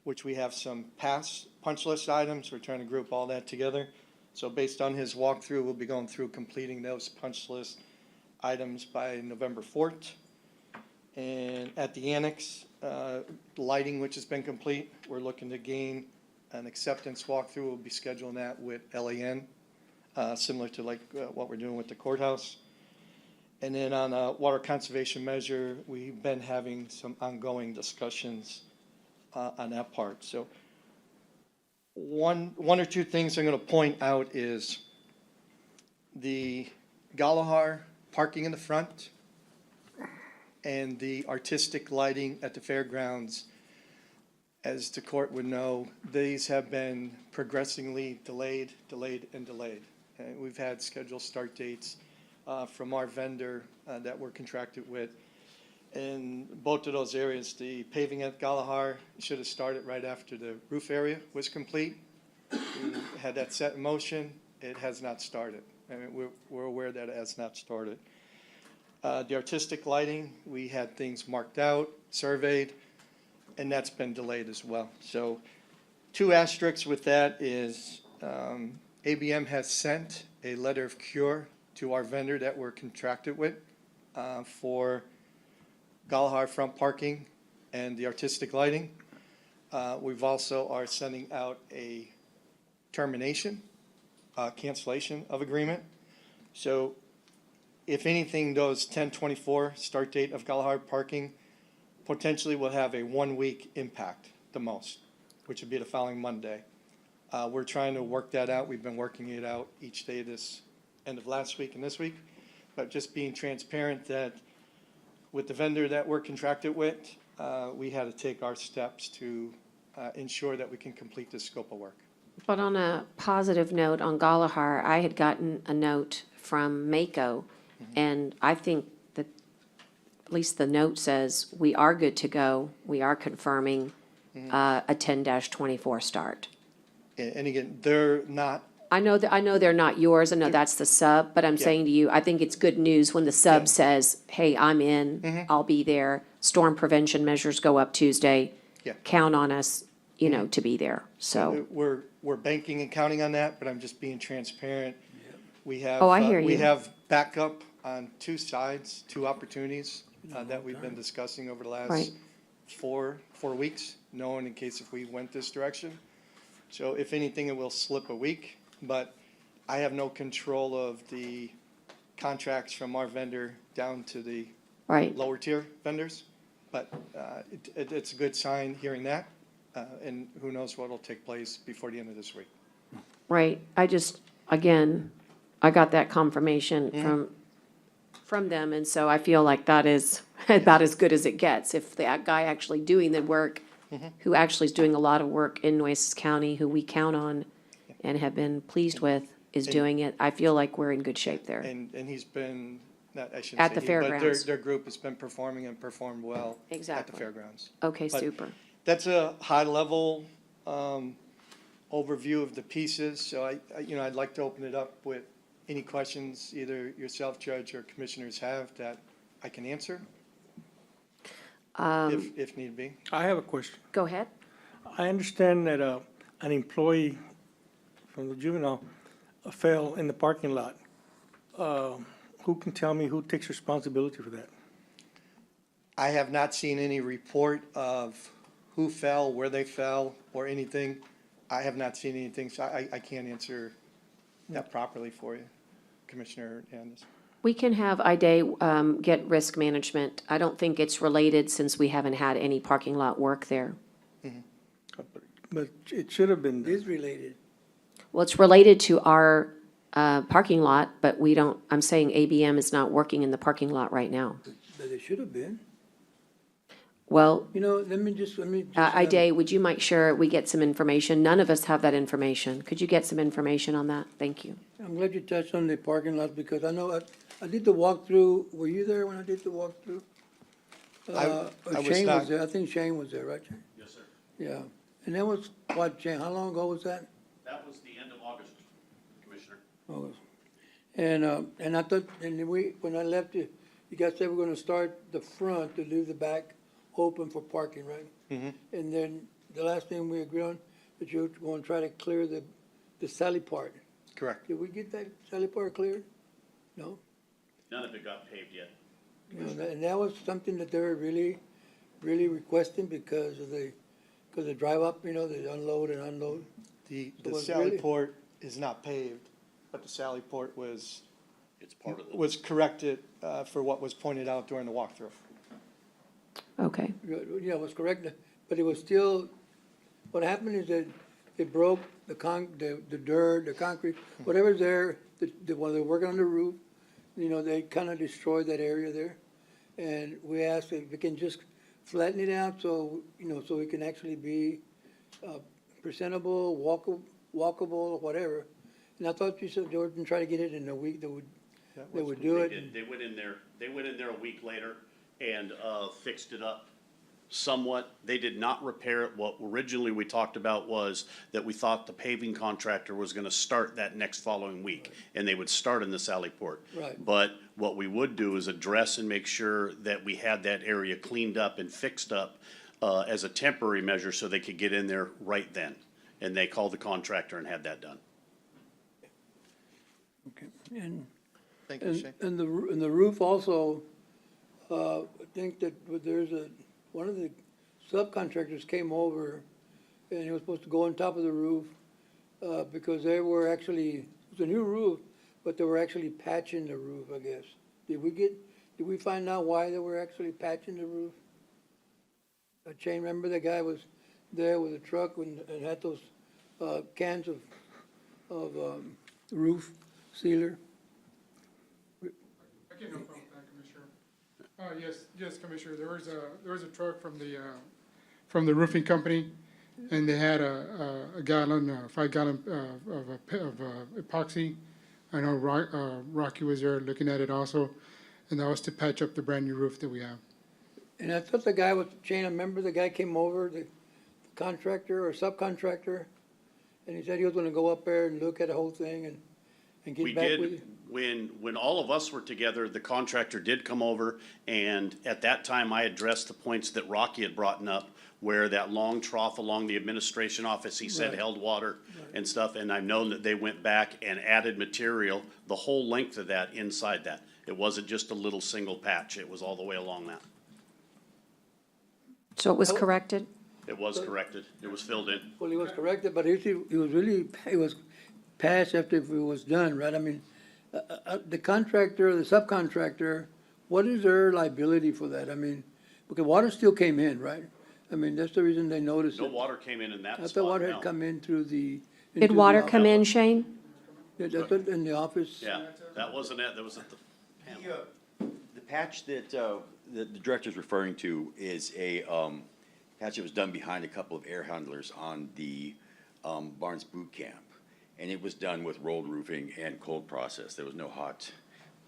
which we have some past punch list items. We're trying to group all that together. So based on his walkthrough, we'll be going through completing those punch list items by November 4th. And at the annex, lighting, which has been complete, we're looking to gain an acceptance walkthrough. We'll be scheduling that with LAN, similar to like what we're doing with the courthouse. And then on a water conservation measure, we've been having some ongoing discussions on that part. So one or two things I'm going to point out is the Galahar parking in the front and the artistic lighting at the fairgrounds. As the court would know, these have been progressively delayed. And we've had scheduled start dates from our vendor that we're contracted with. In both of those areas, the paving at Galahar should have started right after the roof area was complete. We had that set in motion. It has not started. I mean, we're aware that it has not started. The artistic lighting, we had things marked out, surveyed, and that's been delayed as well. So 2 asterisks with that is ABM has sent a letter of cure to our vendor that we're contracted with for Galahar front parking and the artistic lighting. We've also are sending out a termination, cancellation of agreement. So if anything, those 10/24 start date of Galahar parking potentially will have a 1-week impact the most, which would be the following Monday. We're trying to work that out. We've been working it out each day this end of last week and this week, but just being transparent that with the vendor that we're contracted with, we had to take our steps to ensure that we can complete this scope of work. But on a positive note, on Galahar, I had gotten a note from Mako, and I think that, at least the note says, we are good to go. We are confirming a 10-24 start. And again, they're not. I know they're not yours. I know that's the sub, but I'm saying to you, I think it's good news when the sub says, hey, I'm in, I'll be there. Storm prevention measures go up Tuesday. Yeah. Count on us, to be there. So, We're banking and counting on that, but I'm just being transparent. We have. Oh, I hear We you. have backup on 2 sides, 2 opportunities that we've been discussing over the last Right. 4 weeks, knowing in case if we went this direction. So if anything, it will slip a week, but I have no control of the contracts from our vendor down to the right. lower tier vendors. But it's a good sign hearing that, and who knows what will take place before the end of this week. Right. I just, again, I got that confirmation from them, and so I feel like that is about as good as it gets. If that guy actually doing the work, who actually is doing a lot of work in Nueces County, who we count on and have been pleased with, is doing it, I feel like we're in good shape there. And he's been, I shouldn't At say the he, fairgrounds. but their group has been performing and performed well at the Exactly. fairgrounds. Okay, But super. That's a high-level overview of the pieces, so I'd like to open it up with any questions either yourself, Judge, or commissioners have that I can answer, if need be. I have a question. Go ahead. I understand that an employee from the juvenile fell in the parking lot. Who can tell me who takes responsibility for that? I have not seen any report of who fell, where they fell, or anything. I have not seen anything, so I can't answer that properly for you, Commissioner Hernandez. We can have IDA get risk management. I don't think it's related since we haven't had any parking lot work there. But it should have been done. Is related. Well, it's related to our parking lot, but we don't, I'm saying ABM is not working in the parking lot right now. But it should have been. Well, Let me just. IDA, would you make sure we get some information? None of us have that information. Could you get some information on that? Thank you. I'm glad you touched on the parking lot because I know I did the walkthrough. Were you there when I did the walkthrough? I was Shane not. was there. I think Shane was there, right, Shane? Yes, sir. Yeah. And that was, what, Shane, how long ago was that? That was the end of August, Commissioner. August. And I thought, and when I left, you you guys said we're gonna start the front to leave the back open for parking, right? Mhm. And then the last thing we agreed on, that you're gonna try to clear the Sally part. Correct. Did we get that Sally part cleared? No? None of it got paved yet. You know, and that was something that they were really, really requesting because of the drive up, you know, the unload and unload. The So it's Sally really- Port is not paved, but the Sally Port was, It's part of the. was corrected for what was pointed out during the walkthrough. Okay. Yeah, it was correct, but it was still, what happened is that it broke the dirt, the concrete, whatever's there, while they're working on the roof, you know, they kind of destroyed that area there. And we asked if we can just flatten it out so, you know, so it can actually be presentable, walkable, whatever. And I thought you said they were gonna try to get it in a week, they would do it. They did. They went in there a week later and, fixed it up somewhat. They did not repair it. What originally we talked about was that we thought the paving contractor was gonna start that next following week, and they would start in the Sally Port. Right. But what we would do is address and make sure that we had that area cleaned up and fixed up, as a temporary measure so they could get in there right then. And they called the contractor and had that done. Okay. And Thank you, Shane. And the roof also, I think that one of the subcontractors came over and he was supposed to go on top of the roof, because they were actually, it was a new roof, but they were actually patching the roof, I guess. Did we find out why they were actually patching the roof? Shane, remember the guy was there with a truck and had those, cans of roof sealer? I can help out with that, Commissioner. Yes, Commissioner, there was a truck from the roofing company, and they had a 5-gallon of epoxy. I know Rocky was there looking at it also, and that was to patch up the brand-new roof that we have. And I thought the guy was, Shane, I remember the guy came over, the contractor or subcontractor, and he said he was gonna go up there and look at the whole thing and We get back with you. did, when all of us were together, the contractor did come over, and at that time, I addressed the points that Rocky had brought up, where that long trough along the administration office, he said Right. held water and stuff, and I've known that they went back and added material, the whole length of that, inside that. It wasn't just a little single patch, it was all the way along that. So it was corrected? It was corrected, it was filled in. Well, he was corrected, but he was passed after it was done, right? I mean, the contractor, the subcontractor, what is their liability for that? I mean, because water still came in, right? I mean, that's the reason they noticed No it. water came in that I thought spot, water no. had come in through the. Did into the water office. come in, Shane? Yeah, that's what, in the office. Yeah, that wasn't it, that was at the panel. The patch that the director's referring to is a patch that was done behind a couple of air handlers on the Barnes Boot Camp. And it was done with rolled roofing and cold process. There was no hot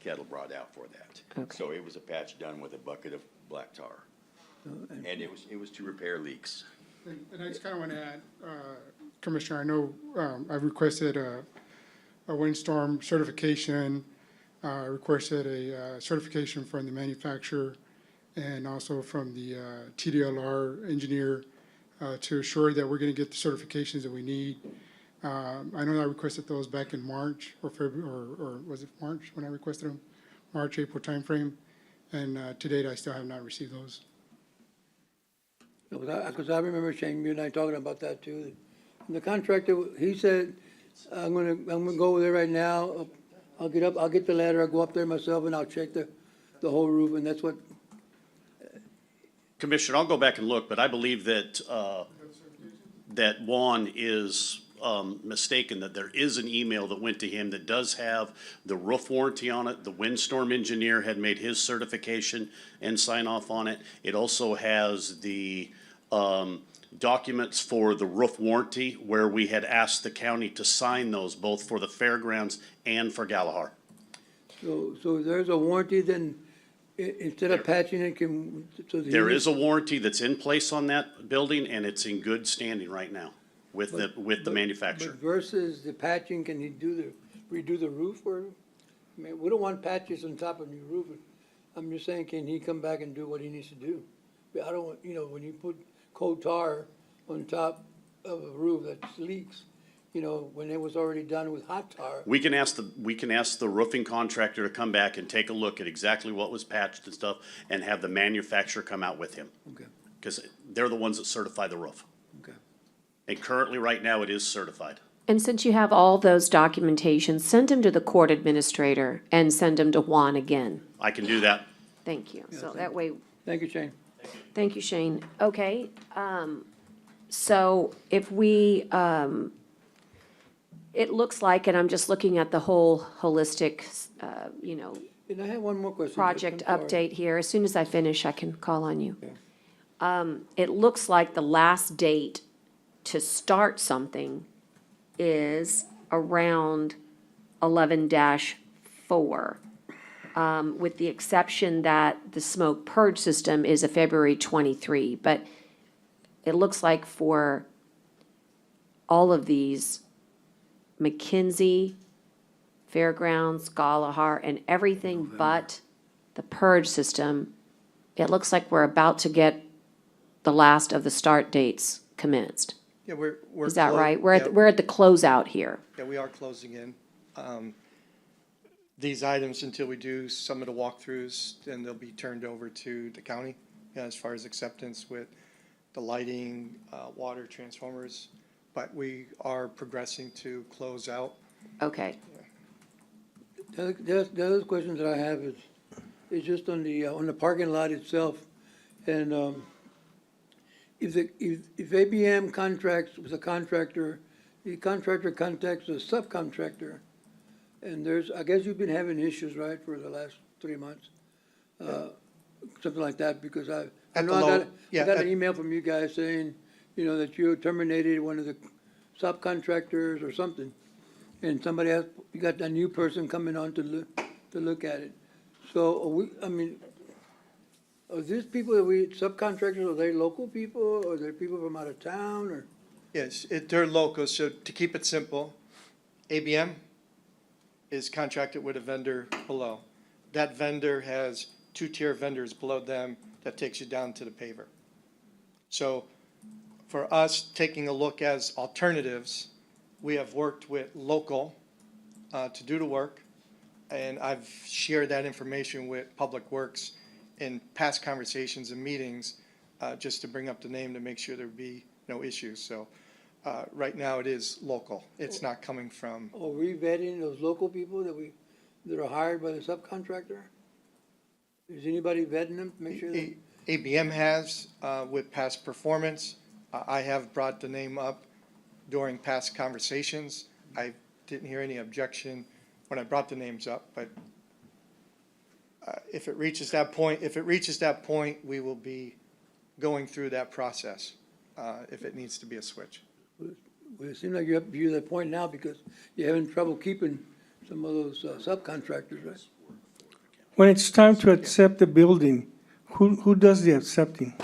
kettle brought out for that. Okay. So it was a patch done with a bucket of black tar. And it was to repair leaks. And I just kind of want to add, Commissioner, I know I've requested a windstorm certification, requested a certification from the manufacturer and also from the TDLR engineer to assure that we're going to get the certifications that we need. I know I requested those back in March or February, or was it March when I requested them? March, April timeframe. And to date, I still have not received those. Because I remember Shane, you and I talking about that too. And the contractor, he said, I'm gonna go over there right now. I'll get the ladder, I'll go up there myself and I'll check the whole roof, and that's what. Commissioner, I'll go back and look, but I believe that, that Juan is, mistaken, that there is an email that went to him that does have the roof warranty on it. The windstorm engineer had made his certification and sign off on it. It also has the, documents for the roof warranty where we had asked the county to sign those both for the fairgrounds and for Galahar. So if there's a warranty, then instead of patching it, There is a warranty that's in place on that building and it's in good standing right now with the manufacturer. But versus the patching, can he redo the roof or, I mean, we don't want patches on top of new roof. I'm just saying, can he come back and do what he needs to do? But I don't want, when you put coal tar on top of a roof that leaks, when it was already done with hot tar. We can ask the roofing contractor to come back and take a look at exactly what was patched and stuff, and have the manufacturer come out with him. Okay. Because they're the ones that certify the roof. Okay. And currently, right now, it is certified. And since you have all those documentations, send them to the court administrator and send them to Juan again. I can do that. Thank you. So that way, Thank you, Shane. thank you, Shane. Okay, so if we, it looks like, and I'm just looking at the whole holistic, And I have one more question. project I'm sorry. update here. As soon as I finish, I can call on you. It looks like the last date to start something is around 11-4, with the exception that the smoke purge system is a February 23. But it looks like for all of these, McKinsey, Fairgrounds, Galahar, and everything but the purge system, it looks like we're about to get the last of the start dates commenced. Yeah, we're. Is that clo- right? yeah, We're at the closeout here. Yeah, we are closing in. These items, until we do some of the walkthroughs, then they'll be turned over to the county, as far as acceptance with the lighting, water transformers. But we are progressing to close out. Okay. The other question that I have is just on the parking lot itself. And, if ABM contracts with a contractor, the contractor contacts a subcontractor, and I guess you've been having issues, right, for the last 3 months? Something like that, because I got an email from you guys saying, that you terminated one of the subcontractors or something. And somebody else, you got a new person coming on to look at it. So are these people subcontractors, are they local people, or are they people from out of town, or? Yes, they're local, so to keep it simple, ABM is contracted with a vendor below. That vendor has two-tier vendors below them that takes you down to the paver. So for us, taking a look as alternatives, we have worked with local to do the work, and I've shared that information with Public Works in past conversations and meetings, just to bring up the name to make sure there'd be no issues. So right now, it is local. It's not coming from. Are we vetting those local people that are hired by the subcontractor? Is anybody vetting them to make sure that? ABM has, with past performance. I have brought the name up during past conversations. I didn't hear any objection when I brought the names up, but if it reaches that point, we will be going through that process, if it needs to be a switch. Well, it seems like you're up to that point now because you're having trouble keeping some of those subcontractors, right? When it's time to accept the building, who does the accepting?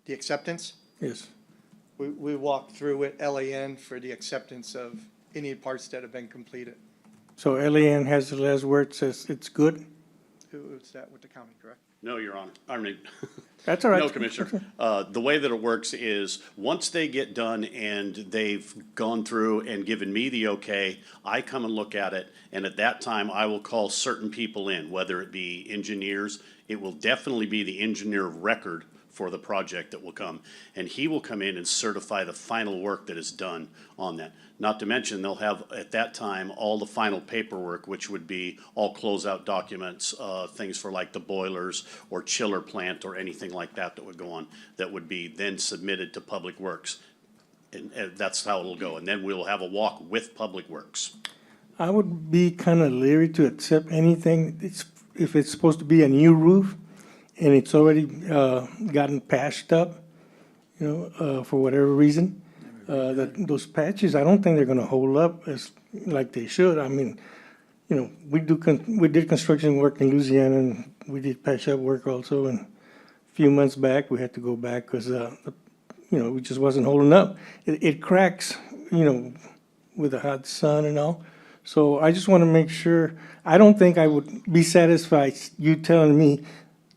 The acceptance, Yes. we walk through with LAN for the acceptance of any parts that have been completed. So LAN has the last word, says it's good? Who's that with the county, correct? No, Your Honor. I mean, That's all right. no, Commissioner. The way that it works is, once they get done and they've gone through and given me the okay, I come and look at it, and at that time, I will call certain people in, whether it be engineers. It will definitely be the engineer of record for the project that will come, and he will come in and certify the final work that is done on that. Not to mention, they'll have, at that time, all the final paperwork, which would be all closeout documents, things for like the boilers or chiller plant or anything like that that would go on, that would be then submitted to Public Works. And that's how it'll go, and then we'll have a walk with Public Works. I would be kind of leery to accept anything, if it's supposed to be a new roof and it's already gotten patched up, for whatever reason. Those patches, I don't think they're gonna hold up like they should. I mean, we did construction work in Louisiana, and we did patch up work also, and a few months back, we had to go back because, it just wasn't holding up. It cracks, with the hot sun and all. So I just want to make sure, I don't think I would be satisfied you telling me,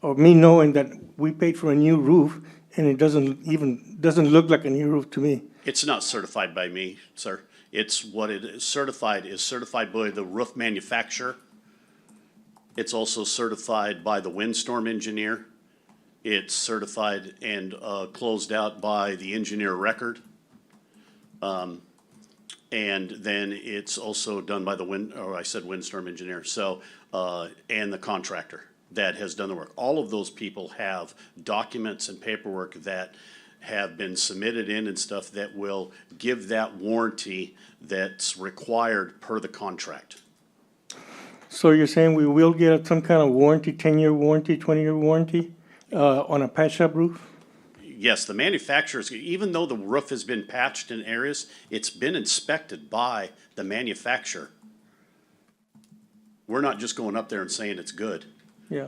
or me knowing that we paid for a new roof and it doesn't look like a new roof to me. It's not certified by me, sir. It's what it is certified by the roof manufacturer. It's also certified by the windstorm engineer. It's certified and closed out by the engineer record. And then it's also done by the windstorm engineer, so, and the contractor that has done the work. All of those people have documents and paperwork that have been submitted in and stuff that will give that warranty that's required per the contract. So you're saying we will get some kind of warranty, 10-year warranty, 20-year warranty, on a patch-up roof? Yes, the manufacturers, even though the roof has been patched in areas, it's been inspected by the manufacturer. We're not just going up there and saying it's good. Yeah.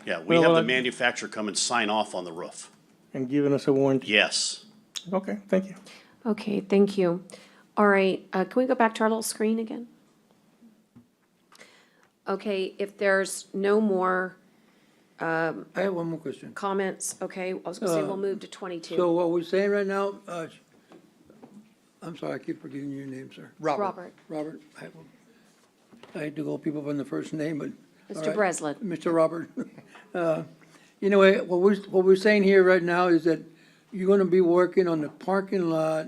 Yeah, we Well, have the manufacturer come and sign off on the roof. And giving us a warranty? Yes. Okay, thank you. Okay, thank you. All right, can we go back to our little screen again? Okay, if there's no more I have one more question. comments, okay, I was gonna say we'll move to 22. So what we're saying right now, I'm sorry, I keep forgetting your name, sir. Robert. Robert, I hate to go people from the first name, but. all Mr. right. Breslin. Mr. Robert. You know, what we're saying here right now is that you're gonna be working on the parking lot.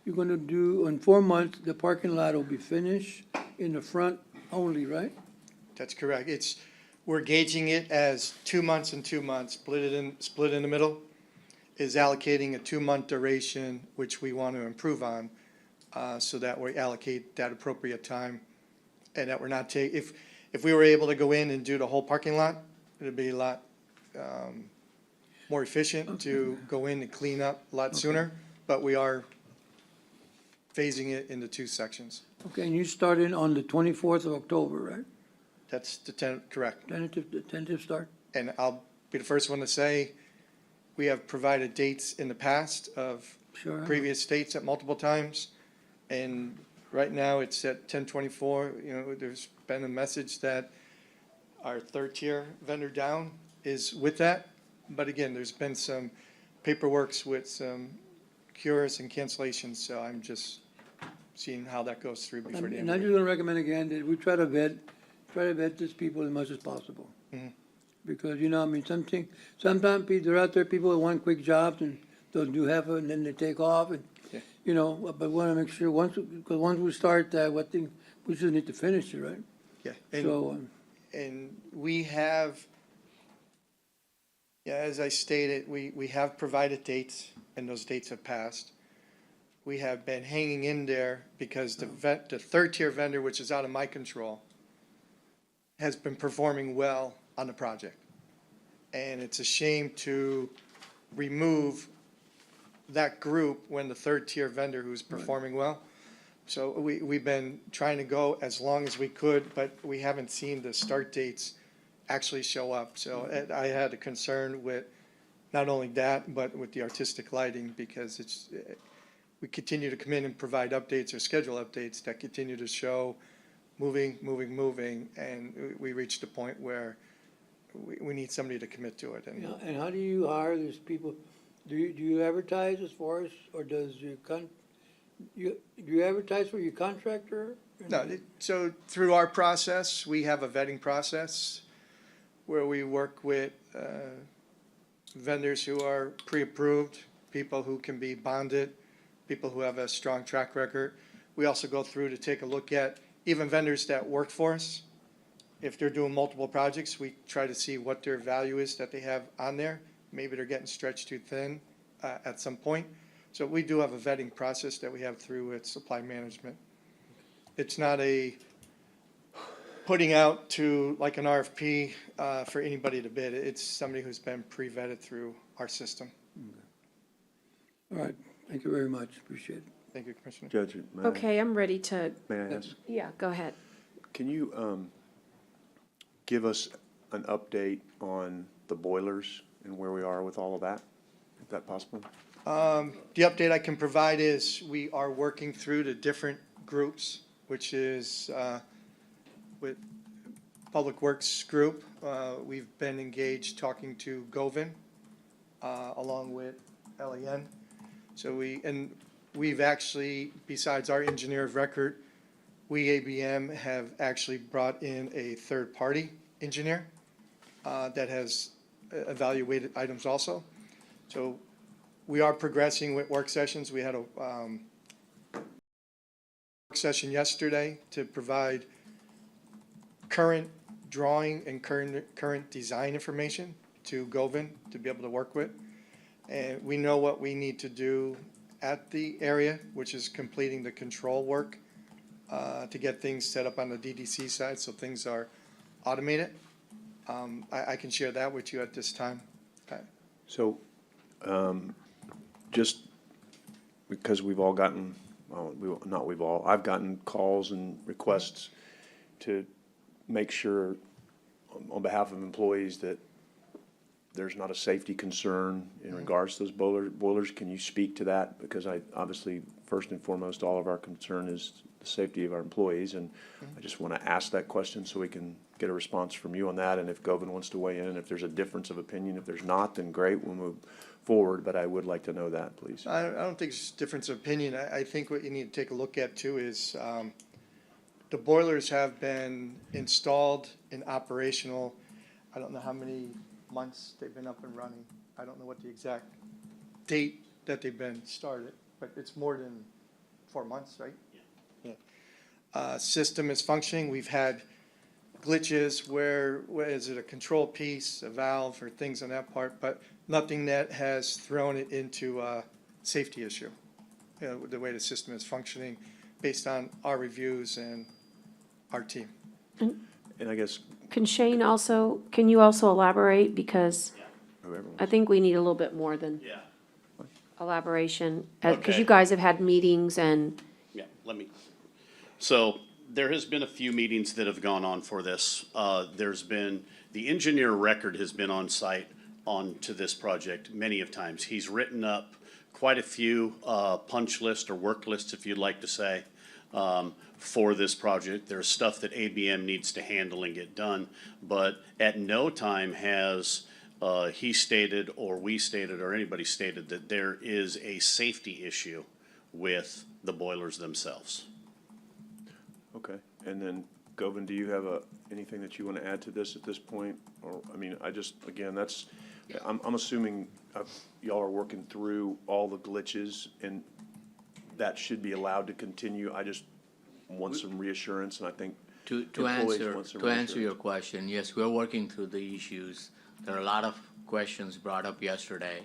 You're gonna do, in 4 months, the parking lot will be finished in the front only, right? That's correct. We're gauging it as 2 months and 2 months, split in the middle, is allocating a 2-month duration, which we want to improve on, so that we allocate that appropriate time, and that we're not if we were able to go in and do the whole parking lot, it'd be a lot more efficient to go in and clean up a lot sooner, but we are phasing it into 2 sections. Okay, and you started on the 24th of October, right? That's correct. Tentative start? And I'll be the first one to say, we have provided dates in the past of Sure. previous dates at multiple times. And right now, it's at 10/24. You know, there's been a message that our third-tier vendor down is with that. But again, there's been some paperworks with some cures and cancellations, so I'm just seeing how that goes through before the end And I'm of just gonna recommend again that we try to vet these people as much as possible. Mhm. Because, you know, I mean, sometimes they're out there, people that want quick jobs and they'll do half of it and then they take off and, Yeah. you know, but we wanna make sure, because once we start, we just need to finish it, right? Yeah. So, And we have, yeah, as I stated, we have provided dates, and those dates have passed. We have been hanging in there because the third-tier vendor, which is out of my control, has been performing well on the project. And it's a shame to remove that group when the third-tier vendor who's performing well. So we've been trying to go as long as we could, but we haven't seen the start dates actually show up. So I had a concern with not only that, but with the artistic lighting, because we continue to come in and provide updates or schedule updates that continue to show moving, and we reached a point where we need somebody to commit to it. And and how do you hire these people? Do you advertise as far as, or does do you advertise for your contractor? No, so through our process, we have a vetting process where we work with vendors who are pre-approved, people who can be bonded, people who have a strong track record. We also go through to take a look at even vendors that work for us. If they're doing multiple projects, we try to see what their value is that they have on there. Maybe they're getting stretched too thin at some point. So we do have a vetting process that we have through with supply management. It's not a putting out to like an RFP for anybody to bid. It's somebody who's been pre-vetted through our system. All right, thank you very much, appreciate it. Thank you, Commissioner. Judge, Okay, I'm ready to, may I ask? yeah, go ahead. Can you give us an update on the boilers and where we are with all of that? Is that possible? The update I can provide is we are working through the different groups which is with Public Works Group. We've been engaged talking to Govan along with LEN. So we've actually, besides our engineer of record, we ABM have actually brought in a third-party engineer that has evaluated items also. So we are progressing with work sessions. We had a work session yesterday to provide current drawing and current design information to Govan to be able to work with. And we know what we need to do at the area, which is completing the control work to get things set up on the DDC side so things are automated. I can share that with you at this time. Okay. So, just because we've all gotten, well, not we've all, I've gotten calls and requests to make sure on behalf of employees that there's not a safety concern in regards to those boilers. Can you speak to that? Because obviously, first and foremost, all of our concern is the safety of our employees, and I just want to ask that question so we can get a response from you on that, and if Govan wants to weigh in, if there's a difference of opinion. If there's not, then great, we'll move forward, but I would like to know that, please. I don't think it's a difference of opinion. I think what you need to take a look at too is the boilers have been installed and operational. I don't know how many months they've been up and running. I don't know what the exact date that they've been started, but it's more than 4 months, right? Yeah. System is functioning. We've had glitches where is it a control piece, a valve, or things on that part, but nothing that has thrown it into a safety issue. You know, the way the system is functioning based on our reviews and our team. And I guess Can you also elaborate, because whoever wants. I think we need a little bit more than Yeah. elaboration, because Okay. you guys have had meetings and, Yeah, so there has been a few meetings that have gone on for this. There's been, the engineer record has been on site to this project many of times. He's written up quite a few punch lists or work lists, if you'd like to say, for this project. There's stuff that ABM needs to handle and get done, but at no time has he stated, or we stated, or anybody stated that there is a safety issue with the boilers themselves. Okay, and then Govan, do you have anything that you want to add to this at this point? Or, I mean, again, I'm assuming y'all are working through all the glitches, and that should be allowed to continue. I just want some reassurance, and I think To employees want some answer your reassurance. question, yes, we're working through the issues. There are a lot of questions brought up yesterday,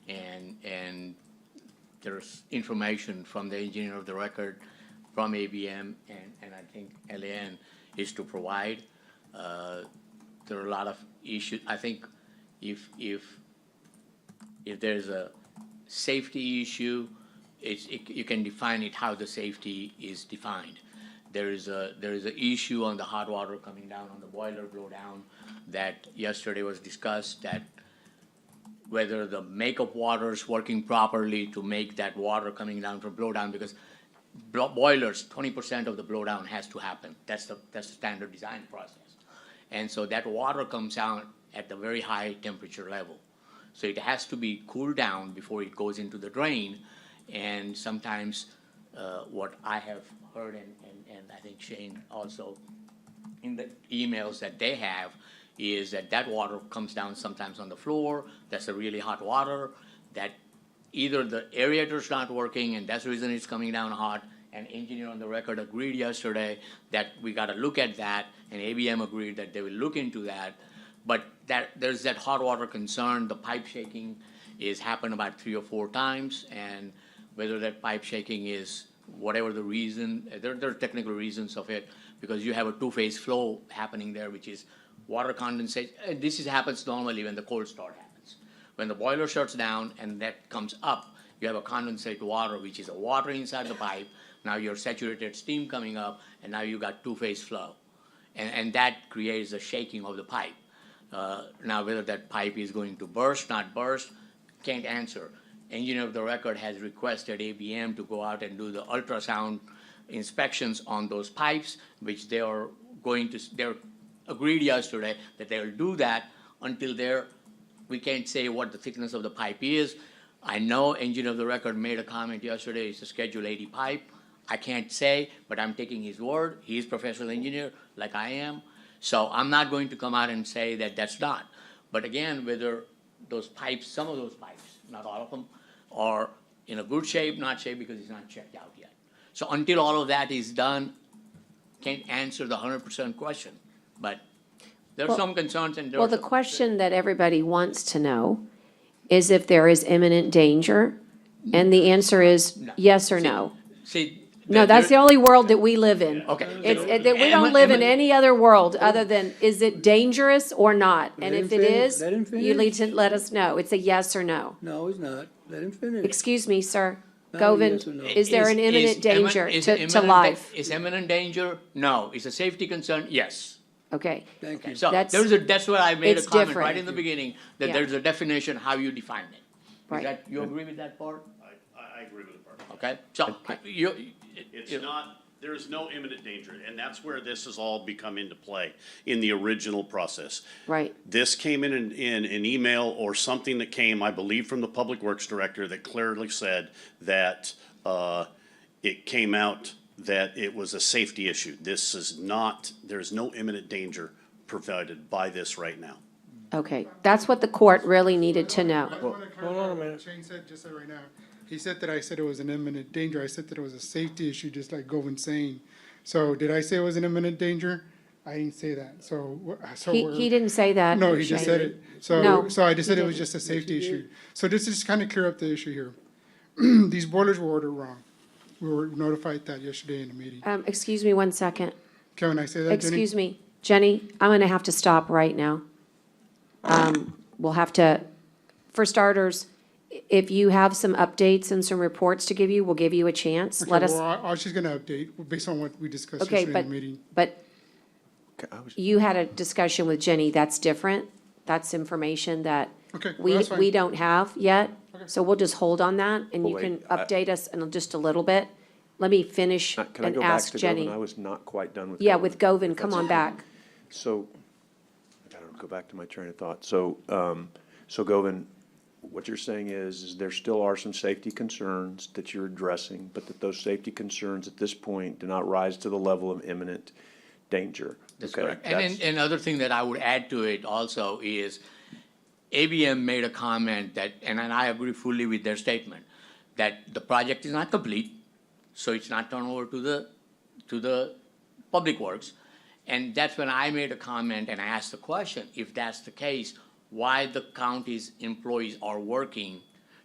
and there's information from the engineer of the record, from ABM, and I think LAN is to provide. There are a lot of issues. I think if there's a safety issue, you can define it how the safety is defined. There is a issue on the hot water coming down on the boiler blowdown that yesterday was discussed, that whether the makeup water is working properly to make that water coming down from blowdown, because boilers, 20% of the blowdown has to happen. That's the standard design process. And so that water comes out at the very high temperature level. So it has to be cooled down before it goes into the drain. And sometimes what I have heard, and I think Shane also, in the emails that they have, is that water comes down sometimes on the floor. That's the really hot water that either the aerator's not working, and that's the reason it's coming down hot. And engineer on the record agreed yesterday that we got to look at that, and ABM agreed that they will look into that. But there's that hot water concern. The pipe shaking is happened about 3 or 4 times, and whether that pipe shaking is whatever the reason, there are technical reasons of it, because you have a 2-phase flow happening there, which is water condensate. And this happens normally when the cold start happens. When the boiler shuts down and that comes up, you have a condensate water, which is a water inside the pipe. Now your saturated steam coming up, and now you got 2-phase flow. And that creates a shaking of the pipe. Now whether that pipe is going to burst, not burst, can't answer. Engineer of the record has requested ABM to go out and do the ultrasound inspections on those pipes, which they are going to, they're agreed yesterday that they'll do that until we can't say what the thickness of the pipe is. I know engineer of the record made a comment yesterday, it's a Schedule 80 pipe. I can't say, but I'm taking his word. He's a professional engineer like I am. So I'm not going to come out and say that that's not. But again, whether those pipes, some of those pipes, not all of them, are in a good shape, not shape because it's not checked out yet. So until all of that is done, can't answer the 100% question. But there are Well- some concerns and there Well, are the some- question that everybody wants to know is if there is imminent danger, and the answer is yes or no. See. No, that's the only world that we live in. Okay. That we don't live in any other world other than, is it dangerous or not? And if it is, Let him you need finish. to let us know. It's a yes or no. No, it's not. Let him finish. Excuse me, sir. Not a yes or Govind, no. is there an imminent danger is to imminent life? Is imminent danger? No. Is a safety concern? Yes. Okay. Thank you. So That's- that's why I made a it's comment different. right in the beginning, that Yeah. there's a definition how you define it. Right. You agree with that part? I agree with the part. Okay, so It's not, there's no imminent danger, and that's where this has all become into play in the original process. Right. This came in an email or something that came, I believe, from the Public Works Director that clearly said that, it came out that it was a safety issue. This is not, there's no imminent danger provided by this right now. Okay, that's what the court really needed to know. I want to clarify what Shane said, just right now. He said that I said it was an imminent danger. I said that it was a safety issue, just like Govind's saying. So did I say it was an imminent danger? I didn't say that. So He didn't say that. No, he just Shane. said it. No, So I just said he it was didn't. just a safety issue. So this is kind of clear up the issue here. These boilers were ordered wrong. We were notified that yesterday in the meeting. Excuse me 1 second. Can I say that, Jenny? Excuse me, Jenny, I'm gonna have to stop right now. We'll have to, for starters, if you have some updates and some reports to give you, we'll give you a chance. Okay, Let us, well, I was just gonna update based on what we discussed okay, yesterday in the meeting. but you had a discussion with Jenny, that's different. That's information that Okay, well, we, that's fine. we don't have yet. So we'll just hold on that and you Well, can wait, I- update us in just a little bit. Let me finish Can I and go back ask to Jenny. Govin? I was not quite done with. Yeah, Govin, with Govin, if come that's on okay. back. So, I gotta go back to my train of thought. So, so Govin, what you're saying is there still are some safety concerns that you're addressing, but that those safety concerns at this point do not rise to the level of imminent danger. That's Okay, correct. And then, another thing that I would add to it also is ABM made a comment that, and I agree fully with their statement, that the project is not complete, so it's not turned over to the Public Works. And that's when I made a comment and I asked the question, if that's the case, why the county's employees are working,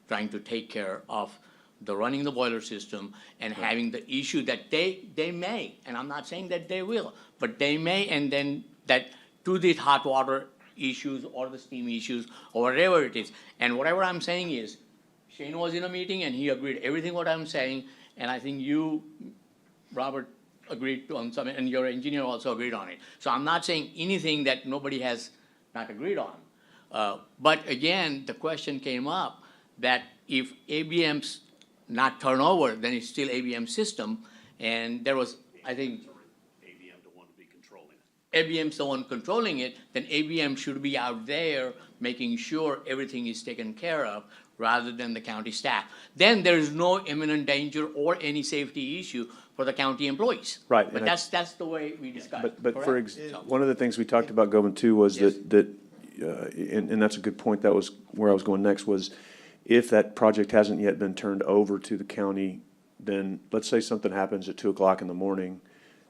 trying to take care of running the boiler system and having the issue that they may, and I'm not saying that they will, but they may, and then that to these hot water issues or the steam issues or whatever it is. And whatever I'm saying is, Shane was in a meeting and he agreed everything what I'm saying, and I think you, Robert, agreed on something, and your engineer also agreed on it. So I'm not saying anything that nobody has not agreed on. But again, the question came up that if ABM's not turnover, then it's still ABM system, and there was, I think, ABM the one to be controlling it. ABM's the one controlling it, then ABM should be out there making sure everything is taken care of rather than the county staff. Then there is no imminent danger or any safety issue for the county employees. Right, But and that's the way we discussed. But for, correct? So- one of the things we talked about, Govin, too, was and that's a good point, that was where I was going next, was if that project hasn't yet been turned over to the county, then let's say something happens at 2:00 in the morning,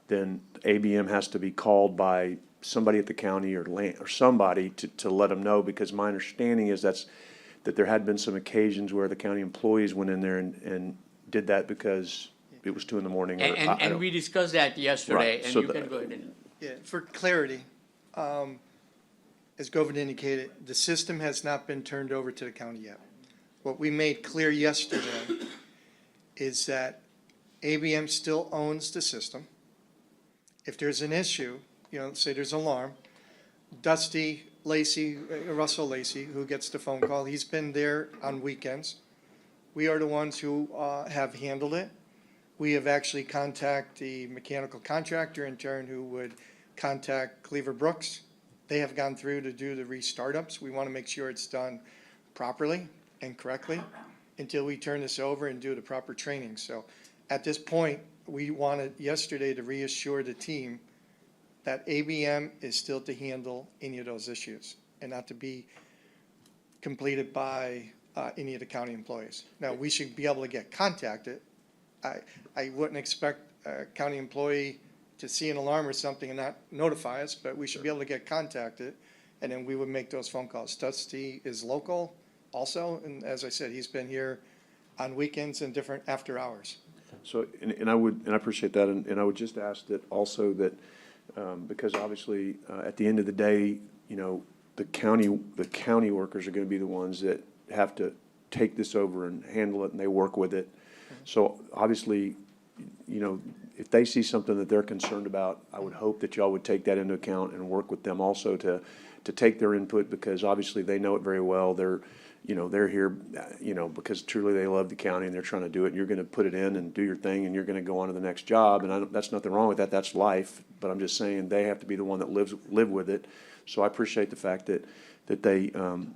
then ABM has to be called by somebody at the county or somebody to let them know, because my understanding is that there had been some occasions where the county employees went in there and did that because it was 2 in the morning. Or I And don't- we discussed that yesterday, Right, and so you can go ahead and. Yeah, for clarity, as Govin indicated, the system has not been turned over to the county yet. What we made clear yesterday is that ABM still owns the system. If there's an issue, say there's an alarm, Dusty Lacey, Russell Lacey, who gets the phone call, he's been there on weekends. We are the ones who have handled it. We have actually contacted the mechanical contractor in turn who would contact Cleaver Brooks. They have gone through to do the restartups. We want to make sure it's done properly and correctly until we turn this over and do the proper training. So at this point, we wanted yesterday to reassure the team that ABM is still to handle any of those issues and not to be completed by any of the county employees. Now, we should be able to get contacted. I wouldn't expect a county employee to see an alarm or something and not notify us, but we should be able to get contacted, and then we would make those phone calls. Dusty is local also, and as I said, he's been here on weekends and different after hours. So, and I appreciate that, and I would just ask that also that, because obviously, at the end of the day, you know, the county workers are gonna be the ones that have to take this over and handle it, and they work with it. So obviously, you know, if they see something that they're concerned about, I would hope that y'all would take that into account and work with them also to take their input, because obviously they know it very well. They're, you know, they're here, you know, because truly they love the county and they're trying to do it. And you're gonna put it in and do your thing, and you're gonna go on to the next job. And that's nothing wrong with that. That's life. But I'm just saying they have to be the one that live with it. So I appreciate the fact that they,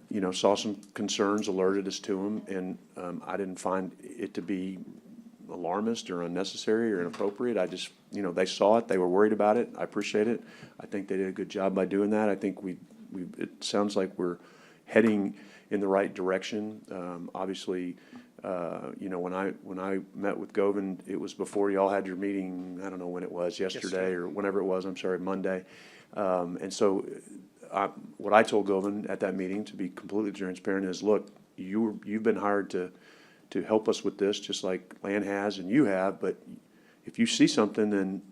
you know, saw some concerns, alerted us to them, and I didn't find it to be alarmist or unnecessary or inappropriate. I just, you know, they saw it, they were worried about it. I appreciate it. I think they did a good job by doing that. I think it sounds like we're heading in the right direction. Obviously, you know, when I met with Govind, it was before y'all had your meeting. I don't know when it was, yesterday or whenever it was. I'm sorry, Monday. And so, what I told Govind at that meeting, to be completely transparent, is, look, you've been hired to help us with this, just like Land has and you have. But if you see something, then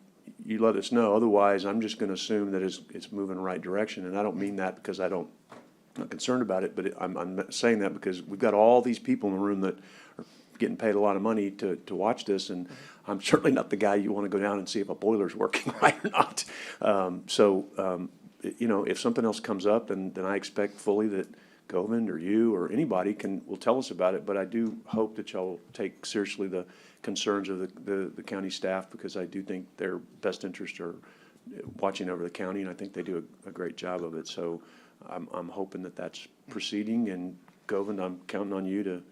you let us know. Otherwise, I'm just going to assume that it's moving in the right direction. And I don't mean that because I'm not concerned about it, but I'm saying that because we've got all these people in the room that are getting paid a lot of money to watch this, and I'm certainly not the guy you want to go down and see if a boiler's working right or not. You know, if something else comes up, then I expect fully that Govind or you or anybody will tell us about it. But I do hope that y'all take seriously the concerns of the county staff, because I do think their best interests are watching over the county, and I think they do a great job of it. So I'm hoping that that's proceeding, and Govind, I'm counting on you to,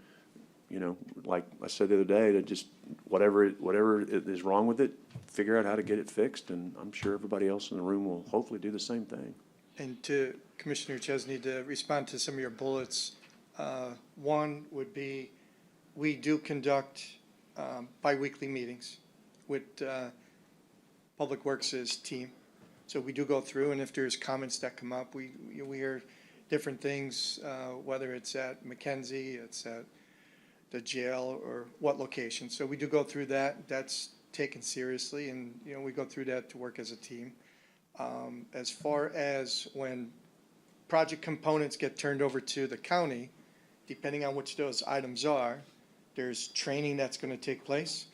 you know, like I said the other day, to just whatever is wrong with it, figure out how to get it fixed, and I'm sure everybody else in the room will hopefully do the same thing. And to Commissioner Chesney, to respond to some of your bullets, one would be, we do conduct biweekly meetings with Public Works' team. So we do go through, and if there's comments that come up, we hear different things, whether it's at McKenzie, it's at the jail, or what location. So we do go through that. That's taken seriously, and, you know, we go through that to work as a team. As far as when project components get turned over to the county, depending on which those items are, there's training that's going to take place.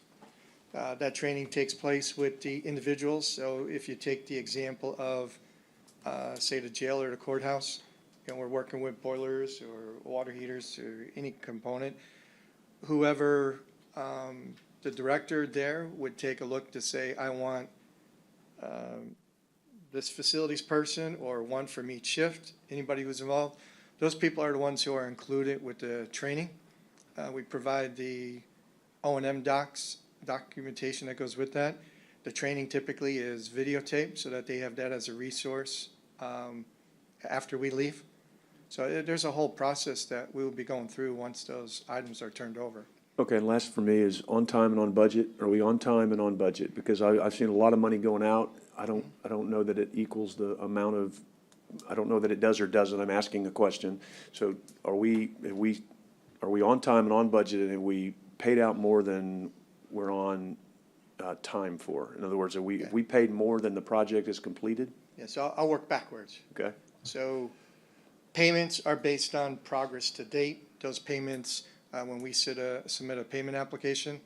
That training takes place with the individuals. So if you take the example of, say, the jail or the courthouse, you know, we're working with boilers or water heaters or any component. Whoever, the director there would take a look to say, I want this facilities person or one from each shift, anybody who's involved. Those people are the ones who are included with the training. We provide the O&M documentation that goes with that. The training typically is videotaped so that they have that as a resource after we leave. So there's a whole process that we will be going through once those items are turned over. Okay, and last for me is on time and on budget. Are we on time and on budget? Because I've seen a lot of money going out. I don't know that it equals the amount of, I don't know that it does or doesn't. I'm asking a question. So are we on time and on budget, and have we paid out more than we're on time for? In other words, have we paid more than the project is completed? Yeah, so I'll work backwards. Okay. So payments are based on progress to date. Those payments, when we submit a payment application,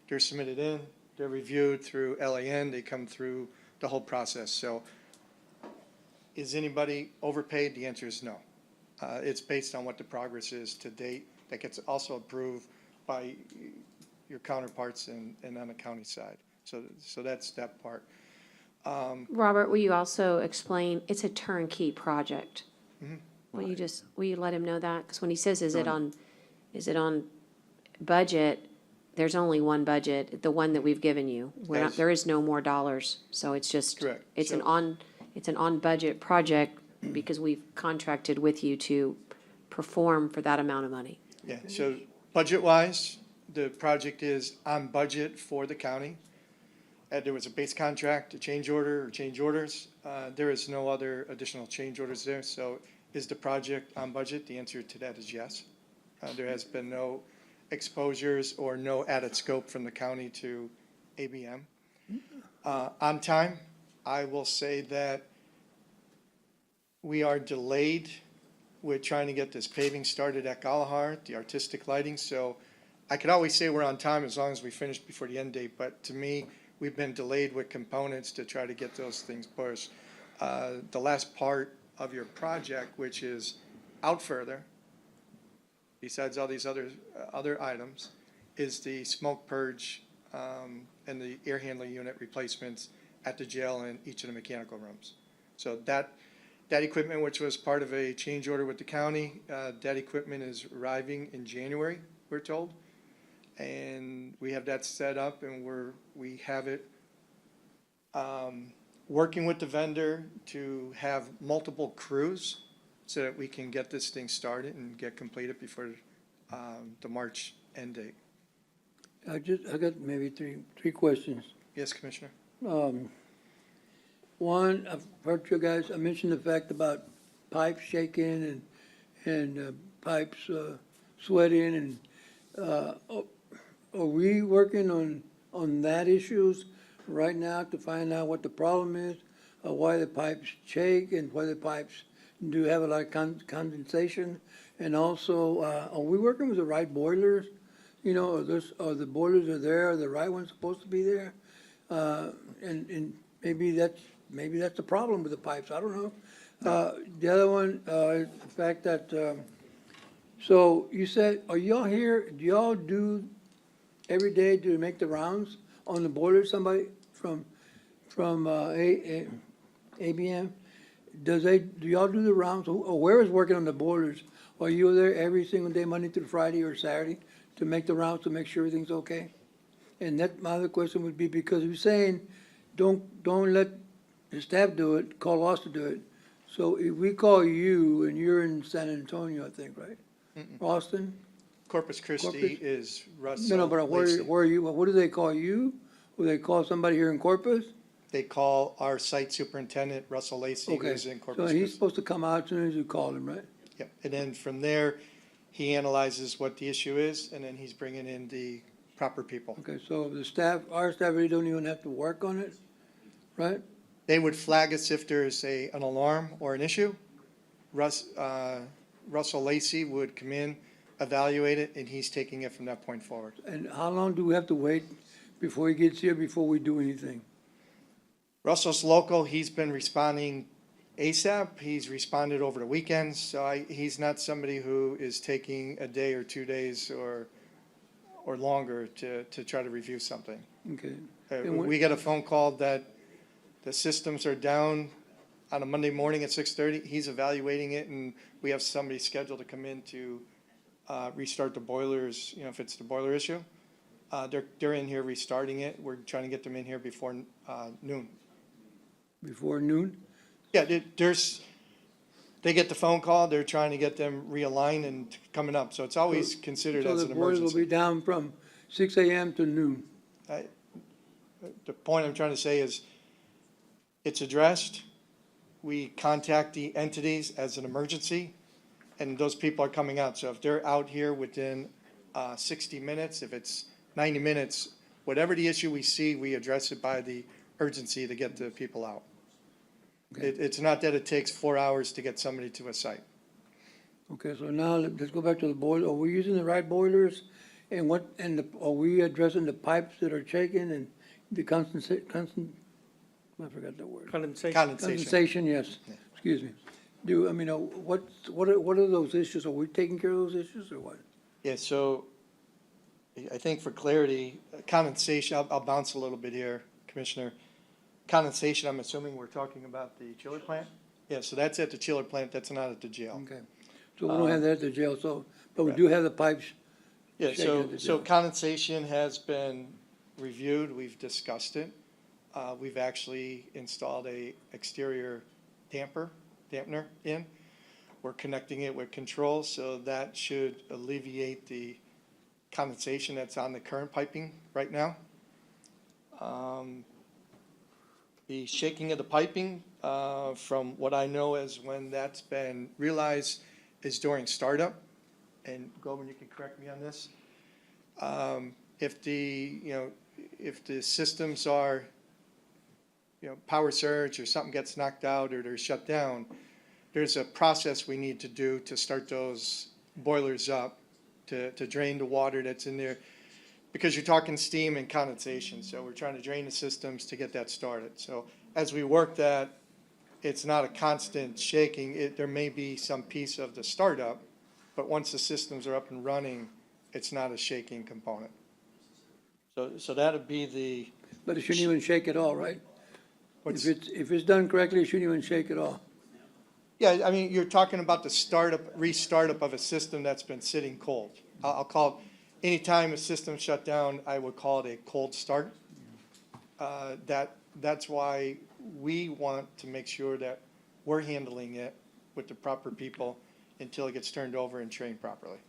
they're submitted in, they're reviewed through LAN, they come through the whole process. So is anybody overpaid? The answer is no. It's based on what the progress is to date. That gets also approved by your counterparts and on the county side. So that's that part. Robert, will you also explain, it's a turnkey project? Mhm. Will you let him know that? Because when he says, is it on budget, there's only one budget, the one that we've given you. Yes. There is no more dollars, so it's just. Correct. It's an So- on-budget project because we've contracted with you to perform for that amount of money. Yeah, so budget-wise, the project is on budget for the county. There was a base contract, a change order, or change orders. There is no other additional change orders there, so is the project on budget? The answer to that is yes. There has been no exposures or no added scope from the county to ABM. On time, I will say that we are delayed with trying to get this paving started at Galahar, the artistic lighting, so I could always say we're on time as long as we finish before the end date, but to me, we've been delayed with components to try to get those things pushed. The last part of your project, which is out further, besides all these other items, is the smoke purge and the air handling unit replacements at the jail and each of the mechanical rooms. So that equipment, which was part of a change order with the county, that equipment is arriving in January, we're told. And we have that set up and we have it working with the vendor to have multiple crews so that we can get this thing started and get completed before the March end date. I got maybe three questions. Yes, Commissioner? One, I've heard you guys, I mentioned the fact about pipes shaking and pipes sweating and, are we working on that issues right now to find out what the problem is? Why the pipes shake and why the pipes do have a lot of condensation? And also, are we working with the right boilers? You know, are the boilers are there, are the right ones supposed to be there? And maybe that's the problem with the pipes, I don't know. The other one, is the fact that, so you said, are y'all here, do y'all do every day to make the rounds on the boiler, somebody from ABM? Do y'all do the rounds, or where is working on the boilers? Are you there every single day, Monday through Friday or Saturday, to make the rounds, to make sure everything's okay? And that, my other question would be, because you're saying, don't let the staff do it, call us to do it. So if we call you, and you're in San Antonio, I think, right? Austin? Corpus Christi Corpus? is Russ. No, but where Lacey. are you, what do they call you? Will they call somebody here in Corpus? They call our site superintendent, Russell Lacey, Okay, who's in so Corpus he's Christi. supposed to come out as soon as you call him, right? Yep, and then from there, he analyzes what the issue is, and then he's bringing in the proper people. Okay, so the staff, our staff really don't even have to work on it, right? They would flag us if there's an alarm or an issue. Russell Lacey would come in, evaluate it, and he's taking it from that point forward. And how long do we have to wait before he gets here, before we do anything? Russell's local, he's been responding ASAP, he's responded over the weekends, so he's not somebody who is taking a day or 2 days or longer to try to review something. Okay. And when- We get a phone call that the systems are down on a Monday morning at 6:30, he's evaluating it, and we have somebody scheduled to come in to restart the boilers, you know, if it's the boiler issue. They're in here restarting it, we're trying to get them in here before noon. Before noon? Yeah, they get the phone call, they're trying to get them realigned and coming up, so it's always considered as an So the boilers will emergency. be down from 6 AM to noon? The point I'm trying to say is, it's addressed, we contact the entities as an emergency, and those people are coming out, so if they're out here within 60 minutes, if it's 90 minutes, whatever the issue we see, we address it by the urgency to get the people out. It's not that it takes 4 hours to get somebody to a site. Okay, so now let's go back to the boiler. Are we using the right boilers? And are we addressing the pipes that are shaking and the I forgot the word. Condensation. Condensation, yes. Excuse me. What are those issues? Are we taking care of those issues or what? Yeah, so I think for clarity, condensation, I'll bounce a little bit here, Commissioner. Condensation, I'm assuming we're talking about the chiller plant? Yeah, so that's at the chiller plant, that's not at the jail. Okay. So we don't have that at the jail, so, but we do have the pipes. Yeah, shaking so, at the so jail. condensation has been reviewed, we've discussed it. We've actually installed a exterior dampener in. We're connecting it with controls, so that should alleviate the condensation that's on the current piping right now. The shaking of the piping, from what I know is when that's been realized is during startup. And Goldman, you can correct me on this. If the systems are, power surge or something gets knocked out or they're shut down, there's a process we need to do to start those boilers up, to drain the water that's in there. Because you're talking steam and condensation, so we're trying to drain the systems to get that started. So as we work that, it's not a constant shaking. There may be some piece of the startup, but once the systems are up and running, it's not a shaking component. So that'd be the. But it shouldn't even shake at all, right? What's- If it's done correctly, it shouldn't even shake at all. Yeah, I mean, you're talking about the restart of a system that's been sitting cold. I'll call it, anytime a system's shut down, I would call it a cold start. That's why we want to make sure that we're handling it with the proper people until it gets turned over and trained properly.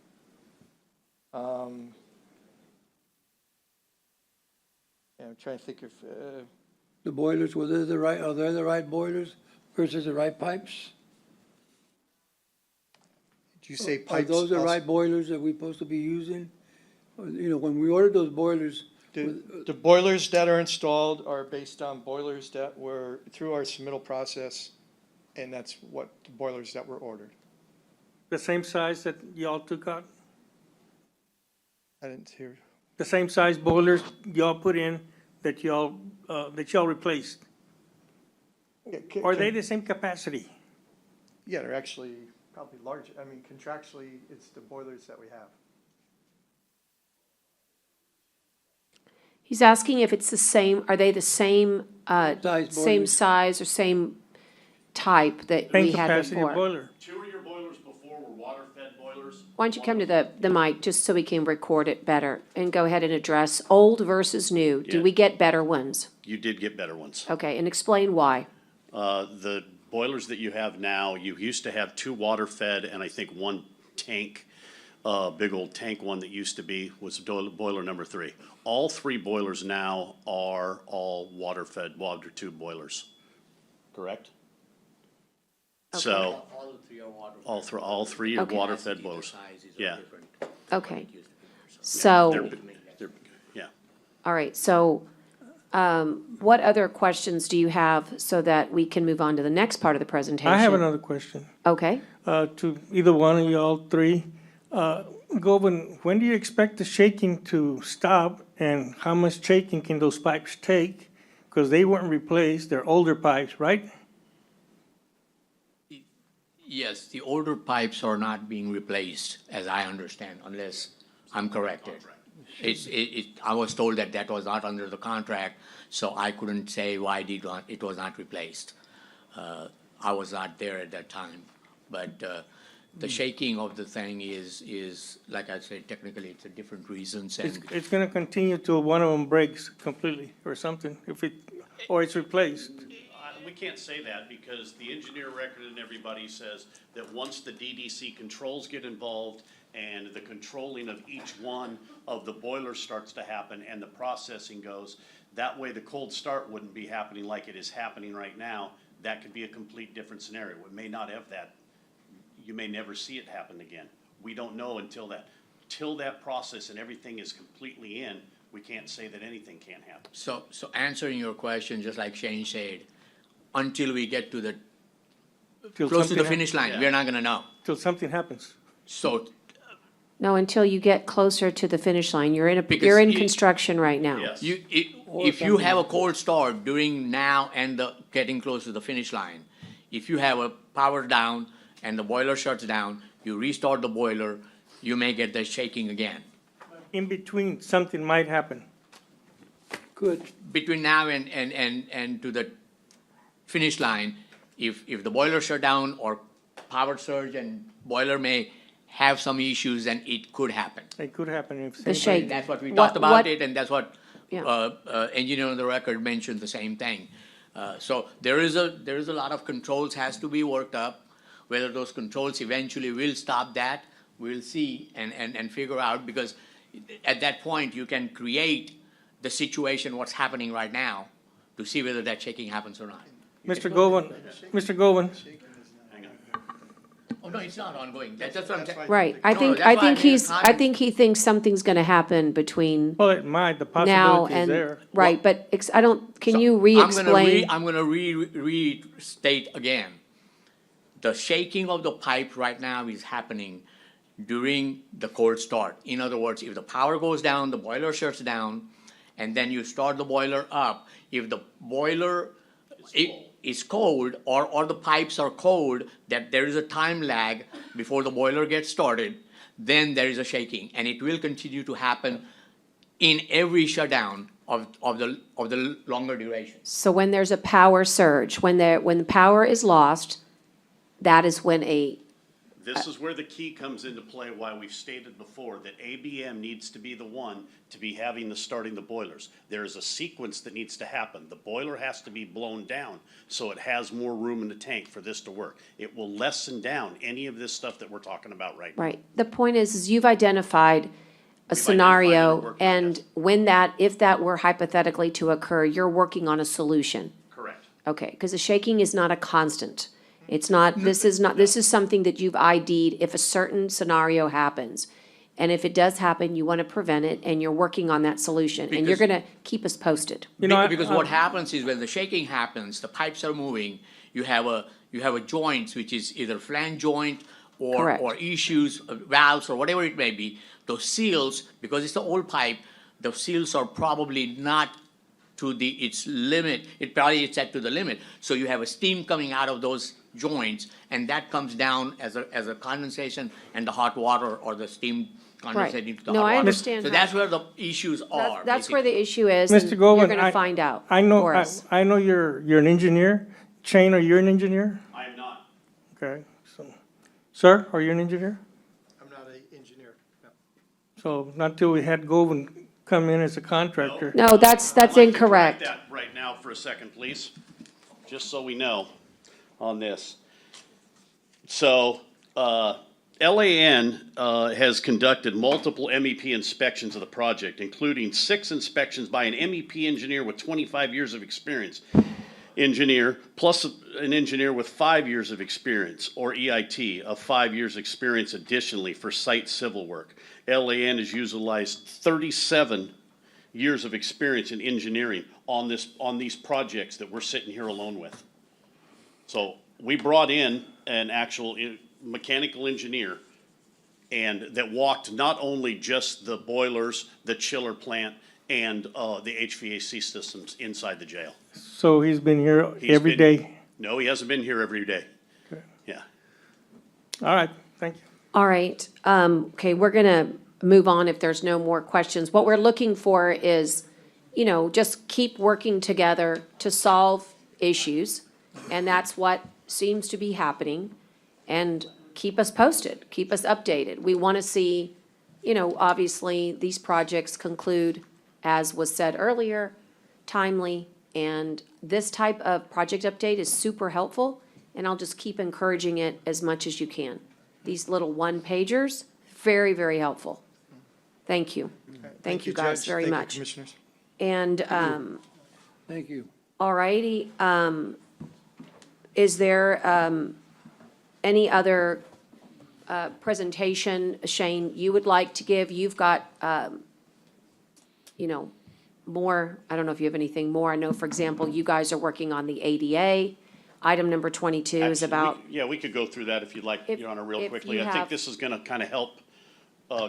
Yeah, I'm trying to think if, The boilers, are they the right boilers versus the right pipes? did you say Are pipes? those the also? right boilers that we're supposed to be using? Or, when we ordered those boilers, The boilers that are installed are based on boilers that were through our submittal process, and that's what the boilers that were ordered. The same size that y'all took out? I didn't hear. The same size boilers y'all put in that y'all replaced? Are they the same capacity? Yeah, they're actually probably larger. I mean, contractually, it's the boilers that we have. He's asking if it's the same, are they the same, Size same boilers. size or same type that Same we had capacity before? boiler? Two of your boilers before were water-fed boilers. Why don't you come to the mic, just so we can record it better, and go ahead and address old versus new? Do Yeah. we get better ones? You did get better ones. Okay, and explain why. The boilers that you have now, you used to have two water-fed and I think one tank, big old tank one that used to be, was boiler number 3. All 3 boilers now are all water-fed, water tube boilers, correct? So, All three are water. all three are Okay. water-fed boilers. Yeah. Okay. They're, So, they're, yeah. all right, so, what other questions do you have so that we can move on to the next part of the presentation? I have another question, Okay. to either one of y'all three. Govan, when do you expect the shaking to stop, and how much shaking can those pipes take? Because they weren't replaced, they're older pipes, right? Yes, the older pipes are not being replaced, as I understand, unless I'm corrected. I was told that that was not under the contract, so I couldn't say why it was not replaced. I was not there at that time, but, the shaking of the thing is, like I said, technically it's a different reasons and. It's gonna continue till one of them breaks completely or something, or it's replaced. We can't say that because the engineer record and everybody says that once the DDC controls get involved and the controlling of each one of the boilers starts to happen and the processing goes, that way the cold start wouldn't be happening like it is happening right now. That could be a complete different scenario. It may not have that. You may never see it happen again. We don't know until that process and everything is completely in, we can't say that anything can't happen. So answering your question, just like Shane said, until we get to Till close to the something finish line, we're not gonna know. Till something happens. So, No, until you get closer to the finish line. You're in Because construction right now. Yes. if you have a cold start during now and getting close to the finish line, if you have a power down and the boiler shuts down, you restart the boiler, you may get the shaking again. in between, something might happen. Good. Between now and to the finish line, if the boiler shut down or power surge and boiler may have some issues, then it could happen. It could happen if. The shake. That's what we What- talked about what- it, and that's what, Yeah. engineer on the record mentioned the same thing. So there is a lot of controls has to be worked up. Whether those controls eventually will stop that, we'll see and figure out, because at that point, you can create the situation, what's happening right now, to see whether that shaking happens or not. Mr. Govan, Oh, no, it's not ongoing. That's what I'm saying. Right, I No, think, that's I why think made a he's, I comment. think he thinks something's gonna happen between well, it might, the now possibility is and, there. right, but I don't, can you I'm gonna re-explain? I'm gonna restate again. The shaking of the pipe right now is happening during the cold start. In other words, if the power goes down, the boiler shuts down, and then you start the boiler up. If the boiler is cold or the pipes are cold, that there is a time lag before the boiler gets started, then there is a shaking, and it will continue to happen in every shutdown of the longer duration. So when there's a power surge, when the power is lost, that is when This is where the key comes into play, why we've stated before that ABM needs to be the one to be having the starting the boilers. There is a sequence that needs to happen. The boiler has to be blown down so it has more room in the tank for this to work. It will lessen down any of this stuff that we're talking about right now. right. The point is you've identified a scenario, and when that, if that were hypothetically to occur, you're working on a solution. Correct. Okay, because the shaking is not a constant. It's not, this is something that you've ID'd if a certain scenario happens. And if it does happen, you want to prevent it, and you're working on that solution, and you're Because- gonna keep us posted. Because what happens is when the shaking happens, the pipes are moving, you have a joint, which is either flange joint Correct. or issues, valves, or whatever it may be. Those seals, because it's an old pipe, the seals are probably not to its limit, it probably is set to the limit. So you have a steam coming out of those joints, and that comes down as a condensation and the hot water or the steam condensating into the No, hot water. I understand So how- that's where the issues are. That's where the issue is, Mr. and you're Govan, gonna find out I know, for us. I know you're an engineer. Shane, are you an engineer? I am not. Okay, so, sir, are you an engineer? I'm not an engineer, no. So not till we had Govan come in as a contractor. No, that's I'd like to correct incorrect. that right now for a second, please, just so we know on this. So, LAN has conducted multiple MEP inspections of the project, including 6 inspections by an MEP engineer with 25 years of experience. Engineer, plus an engineer with 5 years of experience, or EIT of 5 years' experience additionally for site civil work. LAN has utilized 37 years of experience in engineering on these projects that we're sitting here alone with. So we brought in an actual mechanical engineer and that walked not only just the boilers, the chiller plant, and the HVAC systems inside the jail. So he's been here He's every been- day. No, he hasn't been here every day. Okay. Yeah. All right, thank you. All right, okay, we're gonna move on if there's no more questions. What we're looking for is, just keep working together to solve issues, and that's what seems to be happening. And keep us posted, keep us updated. We want to see, obviously, these projects conclude, as was said earlier, timely, and this type of project update is super helpful, and I'll just keep encouraging it as much as you can. These little one-pagers, very, very helpful. Thank you. Thank you guys Judge. very Thank you, much. Commissioners. And, Thank you. all righty, is there, any other, presentation, Shane, you would like to give? You've got, more, I don't know if you have anything more. I know, for example, you guys are working on the ADA. Item number 22 is Actually, about, yeah, we could go through that if you'd like, If- Your Honor, real if quickly. you I think have- this is gonna kind of help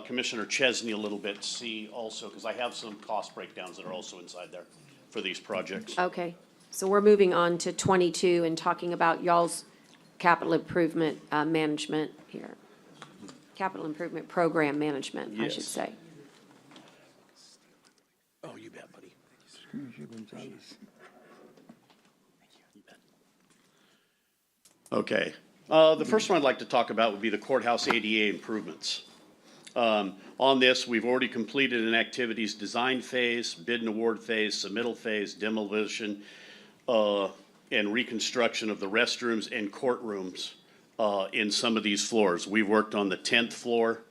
Commissioner Chesney a little bit see also, because I have some cost breakdowns that are also inside there for these projects. okay. So we're moving on to 22 and talking about y'all's capital improvement, management here. Capital improvement program management, I should Yes. say. Commissioner Gonzalez. Okay. The first one I'd like to talk about would be the courthouse ADA improvements. On this, we've already completed an activities design phase, bid and award phase, submittal phase, demolition, and reconstruction of the restrooms and courtrooms in some of these floors. We've worked on the 10th floor,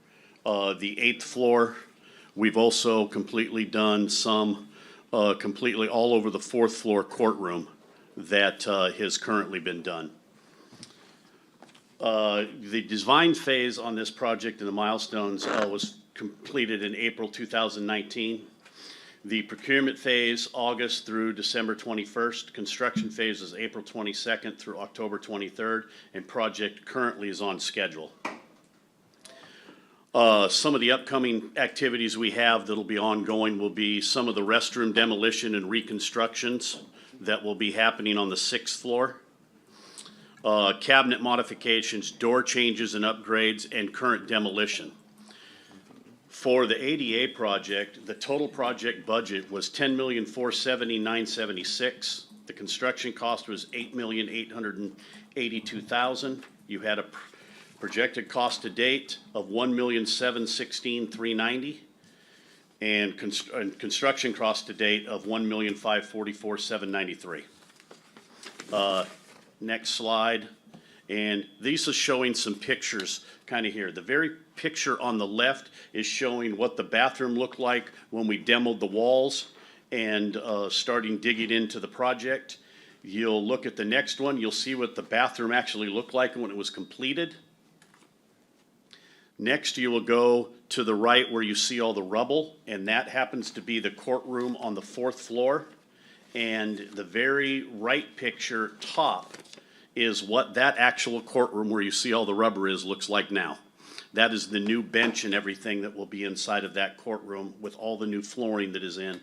the 8th floor. We've also completely done some, completely all over the 4th floor courtroom that has currently been done. The design phase on this project and the milestones was completed in April 2019. The procurement phase, August through December 21st. Construction phase is April 22nd through October 23rd, and project currently is on schedule. Some of the upcoming activities we have that'll be ongoing will be some of the restroom demolition and reconstructions that will be happening on the 6th floor. Cabinet modifications, door changes and upgrades, and current demolition. For the ADA project, the total project budget was $10,470,976. The construction cost was $8,882,000. You had a projected cost to date of $1,716,390, and construction cost to date of $1,544,793. Next slide. And these are showing some pictures kind of here. The very picture on the left is showing what the bathroom looked like when we demoed the walls and starting digging into the project. You'll look at the next one. You'll see what the bathroom actually looked like when it was completed. Next, you will go to the right where you see all the rubble, and that happens to be the courtroom on the 4th floor. And the very right picture top is what that actual courtroom where you see all the rubber is looks like now. That is the new bench and everything that will be inside of that courtroom with all the new flooring that is in.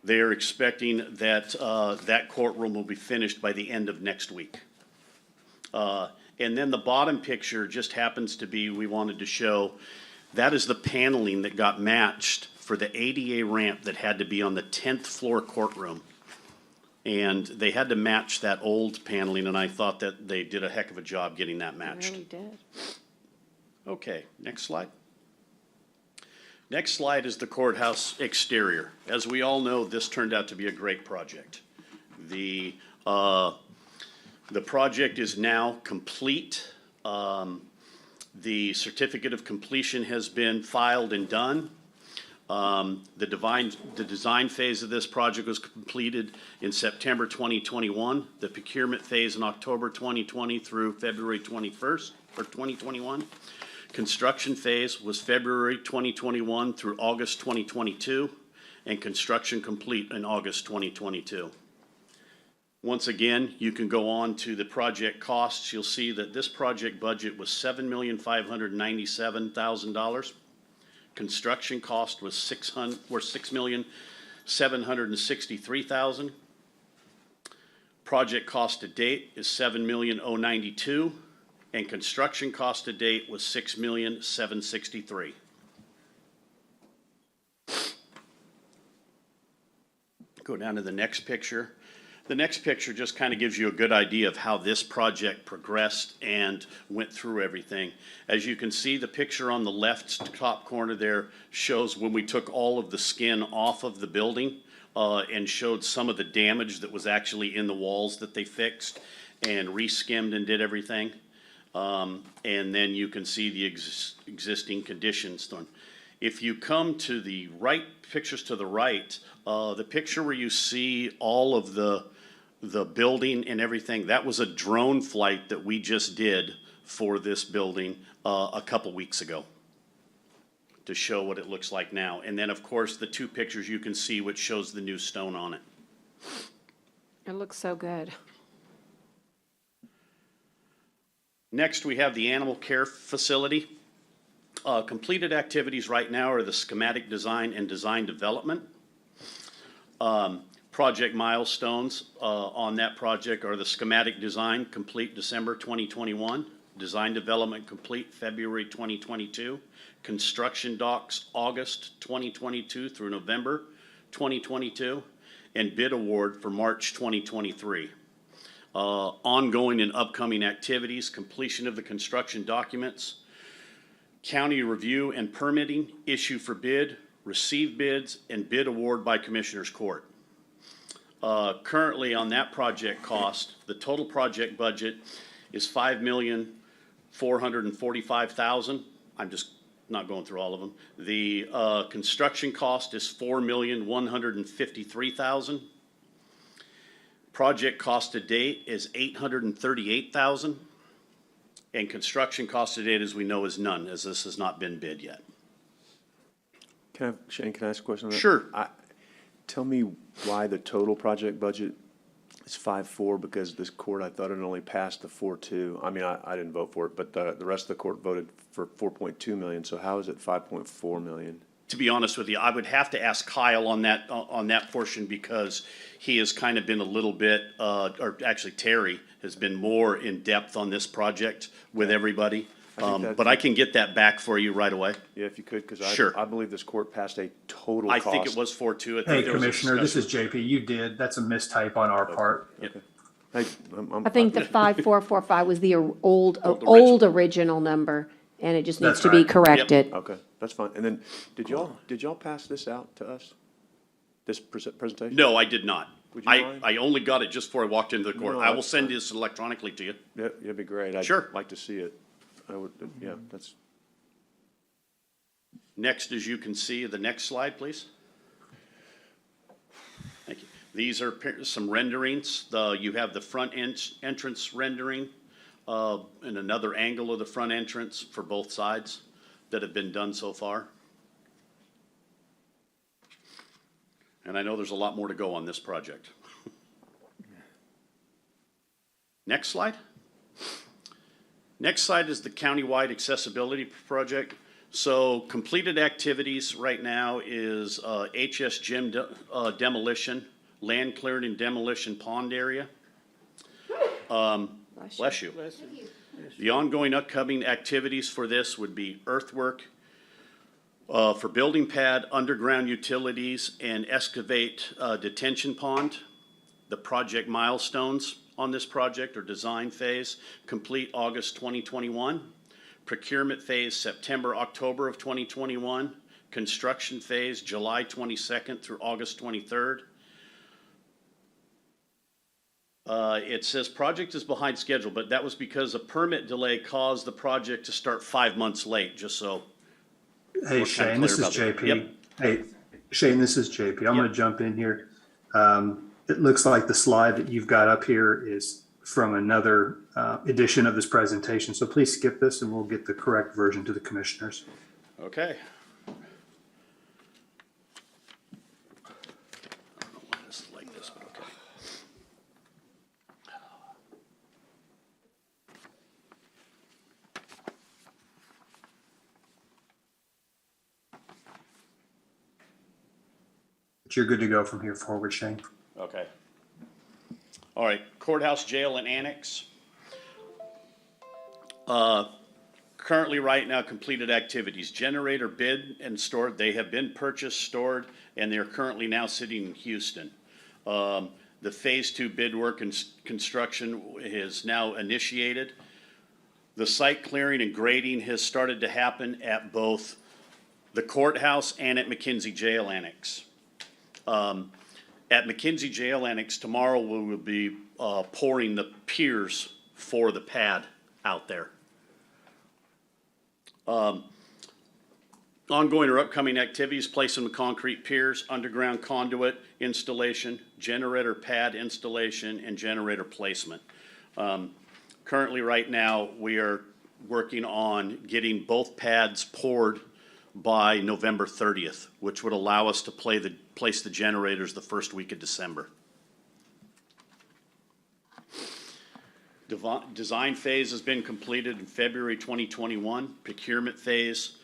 They are expecting that that courtroom will be finished by the end of next week. And then the bottom picture just happens to be, we wanted to show, that is the paneling that got matched for the ADA ramp that had to be on the 10th floor courtroom. And they had to match that old paneling, and I thought that they did a heck of a job getting that matched. They really did. Okay, next slide. Next slide is the courthouse exterior. As we all know, this turned out to be a great project. The project is now complete. The certificate of completion has been filed and done. The design phase of this project was completed in September 2021. The procurement phase in October 2020 through February 21st, or 2021. Construction phase was February 2021 through August 2022, and construction complete in August 2022. Once again, you can go on to the project costs. You'll see that this project budget was $7,597,000. Construction cost was $6,763,000. Project cost to date is $7,092,000, and construction cost to date was $6,763,000. Go down to the next picture. The next picture just kind of gives you a good idea of how this project progressed and went through everything. As you can see, the picture on the left top corner there shows when we took all of the skin off of the building and showed some of the damage that was actually in the walls that they fixed and re-skimmed and did everything. And then you can see the existing conditions. If you come to the right, pictures to the right, the picture where you see all of the building and everything, that was a drone flight that we just did for this building a couple weeks ago to show what it looks like now. And then, of course, the two pictures you can see which shows the new stone on it. It looks so good. Next, we have the animal care facility. Completed activities right now are the schematic design and design development. Project milestones on that project are the schematic design complete December 2021, design development complete February 2022, construction docks August 2022 through November 2022, and bid award for March 2023. Ongoing and upcoming activities, completion of the construction documents, county review and permitting, issue for bid, receive bids, and bid award by Commissioners Court. Currently on that project cost, the total project budget is $5,445,000. I'm just not going through all of them. The construction cost is $4,153,000. Project cost to date is $838,000. And construction cost to date, as we know, is none, as this has not been bid yet. Shane, can I ask a question on that? Sure. Tell me why the total project budget is 5.4, because this court, I thought it only passed the 4.2. I mean, I didn't vote for it, but the rest of the court voted for 4.2 million, so how is it 5.4 million? To be honest with you, I would have to ask Kyle on that portion, because he has kind of been a little bit, or actually Terry has been more in depth on this project with everybody. But I can get that back for you right away. Yeah, if you could, because Sure. I believe this court passed a total I cost. think it was 4.2. Hey, Commissioner, this is JP. You did. That's a mistype on our part. Okay. Hey, I think the 5445 was the old original number, and it just needs That's to be right. corrected. Okay, that's fine. And then, did y'all pass this out to us? This presentation? No, I did not. Would you mind? I only got it just before I walked into the court. No, I will that's send fine. this electronically to you. Yeah, it'd be great. I'd Sure. like to see it. I would, yeah, that's. Next, as you can see, the next slide, please. Thank you. These are some renderings. You have the front entrance rendering and another angle of the front entrance for both sides that have been done so far. And I know there's a lot more to go on this project. Next slide. Next slide is the countywide accessibility project. So completed activities right now is HS gym demolition, land clearing and demolition pond area. Bless you. The ongoing upcoming activities for this would be earthwork for building pad, underground utilities, and excavate detention pond. The project milestones on this project or design phase, complete August 2021. Procurement phase, September, October of 2021. Construction phase, July 22nd through August 23rd. It says project is behind schedule, but that was because a permit delay caused the project to start 5 months late, just so. Hey, we're kinda Shane, this clear is about that. JP. Yep. Hey, Shane, this is JP. I'm going to jump in here. It looks like the slide that you've got up here is from another edition of this presentation. So please skip this and we'll get the correct version to the commissioners. Okay. I don't know why this is like this, but okay. But you're good to go from here forward, Shane. Okay. All right, courthouse, jail, and annex. Currently, right now, completed activities, generator bid and stored, they have been purchased, stored, and they're currently now sitting in Houston. The phase 2 bid work and construction is now initiated. The site clearing and grading has started to happen at both the courthouse and at McKenzie Jail Annex. At McKenzie Jail Annex, tomorrow we will be pouring the piers for the pad out there. Ongoing or upcoming activities, placing the concrete piers, underground conduit installation, generator pad installation, and generator placement. Currently, right now, we are working on getting both pads poured by November 30th, which would allow us to place the generators the first week of December. Design phase has been completed in February 2021. Procurement phase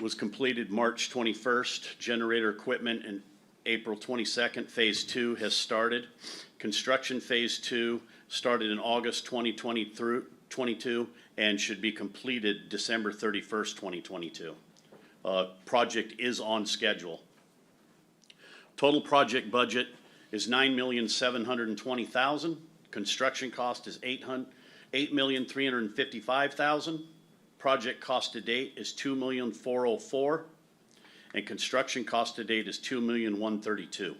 was completed March 21st. Generator equipment in April 22nd. Phase 2 has started. Construction phase 2 started in August 2022 and should be completed December 31st, 2022. Project is on schedule. Total project budget is $9,720,000. Construction cost is $8,355,000. Project cost to date is $2,404,000. And construction cost to date is $2,132,000.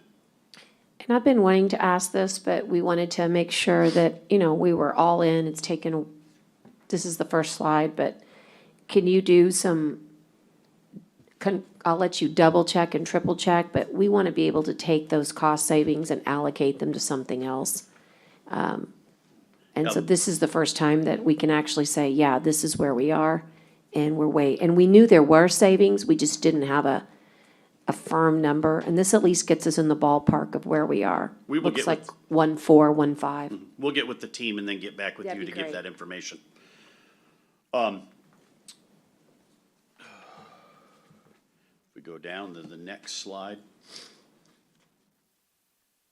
And I've been wanting to ask this, but we wanted to make sure that, you know, we were all in. It's taken, this is the first slide, but can you do some, I'll let you double check and triple check, but we want to be able to take those cost savings and allocate them to something else. And so this is the first time that we can actually say, yeah, this is where we are, and and we knew there were savings, we just didn't have a firm number, and this at least gets us in the ballpark of where we are. We will Looks get like with- 1.4, 1.5. We'll get with the team and then get back with That'd you be to get great. that information. If we go down to the next slide.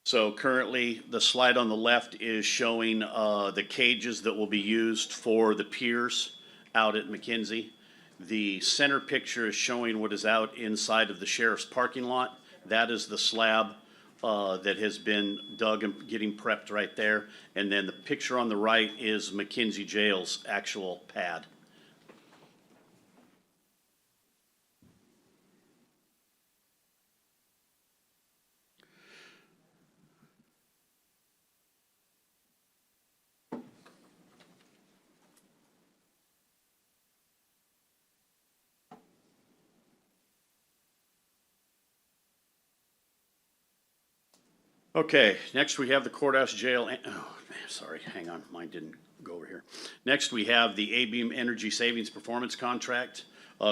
So currently, the slide on the left is showing the cages that will be used for the piers out at McKenzie. The center picture is showing what is out inside of the sheriff's parking lot. That is the slab that has been dug and getting prepped right there. And then the picture on the right is McKenzie Jail's actual pad. Okay, next we have the courthouse jail, oh, man, sorry, hang on, mine didn't go over here. Next, we have the A-Beam Energy Savings Performance Contract.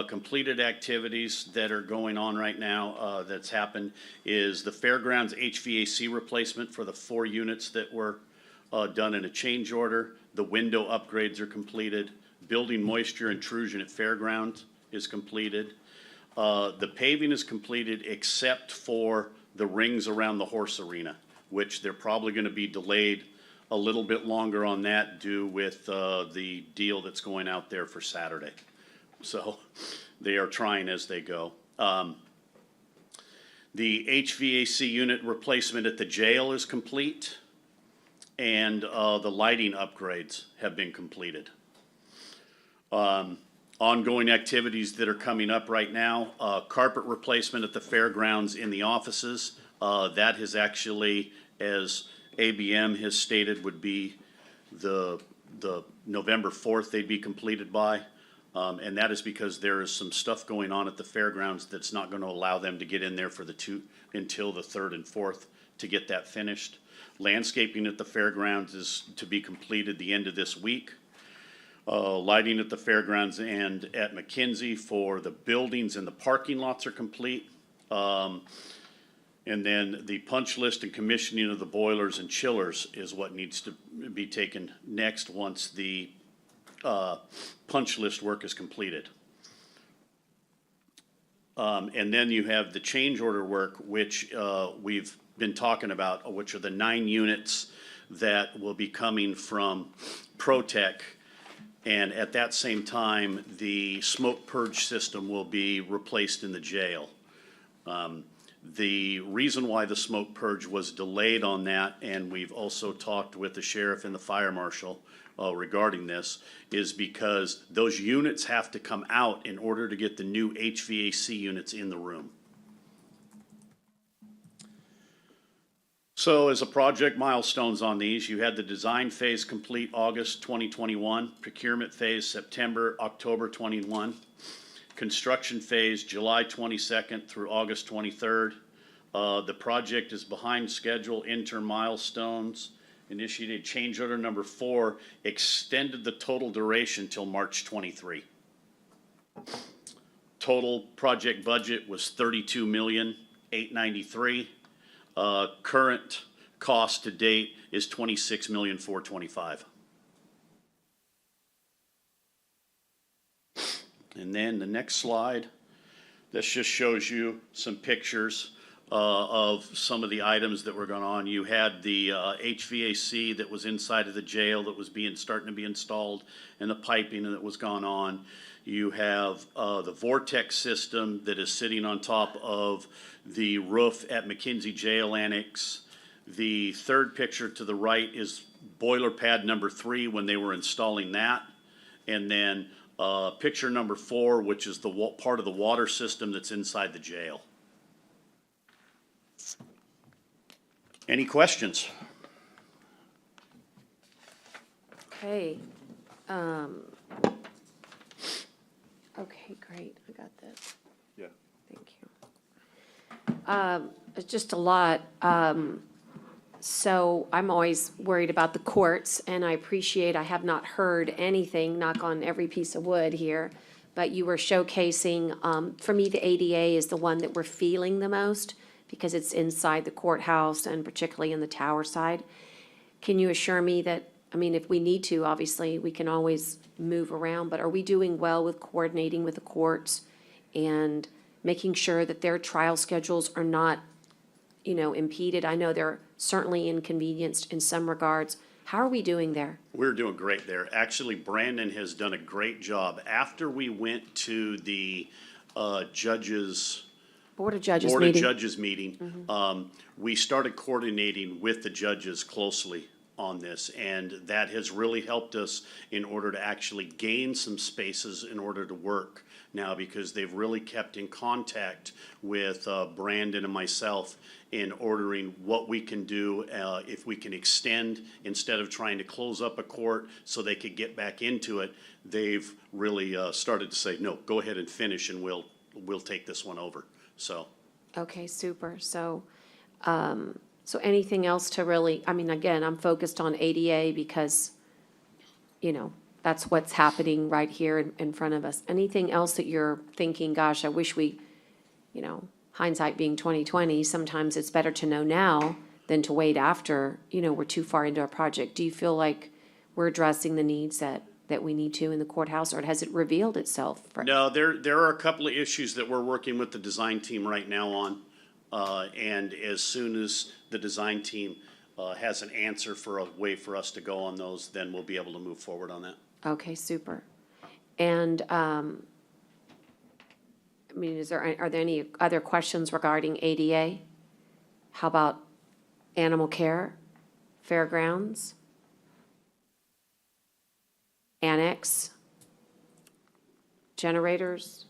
Completed activities that are going on right now, that's happened, is the fairgrounds HVAC replacement for the 4 units that were done in a change order. The window upgrades are completed. Building moisture intrusion at fairgrounds is completed. The paving is completed except for the rings around the horse arena, which they're probably gonna be delayed a little bit longer on that due with the deal that's going out there for Saturday. So they are trying as they go. The HVAC unit replacement at the jail is complete, and the lighting upgrades have been completed. Ongoing activities that are coming up right now, carpet replacement at the fairgrounds in the offices. That has actually, as ABM has stated, would be the November 4th they'd be completed by. And that is because there is some stuff going on at the fairgrounds that's not gonna allow them to get in there for until the 3rd and 4th to get that finished. Landscaping at the fairgrounds is to be completed the end of this week. Lighting at the fairgrounds and at McKenzie for the buildings and the parking lots are complete. And then the punch list and commissioning of the boilers and chillers is what needs to be taken next once the punch list work is completed. And then you have the change order work, which we've been talking about, which are the 9 units that will be coming from ProTech. And at that same time, the smoke purge system will be replaced in the jail. The reason why the smoke purge was delayed on that, and we've also talked with the sheriff and the fire marshal regarding this, is because those units have to come out in order to get the new HVAC units in the room. So as a project milestones on these, you had the design phase complete August 2021, procurement phase September, October 21, construction phase July 22nd through August 23rd. The project is behind schedule, interim milestones, initiated change order number 4, extended the total duration till March 23. Total project budget was $32,893,000. Current cost to date is $26,425,000. And then the next slide, this just shows you some pictures of some of the items that were going on. You had the HVAC that was inside of the jail that was starting to be installed, and the piping that was gone on. You have the vortex system that is sitting on top of the roof at McKinsey Jail Annex. The third picture to the right is boiler pad number 3 when they were installing that. And then picture number 4, which is the part of the water system that's inside the jail. Any questions? Okay. Okay, great, I got this. Yeah. Thank you. It's just a lot. So I'm always worried about the courts, and I appreciate, I have not heard anything, knock on every piece of wood here, but you were showcasing, for me, the ADA is the one that we're feeling the most, because it's inside the courthouse and particularly in the tower side. Can you assure me that, I mean, if we need to, obviously, we can always move around, but are we doing well with coordinating with the courts and making sure that their trial schedules are not, you know, impeded? I know they're certainly inconvenienced in some regards. How are we doing there? We're doing great there. Actually, Brandon has done a great job. After we went to the judges. Board of Judges Board meeting. of Judges meeting, we started coordinating with the judges closely on this, and that has really helped us in order to actually gain some spaces in order to work now, because they've really kept in contact with Brandon and myself in ordering what we can do, if we can extend instead of trying to close up a court so they could get back into it. They've really started to say, no, go ahead and finish, and we'll take this one over. So. Okay, super. So, so anything else to really, I mean, again, I'm focused on ADA because, you know, that's what's happening right here in front of us. Anything else that you're thinking, gosh, I wish we, you know, hindsight being 20/20, sometimes it's better to know now than to wait after, you know, we're too far into our project. Do you feel like we're addressing the needs that we need to in the courthouse, or has it revealed itself? No, there are a couple of issues that we're working with the design team right now on. And as soon as the design team has an answer for a way for us to go on those, then we'll be able to move forward on that. Okay, super. And, I mean, are there any other questions regarding ADA? How about animal care, fairgrounds, annex, generators?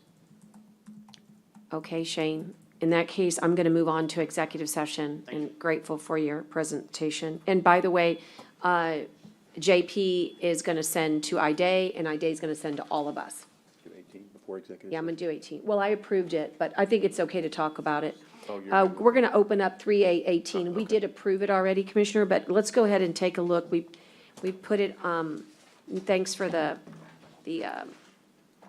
Okay, Shane. In that case, I'm going to move on to executive session, and grateful for your presentation. And by the way, JP is going to send to IDA, and IDA is going to send to all of us. Do 18 before executive? Yeah, I'm going to do 18. Well, I approved it, but I think it's okay to talk about it. Oh, you're good. We're going to open up 3A18. We did approve it already, Commissioner, but let's go ahead and take a look. We put it, thanks for the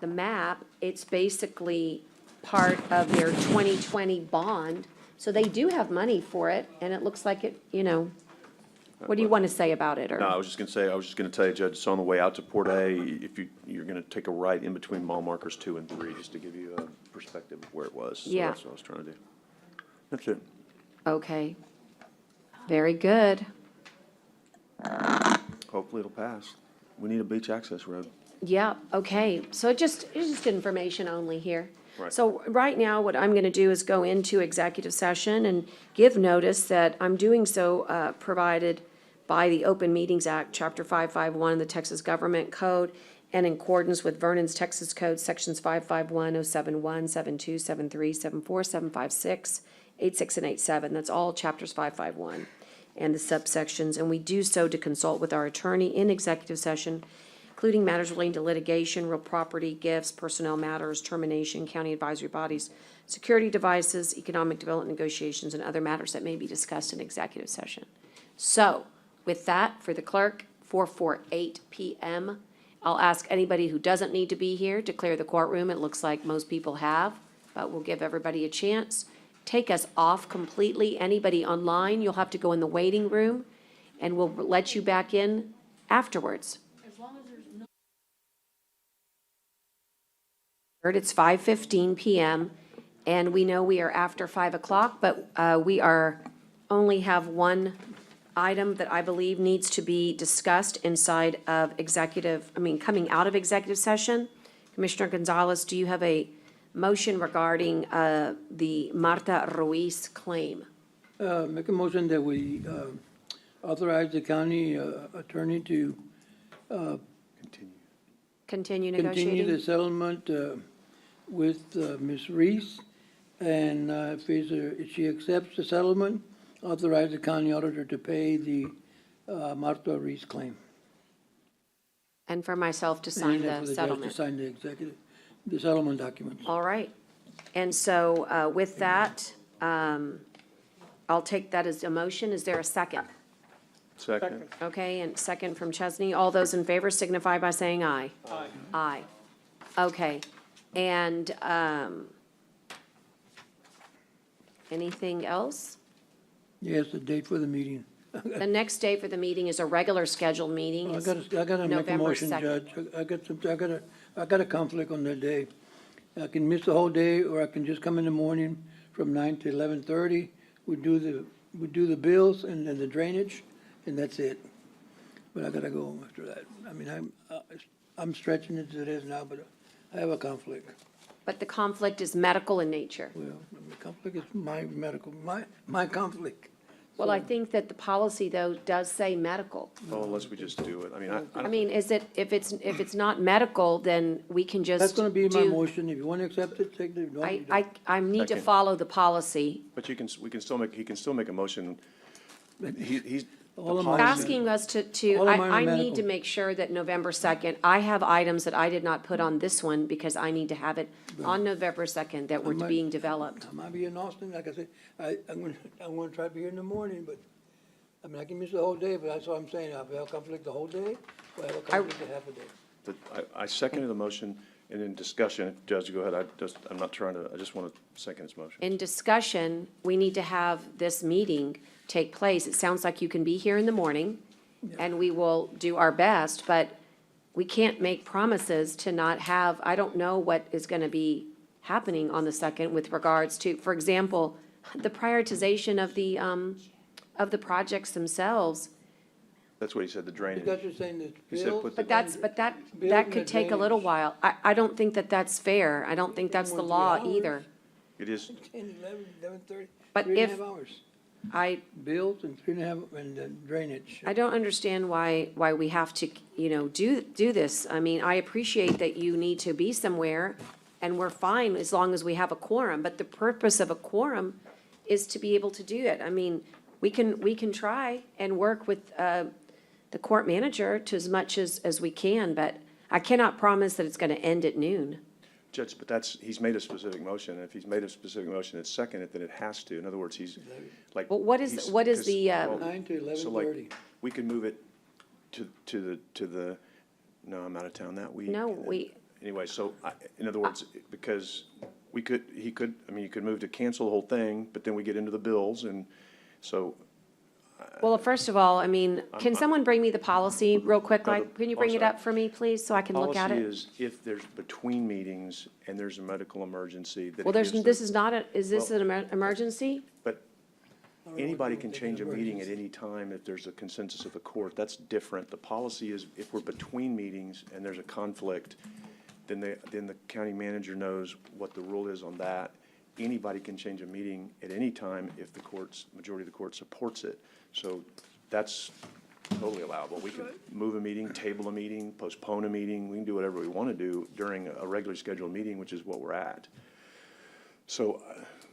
map. It's basically part of their 2020 bond, so they do have money for it, and it looks like it, you know. What do you want to say about it? Or No, I was just gonna tell you, Judge, it's on the way out to Port A. If you're gonna take a right in between mile markers 2 and 3, just to give you a perspective of where it was. So Yeah. that's what I was trying to do. That's it. Okay. Very good. Hopefully it'll pass. We need a beach access road. Yeah, okay. So it's just information only here. Right. So right now, what I'm going to do is go into executive session and give notice that I'm doing so provided by the Open Meetings Act, Chapter 551 of the Texas Government Code, and in accordance with Vernon's Texas Code, Sections 551, 071, 72, 73, 74, 756, 86, and 87. That's all Chapters 551 and the subsections. And we do so to consult with our attorney in executive session, including matters relating to litigation, real property, gifts, personnel matters, termination, county advisory bodies, security devices, economic development negotiations, and other matters that may be discussed in executive session. So, with that, for the clerk, 4:48 p.m. I'll ask anybody who doesn't need to be here to clear the courtroom. It looks like most people have, but we'll give everybody a chance. Take us off completely. Anybody online, you'll have to go in the waiting room, and we'll let you back in afterwards. It's 5:15 p.m., and we know we are after 5 o'clock, but we only have one item that I believe needs to be discussed inside of coming out of executive session. Commissioner Gonzalez, do you have a motion regarding the Marta Ruiz claim? Make a motion that we authorize the county attorney to Continue continue the negotiating? settlement with Ms. Reese. And if she accepts the settlement, authorize the county auditor to pay the Marta Reese claim. And for myself to sign And then for the the judge to settlement? sign the settlement documents. All right. And so with that, I'll take that as a motion. Is there a second? Second. Okay, and second from Chesney. All those in favor signify by saying aye. Aye. Aye. Okay. And anything else? Yes, the date for the meeting. The next day for the meeting is a regular scheduled meeting. I It's gotta make a November motion, 2nd. Judge. I got a conflict on that day. I can miss the whole day, or I can just come in the morning from 9 to 11:30. We do the bills and then the drainage, and that's it. But I gotta go after that. I mean, I'm stretching it as it is now, but I have a conflict. But the conflict is medical in nature. Well, the conflict is my conflict. Well, I think that the policy, though, does say medical. Well, unless we just do it. I mean, I mean, is it, if it's not medical, then we can just That's gonna be my do- motion. If you wanna accept it, take the, no, you don't. I need to Second. follow the policy. But he can still make a motion. He's. All of the mine- policy- Asking us to, All of mine are I need medical. to make sure that November 2nd, I have items that I did not put on this one because I need to have it on November 2nd that were I might- being developed. I might be in Austin, like I said, I'm gonna try to be here in the morning, but, I mean, I can miss the whole day, but that's what I'm saying, I have a conflict the whole day, or I have a conflict the half a day. I seconded the motion, and in discussion, Judge, go ahead, I'm not trying to, I just want to second his motion. In discussion, we need to have this meeting take place. It sounds like you can be here in the morning, and we will do our best, but we can't make promises to not have, I don't know what is going to be happening on the 2nd with regards to, for example, the prioritization of the projects themselves. That's what he said, the drainage. Because you're saying that He said bills. put But that Bills and could the take a little drainage. while. I don't think that that's fair. I don't think that's the law 3 hours. either. It is, 10, 11, 11:30, But 3.5 if- hours. I, Bills and 3.5, and then drainage. I don't understand why we have to, do this. I mean, I appreciate that you need to be somewhere, and we're fine as long as we have a quorum, but the purpose of a quorum is to be able to do it. I mean, we can try and work with, the court manager to as much as we can, but I cannot promise that it's gonna end at noon. Judge, but he's made a specific motion, and if he's made a specific motion, it's seconded, then it has to. In other words, he's, like. Well, what is he's- the, 'cause, 9 to So like, 11:30. we can move it to the, no, I'm out of town that week. No, and then- we- Anyway, so, in other words, because you could move to cancel the whole thing, but then we get into the bills, and so, Well, first of all, I mean, can someone bring me the policy real quick? No, Like, can you bring it sorry. up for me, please, so I can look at policy it? is if there's between meetings and there's a medical emergency, that Well, it gives the- this is not is this Well- an emergency? But anybody can change a meeting at any time if there's a consensus of the court. That's different. The policy is if we're between meetings and there's a conflict, then the county manager knows what the rule is on that. Anybody can change a meeting at any time if the majority of the court supports it. So that's totally allowable. We can move a meeting, table a meeting, postpone a meeting. We can do whatever we want to do during a regularly scheduled meeting, which is what we're at. So,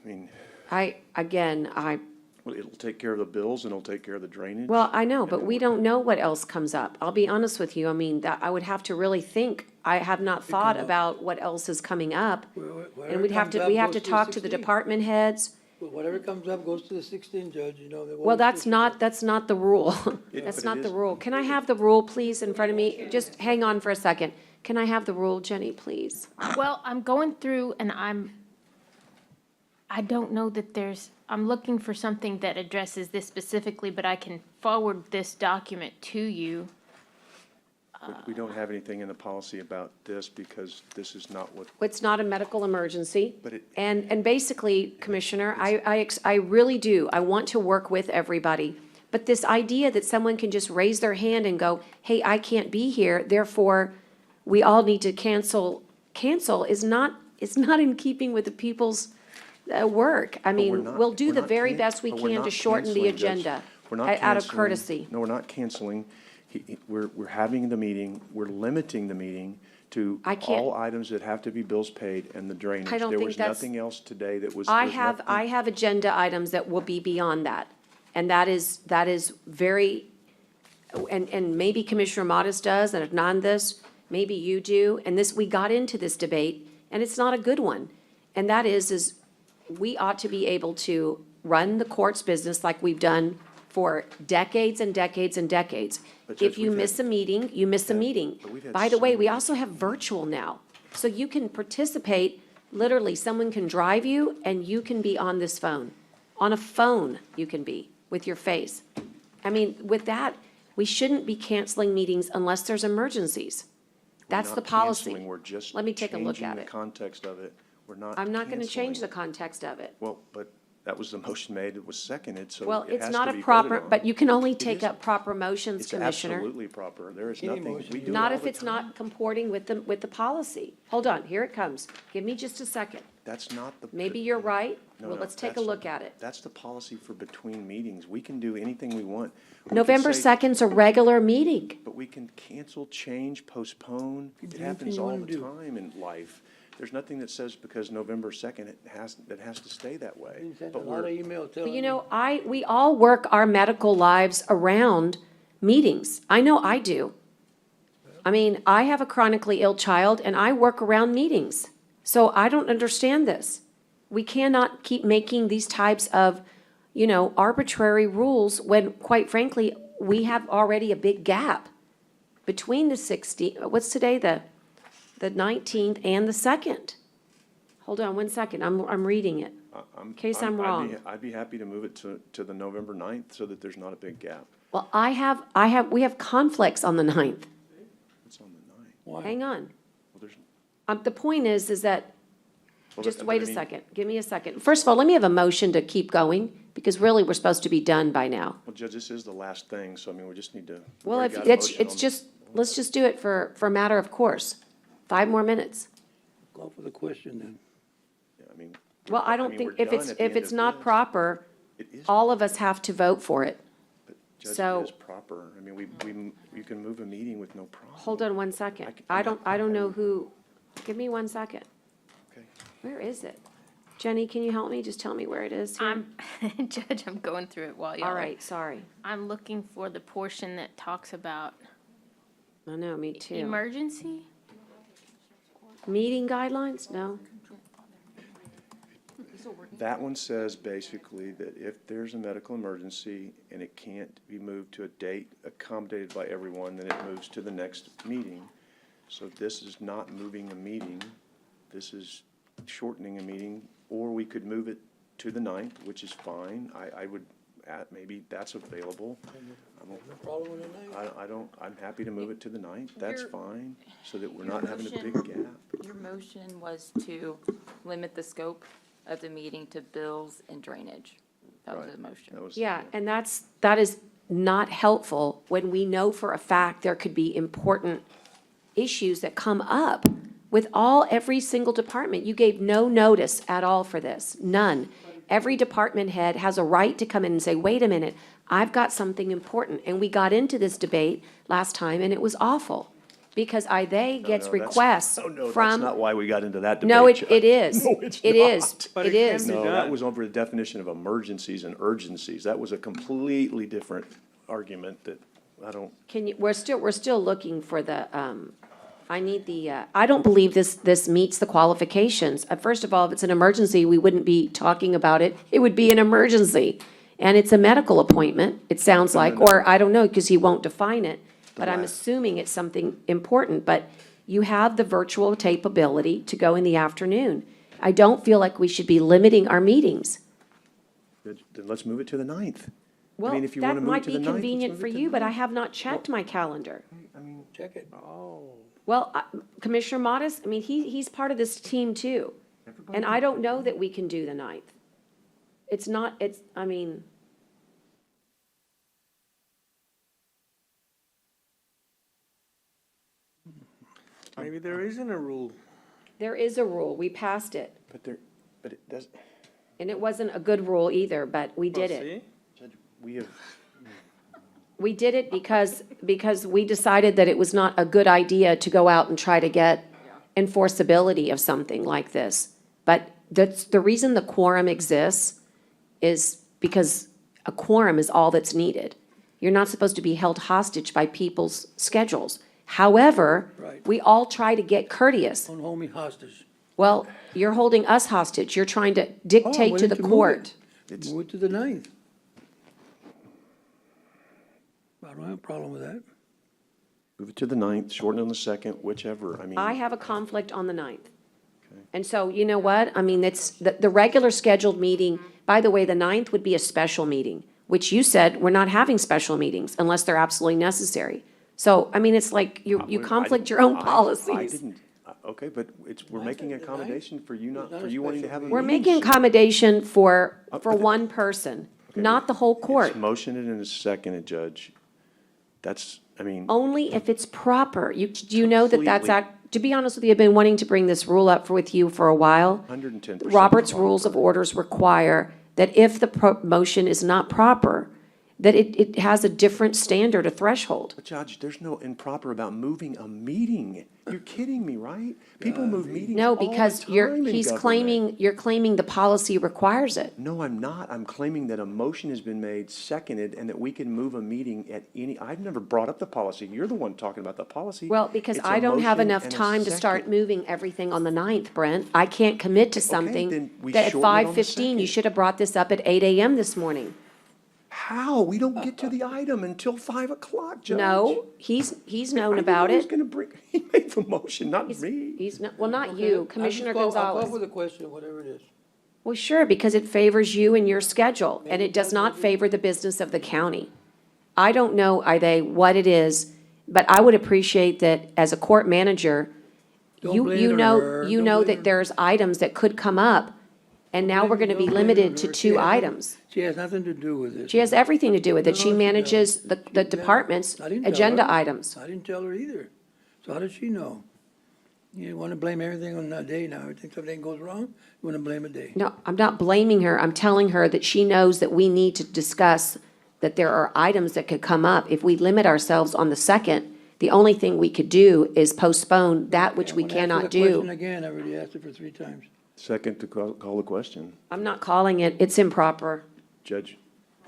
I mean, well, it'll take care of the bills and it'll take care of the drainage. Well, I know, but then we don't know what else comes up. I'll be honest with you. I mean, that, I would have to really think. I have not thought about what else is coming up. And we have to talk to the department heads. But whatever comes up goes to the 16th judge, you know. Well, that's not the rule. It- That's but not it the is- rule. Can I have the rule, please, in front of me? Just hang on for a second. Can I have the rule, Jenny, please? Well, I'm going through and I don't know that I'm looking for something that addresses this specifically, but I can forward this document to you. We don't have anything in the policy about this because this is not what, It's not a medical emergency. But it- And basically, Commissioner, I really do. I want to work with everybody. But this idea that someone can just raise their hand and go, hey, I can't be here, therefore, we all need to cancel cancel is not in keeping with the people's work. I But we're mean, not- we'll do we're the not very can- best we but we're can to not shorten the canceling, Judge. agenda We're not out of canceling. courtesy. No, we're not canceling. We're having the meeting, we're limiting the meeting to I can't- all items that have to be bills paid and the drainage. I don't There think was that's- nothing else today that was. I there's have, nothing- I have agenda items that will be beyond that. And that is very, and maybe Commissioner Modis does, and if not this, maybe you do. And this, we got into this debate, and it's not a good one. And that is we ought to be able to run the court's business like we've done for decades and decades and decades. But Judge, If you we've miss had- a meeting, you miss a meeting. but we've had By the so way, we many- also have virtual now. So you can participate, literally, someone can drive you and you can be on this phone. On a phone, you can be with your face. I mean, with that, we shouldn't be canceling meetings unless there's emergencies. We're That's not the policy. canceling, We're just Let me take a look changing at the it. context of it. We're not. I'm not gonna change the canceling. context of it. Well, but that was the motion made, it was seconded, so Well, it it's has not to a be proper, voted on. but you can only It take is- up proper motions, It's Commissioner. absolutely proper. There is Any nothing, motion we you do it Not all if the it's time. not comporting with the policy. Hold on, here it comes. Give me just a second. That's not the. Maybe you're right. No, Well, no, let's take a that's- look at it. That's the policy for between meetings. We can do anything we want. We can November say- 2nd's a regular meeting. But we can cancel, change, postpone. It anything happens you all wanna the do. time in life. There's nothing that says because November 2nd, that has to stay that way. You sent a But lot of we're, email Well, telling you me. know, we all work our medical lives around meetings. I know I do. I mean, I have a chronically ill child and I work around meetings. So I don't understand this. We cannot keep making these types of, arbitrary rules when, quite frankly, we have already a big gap between what's today, the 19th and the 2nd. Hold on one second, I'm reading it. I'm. In case I'm I'd be- wrong. I'd be happy to move it to the November 9th so that there's not a big gap. Well, we have conflicts on the 9th. It's on the 9th. Why? Hang on. Well, there's. The point is that, well, just but wait I a mean, second, give me a second. First of all, let me have a motion to keep going, because really, we're supposed to be done by now. Well, Judge, this is the last thing, so I mean, we just need to. Well, we've if, already got a it's, motion it's on- just, let's just do it for a matter of course. 5 more minutes. Call for the question then. Yeah, I mean. Well, I don't mean, think, we're if done it's, at the if end it's of not this. proper, It is, all of us have to vote for it. Judge, so- it is proper. I mean, you can move a meeting with no problem. Hold on one second. I I don't know who, give me 1 second. Okay. Where is it? Jenny, can you help me? Just tell me where it is here. Judge, I'm going through it while y'all. All are- right, sorry. I'm looking for the portion that talks about I know, me too. emergency. Meeting guidelines? No? That one says basically that if there's a medical emergency and it can't be moved to a date accommodated by everyone, then it moves to the next meeting. So this is not moving a meeting, this is shortening a meeting, or we could move it to the 9th, which is fine. I would, maybe that's available. Problem with the night? I'm happy to move it to the 9th, that's Your- fine, so that we're not having a big motion- gap. Your motion was to limit the scope of the meeting to bills and drainage. That was Right. the motion. That was- Yeah, and that is not helpful when we know for a fact there could be important issues that come up with every single department. You gave no notice at all for this, none. Every department head has a right to come in and say, wait a minute, I've got something important. And we got into this debate last time and it was awful. Because they No, gets no, that's- requests no, that's from. not why we got into that debate. No, it Judge. is. No, it's It is. not. But It it can is. be No, done. that was over the definition of emergencies and urgencies. That was a completely different argument that I don't, We're still looking for the, I need I don't believe this meets the qualifications. First of all, if it's an emergency, we wouldn't be talking about it. It would be an emergency. And it's a medical appointment, it sounds like, or I don't know, because he won't define it. But I'm assuming it's something important, but you have the virtual tape ability to go in the afternoon. I don't feel like we should be limiting our meetings. then let's move it to the 9th. I Well, mean, if you that wanna move might to be the 9th, let's convenient move for it to you, the but I 9th. have not checked my calendar. Check it. Oh. Well, Commissioner Modis, I mean, he's part of this team too. And I don't know that we can do the 9th. I mean, Maybe there isn't a rule. There is a rule. We passed it. But it does, And it wasn't a good rule either, but we did it. Judge, we have, We did it because we decided that it was not a good idea to go out and try to get enforceability of something like this. But that's, the reason the quorum exists is because a quorum is all that's needed. You're not supposed to be held hostage by people's schedules. However, Right. we all try to get courteous. Don't hold me hostage. Well, you're holding us hostage. You're trying to dictate to the court. Move it to the 9th. I don't have a problem with that. move it to the 9th, shorten it on the 2nd, whichever, I mean. I have a conflict on the 9th. And so, you know what? I mean, it's, the regular scheduled meeting, by the way, the 9th would be a special meeting, which you said, we're not having special meetings unless they're absolutely necessary. So, I mean, it's like you conflict your own I policies. didn't, okay, but we're making accommodation for you not, for you wanting to have a meeting. We're making accommodation for one person, not the whole court. It's motioned and it's seconded, Judge. That's, I mean, Only if it's proper. Do you know that that's, Completely. to be honest with you, I've been wanting to bring this rule up with you for a while. 110%. Robert's Rules of Orders require that if the motion is not proper, that it has a different standard, a threshold. But Judge, there's no improper about moving a meeting. You're kidding me, right? People move meetings No, all the because time in he's government. you're claiming the policy requires it. No, I'm not. I'm claiming that a motion has been made, seconded, and that we can move a meeting at any, I've never brought up the policy. You're the one talking about the policy. Well, because It's a I don't have motion enough and a time to start second. moving everything on the 9th, Brent. I can't commit to then something we that at shorten it on the 5:15, you second. should have brought this up at 8 AM this morning. How? We don't get to the item until 5 o'clock, Judge. No, he's known I didn't about know he was it. gonna bring, he made the motion, not me. He's not, well, not you, Commissioner I'll Gonzalez. call for the question, whatever it is. Well, sure, because it favors you and your schedule, and it does not favor the business of the county. I don't know, Ide, what it is, but I would appreciate that as a court manager, Don't blame it on her. you Don't know blame that there's items that could come up, and now we're gonna be Don't blame it limited on to her. 2 items. She has nothing to do with it. She has everything to do with it. No, She she manages the department's I didn't tell agenda her. items. I didn't tell her either. So how does she know? You want to blame everything on that day now. Everything, something goes wrong, you want to blame a day. No, I'm not blaming her. I'm telling her that she knows that we need to discuss that there are items that could come up. If we limit ourselves on the 2nd, the only thing we could do is postpone that which we When I ask her cannot the question do. again, I already asked it for 3 times. Second to call the question, I'm not calling it, it's improper. Judge.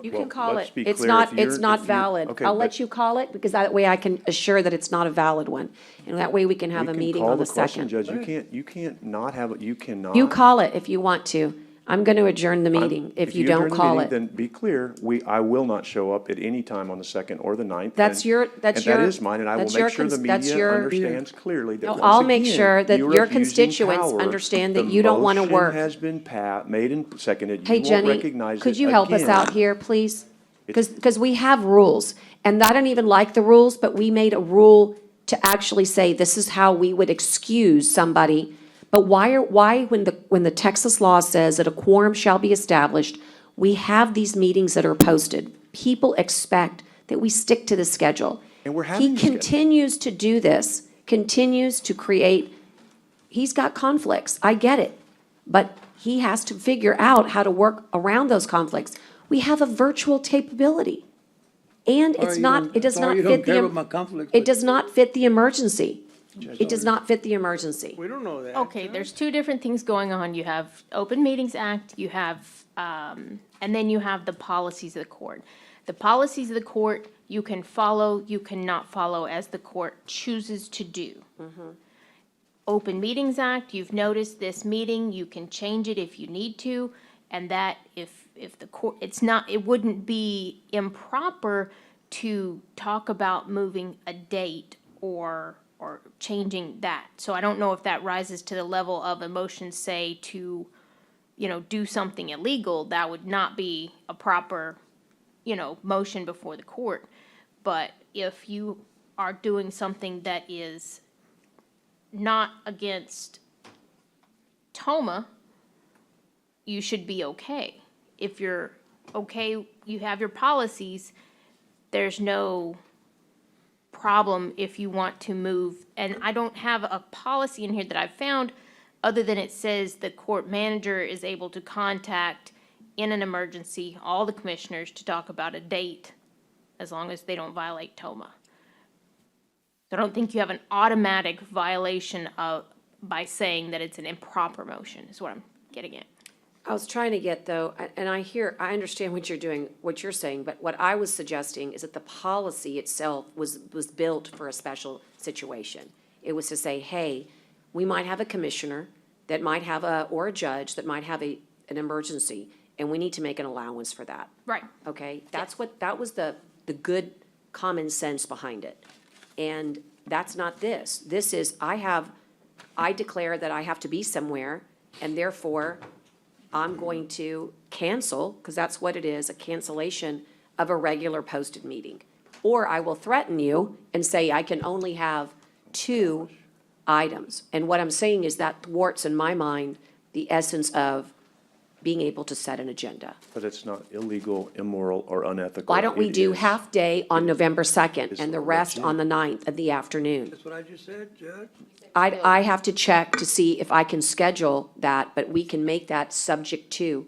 You Well, can call let's it. be It's clear. not, If it's you're- not if you're- valid. okay, I'll but- let you call it, because that way I can assure that it's not a valid one. And that way we can have a meeting on the We can call the question, 2nd. Judge. You can't not have, it. You cannot. You call it if you want to. I'm going to adjourn the meeting if you don't adjourn the call meeting, it. Then be clear, I will not show up at any time on the 2nd or the 9th. That's and- your- And that is mine, and I will that's your make sure the that's media your- understands clearly that No, once I'll make again, sure that you are your abusing constituents power. understand that The you don't wanna motion work. has been made and seconded. Hey, You won't Jenny, recognize could it you help us again. out here, please? Because we have rules, and I don't even like the rules, but we made a rule to actually say this is how we would excuse somebody. But why, when the Texas law says that a quorum shall be established, we have these meetings that are posted. People expect that we stick to the schedule. And we're He having the schedule. continues to do this, continues to create, he's got conflicts, I get it. But he has to figure out how to work around those conflicts. We have a virtual capability. And Sorry it's you not, don't- it does sorry not you don't fit care the, about my conflict, it but- does not fit the emergency. It does not fit the emergency. We don't know that. Okay, there's 2 different things going on. You have Open Meetings Act, you have, and then you have the policies of the court. The policies of the court, you can follow, you cannot follow as the court chooses to do. Open Meetings Act, you've noticed this meeting, you can change it if you need to, and that if the court, it wouldn't be improper to talk about moving a date or changing that. So I don't know if that rises to the level of a motion, say, to, do something illegal. That would not be a proper, motion before the court. But if you are doing something that is not against TOMA, you should be okay. If you're okay, you have your policies, there's no problem if you want to move. And I don't have a policy in here that I've found, other than it says the court manager is able to contact in an emergency all the commissioners to talk about a date, as long as they don't violate TOMA. I don't think you have an automatic violation of, by saying that it's an improper motion, is what I'm getting at. I was trying to get though, and I understand what you're doing, what you're saying, but what I was suggesting is that the policy itself was built for a special situation. It was to say, hey, we might have a commissioner that might have or a judge that might have an emergency, and we need to make an allowance for that. Right. Okay? That was the good common sense behind it. And that's not this. This is, I declare that I have to be somewhere, and therefore, I'm going to cancel, because that's what it is, a cancellation of a regular posted meeting. Or I will threaten you and say I can only have 2 items. And what I'm saying is that thwarts, in my mind, the essence of being able to set an agenda. But it's not illegal, immoral, or unethical. Why don't we It do is- half-day on November 2nd is and the rest legit. on the 9th of the afternoon? That's what I just said, Judge. I have to check to see if I can schedule that, but we can make that subject to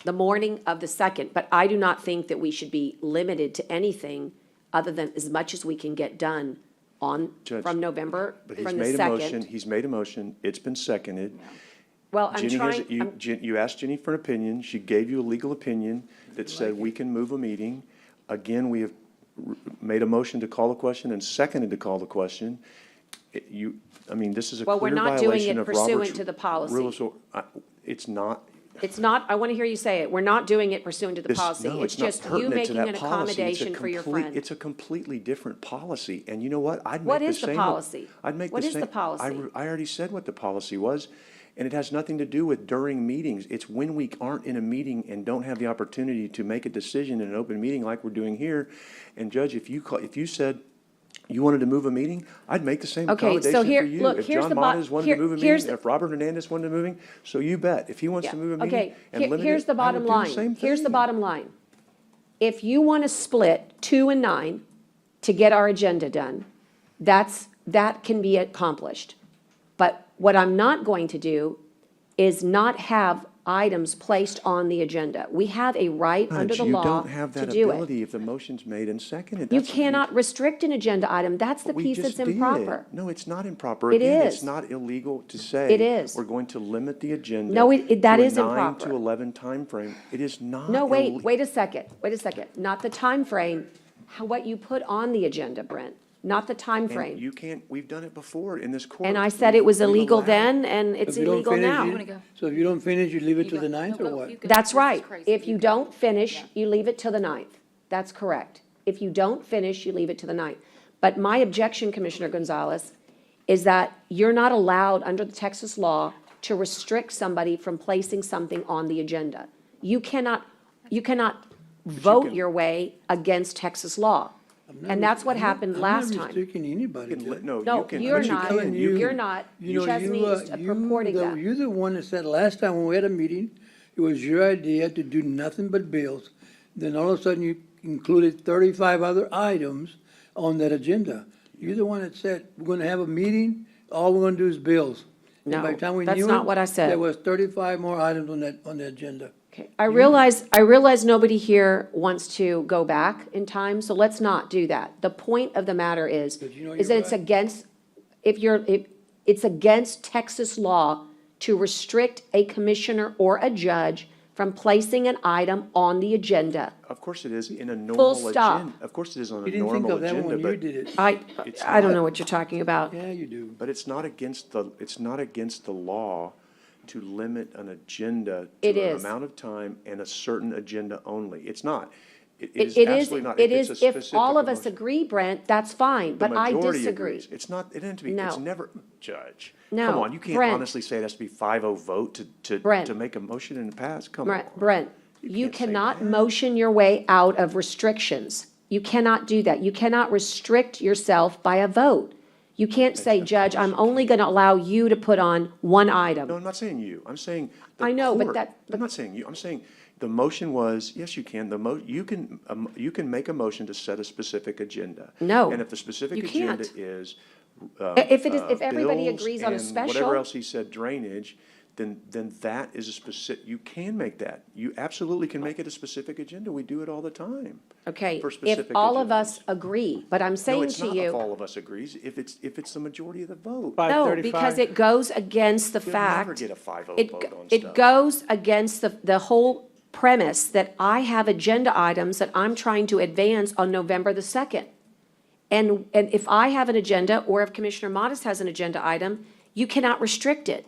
the morning of the 2nd. But I do not think that we should be limited to anything other than as much as we can get done Judge, from November, But he's from the made a motion, 2nd. he's made a motion, it's been seconded. Well, I'm Jenny has, trying, you asked Jenny for an opinion, she gave you a legal opinion that said we can move a meeting. Again, we have made a motion to call the question and seconded to call the question. This is a Well, we're clear not doing violation it of pursuant Robert's to the policy. rules. It's not, it's not, I want to hear you say it. We're not doing it pursuant to the policy. no, It's it's not just you pertinent to making that an policy. It's a accommodation for your friend. It's a completely different policy, and you know what? I'd What make is the same. policy? I'd make the What same. is the policy? I already said what the policy was, and it has nothing to do with during meetings. It's when we aren't in a meeting and don't have the opportunity to make a decision in an open meeting like we're doing here. And Judge, if you said you wanted to move a meeting, I'd make the same Okay, accommodation so for here- you. look, If here's John the Mottes wanted to move a here's meeting, the- if Robert Hernandez wanted to move a meeting, so you bet. If he wants to move a meeting Okay, and limit here's it, the I would bottom do the line. same Here's the thing. bottom line. If you want to split 2 and 9 to get our agenda done, that can be accomplished. But what I'm not going to do is not have items placed on the agenda. We have a right under Judge, the you law don't have to that do it. ability if the motion's made and seconded. You That's- cannot restrict an agenda item. That's the We piece just that's did. improper. No, it's not improper. It Again, is. It's not illegal to say. It is. We're going to limit the agenda. No, that is to a 9 improper. to 11 timeframe. It is not. No, wait a second, not the time frame. What you put on the agenda, Brent, not the time And frame. you can't, we've done it before in this court. And I said it was We've illegal allowed- then, and it's If you don't illegal finish now. it- So if you don't finish, you leave it to the 9th or what? That's right. If you don't finish, you leave it till the 9th. That's correct. If you don't finish, you leave it to the 9th. But my objection, Commissioner Gonzalez, is that you're not allowed, under the Texas law, to restrict somebody from placing something on the agenda. You cannot vote your way against Texas law. And that's what happened last I'm not time. restricting anybody. Judge. No, No, you can. you're but you not. can. You You're can- not. You know, Chesney is purporting that. You're the one that said last time when we had a meeting, it was your idea to do nothing but bills. Then all of a sudden you included 35 other items on that agenda. You're the one that said, we're gonna have a meeting, all we're gonna do is bills. And No, by the time we that's knew not it, what I said. There was 35 more items on the agenda. Okay, I realize nobody here wants to go back in time, so let's not do that. The point of the matter is But you know that you're it's right. against, it's against Texas law to restrict a commissioner or a judge from placing an item on the agenda. Of course it is in a normal stop. agenda. Of course it is on You a didn't think normal of that agenda, when you but. did it. It's I don't not. know what you're talking about. Yeah, you do. But it's not against the law to limit an agenda It to an is. amount of time and a certain agenda only. It's not. It It is is, absolutely not. it If is, it's a if all specific of us motion. agree, Brent, that's fine, The but I majority disagree. agrees. It's not, it doesn't have to be, No. it's never, Judge. No, Come on, you can't Brent. honestly say it has to be 5-0 vote Brent. to make a motion and pass. Come on. Brent, you can't say cannot that. motion your way out of restrictions. You cannot do that. You cannot restrict yourself by a vote. You can't say, Judge, I'm only going to allow you to put on one item. No, I'm not saying you. I'm saying the I know, but court. I'm not saying you. I'm saying the motion was, yes, you can. You can make a motion to set a specific agenda. No, And if the specific you agenda can't. is If everybody bills agrees on a and special. whatever else he said, drainage, then that is a specific, you can make that. You absolutely can make it a specific agenda. We do it all the time. Okay, For if specific all of agendas. us agree, but I'm No, saying it's to not if you, all of us agrees, if it's the majority of the vote. no, because it goes against the You'll fact. never get a 5-0 It, vote on it stuff. goes against the whole premise that I have agenda items that I'm trying to advance on November the 2nd. And if I have an agenda, or if Commissioner Modis has an agenda item, you cannot restrict it.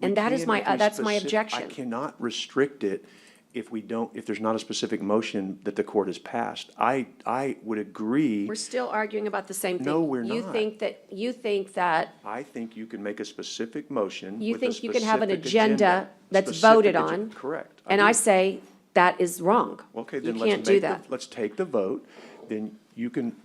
And that is can my, if we that's my specific- objection. I cannot restrict it if there's not a specific motion that the court has passed. I would agree. We're still arguing about the same thing. No, we're You not. think that, I think you can make a specific motion you with a think you can have an specific agenda that's Specific voted agen- on. Correct. And I do. say that is wrong. Okay, You then let's can't do make that. let's take the vote, then you can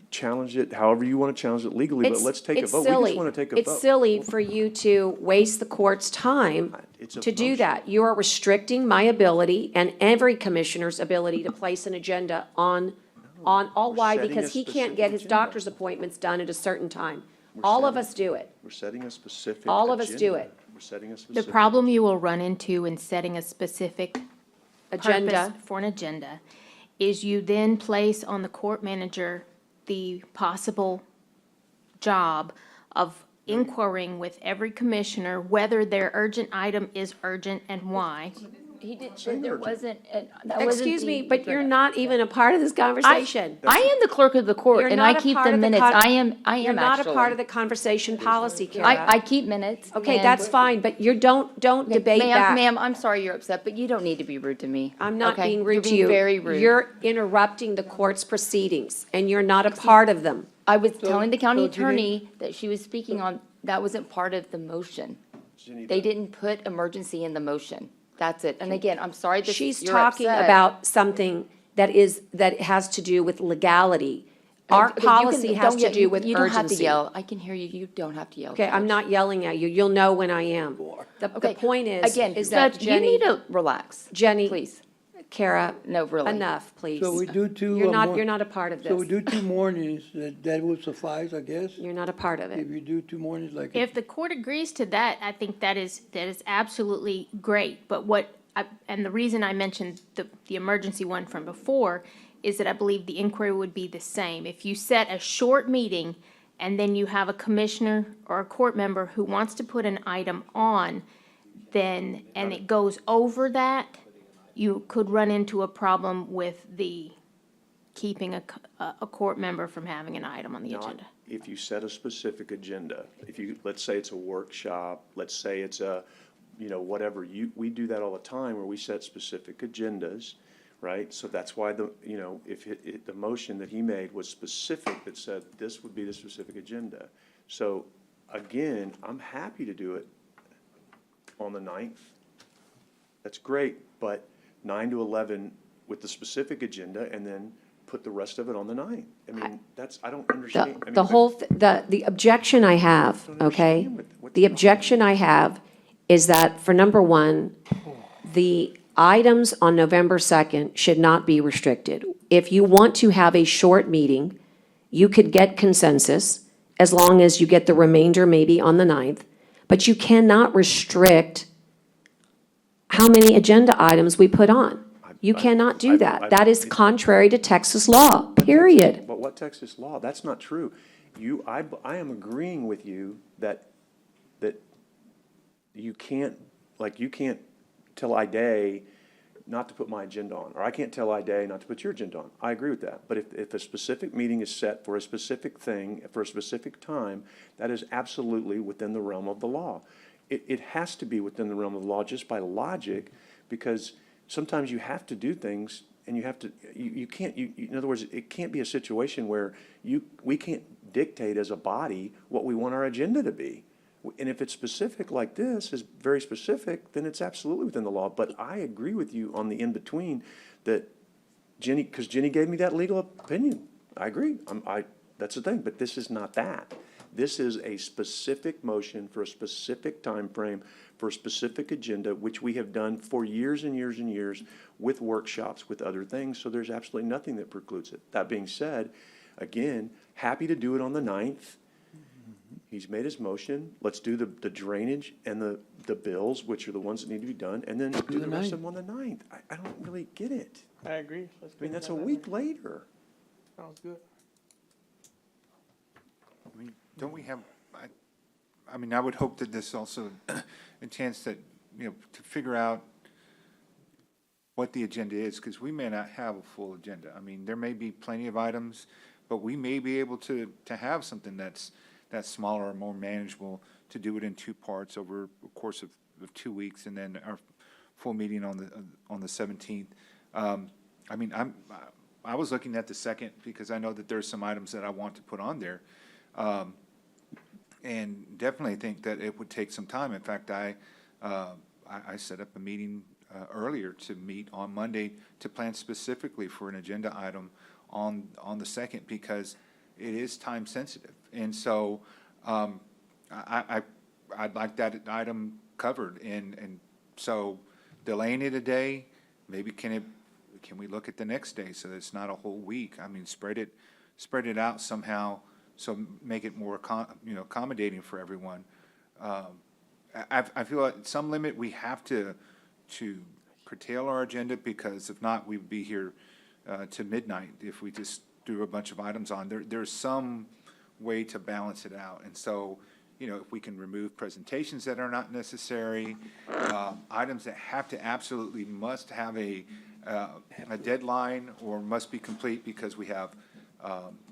challenge it however you want to challenge it legally, but let's take a It's vote. We silly. just want to take a vote. It's silly for you to waste the court's time It's a to do motion. that. You are restricting my ability and every commissioner's ability to place an agenda on all why, setting a because he can't specific get his agenda. doctor's appointments done at a certain time. We're All of setting- us do it. We're setting a specific All of us do agenda. it. We're setting a The specific. problem you will run into in setting a specific Agenda. purpose for an agenda is you then place on the court manager the possible job of inquiring with every commissioner whether their urgent item is urgent and why. He did, there wasn't, that wasn't Excuse me, the but you're agenda. not even a part of this conversation. I am the clerk of the court, You're and not I a keep part the of the minutes. con- I am You're not a part actually. of the conversation policy, Kara. I keep minutes. Okay, and- that's fine, but you don't debate that. Ma'am, I'm sorry you're upset, but you don't need to be rude to me. I'm not okay? being rude You're to being you. very rude. You're interrupting the court's proceedings, and you're not a part of them. I was telling the county so do you attorney that she was speaking on, that wasn't part of the motion. They didn't put emergency in the motion. That's it. And again, I'm sorry that She's you're talking upset. about something that has to do with legality. Our Okay, you can- policy has don't to yell. do with You don't have to urgency. yell. I can hear you. You don't have to yell. Okay, I'm not yelling at you. You'll know when I am. The Okay, point is again, that Judge, you Jenny, need to relax. Jenny, Please. Kara, No, really. enough, please. So we do two. You're not a part of So we this. do 2 mornings, that would suffice, I guess? You're not a part of If it. you do 2 mornings, like. If the court agrees to that, I think that is absolutely great. But and the reason I mentioned the emergency one from before is that I believe the inquiry would be the same. If you set a short meeting and then you have a commissioner or a court member who wants to put an item on, and it goes over that, you could run into a problem with keeping a court member from having an item on the Not agenda. if you set a specific agenda. Let's say it's a workshop, let's say it's a, whatever, we do that all the time where we set specific agendas, right? So that's why the motion that he made was specific, that said this would be the specific agenda. So again, I'm happy to do it on the 9th. That's great, but 9 to 11 with the specific agenda and then put the rest of it on the 9th. I mean, I don't understand. I mean, The objection I have, okay? The objection I have is that, for number one, the items on November 2nd should not be restricted. If you want to have a short meeting, you could get consensus, as long as you get the remainder maybe on the 9th, but you cannot restrict how many agenda items we put on. You cannot do that. That is contrary to Texas law, period. But what Texas law? That's not true. I am agreeing with you that you can't tell IDA not to put my agenda on, or I can't tell IDA not to put your agenda on. I agree with that. But if a specific meeting is set for a specific thing, for a specific time, that is absolutely within the realm of the law. It has to be within the realm of the law just by logic, because sometimes you have to do things and you can't, in other words, it can't be a situation where we can't dictate as a body what we want our agenda to be. And if it's specific like this, is very specific, then it's absolutely within the law. But I agree with you on the in-between that because Jenny gave me that legal opinion. I agree. That's the thing, but this is not that. This is a specific motion for a specific time frame, for a specific agenda, which we have done for years and years and years with workshops, with other things. So there's absolutely nothing that precludes it. That being said, again, happy to do it on the 9th. He's made his motion. Let's do the drainage and the bills, which are the ones that need to be done, and then do the rest of them on the 9th. I don't really get it. I agree. Let's I mean, do that's that a that week way. later. Sounds good. I mean, don't we have, I mean, I would hope that this also, a chance that, you know, to figure out what the agenda is, because we may not have a full agenda. I mean, there may be plenty of items, but we may be able to have something that's smaller or more manageable, to do it in 2 parts over the course of 2 weeks, and then our full meeting on the 17th. I mean, I was looking at the 2nd because I know that there's some items that I want to put on there. And definitely think that it would take some time. In fact, I set up a meeting earlier to meet on Monday to plan specifically for an agenda item on the 2nd, because it is time sensitive. And so I'd like that item covered. And so delaying it a day, maybe can we look at the next day so that it's not a whole week? I mean, spread it out somehow, so make it more accommodating for everyone. I feel like at some limit we have to curtail our agenda, because if not, we'd be here to midnight if we just threw a bunch of items on. There's some way to balance it out. And so, you know, if we can remove presentations that are not necessary, items that have to absolutely must have a deadline or must be complete because we have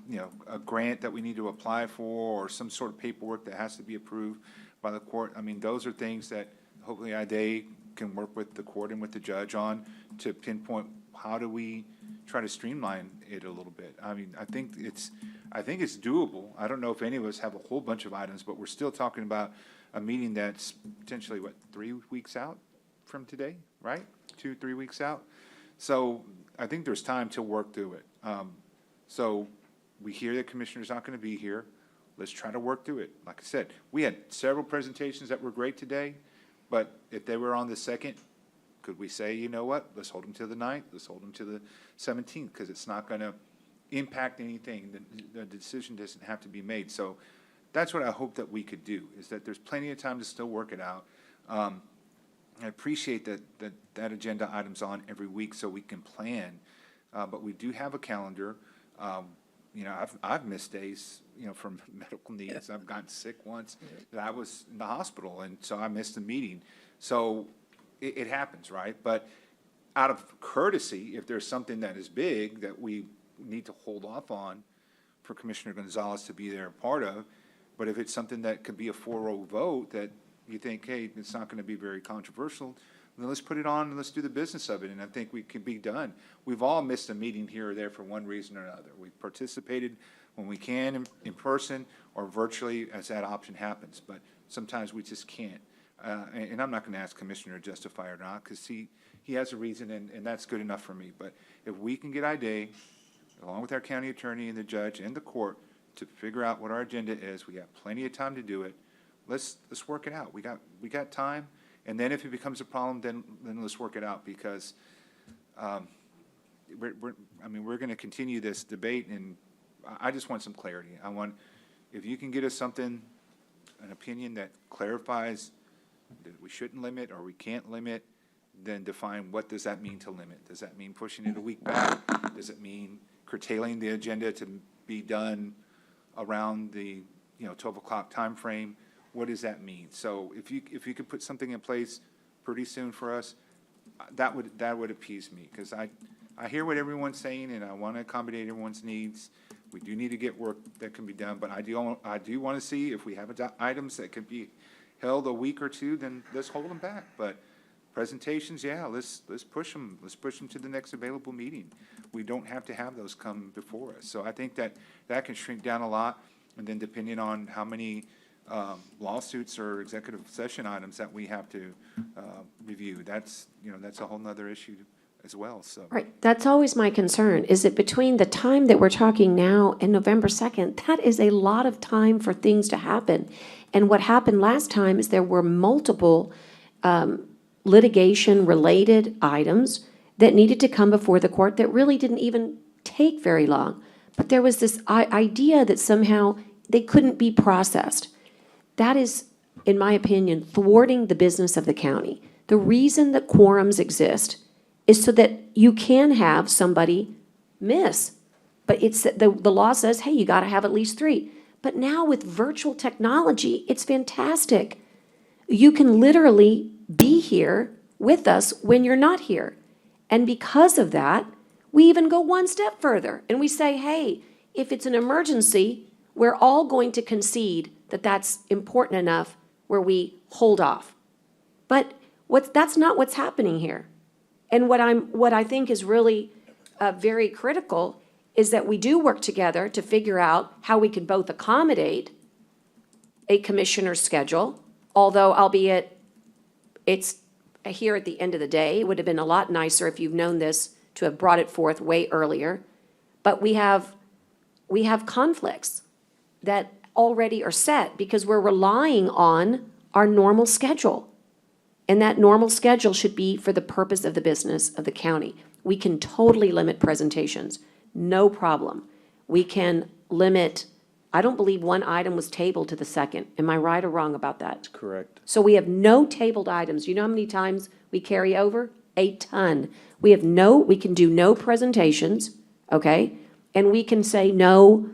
you know, a grant that we need to apply for, or some sort of paperwork that has to be approved by the court. I mean, those are things that hopefully IDA can work with the court and with the judge on to pinpoint how do we try to streamline it a little bit. I mean, I think it's doable. I don't know if any of us have a whole bunch of items, but we're still talking about a meeting that's potentially, 3 weeks out from today, right? 2-3 weeks out. So I think there's time to work through it. So we hear the commissioner's not going to be here. Let's try to work through it. Like I said, we had several presentations that were great today, but if they were on the 2nd, could we say, you know what, let's hold them to the 9th, let's hold them to the 17th, because it's not going to impact anything. The decision doesn't have to be made. So that's what I hope that we could do, is that there's plenty of time to still work it out. I appreciate that agenda item's on every week so we can plan, but we do have a calendar. You know, I've missed days, you know, from medical needs. I've gotten sick once that I was in the hospital, and so I missed a meeting. So it happens, right? But out of courtesy, if there's something that is big that we need to hold off on for Commissioner Gonzalez to be there a part of, but if it's something that could be a 4-0 vote that you think, hey, it's not going to be very controversial, then let's put it on and let's do the business of it. And I think we can be done. We've all missed a meeting here or there for one reason or another. We've participated when we can in person or virtually as that option happens, but sometimes we just can't. And I'm not going to ask Commissioner to justify or not, because he has a reason, and that's good enough for me. But if we can get IDA, along with our county attorney and the judge and the court, to figure out what our agenda is, we have plenty of time to do it. Let's work it out. We got time. And then if it becomes a problem, then let's work it out, because we're going to continue this debate, and I just want some clarity. If you can get us something, an opinion that clarifies that we shouldn't limit or we can't limit, then define what does that mean to limit. Does that mean pushing it a week back? Does it mean curtailing the agenda to be done around the 12 o'clock time frame? What does that mean? So if you could put something in place pretty soon for us, that would appease me, because I hear what everyone's saying, and I want to accommodate everyone's needs. We do need to get work that can be done, but I do want to see if we have items that could be held a week or two, then let's hold them back. But presentations, yeah, let's push them. Let's push them to the next available meeting. We don't have to have those come before us. So I think that can shrink down a lot, and then depending on how many lawsuits or executive session items that we have to review, that's a whole nother issue as well. So Right, that's always my concern, is that between the time that we're talking now and November 2nd, that is a lot of time for things to happen. And what happened last time is there were multiple litigation-related items that needed to come before the court that really didn't even take very long. But there was this idea that somehow they couldn't be processed. that is, in my opinion, thwarting the business of the county. The reason that quorums exist is so that you can have somebody miss. But it's, the law says, hey, you gotta have at least 3. But now with virtual technology, it's fantastic. You can literally be here with us when you're not here. And because of that, we even go one step further and we say, hey, if it's an emergency, we're all going to concede that that's important enough where we hold off. But that's not what's happening here. And what I think is really very critical is that we do work together to figure out how we can both accommodate a commissioner's schedule, although albeit it's here at the end of the day. It would have been a lot nicer if you've known this to have brought it forth way earlier. But we have conflicts that already are set because we're relying on our normal schedule. And that normal schedule should be for the purpose of the business of the county. We can totally limit presentations, no problem. We can limit, I don't believe one item was tabled to the second. Am I right or wrong about that? Correct. So we have no tabled items. You know how many times we carry over? A ton. We can do no presentations, okay? And we can say no,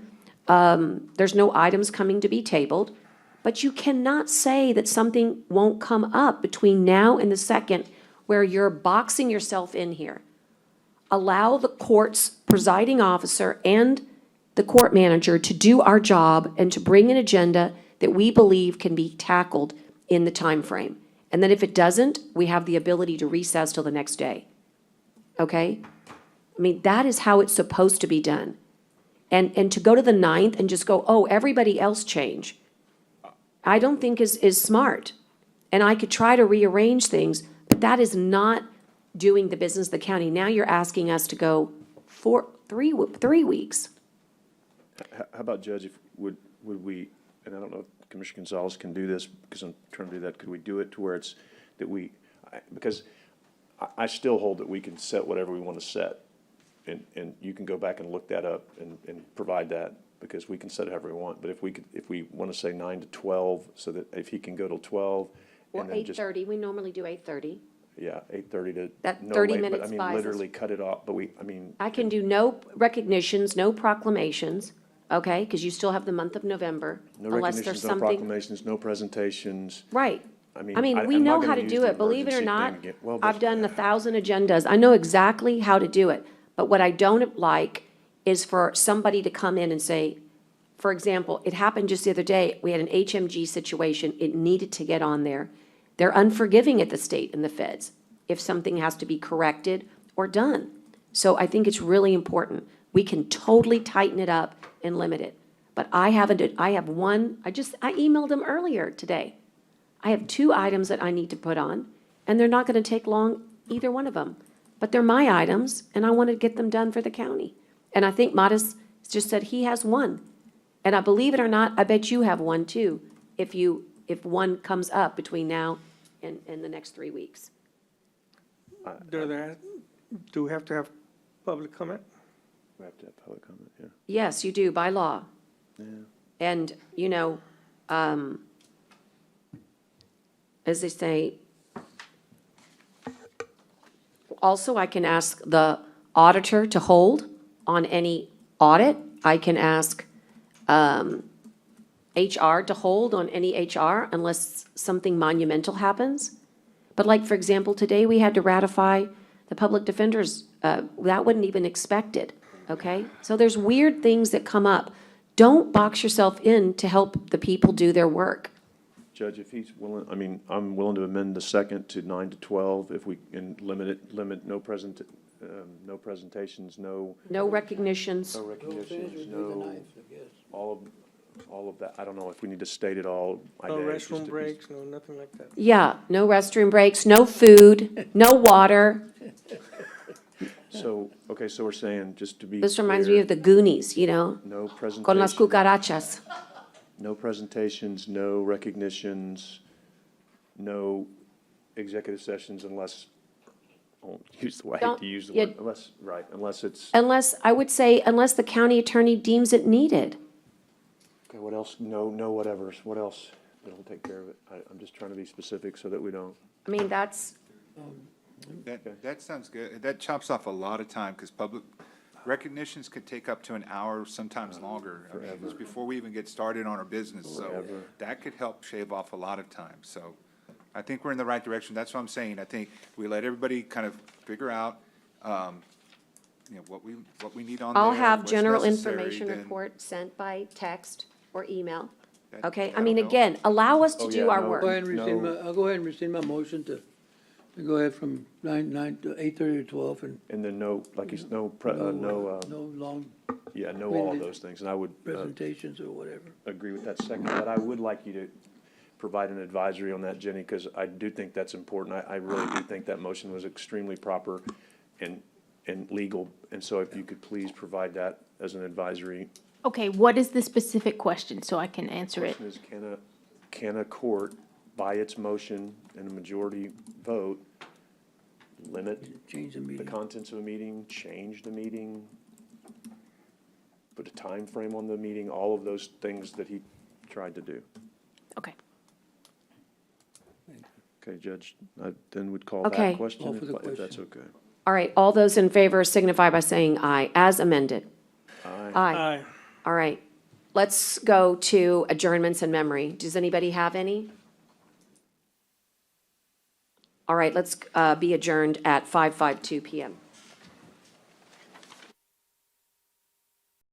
there's no items coming to be tabled. But you cannot say that something won't come up between now and the second where you're boxing yourself in here. Allow the court's presiding officer and the court manager to do our job and to bring an agenda that we believe can be tackled in the time frame. And then if it doesn't, we have the ability to recess till the next day. Okay? I mean, that is how it's supposed to be done. And to go to the 9th and just go, oh, everybody else change, I don't think is smart. And I could try to rearrange things, but that is not doing the business of the county. Now you're asking us to go for 3 weeks. How about, Judge, if would we, and I don't know if Commissioner Gonzalez can do this because I'm trying to do that, could we do it to where it's that because I still hold that we can set whatever we want to set. And you can go back and look that up and provide that because we can set it however we want. But if we want to say 9 to 12, so that if he can go till 12. Or and then just 8:30, we normally do 8:30. Yeah, 8:30 to. That no 30 late, minutes But I mean, buys us. literally cut it off, but I can do no recognitions, no proclamations, okay? Because you still have the month of November. no unless there's recognitions, no something. proclamations, no presentations. Right. I mean, we I'm know not how gonna to use do the it, believe it or emergency not. thing again. Well, I've done 1,000 agendas. I know exactly how to do it. But what I don't like is for somebody to come in and say, for example, it happened just the other day, we had an HMG situation, it needed to get on there. They're unforgiving at the state and the feds if something has to be corrected or done. So I think it's really important. We can totally tighten it up and limit it. But I have one, I emailed them earlier today. I have 2 items that I need to put on, and they're not gonna take long, either one of them. But they're my items, and I want to get them done for the county. And I think Modest just said he has 1. And I believe it or not, I bet you have 1 too, if one comes up between now and the next 3 weeks. Do we have to have public comment? We have to have public comment, yeah. Yes, you do, by law. Yeah. And, as they say, also, I can ask the auditor to hold on any audit. I can ask HR to hold on any HR unless something monumental happens. But like, for example, today we had to ratify the public defenders. That wasn't even expected, okay? So there's weird things that come up. Don't box yourself in to help the people do their work. Judge, if he's willing, I mean, I'm willing to amend the second to 9 to 12 if we can limit no presentations, no. No recognitions. No recognitions, no, all of that. I don't know if we need to state it all. No restroom breaks, no nothing like that? Yeah, no restroom breaks, no food, no water. So, okay, so we're saying, just to be This reminds me clear, of the Goonies, no con las presentation, cucarachas. no presentations, no recognitions, no executive sessions unless, I won't use the, I hate Don't- to use the yeah. word, unless it's, Unless, I would say, unless the county attorney deems it needed. okay, what else? No whatevers, what else? it'll take care of it. I'm just trying to be specific so that we don't. I mean, that's, That sounds good. That chops off a lot of time, because public recognitions could take up to an hour, sometimes longer. I mean, it's before we even get started on our business, so Forever. that could help shave off a lot of time. So I think we're in the right direction. That's what I'm saying. I think we let everybody kind of figure out, what we need on there. I'll have what's general necessary, information then report sent by text or email. that- Okay, I that'll mean, help. again, allow us to Oh, do yeah, our no. work. Go ahead and rescind No. I'll go ahead and rescind my motion to go ahead from nine to 8:30 to 12 and And then no, like you, no, no long yeah, no all of those things. And I would presentations or whatever. agree with that second, but I would like you to provide an advisory on that, Jenny, because I do think that's important. I really do think that motion was extremely proper and legal. And so if you could please provide that as an advisory. Okay, what is the specific question so I can answer it? Question is, can a court, by its motion and a majority vote, limit Change the the meeting. contents of a meeting, change the meeting, put a time frame on the meeting, all of those things that he tried to do? Okay. Okay, Judge, I then would call Okay. that question Call for the if that's question. okay. All right, all those in favor signify by saying aye, as amended. Aye. Aye. All right, let's go to adjournments and memory. Does anybody have any? All right, let's be adjourned at 5:52 PM.